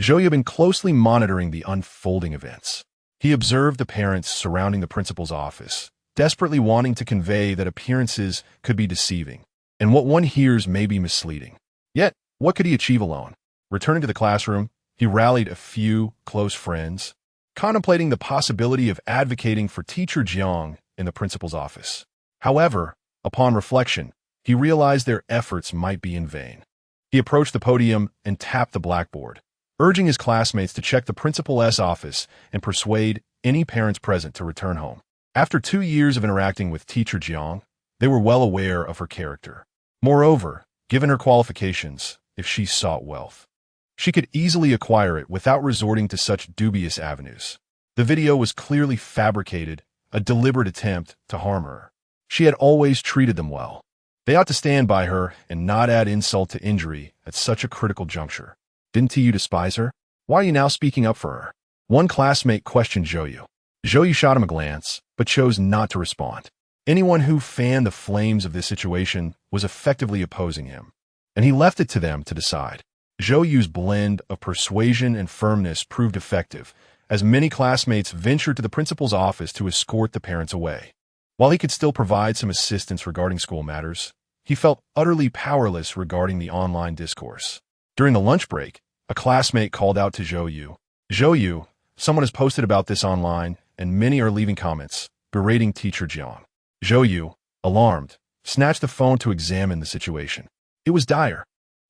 Zhou had been closely monitoring the unfolding events. He observed the parents surrounding the principal's office, desperately wanting to convey that appearances could be deceiving, and what one hears may be misleading. Yet, what could he achieve alone? Returning to the classroom, he rallied a few close friends, contemplating the possibility of advocating for teacher Jiang in the principal's office. However, upon reflection, he realized their efforts might be in vain. He approached the podium and tapped the blackboard, urging his classmates to check the principal's office and persuade any parents present to return home. After 2 years of interacting with teacher Jiang, they were well aware of her character. Moreover, given her qualifications, if she sought wealth, she could easily acquire it without resorting to such dubious avenues. The video was clearly fabricated, a deliberate attempt to harm her. She had always treated them well. They ought to stand by her and not add insult to injury at such a critical juncture. Didn't you despise her? Why are you now speaking up for her? One classmate questioned Zhou. Zhou shot him a glance, but chose not to respond. Anyone who fanned the flames of this situation was effectively opposing him, and he left it to them to decide. Zhou's blend of persuasion and firmness proved effective, as many classmates ventured to the principal's office to escort the parents away. While he could still provide some assistance regarding school matters, he felt utterly powerless regarding the online discourse. During the lunch break, a classmate called out to Zhou. Zhou, someone has posted about this online, and many are leaving comments, berating teacher Jiang. Zhou, alarmed, snatched the phone to examine the situation. It was dire.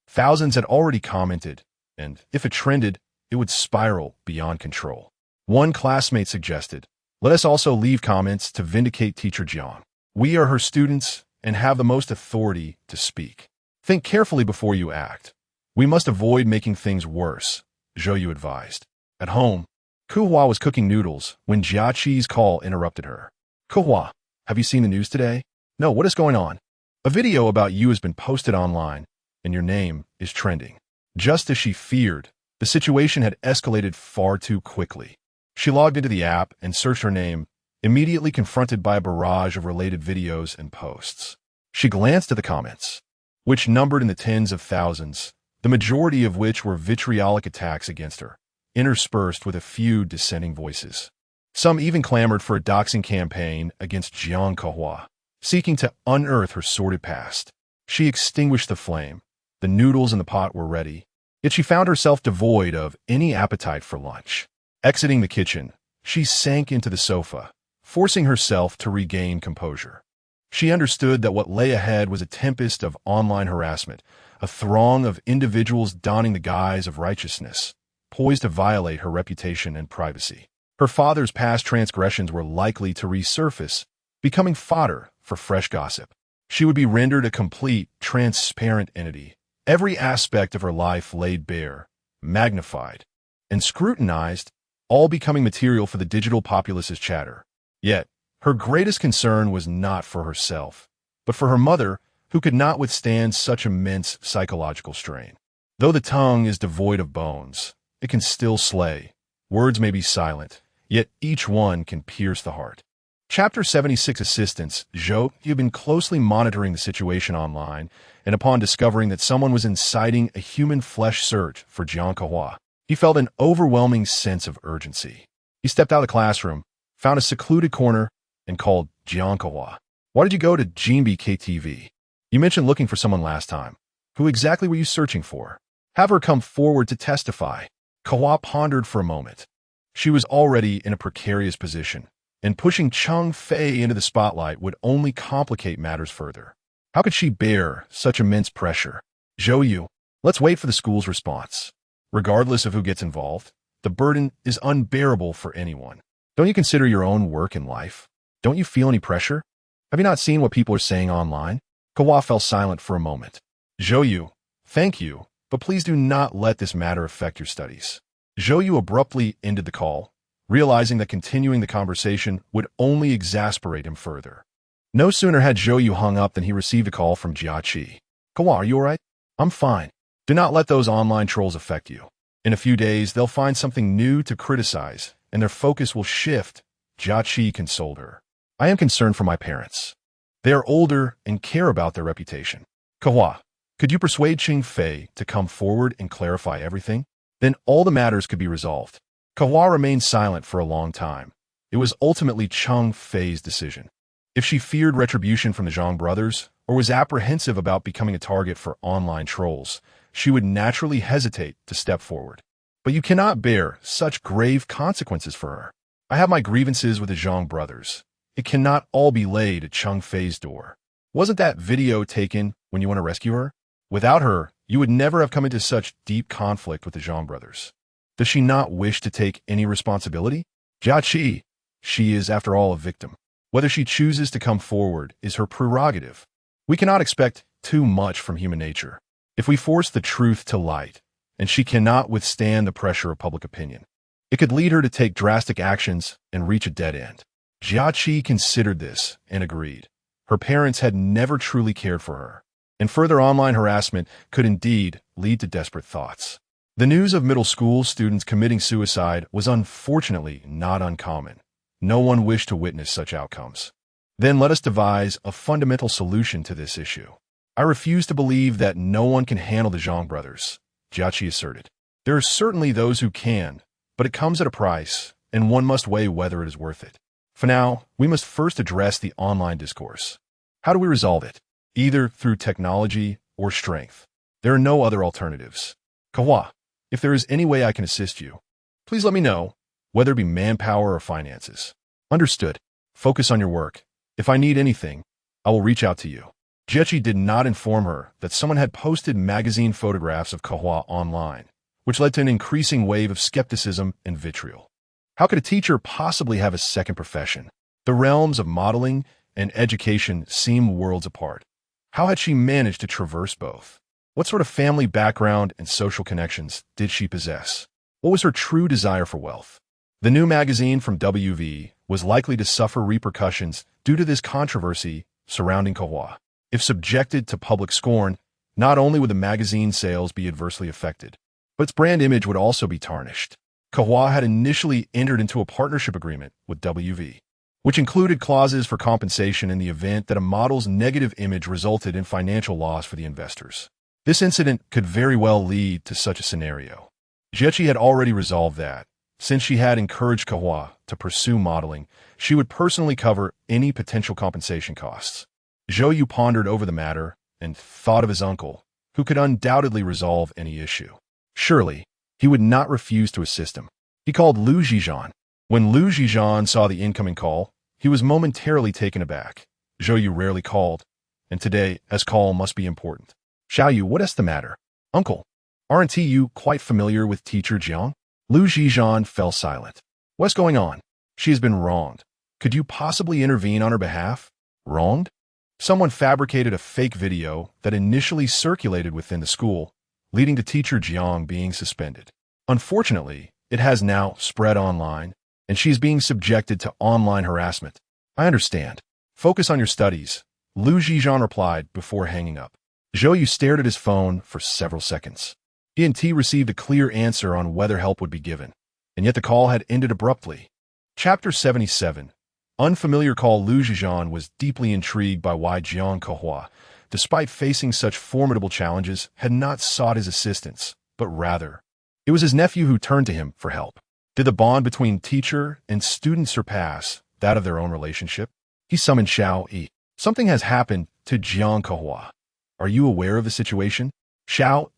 Thousands had already commented, and if it trended, it would spiral beyond control. One classmate suggested, "Let us also leave comments to vindicate teacher Jiang. We are her students and have the most authority to speak. Think carefully before you act. We must avoid making things worse," Zhou advised. At home, Kehua was cooking noodles when Jiaqi's call interrupted her. "Kehua, have you seen the news today?" "No, what is going on?" "A video about you has been posted online, and your name is trending." Just as she feared, the situation had escalated far too quickly. She logged into the app and searched her name, immediately confronted by a barrage of related videos and posts. She glanced at the comments, which numbered in the tens of thousands, the majority of which were vitriolic attacks against her, interspersed with a few dissenting voices. Some even clamored for a doxing campaign against Jiang Kehua, seeking to unearth her sordid past. She extinguished the flame. The noodles in the pot were ready, yet she found herself devoid of any appetite for lunch. Exiting the kitchen, she sank into the sofa, forcing herself to regain composure. She understood that what lay ahead was a tempest of online harassment, a throng of individuals donning the guise of righteousness, poised to violate her reputation and privacy. Her father's past transgressions were likely to resurface, becoming fodder for fresh gossip. She would be rendered a complete, transparent entity, every aspect of her life laid bare, magnified, and scrutinized, all becoming material for the digital populace's chatter. Yet, her greatest concern was not for herself, but for her mother, who could not withstand such immense psychological strain. Though the tongue is devoid of bones, it can still slay. Words may be silent, yet each one can pierce the heart. Chapter 76 Assistance. Zhou had been closely monitoring the situation online, and upon discovering that someone was inciting a human flesh search for Jiang Kehua, he felt an overwhelming sense of urgency. He stepped out of the classroom, found a secluded corner, and called Jiang Kehua. "Why did you go to Jinbi KTV? You mentioned looking for someone last time. Who exactly were you searching for? Have her come forward to testify." Kehua pondered for a moment. She was already in a precarious position, and pushing Cheng Fei into the spotlight would only complicate matters further. How could she bear such immense pressure? "Zhou, let's wait for the school's response. Regardless of who gets involved, the burden is unbearable for anyone. Don't you consider your own work in life?" Don't you feel any pressure? Have you not seen what people are saying online? Kehua fell silent for a moment. Zhou, thank you, but please do not let this matter affect your studies. Zhou abruptly ended the call, realizing that continuing the conversation would only exasperate him further. No sooner had Zhou hung up than he received a call from Jia. Kehua, are you alright? I'm fine. Do not let those online trolls affect you. In a few days, they'll find something new to criticize, and their focus will shift, Jia consoled her. I am concerned for my parents. They are older and care about their reputation. Kehua, could you persuade Ching Fei to come forward and clarify everything? Then all the matters could be resolved. Kehua remained silent for a long time. It was ultimately Ching Fei's decision. If she feared retribution from the Zhang brothers, or was apprehensive about becoming a target for online trolls, she would naturally hesitate to step forward. But you cannot bear such grave consequences for her. I have my grievances with the Zhang brothers. It cannot all be laid at Ching Fei's door. Wasn't that video taken when you want to rescue her? Without her, you would never have come into such deep conflict with the Zhang brothers. Does she not wish to take any responsibility? Jia, she is, after all, a victim. Whether she chooses to come forward is her prerogative. We cannot expect too much from human nature. If we force the truth to light, and she cannot withstand the pressure of public opinion, it could lead her to take drastic actions and reach a dead end. Jia considered this and agreed. Her parents had never truly cared for her, and further online harassment could indeed lead to desperate thoughts. The news of middle school students committing suicide was unfortunately not uncommon. No one wished to witness such outcomes. Then let us devise a fundamental solution to this issue. I refuse to believe that no one can handle the Zhang brothers, Jia asserted. There are certainly those who can, but it comes at a price, and one must weigh whether it is worth it. For now, we must first address the online discourse. How do we resolve it? Either through technology or strength. There are no other alternatives. Kehua, if there is any way I can assist you, please let me know, whether it be manpower or finances. Understood. Focus on your work. If I need anything, I will reach out to you. Jia did not inform her that someone had posted magazine photographs of Kehua online, which led to an increasing wave of skepticism and vitriol. How could a teacher possibly have a second profession? The realms of modeling and education seem worlds apart. How had she managed to traverse both? What sort of family background and social connections did she possess? What was her true desire for wealth? The new magazine from WV was likely to suffer repercussions due to this controversy surrounding Kehua. If subjected to public scorn, not only would the magazine sales be adversely affected, but its brand image would also be tarnished. Kehua had initially entered into a partnership agreement with WV, which included clauses for compensation in the event that a model's negative image resulted in financial loss for the investors. This incident could very well lead to such a scenario. Jia had already resolved that, since she had encouraged Kehua to pursue modeling, she would personally cover any potential compensation costs. Zhou pondered over the matter and thought of his uncle, who could undoubtedly resolve any issue. Surely, he would not refuse to assist him. He called Zhi Zhan. When Zhi Zhan saw the incoming call, he was momentarily taken aback. Zhou rarely called, and today, as call must be important. Xiaoyu, what is the matter? Uncle, aren't you quite familiar with teacher Jiang? Zhi Zhan fell silent. What's going on? She has been wronged. Could you possibly intervene on her behalf? Wronged? Someone fabricated a fake video that initially circulated within the school, leading to teacher Jiang being suspended. Unfortunately, it has now spread online, and she is being subjected to online harassment. I understand. Focus on your studies, Zhi Zhan replied before hanging up. Zhou stared at his phone for several seconds. He received a clear answer on whether help would be given, and yet the call had ended abruptly. Chapter 77. Unfamiliar call. Zhi Zhan was deeply intrigued by why Jiang Kehua, despite facing such formidable challenges, had not sought his assistance, but rather, it was his nephew who turned to him for help. Did the bond between teacher and student surpass that of their own relationship? He summoned Xiao. Something has happened to Jiang Kehua. Are you aware of the situation? Xiao,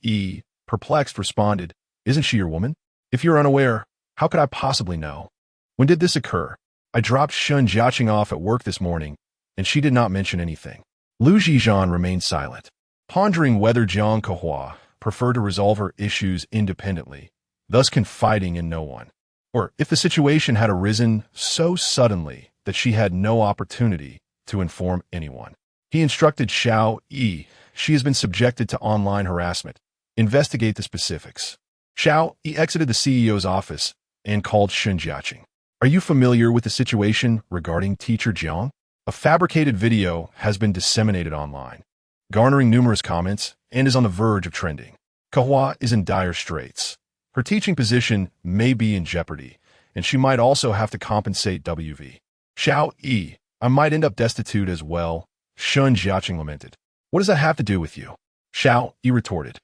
perplexed, responded, Isn't she your woman? If you're unaware, how could I possibly know? When did this occur? I dropped Shun Jiaqing off at work this morning, and she did not mention anything. Zhi Zhan remained silent, pondering whether Jiang Kehua preferred to resolve her issues independently, thus confiding in no one, or if the situation had arisen so suddenly that she had no opportunity to inform anyone. He instructed Xiao Yi, she has been subjected to online harassment. Investigate the specifics. Xiao Yi exited the CEO's office and called Shun Jiaqing. Are you familiar with the situation regarding teacher Jiang? A fabricated video has been disseminated online, garnering numerous comments and is on the verge of trending. Kehua is in dire straits. Her teaching position may be in jeopardy, and she might also have to compensate WV. Xiao Yi, I might end up destitute as well, Shun Jiaqing lamented. What does that have to do with you? Xiao Yi retorted.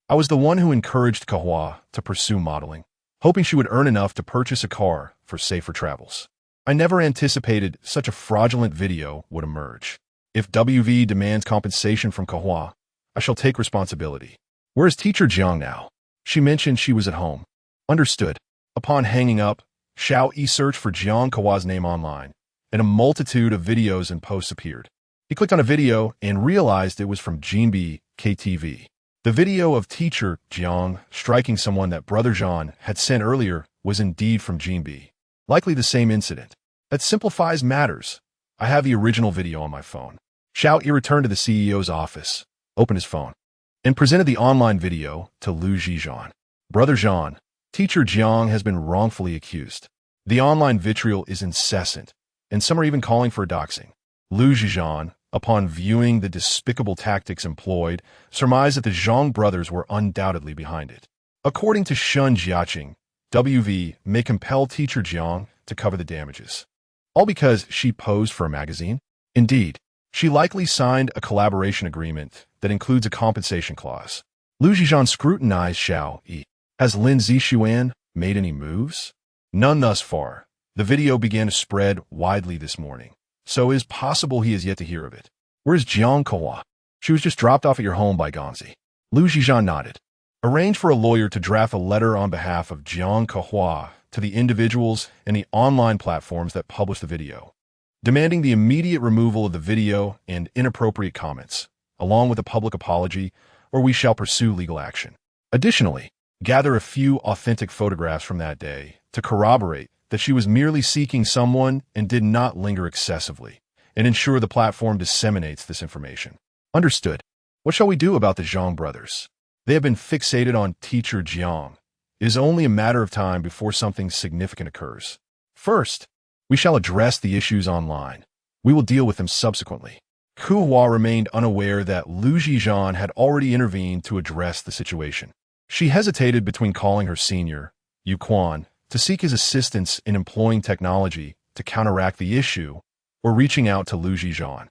I was the one who encouraged Kehua to pursue modeling, hoping she would earn enough to purchase a car for safer travels. I never anticipated such a fraudulent video would emerge. If WV demands compensation from Kehua, I shall take responsibility. Where is teacher Jiang now? She mentioned she was at home. Understood. Upon hanging up, Xiao Yi searched for Jiang Kehua's name online, and a multitude of videos and posts appeared. He clicked on a video and realized it was from Jinbi KTV. The video of teacher Jiang striking someone that brother Zhan had sent earlier was indeed from Jinbi. Likely the same incident. That simplifies matters. I have the original video on my phone. Xiao Yi returned to the CEO's office, opened his phone, and presented the online video to Zhi Zhan. Brother Zhan, teacher Jiang has been wrongfully accused. The online vitriol is incessant, and some are even calling for doxing. Zhi Zhan, upon viewing the despicable tactics employed, surmised that the Zhang brothers were undoubtedly behind it. According to Shun Jiaqing, WV may compel teacher Jiang to cover the damages. All because she posed for a magazine? Indeed, she likely signed a collaboration agreement that includes a compensation clause. Zhi Zhan scrutinized Xiao Yi. Has Lin Zixuan made any moves? None thus far. The video began to spread widely this morning, so it is possible he is yet to hear of it. Where's Jiang Kehua? She was just dropped off at your home by Gongzi. Zhi Zhan nodded. Arrange for a lawyer to draft a letter on behalf of Jiang Kehua to the individuals and the online platforms that publish the video, demanding the immediate removal of the video and inappropriate comments, along with a public apology, or we shall pursue legal action. Additionally, gather a few authentic photographs from that day to corroborate that she was merely seeking someone and did not linger excessively, and ensure the platform disseminates this information. Understood. What shall we do about the Zhang brothers? They have been fixated on teacher Jiang. It is only a matter of time before something significant occurs. First, we shall address the issues online. We will deal with them subsequently. Kehua remained unaware that Zhi Zhan had already intervened to address the situation. She hesitated between calling her senior, Yu Quan, to seek his assistance in employing technology to counteract the issue, or reaching out to Zhi Zhan,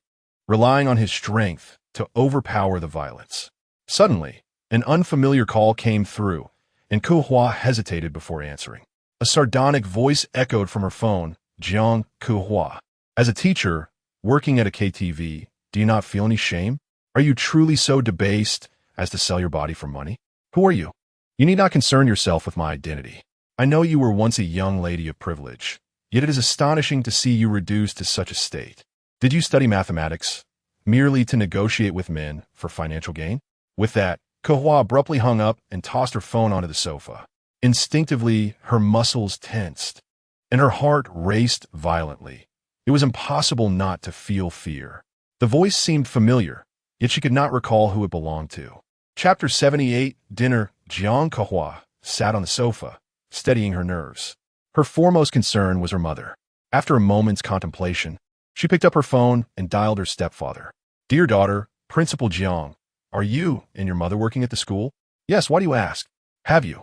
relying on his strength to overpower the violence. Suddenly, an unfamiliar call came through, and Kehua hesitated before answering. A sardonic voice echoed from her phone, Jiang Kehua. As a teacher, working at a KTV, do you not feel any shame? Are you truly so debased as to sell your body for money? Who are you? You need not concern yourself with my identity. I know you were once a young lady of privilege, yet it is astonishing to see you reduced to such a state. Did you study mathematics, merely to negotiate with men for financial gain? With that, Kehua abruptly hung up and tossed her phone onto the sofa. Instinctively, her muscles tensed, and her heart raced violently. It was impossible not to feel fear. The voice seemed familiar, yet she could not recall who it belonged to. Chapter 78, Dinner. Jiang Kehua sat on the sofa, steadying her nerves. Her foremost concern was her mother. After a moment's contemplation, she picked up her phone and dialed her stepfather. Dear daughter, Principal Jiang, are you and your mother working at the school? Yes, why do you ask? Have you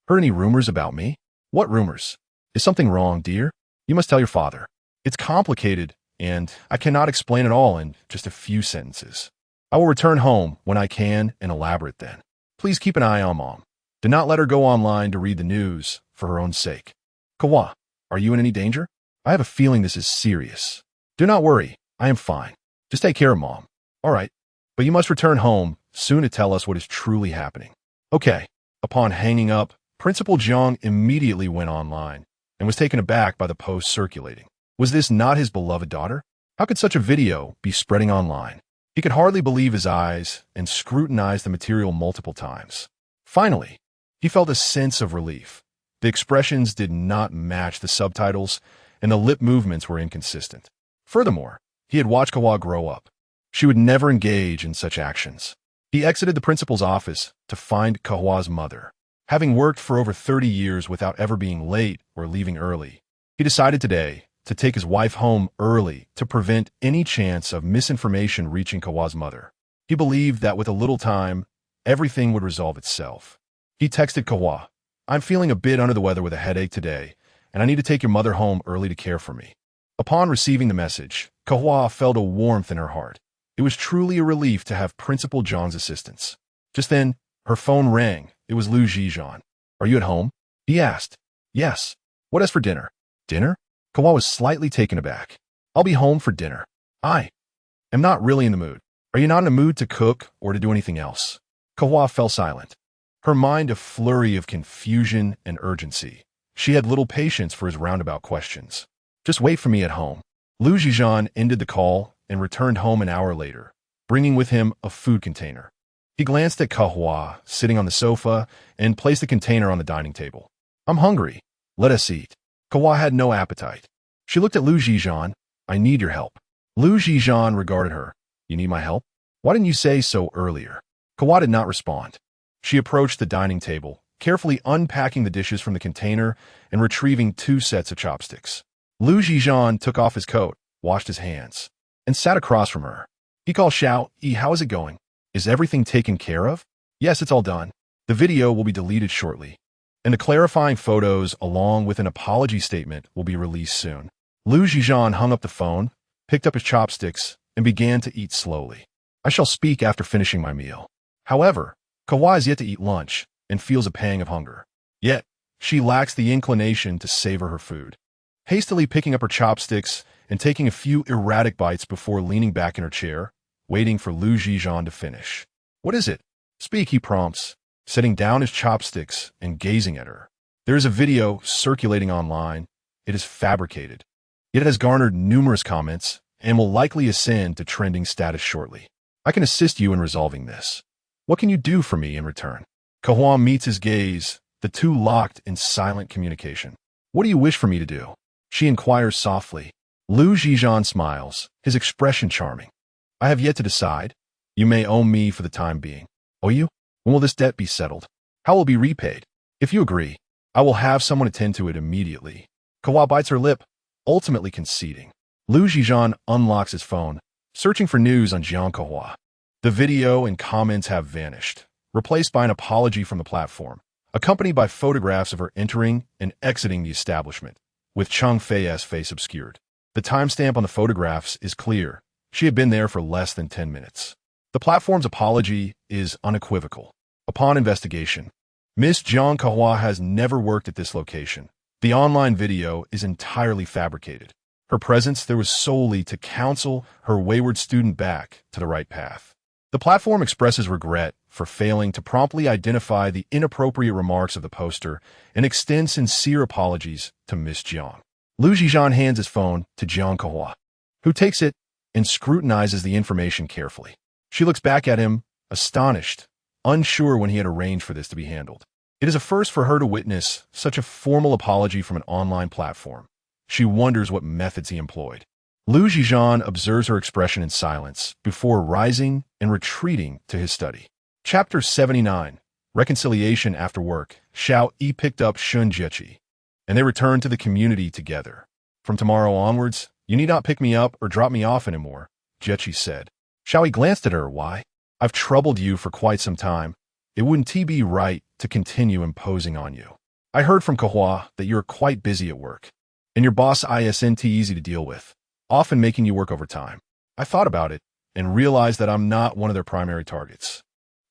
heard any rumors about me? What rumors? Is something wrong, dear? You must tell your father. It's complicated, and I cannot explain it all in just a few sentences. I will return home when I can and elaborate then. Please keep an eye on Mom. Do not let her go online to read the news for her own sake. Kehua, are you in any danger? I have a feeling this is serious. Do not worry, I am fine. Just take care of Mom. All right, but you must return home soon to tell us what is truly happening. Okay. Upon hanging up, Principal Jiang immediately went online and was taken aback by the post circulating. Was this not his beloved daughter? How could such a video be spreading online? He could hardly believe his eyes and scrutinized the material multiple times. Finally, he felt a sense of relief. The expressions did not match the subtitles, and the lip movements were inconsistent. Furthermore, he had watched Kehua grow up. She would never engage in such actions. He exited the principal's office to find Kehua's mother. Having worked for over 30 years without ever being late or leaving early, he decided today to take his wife home early to prevent any chance of misinformation reaching Kehua's mother. He believed that with a little time, everything would resolve itself. He texted Kehua, "I'm feeling a bit under the weather with a headache today, and I need to take your mother home early to care for me." Upon receiving the message, Kehua felt a warmth in her heart. It was truly a relief to have Principal Zhang's assistance. Just then, her phone rang. It was Zhi Zhan. "Are you at home?" he asked. "Yes. What as for dinner?" "Dinner?" Kehua was slightly taken aback. "I'll be home for dinner. I am not really in the mood." "Are you not in the mood to cook or to do anything else?" Kehua fell silent. Her mind a flurry of confusion and urgency. She had little patience for his roundabout questions. "Just wait for me at home." Zhi Zhan ended the call and returned home an hour later, bringing with him a food container. He glanced at Kehua, sitting on the sofa, and placed the container on the dining table. "I'm hungry. Let us eat." Kehua had no appetite. She looked at Zhi Zhan. "I need your help." Zhi Zhan regarded her. "You need my help? Why didn't you say so earlier?" Kehua did not respond. She approached the dining table, carefully unpacking the dishes from the container and retrieving 2 sets of chopsticks. Zhi Zhan took off his coat, washed his hands, and sat across from her. He called, "Xiao-yi, how is it going? Is everything taken care of?" "Yes, it's all done. The video will be deleted shortly, and the clarifying photos along with an apology statement will be released soon." Zhi Zhan hung up the phone, picked up his chopsticks, and began to eat slowly. "I shall speak after finishing my meal." However, Kehua is yet to eat lunch and feels a pang of hunger. Yet, she lacks the inclination to savor her food. Hastily picking up her chopsticks and taking a few erratic bites before leaning back in her chair, waiting for Zhi Zhan to finish. "What is it?" "Speak," he prompts, setting down his chopsticks and gazing at her. There is a video circulating online. It is fabricated. Yet it has garnered numerous comments and will likely ascend to trending status shortly. "I can assist you in resolving this. What can you do for me in return?" Kehua meets his gaze, the two locked in silent communication. "What do you wish for me to do?" she inquires softly. Zhi Zhan smiles, his expression charming. "I have yet to decide. You may owe me for the time being." "Owe you? When will this debt be settled? How will it be repaid?" "If you agree, I will have someone attend to it immediately." Kehua bites her lip, ultimately conceding. Zhi Zhan unlocks his phone, searching for news on Jiang Kehua. The video and comments have vanished, replaced by an apology from the platform, accompanied by photographs of her entering and exiting the establishment, with Chang Fei's face obscured. The timestamp on the photographs is clear. She had been there for less than 10 minutes. The platform's apology is unequivocal. Upon investigation, Miss Jiang Kehua has never worked at this location. The online video is entirely fabricated. Her presence there was solely to counsel her wayward student back to the right path. The platform expresses regret for failing to promptly identify the inappropriate remarks of the poster and extends sincere apologies to Miss Jiang. Zhi Zhan hands his phone to Jiang Kehua, who takes it and scrutinizes the information carefully. She looks back at him, astonished, unsure when he had arranged for this to be handled. It is a first for her to witness such a formal apology from an online platform. She wonders what methods he employed. Zhi Zhan observes her expression in silence before rising and retreating to his study. Chapter 79, Reconciliation After Work. Xiao-yi picked up Shun Jiechi, and they returned to the community together. "From tomorrow onwards, you need not pick me up or drop me off anymore," Jiechi said. Xiao-yi glanced at her. "Why? I've troubled you for quite some time. It wouldn't be right to continue imposing on you. I heard from Kehua that you're quite busy at work, and your boss isn't easy to deal with, often making you work overtime. I thought about it and realized that I'm not one of their primary targets.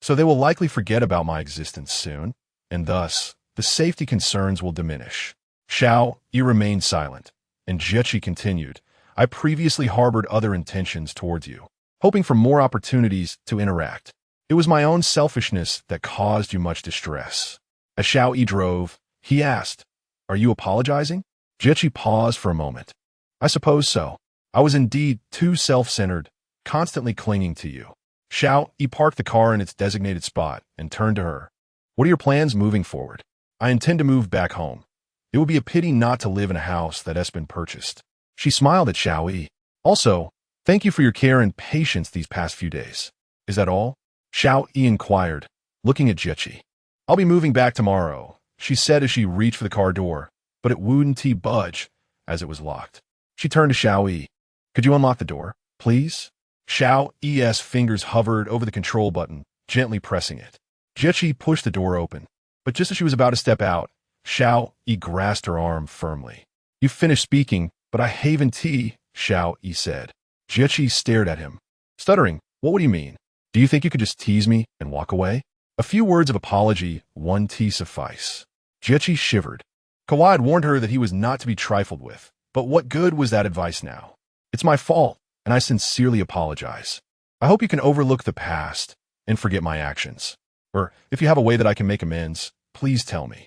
So they will likely forget about my existence soon, and thus, the safety concerns will diminish." Xiao-yi remained silent, and Jiechi continued, "I previously harbored other intentions towards you, hoping for more opportunities to interact. It was my own selfishness that caused you much distress." As Xiao-yi drove, he asked, "Are you apologizing?" Jiechi paused for a moment. "I suppose so. I was indeed too self-centered, constantly clinging to you." Xiao-yi parked the car in its designated spot and turned to her. "What are your plans moving forward?" "I intend to move back home. It would be a pity not to live in a house that has been purchased. She smiled at Xiao Yi. Also, thank you for your care and patience these past few days. Is that all? Xiao Yi inquired, looking at Jiechi. I'll be moving back tomorrow, she said as she reached for the car door, but it wouldn't budge as it was locked. She turned to Xiao Yi. Could you unlock the door, please? Xiao Yi's fingers hovered over the control button, gently pressing it. Jiechi pushed the door open, but just as she was about to step out, Xiao Yi grasped her arm firmly. You finished speaking, but I haven't tea, Xiao Yi said. Jiechi stared at him, stuttering. What do you mean? Do you think you could just tease me and walk away? A few words of apology, one tea suffice. Jiechi shivered. Kehua had warned her that he was not to be trifled with, but what good was that advice now? It's my fault, and I sincerely apologize. I hope you can overlook the past and forget my actions. Or, if you have a way that I can make amends, please tell me.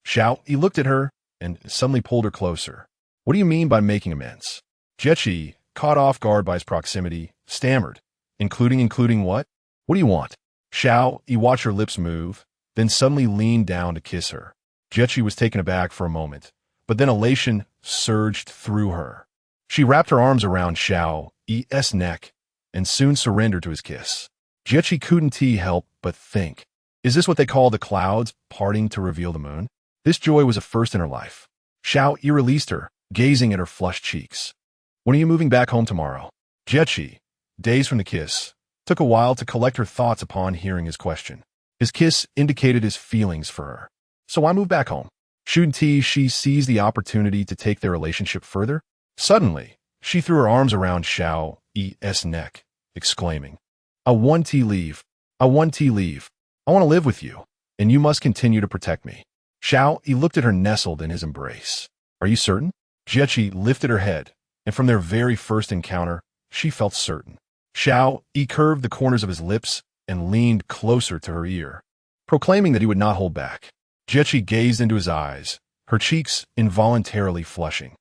Xiao Yi looked at her and suddenly pulled her closer. What do you mean by making amends? Jiechi, caught off guard by his proximity, stammered. Including what? What do you want? Xiao Yi watched her lips move, then suddenly leaned down to kiss her. Jiechi was taken aback for a moment, but then elation surged through her. She wrapped her arms around Xiao Yi's neck and soon surrendered to his kiss. Jiechi couldn't help but think, is this what they call the clouds parting to reveal the moon? This joy was a first in her life. Xiao Yi released her, gazing at her flushed cheeks. When are you moving back home tomorrow? Jiechi, dazed from the kiss, took a while to collect her thoughts upon hearing his question. His kiss indicated his feelings for her. So I moved back home. Shouldn't she seize the opportunity to take their relationship further? Suddenly, she threw her arms around Xiao Yi's neck, exclaiming, I want to leave. I want to leave. I want to live with you, and you must continue to protect me. Xiao Yi looked at her nestled in his embrace. Are you certain? Jiechi lifted her head, and from their very first encounter, she felt certain. Xiao Yi curved the corners of his lips and leaned closer to her ear, proclaiming that he would not hold back. Jiechi gazed into his eyes, her cheeks involuntarily flushing.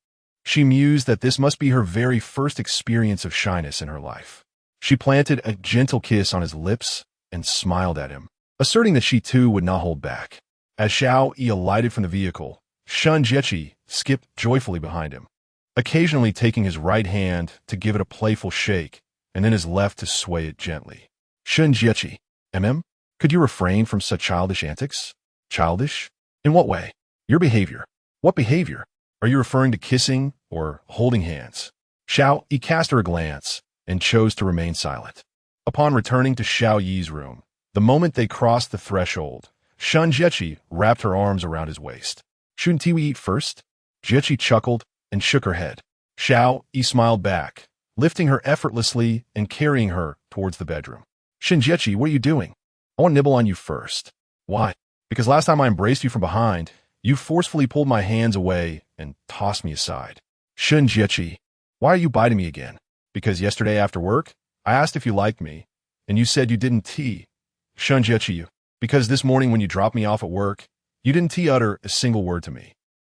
She mused that this must be her very first experience of shyness in her life. She planted a gentle kiss on his lips and smiled at him, asserting that she too would not hold back. As Xiao Yi alighted from the vehicle, Jiechi skipped joyfully behind him, occasionally taking his right hand to give it a playful shake and then his left to sway it gently. Jiechi, could you refrain from such childish antics? Childish? In what way? Your behavior. What behavior? Are you referring to kissing or holding hands? Xiao Yi cast her a glance and chose to remain silent. Upon returning to Xiao Yi's room, the moment they crossed the threshold, Jiechi wrapped her arms around his waist. Shouldn't we eat first? Jiechi chuckled and shook her head. Xiao Yi smiled back, lifting her effortlessly and carrying her towards the bedroom. Jiechi, what are you doing? I want to nibble on you first. Why? Because last time I embraced you from behind, you forcefully pulled my hands away and tossed me aside. Jiechi, why are you biting me again? Because yesterday after work, I asked if you liked me, and you said you didn't Jiechi, because this morning when you dropped me off at work, you didn't utter a single word to me.